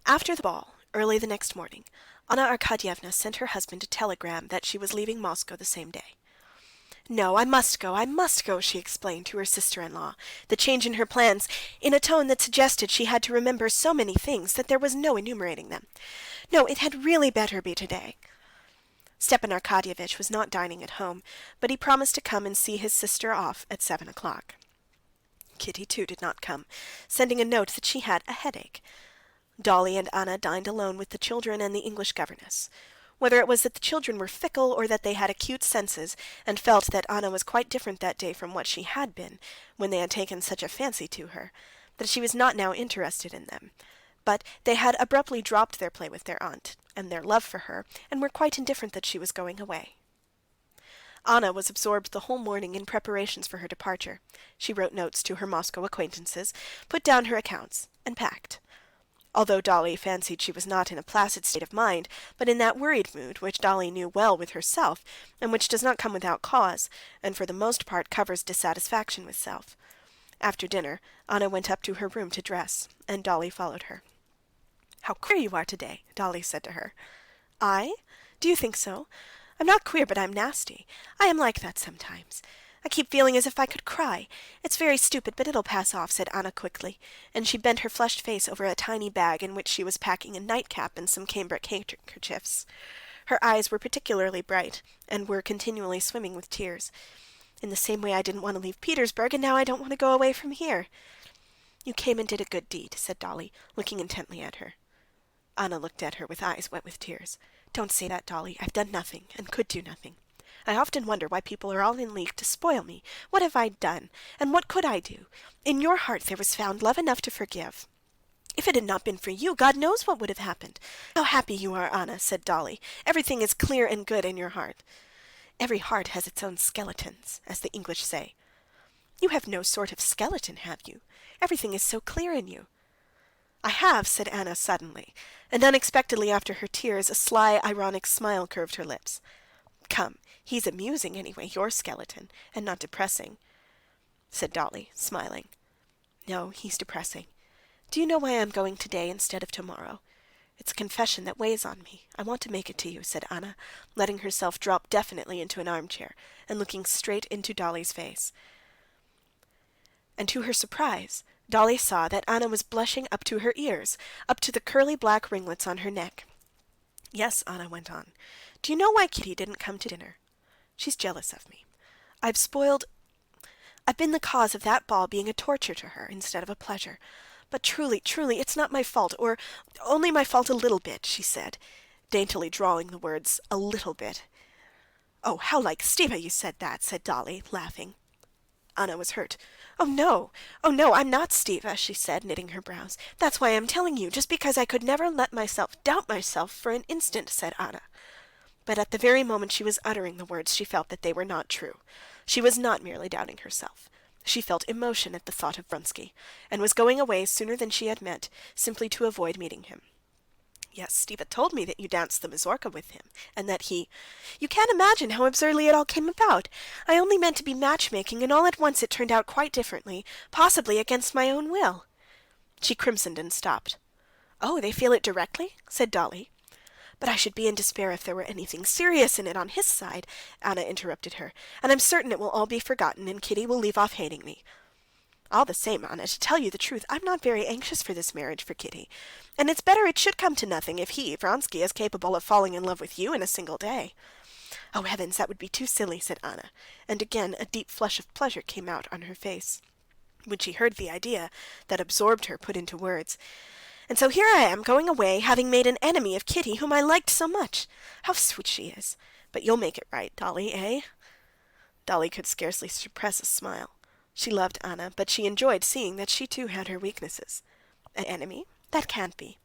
After the ball, early the next morning, Anna Arkadyevna sent her husband a telegram that she was leaving Moscow the same day. "No, I must go," she explained to her sister-in-law, the change in her plans in a tone that suggested she had to remember so many things that there was no enumerating them. "No, it had really better be today." Stepan Arkadyevitch was not dining at home, but he promised to come and see his sister off at 7 o'clock. Kitty, too, did not come, sending a note that she had a headache. Dolly and Anna dined alone with the children and the English governess. Whether it was that the children were fickle or that they had acute senses and felt that Anna was quite different that day from what she had been when they had taken such a fancy to her, that she was not now interested in them, but they had abruptly dropped their play with their aunt and their love for her, and were quite indifferent that she was going away. Anna was absorbed the whole morning in preparations for her departure. She wrote notes to her Moscow acquaintances, put down her accounts, and packed. Although Dolly fancied she was not in a placid state of mind, but in that worried mood which Dolly knew well with herself, and which does not come without cause, and for the most part covers dissatisfaction with self. After dinner, Anna went up to her room to dress, and Dolly followed her. "How queer you are today," Dolly said to her. "I? Do you think so? I'm not queer, but I'm nasty. I am like that sometimes. I keep feeling as if I could cry. It's very stupid, but it'll pass off," said Anna quickly, and she bent her flushed face over a tiny bag in which she was packing a nightcap and some cambric handkerchiefs. Her eyes were particularly bright, and were continually swimming with tears. "In the same way I didn't want to leave Petersburg, and now I don't want to go away from here." "You came and did a good deed," said Dolly, looking intently at her. Anna looked at her with eyes wet with tears. "Don't say that, Dolly. I've done nothing, and could do nothing. I often wonder why people are all in league to spoil me. What have I done? And what could I do? In your heart there was found love enough to forgive. If it had not been for you, God knows what would have happened. How happy you are, Anna," said Dolly. "Everything is clear and good in your heart." "Every heart has its own skeletons, as the English say." "You have no sort of skeleton, have you? Everything is so clear in you." "I have," said Anna suddenly, and unexpectedly after her tears a sly, ironic smile curved her lips. "Come, he's amusing anyway, your skeleton, and not depressing," said Dolly, smiling. "No, he's depressing. Do you know why I'm going today instead of tomorrow? It's a confession that weighs on me. I want to make it to you," said Anna, letting herself drop definitely into an armchair and looking straight into Dolly's face. And to her surprise, Dolly saw that Anna was blushing up to her ears, up to the curly black ringlets on her neck. Yes, Anna went on. Do you know why Kitty didn't come to dinner? She's jealous of me. I've been the cause of that ball being a torture to her instead of a pleasure. But truly, truly, it's not my fault, or only my fault a little bit, she said, daintily drawing the words a little bit. Oh, how like Stiva you said that, said Dolly, laughing. Anna was hurt. Oh no, I'm not Stiva, she said, knitting her brows. That's why I'm telling you, just because I could never let myself doubt myself for an instant, said Anna. But at the very moment she was uttering the words, she felt that they were not true. She was not merely doubting herself. She felt emotion at the thought of Vronsky, and was going away sooner than she had meant, simply to avoid meeting him. Yes, Stiva told me that you danced the mazurka with him, and that he... You can't imagine how absurdly it all came about. I only meant to be matchmaking, and all at once it turned out quite differently, possibly against my own will. She crimsoned and stopped. Oh, they feel it directly? Said Dolly. But I should be in despair if there were anything serious in it on his side, Anna interrupted her, and I'm certain it will all be forgotten, and Kitty will leave off hating me. All the same, Anna, to tell you the truth, I'm not very anxious for this marriage for Kitty, and it's better it should come to nothing if he, Vronsky, is capable of falling in love with you in a single day. Oh, heavens, that would be too silly, said Anna, and again a deep flush of pleasure came out on her face, when she heard the idea that absorbed her put into words. And so here I am, going away, having made an enemy of Kitty, whom I liked so much. How sweet she is! But you'll make it right, Dolly, eh? Dolly could scarcely suppress a smile. She loved Anna, but she enjoyed seeing that she too had her weaknesses. An enemy? That can't be.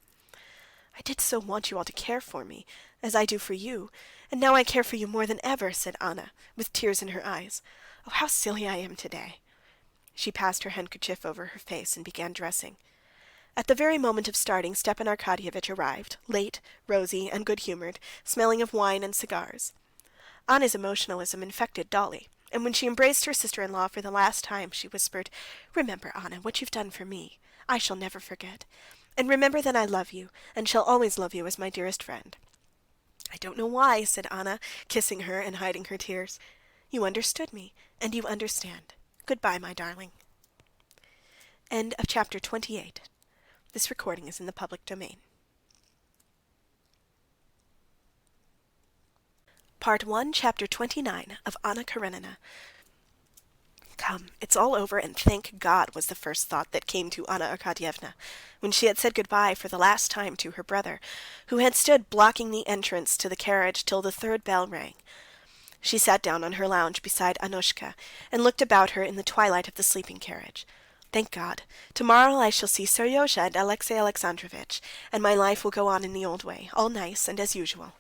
I did so want you all to care for me, as I do for you, and now I care for you more than ever, said Anna, with tears in her eyes. Oh, how silly I am today. She passed her handkerchief over her face and began dressing. At the very moment of starting, Stepan Arkadyevitch arrived, late, rosy, and good-humored, smelling of wine and cigars. Anna's emotionalism infected Dolly, and when she embraced her sister-in-law for the last time, she whispered, "Remember, Anna, what you've done for me. I shall never forget. And remember that I love you, and shall always love you as my dearest friend." "I don't know why," said Anna, kissing her and hiding her tears. "You understood me, and you understand. Goodbye, my darling." End of chapter 28. This recording is in the public domain. Part 1, Chapter 29 of Anna Karenina. Come, it's all over, and thank God, was the first thought that came to Anna Arkadyevna, when she had said goodbye for the last time to her brother, who had stood blocking the entrance to the carriage till the third bell rang. She sat down on her lounge beside Annushka, and looked about her in the twilight of the sleeping carriage. Thank God, tomorrow I shall see Seryozha and Alexey Alexandrovitch, and my life will go on in the old way, all nice and as usual.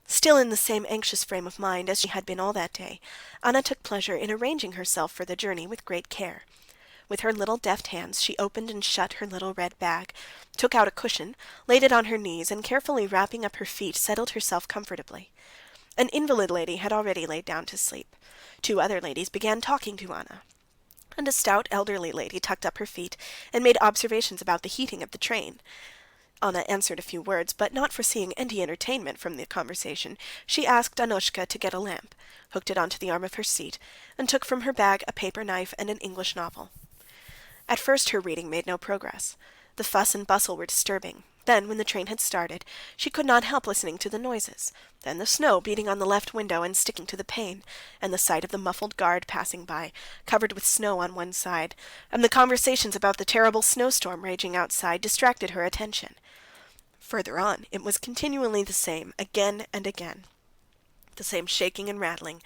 Still in the same anxious frame of mind as she had been all that day, Anna took pleasure in arranging herself for the journey with great care. With her little deft hands she opened and shut her little red bag, took out a cushion, laid it on her knees, and carefully wrapping up her feet, settled herself comfortably. An invalid lady had already laid down to sleep. Two other ladies began talking to Anna, and a stout elderly lady tucked up her feet and made observations about the heating of the train. Anna answered a few words, but not foreseeing any entertainment from the conversation, she asked Annushka to get a lamp, hooked it onto the arm of her seat, and took from her bag a paper knife and an English novel. At first her reading made no progress. The fuss and bustle were disturbing. Then, when the train had started, she could not help listening to the noises. Then the snow beating on the left window and sticking to the pane, and the sight of the muffled guard passing by, covered with snow on one side, and the conversations about the terrible snowstorm raging outside distracted her attention. Further on, it was continually the same, again and again. The same shaking and rattling,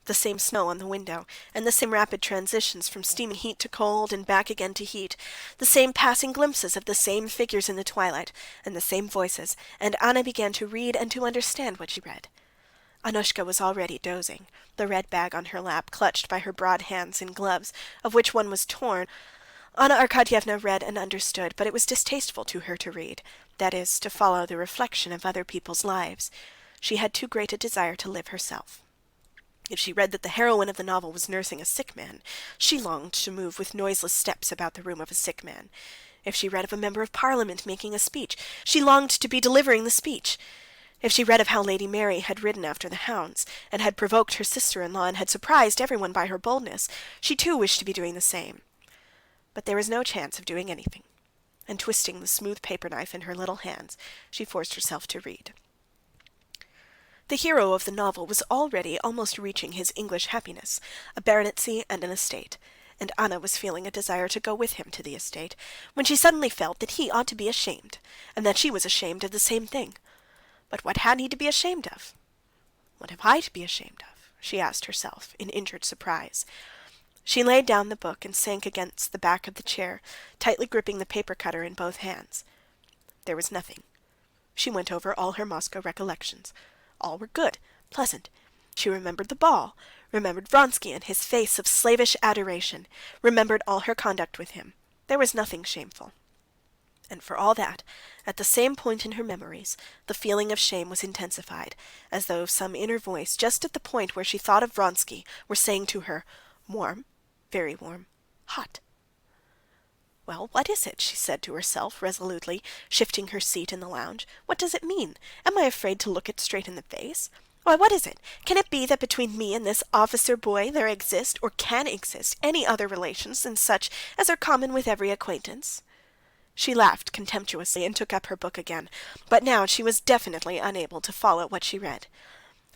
the same snow on the window, and the same rapid transitions from steaming heat to cold and back again to heat, the same passing glimpses of the same figures in the twilight, and the same voices, and Anna began to read and to understand what she read. Annushka was already dozing, the red bag on her lap, clutched by her broad hands in gloves, of which one was torn. Anna Arkadyevna read and understood, but it was distasteful to her to read, that is, to follow the reflection of other people's lives. She had too great a desire to live herself. If she read that the heroine of the novel was nursing a sick man, she longed to move with noiseless steps about the room of a sick man. If she read of a member of Parliament making a speech, she longed to be delivering the speech. If she read of how Lady Mary had ridden after the hounds, and had provoked her sister-in-law and had surprised everyone by her boldness, she too wished to be doing the same. But there was no chance of doing anything, and twisting the smooth paper knife in her little hands, she forced herself to read. The hero of the novel was already almost reaching his English happiness, a baronetcy and an estate, and Anna was feeling a desire to go with him to the estate, when she suddenly felt that he ought to be ashamed, and that she was ashamed of the same thing. But what had he to be ashamed of? What have I to be ashamed of? She asked herself in injured surprise. She laid down the book and sank against the back of the chair, tightly gripping the paper cutter in both hands. There was nothing. She went over all her Moscow recollections. All were good, pleasant. She remembered the ball, remembered Vronsky and his face of slavish adoration, remembered all her conduct with him. There was nothing shameful. And for all that, at the same point in her memories, the feeling of shame was intensified, as though some inner voice, just at the point where she thought of Vronsky, were saying to her, "Warm, very warm, hot." "Well, what is it?" she said to herself resolutely, shifting her seat in the lounge. "What does it mean? Am I afraid to look it straight in the face? Why, what is it? Can it be that between me and this officer boy there exist, or can exist, any other relations than such as are common with every acquaintance?" She laughed contemptuously and took up her book again, but now she was definitely unable to follow what she read.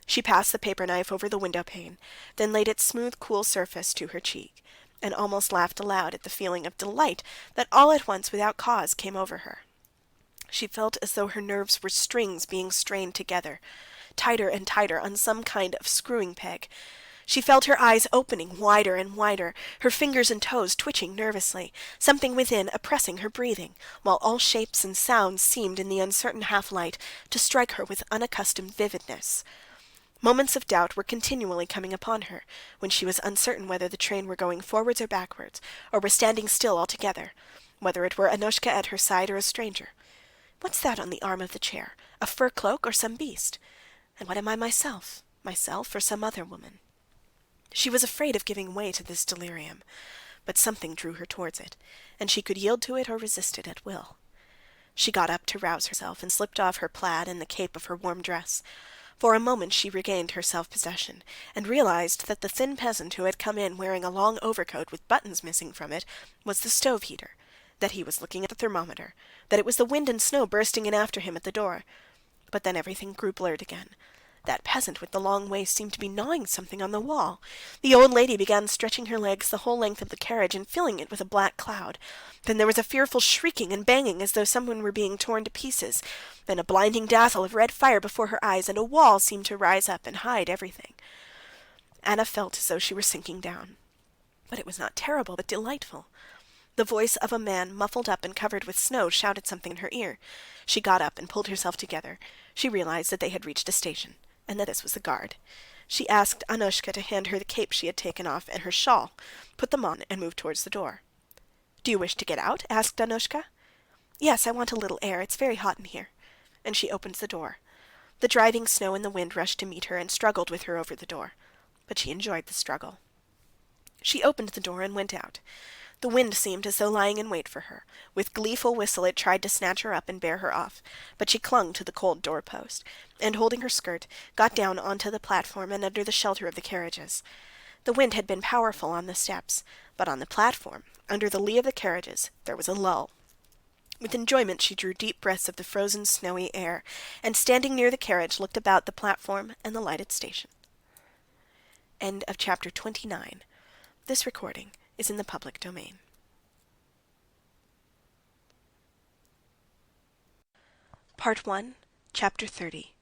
She passed the paper knife over the window pane, then laid its smooth, cool surface to her cheek, and almost laughed aloud at the feeling of delight that all at once, without cause, came over her. She felt as though her nerves were strings being strained together, tighter and tighter on some kind of screwing peg. She felt her eyes opening wider and wider, her fingers and toes twitching nervously, something within oppressing her breathing, while all shapes and sounds seemed, in the uncertain half-light, to strike her with unaccustomed vividness. Moments of doubt were continually coming upon her, when she was uncertain whether the train were going forwards or backwards, or were standing still altogether, whether it were Annushka at her side or a stranger. What's that on the arm of the chair? A fur cloak or some beast? And what am I myself? Myself or some other woman? She was afraid of giving way to this delirium, but something drew her towards it, and she could yield to it or resist it at will. She got up to rouse herself and slipped off her plaid and the cape of her warm dress. For a moment she regained her self-possession, and realized that the thin peasant who had come in wearing a long overcoat with buttons missing from it was the stove heater, that he was looking at the thermometer, that it was the wind and snow bursting in after him at the door. But then everything grew blurred again. That peasant with the long waist seemed to be gnawing something on the wall. The old lady began stretching her legs the whole length of the carriage and filling it with a black cloud. Then there was a fearful shrieking and banging as though someone were being torn to pieces. Then a blinding dazzle of red fire before her eyes, and a wall seemed to rise up and hide everything. Anna felt as though she were sinking down. But it was not terrible, but delightful. The voice of a man muffled up and covered with snow shouted something in her ear. She got up and pulled herself together. She realized that they had reached a station, and that this was the guard. She asked Annushka to hand her the cape she had taken off and her shawl, put them on, and moved towards the door. "Do you wish to get out?" asked Annushka. "Yes, I want a little air. It's very hot in here." And she opened the door. The driving snow and the wind rushed to meet her and struggled with her over the door. But she enjoyed the struggle. She opened the door and went out. The wind seemed as though lying in wait for her. With gleeful whistle it tried to snatch her up and bear her off, but she clung to the cold door-post, and holding her skirt, got down onto the platform and under the shelter of the carriages. The wind had been powerful on the steps, but on the platform, under the lee of the carriages, there was a lull. With enjoyment she drew deep breaths of the frozen, snowy air, and standing near the carriage, looked about the platform and the lighted station. End of chapter 29. This recording is in the public domain. Part 1, Chapter 30.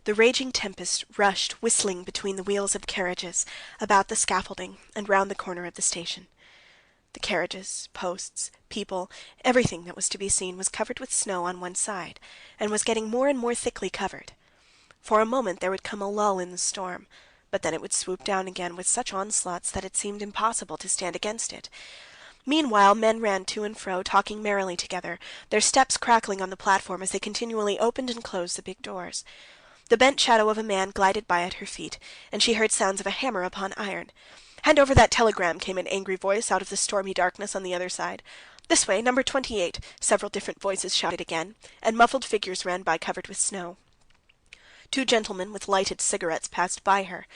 The raging tempest rushed whistling between the wheels of carriages, about the scaffolding, and round the corner of the station. The carriages, posts, people, everything that was to be seen was covered with snow on one side, and was getting more and more thickly covered. For a moment there would come a lull in the storm, but then it would swoop down again with such onslaughts that it seemed impossible to stand against it. Meanwhile men ran to and fro, talking merrily together, their steps crackling on the platform as they continually opened and closed the big doors. The bent shadow of a man glided by at her feet, and she heard sounds of a hammer upon iron. "Hand over that telegram," came an angry voice out of the stormy darkness on the other side. "This way, number 28," several different voices shouted again, and muffled figures ran by covered with snow. Two gentlemen with lighted cigarettes passed by her.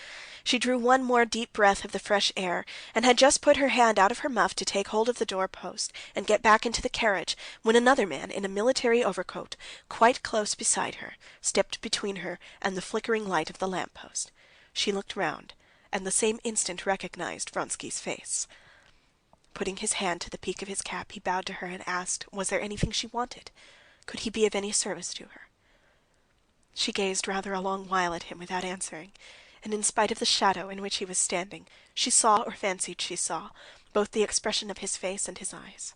She drew one more deep breath of the fresh air, and had just put her hand out of her muff to take hold of the door-post and get back into the carriage, when another man in a military overcoat, quite close beside her, stepped between her and the flickering light of the lamp-post. She looked round, and the same instant recognized Vronsky's face. Putting his hand to the peak of his cap, he bowed to her and asked, was there anything she wanted? Could he be of any service to her? She gazed rather a long while at him without answering, and in spite of the shadow in which he was standing, she saw, or fancied she saw, both the expression of his face and his eyes.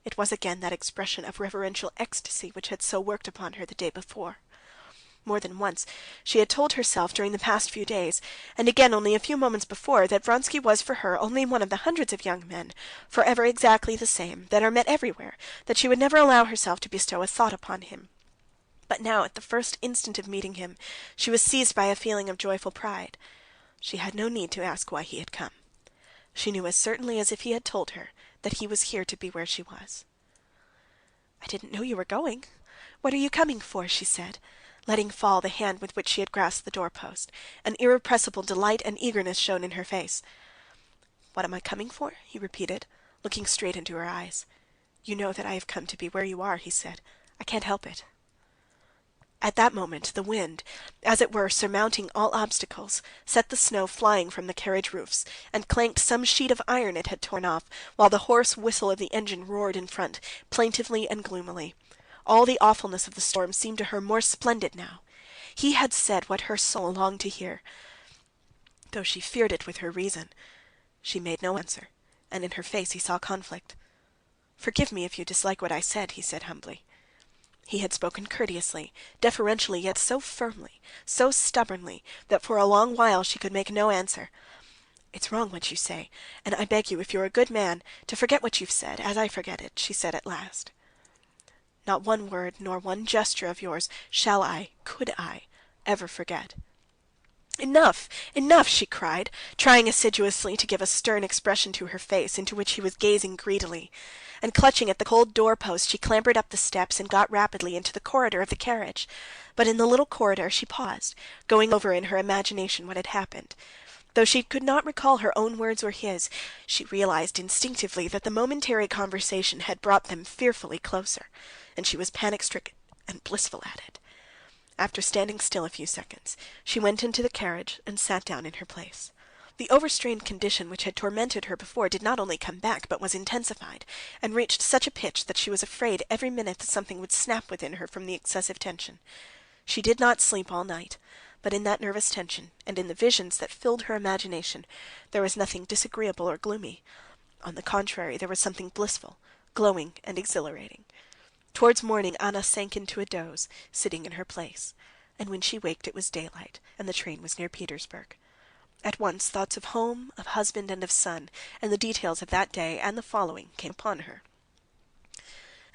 It was again that expression of reverential ecstasy which had so worked upon her the day before. More than once she had told herself during the past few days, and again only a few moments before, that Vronsky was for her only one of the hundreds of young men, forever exactly the same, that are met everywhere, that she would never allow herself to bestow a thought upon him. But now, at the first instant of meeting him, she was seized by a feeling of joyful pride. She had no need to ask why he had come. She knew as certainly as if he had told her that he was here to be where she was. "I didn't know you were going. What are you coming for?" she said, letting fall the hand with which she had grasped the doorpost. An irrepressible delight and eagerness shone in her face. "What am I coming for?" he repeated, looking straight into her eyes. "You know that I have come to be where you are," he said. "I can't help it." At that moment the wind, as it were surmounting all obstacles, set the snow flying from the carriage roofs, and clanked some sheet of iron it had torn off, while the hoarse whistle of the engine roared in front, plaintively and gloomily. All the awfulness of the storm seemed to her more splendid now. He had said what her soul longed to hear, though she feared it with her reason. She made no answer, and in her face he saw conflict. "Forgive me if you dislike what I said," he said humbly. He had spoken courteously, deferentially, yet so firmly, so stubbornly, that for a long while she could make no answer. "It's wrong what you say, and I beg you, if you're a good man, to forget what you've said, as I forget it," she said at last. "Not one word nor one gesture of yours shall I, could I, ever forget." "Enough, enough!" she cried, trying assiduously to give a stern expression to her face, into which he was gazing greedily. And clutching at the cold door-post, she clambered up the steps and got rapidly into the corridor of the carriage. But in the little corridor she paused, going over in her imagination what had happened. Though she could not recall her own words or his, she realized instinctively that the momentary conversation had brought them fearfully closer, and she was panic-stricken and blissful at it. After standing still a few seconds, she went into the carriage and sat down in her place. The overstrained condition which had tormented her before did not only come back, but was intensified, and reached such a pitch that she was afraid every minute that something would snap within her from the excessive tension. She did not sleep all night, but in that nervous tension, and in the visions that filled her imagination, there was nothing disagreeable or gloomy. On the contrary, there was something blissful, glowing, and exhilarating. Towards morning Anna sank into a doze, sitting in her place, and when she waked it was daylight, and the train was near Petersburg. At once thoughts of home, of husband, and of son, and the details of that day and the following came upon her.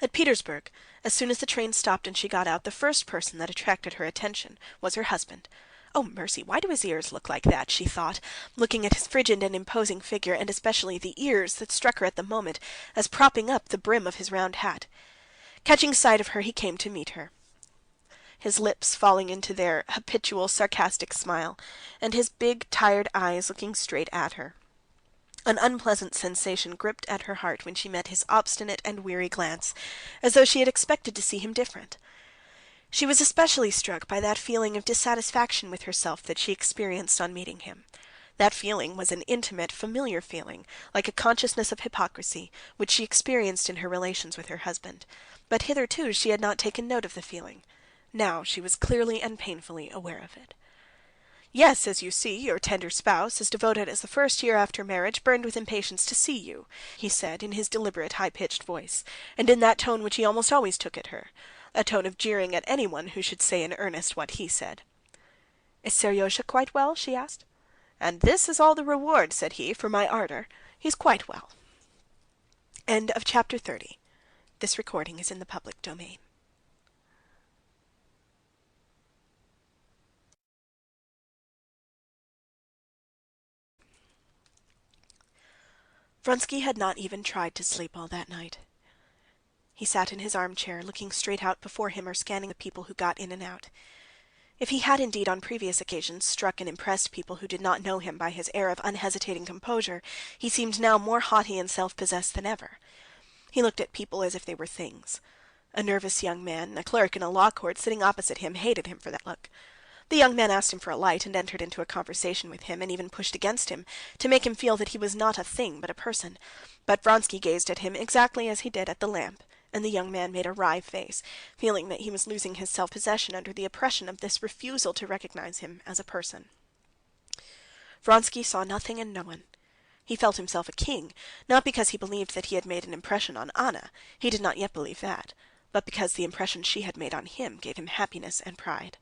At Petersburg, as soon as the train stopped and she got out, the first person that attracted her attention was her husband. "Oh, mercy, why do his ears look like that?" she thought, looking at his frigid and imposing figure, and especially the ears that struck her at the moment as propping up the brim of his round hat. Catching sight of her, he came to meet her, his lips falling into their habitual sarcastic smile, and his big, tired eyes looking straight at her. An unpleasant sensation gripped at her heart when she met his obstinate and weary glance, as though she had expected to see him different. She was especially struck by that feeling of dissatisfaction with herself that she experienced on meeting him. That feeling was an intimate, familiar feeling, like a consciousness of hypocrisy, which she experienced in her relations with her husband. But hitherto she had not taken note of the feeling. Now she was clearly and painfully aware of it. "Yes, as you see, your tender spouse, as devoted as the first year after marriage, burned with impatience to see you," he said in his deliberate, high-pitched voice, and in that tone which he almost always took at her, a tone of jeering at anyone who should say in earnest what he said. "Is Seryozha quite well?" she asked. "And this is all the reward," said he, "for my ardor. He's quite well." End of chapter 30. This recording is in the public domain. Vronsky had not even tried to sleep all that night. He sat in his armchair, looking straight out before him or scanning the people who got in and out. If he had indeed on previous occasions struck and impressed people who did not know him by his air of unhesitating composure, he seemed now more haughty and self-possessed than ever. He looked at people as if they were things. A nervous young man, a clerk in a law court sitting opposite him, hated him for that look. The young man asked him for a light and entered into a conversation with him, and even pushed against him to make him feel that he was not a thing but a person. But Vronsky gazed at him exactly as he did at the lamp, and the young man made a wry face, feeling that he was losing his self-possession under the oppression of this refusal to recognize him as a person. Vronsky saw nothing and no one. He felt himself a king, not because he believed that he had made an impression on Anna, he did not yet believe that, but because the impression she had made on him gave him happiness and pride.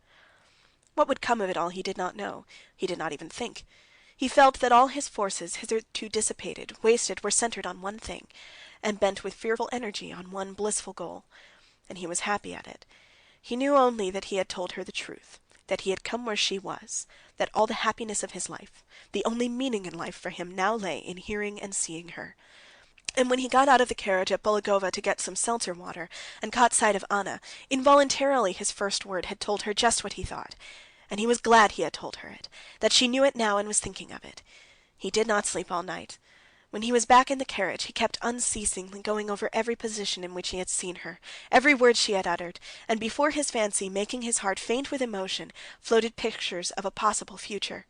What would come of it all he did not know, he did not even think. He felt that all his forces, hitherto dissipated, wasted, were centered on one thing, and bent with fearful energy on one blissful goal. And he was happy at it. He knew only that he had told her the truth, that he had come where she was, that all the happiness of his life, the only meaning in life for him now lay in hearing and seeing her. And when he got out of the carriage at Bologova to get some seltzer water, and caught sight of Anna, involuntarily his first word had told her just what he thought. And he was glad he had told her it, that she knew it now and was thinking of it. He did not sleep all night. When he was back in the carriage, he kept unceasingly going over every position in which he had seen her, every word she had uttered, and before his fancy, making his heart faint with emotion, floated pictures of a possible future.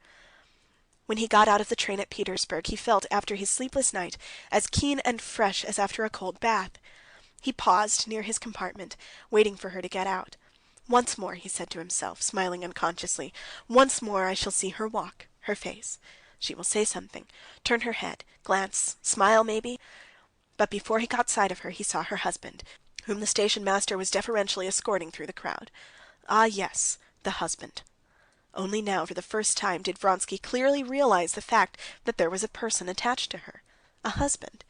When he got out of the train at Petersburg, he felt, after his sleepless night, as keen and fresh as after a cold bath. He paused near his compartment, waiting for her to get out. Once more, he said to himself, smiling unconsciously, once more I shall see her walk, her face. She will say something, turn her head, glance, smile maybe. But before he caught sight of her, he saw her husband, whom the station master was deferentially escorting through the crowd. Ah, yes, the husband. Only now, for the first time, did Vronsky clearly realize the fact that there was a person attached to her, a husband.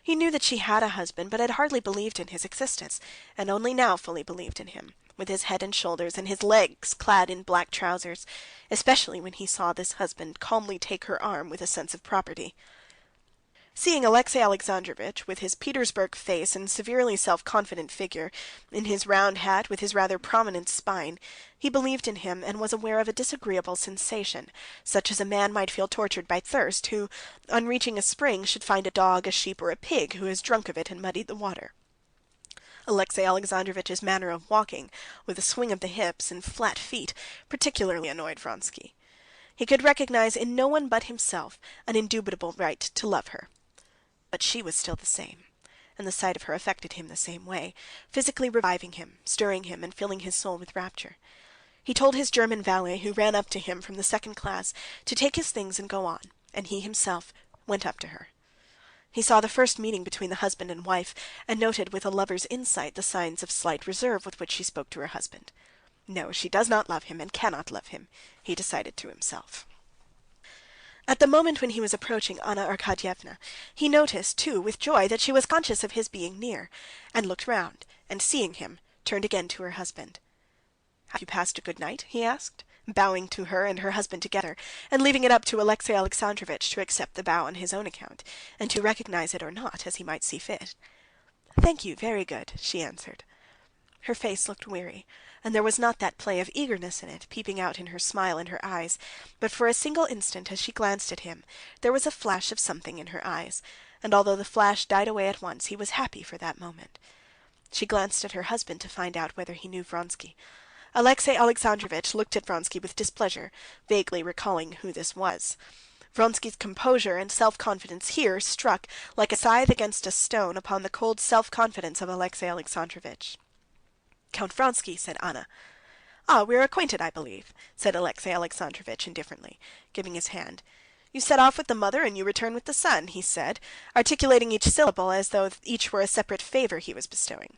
He knew that she had a husband, but had hardly believed in his existence, and only now fully believed in him, with his head and shoulders, and his legs clad in black trousers, especially when he saw this husband calmly take her arm with a sense of property. Seeing Alexey Alexandrovitch, with his Petersburg face and severely self-confident figure, in his round hat with his rather prominent spine, he believed in him and was aware of a disagreeable sensation, such as a man might feel tortured by thirst, who, on reaching a spring, should find a dog, a sheep, or a pig who has drunk of it and muddied the water. Alexey Alexandrovitch's manner of walking, with a swing of the hips and flat feet, particularly annoyed Vronsky. He could recognize in no one but himself an indubitable right to love her. But she was still the same, and the sight of her affected him the same way, physically reviving him, stirring him, and filling his soul with rapture. He told his German valet, who ran up to him from the second class, to take his things and go on, and he himself went up to her. He saw the first meeting between the husband and wife, and noted with a lover's insight the signs of slight reserve with which she spoke to her husband. No, she does not love him and cannot love him, he decided to himself. At the moment when he was approaching Anna Arkadyevna, he noticed, too, with joy, that she was conscious of his being near, and looked round, and seeing him, turned again to her husband. "Have you passed a good night?" he asked, bowing to her and her husband together, and leaving it up to Alexey Alexandrovitch to accept the bow on his own account, and to recognize it or not, as he might see fit. "Thank you, very good," she answered. Her face looked weary, and there was not that play of eagerness in it, peeping out in her smile and her eyes, but for a single instant, as she glanced at him, there was a flash of something in her eyes, and although the flash died away at once, he was happy for that moment. She glanced at her husband to find out whether he knew Vronsky. Alexey Alexandrovitch looked at Vronsky with displeasure, vaguely recalling who this was. Vronsky's composure and self-confidence here struck like a scythe against a stone upon the cold self-confidence of Alexey Alexandrovitch. "Count Vronsky," said Anna. "Ah, we're acquainted, I believe," said Alexey Alexandrovitch indifferently, giving his hand. "You set off with the mother and you return with the son," he said, articulating each syllable as though each were a separate favor he was bestowing.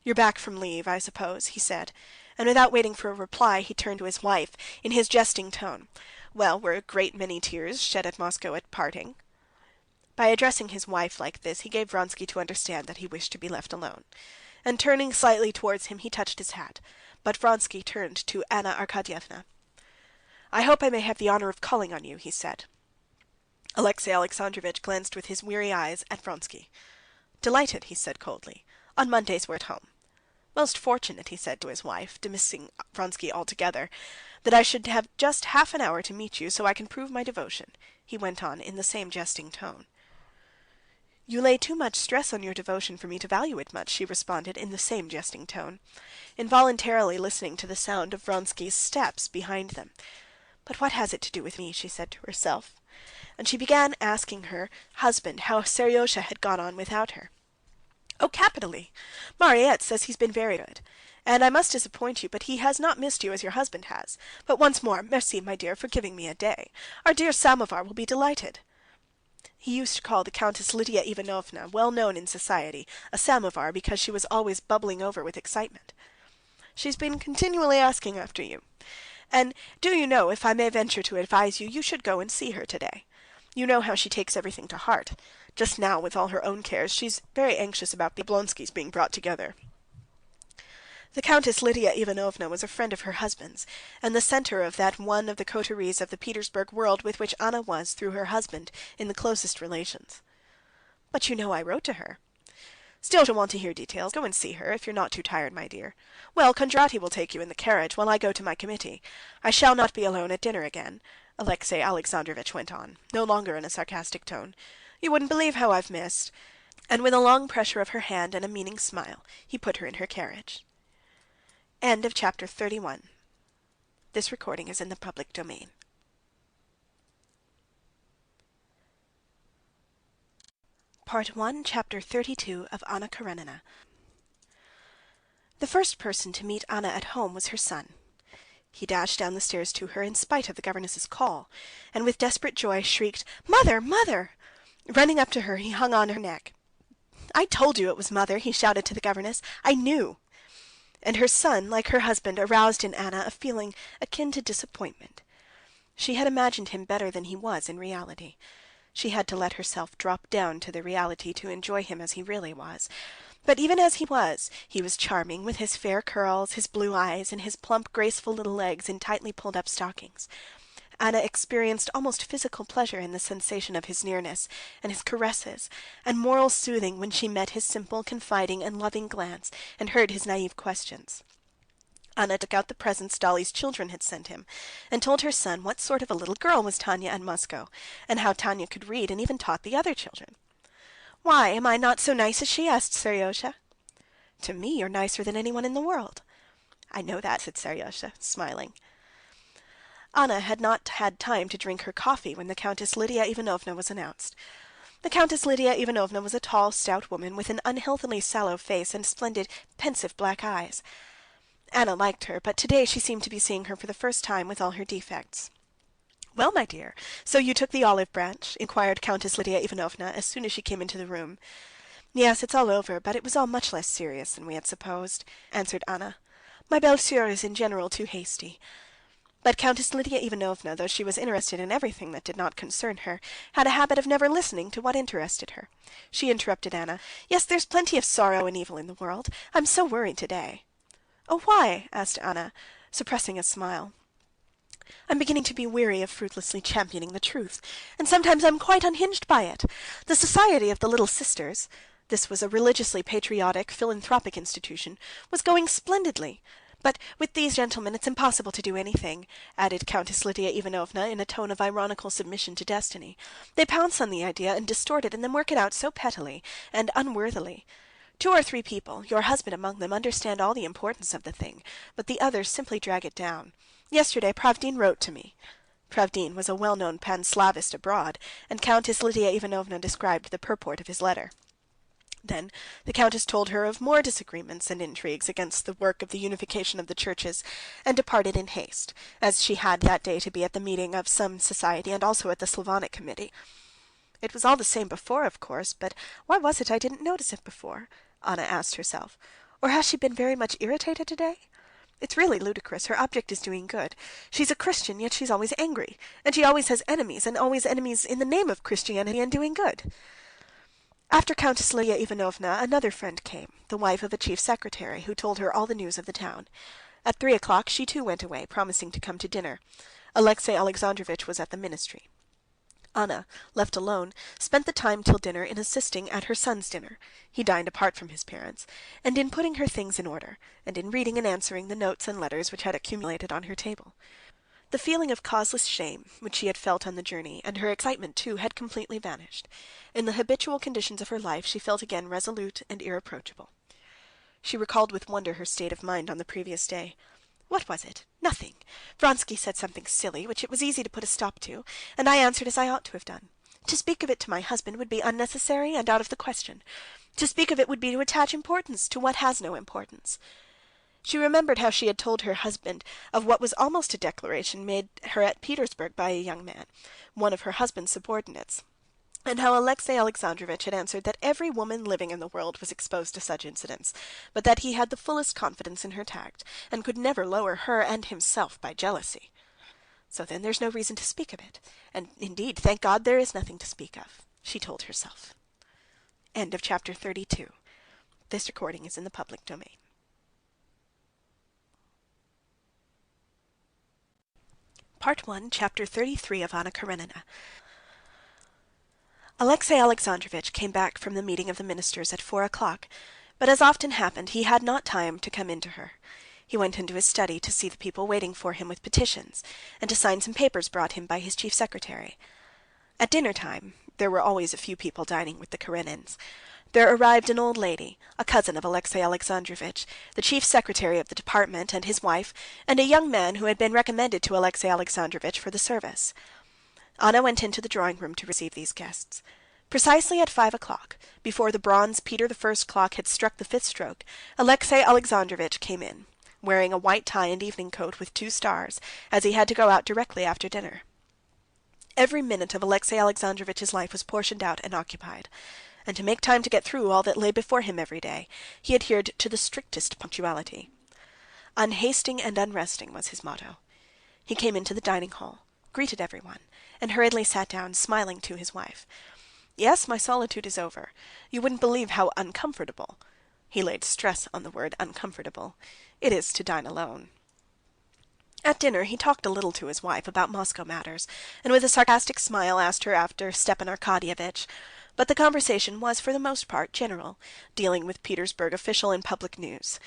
"You're back from leave, I suppose," he said, and without waiting for a reply, he turned to his wife in his jesting tone. "Well, were a great many tears shed at Moscow at parting?" By addressing his wife like this, he gave Vronsky to understand that he wished to be left alone, and turning slightly towards him, he touched his hat, but Vronsky turned to Anna Arkadyevna. "I hope I may have the honor of calling on you," he said. Alexey Alexandrovitch glanced with his weary eyes at Vronsky. "Delighted," he said coldly. "On Mondays we're at home." Most fortunate, he said to his wife, dismissing Vronsky altogether, that I should have just half an hour to meet you, so I can prove my devotion," he went on in the same jesting tone. "You lay too much stress on your devotion for me to value it much," she responded in the same jesting tone, involuntarily listening to the sound of Vronsky's steps behind them. "But what has it to do with me?" she said to herself, and she began asking her husband how Seryozha had got on without her. "Oh, capitally! Mariette says he's been very good. And I must disappoint you, but he has not missed you as your husband has. But once more, merci, my dear, for giving me a day. Our dear Samovar will be delighted." He used to call the Countess Lidia Ivanovna, well known in society, a samovar because she was always bubbling over with excitement. "She's been continually asking after you. And do you know, if I may venture to advise you, you should go and see her today. You know how she takes everything to heart. Just now, with all her own cares, she's very anxious about the Oblonskys being brought together." The Countess Lidia Ivanovna was a friend of her husband's, and the center of that one of the coteries of the Petersburg world with which Anna was, through her husband, in the closest relations. "But you know I wrote to her." "Still she'll want to hear details. Go and see her, if you're not too tired, my dear. Well, Kondraty will take you in the carriage, while I go to my committee. I shall not be alone at dinner again," Alexey Alexandrovitch went on, no longer in a sarcastic tone. "You wouldn't believe how I've missed." And with a long pressure of her hand and a meaning smile, he put her in her carriage. End of chapter 31. This recording is in the public domain. Part 1, Chapter 32 of Anna Karenina. The first person to meet Anna at home was her son. He dashed down the stairs to her in spite of the governess's call, and with desperate joy shrieked, "Mother, mother!" Running up to her, he hung on her neck. "I told you it was mother," he shouted to the governess. "I knew." And her son, like her husband, aroused in Anna a feeling akin to disappointment. She had imagined him better than he was in reality. She had to let herself drop down to the reality to enjoy him as he really was. But even as he was charming, with his fair curls, his blue eyes, and his plump, graceful little legs in tightly pulled-up stockings. Anna experienced almost physical pleasure in the sensation of his nearness, and his caresses, and moral soothing when she met his simple, confiding, and loving glance, and heard his naive questions. Anna took out the presents Dolly's children had sent him, and told her son what sort of a little girl was Tanya at Moscow, and how Tanya could read and even taught the other children. "Why, am I not so nice as she?" asked Seryozha. "To me you're nicer than anyone in the world." "I know that," said Seryozha, smiling. Anna had not had time to drink her coffee when the Countess Lidia Ivanovna was announced. The Countess Lidia Ivanovna was a tall, stout woman with an unhealthily sallow face and splendid, pensive black eyes. Anna liked her, but today she seemed to be seeing her for the first time with all her defects. "Well, my dear, so you took the olive branch?" inquired Countess Lidia Ivanovna as soon as she came into the room. "Yes, it's all over, but it was all much less serious than we had supposed," answered Anna. "My belle-sœur is in general too hasty." But Countess Lidia Ivanovna, though she was interested in everything that did not concern her, had a habit of never listening to what interested her. She interrupted Anna. "Yes, there's plenty of sorrow and evil in the world. I'm so worried today." "Oh, why?" asked Anna, suppressing a smile. "I'm beginning to be weary of fruitlessly championing the truth, and sometimes I'm quite unhinged by it. The Society of the Little Sisters," this was a religiously patriotic, philanthropic institution, "was going splendidly. But with these gentlemen it's impossible to do anything," added Countess Lidia Ivanovna in a tone of ironical submission to destiny. "They pounce on the idea and distort it and then work it out so pettily and unworthily. 2 or 3 people, your husband among them, understand all the importance of the thing, but the others simply drag it down. Yesterday Pravdin wrote to me." Pravdin was a well-known Panslavist abroad, and Countess Lidia Ivanovna described the purport of his letter. Then the countess told her of more disagreements and intrigues against the work of the unification of the churches, and departed in haste, as she had that day to be at the meeting of some society and also at the Slavonic committee. "It was all the same before, of course, but why was it I didn't notice it before?" Anna asked herself. "Or has she been very much irritated today? It's really ludicrous. Her object is doing good. She's a Christian, yet she's always angry, and she always has enemies, and always enemies in the name of Christianity and doing good." After Countess Lidia Ivanovna, another friend came, the wife of a chief secretary, who told her all the news of the town. At 3 o'clock she too went away, promising to come to dinner. Alexey Alexandrovitch was at the ministry. Anna, left alone, spent the time till dinner in assisting at her son's dinner (he dined apart from his parents), and in putting her things in order, and in reading and answering the notes and letters which had accumulated on her table. The feeling of causeless shame which she had felt on the journey, and her excitement too, had completely vanished. In the habitual conditions of her life she felt again resolute and irreproachable. She recalled with wonder her state of mind on the previous day. What was it? Nothing. Vronsky said something silly, which it was easy to put a stop to, and I answered as I ought to have done. To speak of it to my husband would be unnecessary and out of the question. To speak of it would be to attach importance to what has no importance. She remembered how she had told her husband of what was almost a declaration made her at Petersburg by a young man, one of her husband's subordinates, and how Alexey Alexandrovitch had answered that every woman living in the world was exposed to such incidents, but that he had the fullest confidence in her tact, and could never lower her and himself by jealousy. So then there's no reason to speak of it, and indeed, thank God, there is nothing to speak of, she told herself. End of chapter 32. This recording is in the public domain. Part 1, Chapter 33 of Anna Karenina. Alexey Alexandrovitch came back from the meeting of the ministers at 4 o'clock, but as often happened, he had not time to come in to her. He went into his study to see the people waiting for him with petitions, and to sign some papers brought him by his chief secretary. At dinner time, there were always a few people dining with the Karenins. There arrived an old lady, a cousin of Alexey Alexandrovitch, the chief secretary of the department and his wife, and a young man who had been recommended to Alexey Alexandrovitch for the service. Anna went into the drawing-room to receive these guests. Precisely at 5 o'clock, before the bronze Peter I clock had struck the fifth stroke, Alexey Alexandrovitch came in, wearing a white tie and evening coat with 2 stars, as he had to go out directly after dinner. Every minute of Alexey Alexandrovitch's life was portioned out and occupied, and to make time to get through all that lay before him every day, he adhered to the strictest punctuality. Unhasting and unresting was his motto. He came into the dining hall, greeted everyone, and hurriedly sat down, smiling to his wife. "Yes, my solitude is over. You wouldn't believe how uncomfortable," he laid stress on the word uncomfortable, "it is to dine alone." At dinner he talked a little to his wife about Moscow matters, and with a sarcastic smile asked her after Stepan Arkadyevitch, but the conversation was for the most part general, dealing with Petersburg official and public news.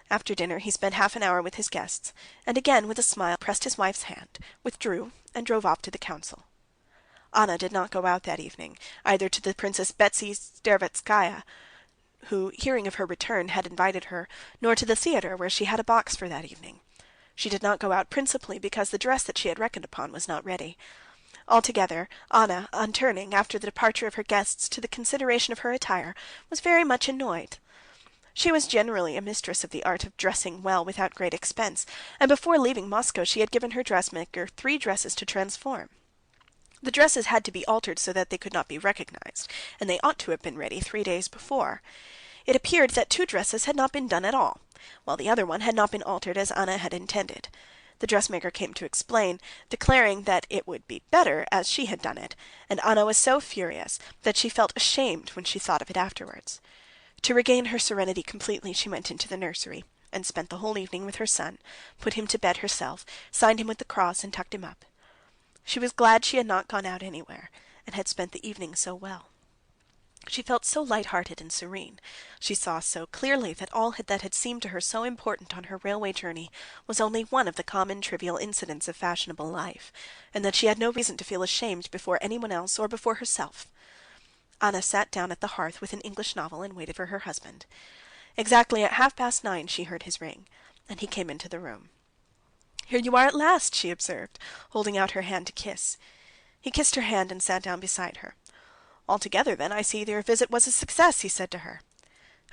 After dinner he spent half an hour with his guests, and again with a smile pressed his wife's hand, withdrew, and drove off to the council. Anna did not go out that evening, either to the Princess Betsy Stervetskaya, who, hearing of her return, had invited her, nor to the theater, where she had a box for that evening. She did not go out principally because the dress that she had reckoned upon was not ready. Altogether, Anna, on turning, after the departure of her guests, to the consideration of her attire, was very much annoyed. She was generally a mistress of the art of dressing well without great expense, and before leaving Moscow she had given her dressmaker 3 dresses to transform. The dresses had to be altered so that they could not be recognized, and they ought to have been ready 3 days before. It appeared that 2 dresses had not been done at all, while the other one had not been altered as Anna had intended. The dressmaker came to explain, declaring that it would be better as she had done it, and Anna was so furious that she felt ashamed when she thought of it afterwards. To regain her serenity completely, she went into the nursery, and spent the whole evening with her son, put him to bed herself, signed him with the cross, and tucked him up. She was glad she had not gone out anywhere, and had spent the evening so well. She felt so light-hearted and serene. She saw so clearly that all that had seemed to her so important on her railway journey was only one of the common trivial incidents of fashionable life, and that she had no reason to feel ashamed before anyone else or before herself. Anna sat down at the hearth with an English novel and waited for her husband. Exactly at 9:30 she heard his ring, and he came into the room. "Here you are at last," she observed, holding out her hand to kiss. He kissed her hand and sat down beside her. "Altogether, then, I see your visit was a success," he said to her.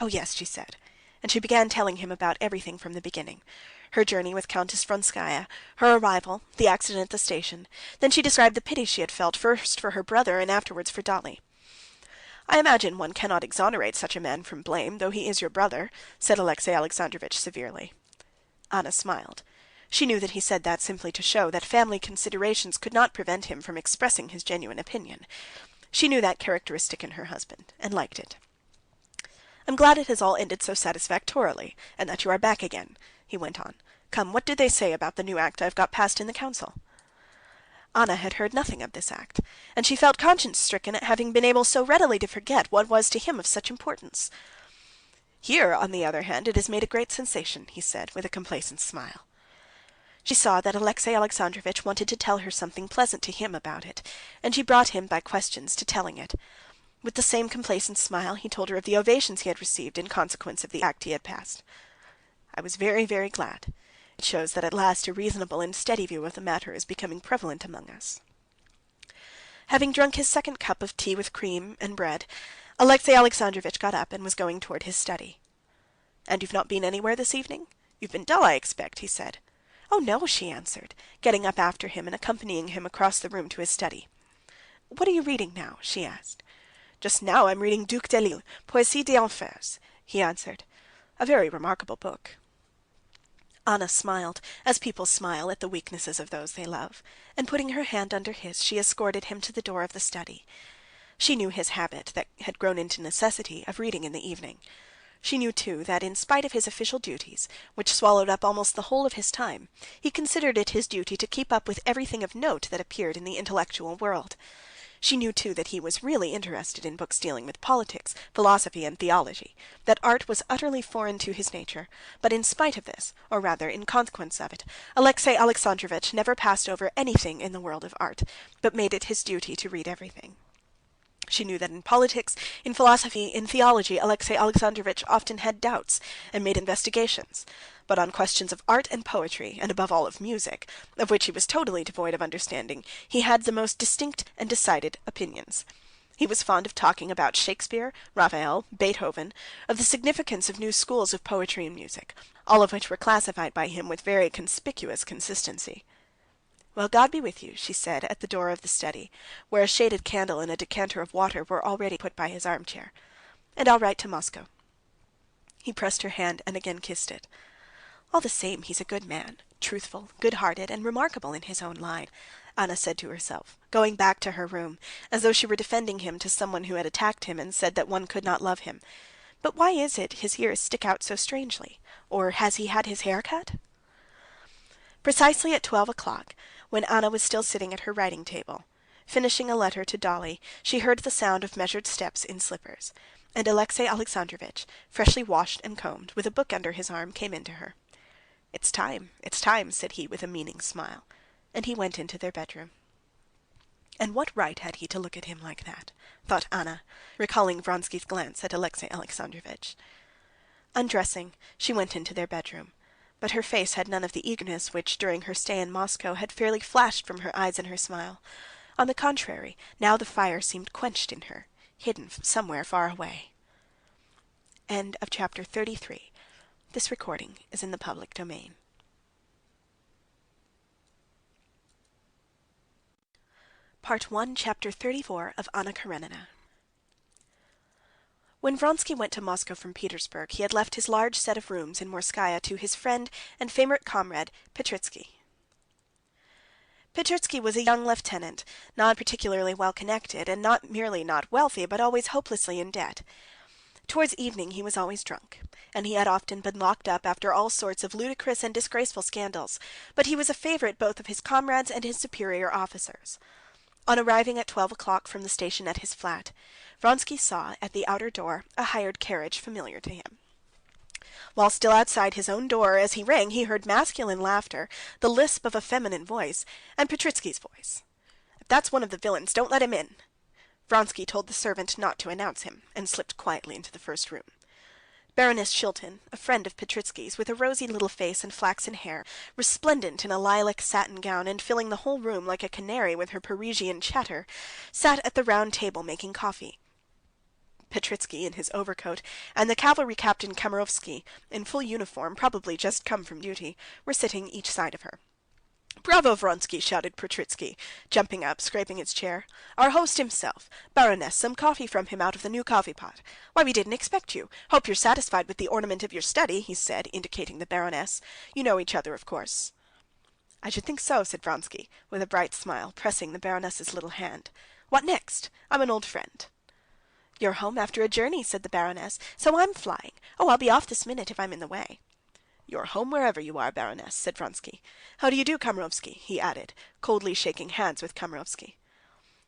"Oh, yes," she said, and she began telling him about everything from the beginning: her journey with Countess Vronskaya, her arrival, the accident at the station. Then she described the pity she had felt, first for her brother and afterwards for Dolly. "I imagine one cannot exonerate such a man from blame, though he is your brother," said Alexey Alexandrovitch severely. Anna smiled. She knew that he said that simply to show that family considerations could not prevent him from expressing his genuine opinion. She knew that characteristic in her husband, and liked it. "I'm glad it has all ended so satisfactorily, and that you are back again," he went on. "Come, what did they say about the new act I've got passed in the council?" Anna had heard nothing of this act, and she felt conscience-stricken at having been able so readily to forget what was to him of such importance. "Here, on the other hand, it has made a great sensation," he said, with a complacent smile. She saw that Alexey Alexandrovitch wanted to tell her something pleasant to him about it, and she brought him by questions to telling it. With the same complacent smile he told her of the ovations he had received in consequence of the act he had passed. "I was very, very glad. It shows that at last a reasonable and steady view of the matter is becoming prevalent among us." Having drunk his second cup of tea with cream and bread, Alexey Alexandrovitch got up and was going toward his study. "And you've not been anywhere this evening? You've been dull, I expect," he said. "Oh, no," she answered, getting up after him and accompanying him across the room to his study. "What are you reading now?" she asked. "Just now I'm reading Duc de Lille, Poésie des Enfers," he answered. "A very remarkable book." Anna smiled, as people smile at the weaknesses of those they love, and putting her hand under his, she escorted him to the door of the study. She knew his habit, that had grown into necessity, of reading in the evening. She knew, too, that in spite of his official duties, which swallowed up almost the whole of his time, he considered it his duty to keep up with everything of note that appeared in the intellectual world. She knew, too, that he was really interested in books dealing with politics, philosophy, and theology, that art was utterly foreign to his nature, but in spite of this, or rather in consequence of it, Alexey Alexandrovitch never passed over anything in the world of art, but made it his duty to read everything. She knew that in politics, in philosophy, in theology, Alexey Alexandrovitch often had doubts and made investigations, but on questions of art and poetry, and above all of music, of which he was totally devoid of understanding, he had the most distinct and decided opinions. He was fond of talking about Shakespeare, Raphael, Beethoven, of the significance of new schools of poetry and music, all of which were classified by him with very conspicuous consistency. "Well, God be with you," she said at the door of the study, where a shaded candle and a decanter of water were already put by his armchair. "And I'll write to Moscow." He pressed her hand and again kissed it. "All the same, he's a good man, truthful, good-hearted, and remarkable in his own line," Anna said to herself, going back to her room, as though she were defending him to someone who had attacked him and said that one could not love him. "But why is it his ears stick out so strangely? Or has he had his hair cut?" Precisely at 12 o'clock, when Anna was still sitting at her writing table, finishing a letter to Dolly, she heard the sound of measured steps in slippers, and Alexey Alexandrovitch, freshly washed and combed, with a book under his arm, came in to her. It's time," said he with a meaning smile, and he went into their bedroom. And what right had he to look at him like that, thought Anna, recalling Vronsky's glance at Alexey Alexandrovitch. Undressing, she went into their bedroom, but her face had none of the eagerness which, during her stay in Moscow, had fairly flashed from her eyes and her smile. On the contrary, now the fire seemed quenched in her, hidden somewhere far away. End of chapter 33. This recording is in the public domain. Part 1, Chapter 34 of Anna Karenina. When Vronsky went to Moscow from Petersburg, he had left his large set of rooms in Morskaya to his friend and favorite comrade, Petritsky. Petritsky was a young lieutenant, not particularly well connected, and not merely not wealthy, but always hopelessly in debt. Towards evening he was always drunk, and he had often been locked up after all sorts of ludicrous and disgraceful scandals, but he was a favorite both of his comrades and his superior officers. On arriving at 12 o'clock from the station at his flat, Vronsky saw at the outer door a hired carriage familiar to him. While still outside his own door, as he rang, he heard masculine laughter, the lisp of a feminine voice, and Petritsky's voice. "If that's one of the villains, don't let him in." Vronsky told the servant not to announce him, and slipped quietly into the first room. Baroness Shilton, a friend of Petritsky's, with a rosy little face and flaxen hair, resplendent in a lilac satin gown and filling the whole room like a canary with her Parisian chatter, sat at the round table making coffee. Petritsky in his overcoat, and the cavalry captain Kamerovsky, in full uniform, probably just come from duty, were sitting each side of her. "Bravo, Vronsky!" shouted Petritsky, jumping up, scraping his chair. "Our host himself. Baroness, some coffee from him out of the new coffee pot. Why, we didn't expect you. Hope you're satisfied with the ornament of your study," he said, indicating the baroness. "You know each other, of course." "I should think so," said Vronsky, with a bright smile, pressing the baroness's little hand. "What next? I'm an old friend." "You're home after a journey," said the baroness, "so I'm flying. Oh, I'll be off this minute if I'm in the way." "You're home wherever you are, Baroness," said Vronsky. "How do you do, Kamerovsky?" he added, coldly shaking hands with Kamerovsky.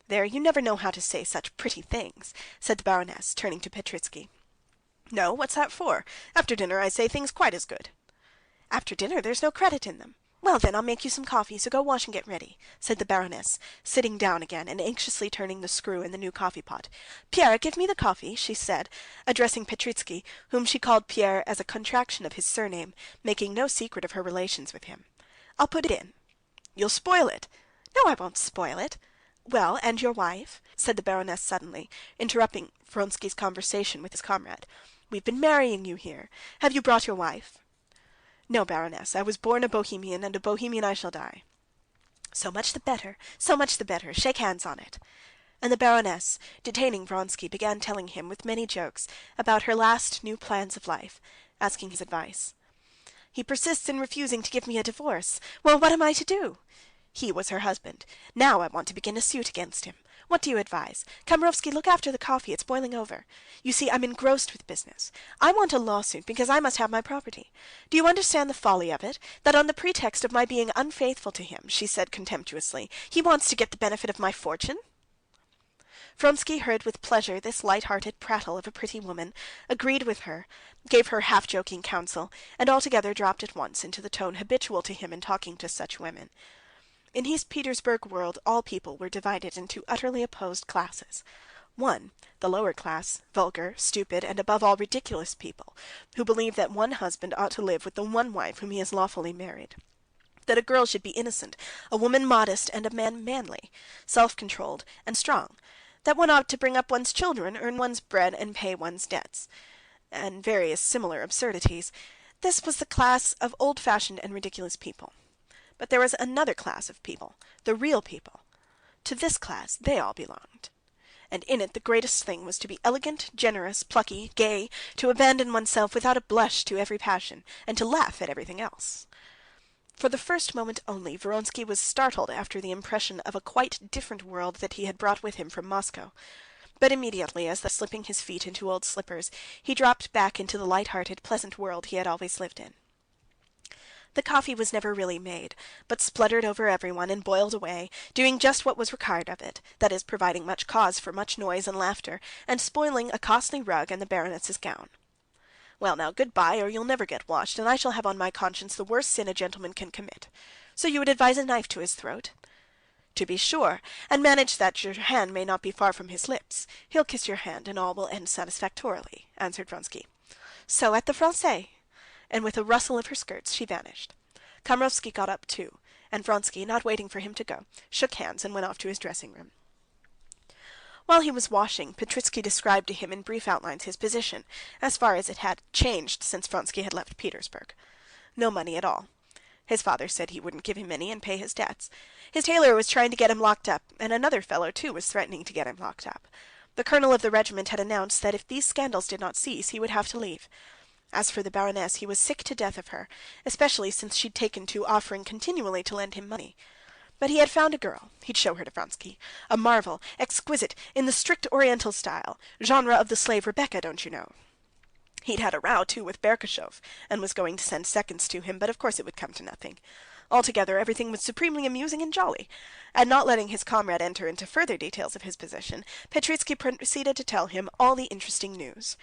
"There, you never know how to say such pretty things," said the Baroness, turning to Petritsky. "No, what's that for? After dinner I say things quite as good." "After dinner there's no credit in them. Well, then, I'll make you some coffee, so go wash and get ready," said the Baroness, sitting down again and anxiously turning the screw in the new coffee pot. "Pierre, give me the coffee," she said, addressing Petritsky, whom she called Pierre as a contraction of his surname, making no secret of her relations with him. "I'll put it in." "You'll spoil it." "No, I won't spoil it." "Well, and your wife?" said the Baroness suddenly, interrupting Vronsky's conversation with his comrade. "We've been marrying you here. Have you brought your wife?" "No, Baroness, I was born a Bohemian, and a Bohemian I shall die." "So much the better, so much the better. Shake hands on it." And the Baroness, detaining Vronsky, began telling him with many jokes about her last new plans of life, asking his advice. "He persists in refusing to give me a divorce. Well, what am I to do?" He was her husband. "Now I want to begin a suit against him. What do you advise? Kamerovsky, look after the coffee, it's boiling over. You see, I'm engrossed with business. I want a lawsuit because I must have my property. Do you understand the folly of it? That on the pretext of my being unfaithful to him," she said contemptuously, "he wants to get the benefit of my fortune?" Vronsky heard with pleasure this light-hearted prattle of a pretty woman, agreed with her, gave her half-joking counsel, and altogether dropped at once into the tone habitual to him in talking to such women. In his Petersburg world all people were divided into utterly opposed classes. One, the lower class, vulgar, stupid, and above all ridiculous people, who believe that one husband ought to live with the one wife whom he has lawfully married, that a girl should be innocent, a woman modest, and a man manly, self-controlled, and strong, that one ought to bring up one's children, earn one's bread, and pay one's debts, and various similar absurdities. This was the class of old-fashioned and ridiculous people. But there was another class of people, the real people. To this class they all belonged. And in it the greatest thing was to be elegant, generous, plucky, gay, to abandon oneself without a blush to every passion, and to laugh at everything else. For the first moment only Vronsky was startled after the impression of a quite different world that he had brought with him from Moscow. But immediately, as though slipping his feet into old slippers, he dropped back into the light-hearted, pleasant world he had always lived in. The coffee was never really made, but spluttered over everyone and boiled away, doing just what was required of it, that is, providing much cause for much noise and laughter, and spoiling a costly rug and the Baroness's gown. "Well, now, good-bye, or you'll never get washed, and I shall have on my conscience the worst sin a gentleman can commit. So you would advise a knife to his throat?" "To be sure, and manage that your hand may not be far from his lips. He'll kiss your hand, and all will end satisfactorily," answered Vronsky. "So at the Français." And with a rustle of her skirts she vanished. Kamerovsky got up too, and Vronsky, not waiting for him to go, shook hands and went off to his dressing-room. While he was washing, Petritsky described to him in brief outlines his position, as far as it had changed since Vronsky had left Petersburg. No money at all. His father said he wouldn't give him any and pay his debts. His tailor was trying to get him locked up, and another fellow too was threatening to get him locked up. The colonel of the regiment had announced that if these scandals did not cease, he would have to leave. As for the Baroness, he was sick to death of her, especially since she'd taken to offering continually to lend him money. But he had found a girl, he'd show her to Vronsky, a marvel, exquisite, in the strict Oriental style, genre of the slave Rebecca, don't you know? He'd had a row, too, with Berkashov, and was going to send seconds to him, but of course it would come to nothing. Altogether, everything was supremely amusing and jolly. And not letting his comrade enter into further details of his position, Petritsky proceeded to tell him all the interesting news.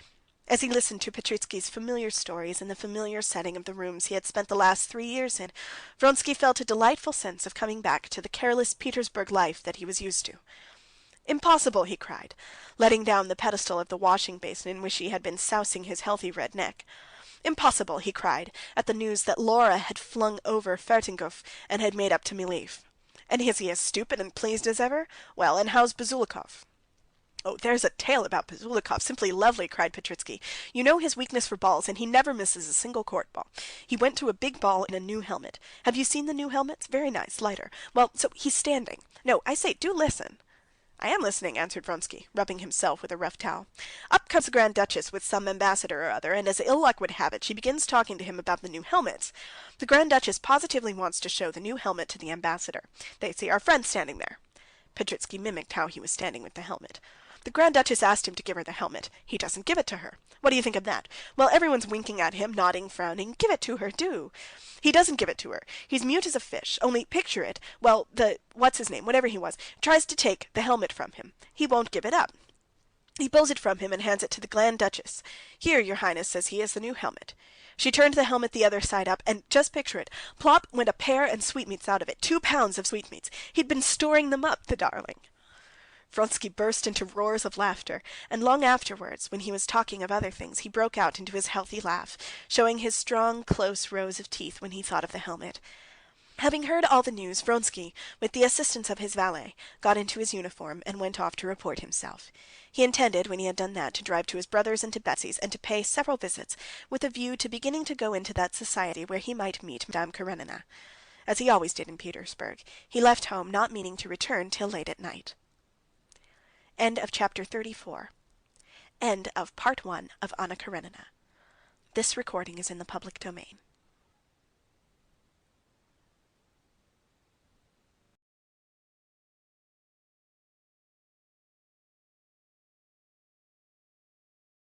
As he listened to Petritsky's familiar stories in the familiar setting of the rooms he had spent the last 3 years in, Vronsky felt a delightful sense of coming back to the careless Petersburg life that he was used to. "Impossible!" he cried, letting down the pedestal of the washing basin in which he had been sousing his healthy red neck. "Impossible!" he cried, at the news that Laura had flung over Fertinghof and had made up to Miliev. "And is he as stupid and pleased as ever? Well, and how's Bazulikov?" "Oh, there's a tale about Bazulikov, simply lovely," cried Petritsky. "You know his weakness for balls, and he never misses a single court ball. He went to a big ball in a new helmet. Have you seen the new helmets? Very nice, lighter. Well, so he's standing. No, I say, do listen." "I am listening," answered Vronsky, rubbing himself with a rough towel. "Up comes the Grand Duchess with some ambassador or other, and as ill luck would have it, she begins talking to him about the new helmets. The Grand Duchess positively wants to show the new helmet to the ambassador. They see our friend standing there." Petritsky mimicked how he was standing with the helmet. The Grand Duchess asked him to give her the helmet. He doesn't give it to her. What do you think of that? Well, everyone's winking at him, nodding, frowning. Give it to her, do. He doesn't give it to her. He's mute as a fish. Only picture it. Well, what's his name, whatever he was, tries to take the helmet from him. He won't give it up. He pulls it from him and hands it to the Grand Duchess. Here, your Highness, says he, is the new helmet. She turned the helmet the other side up, and just picture it. Plop went a pear and sweetmeats out of it. 2 pounds of sweetmeats. He'd been storing them up, the darling. Vronsky burst into roars of laughter, and long afterwards, when he was talking of other things, he broke out into his healthy laugh, showing his strong, close rows of teeth when he thought of the helmet. Having heard all the news, Vronsky, with the assistance of his valet, got into his uniform and went off to report himself. He intended, when he had done that, to drive to his brother's and to Betsy's, and to pay several visits, with a view to beginning to go into that society where he might meet Madame Karenina. As he always did in Petersburg, he left home not meaning to return till late at night. End of chapter 34. End of part 1 of Anna Karenina. This recording is in the public domain.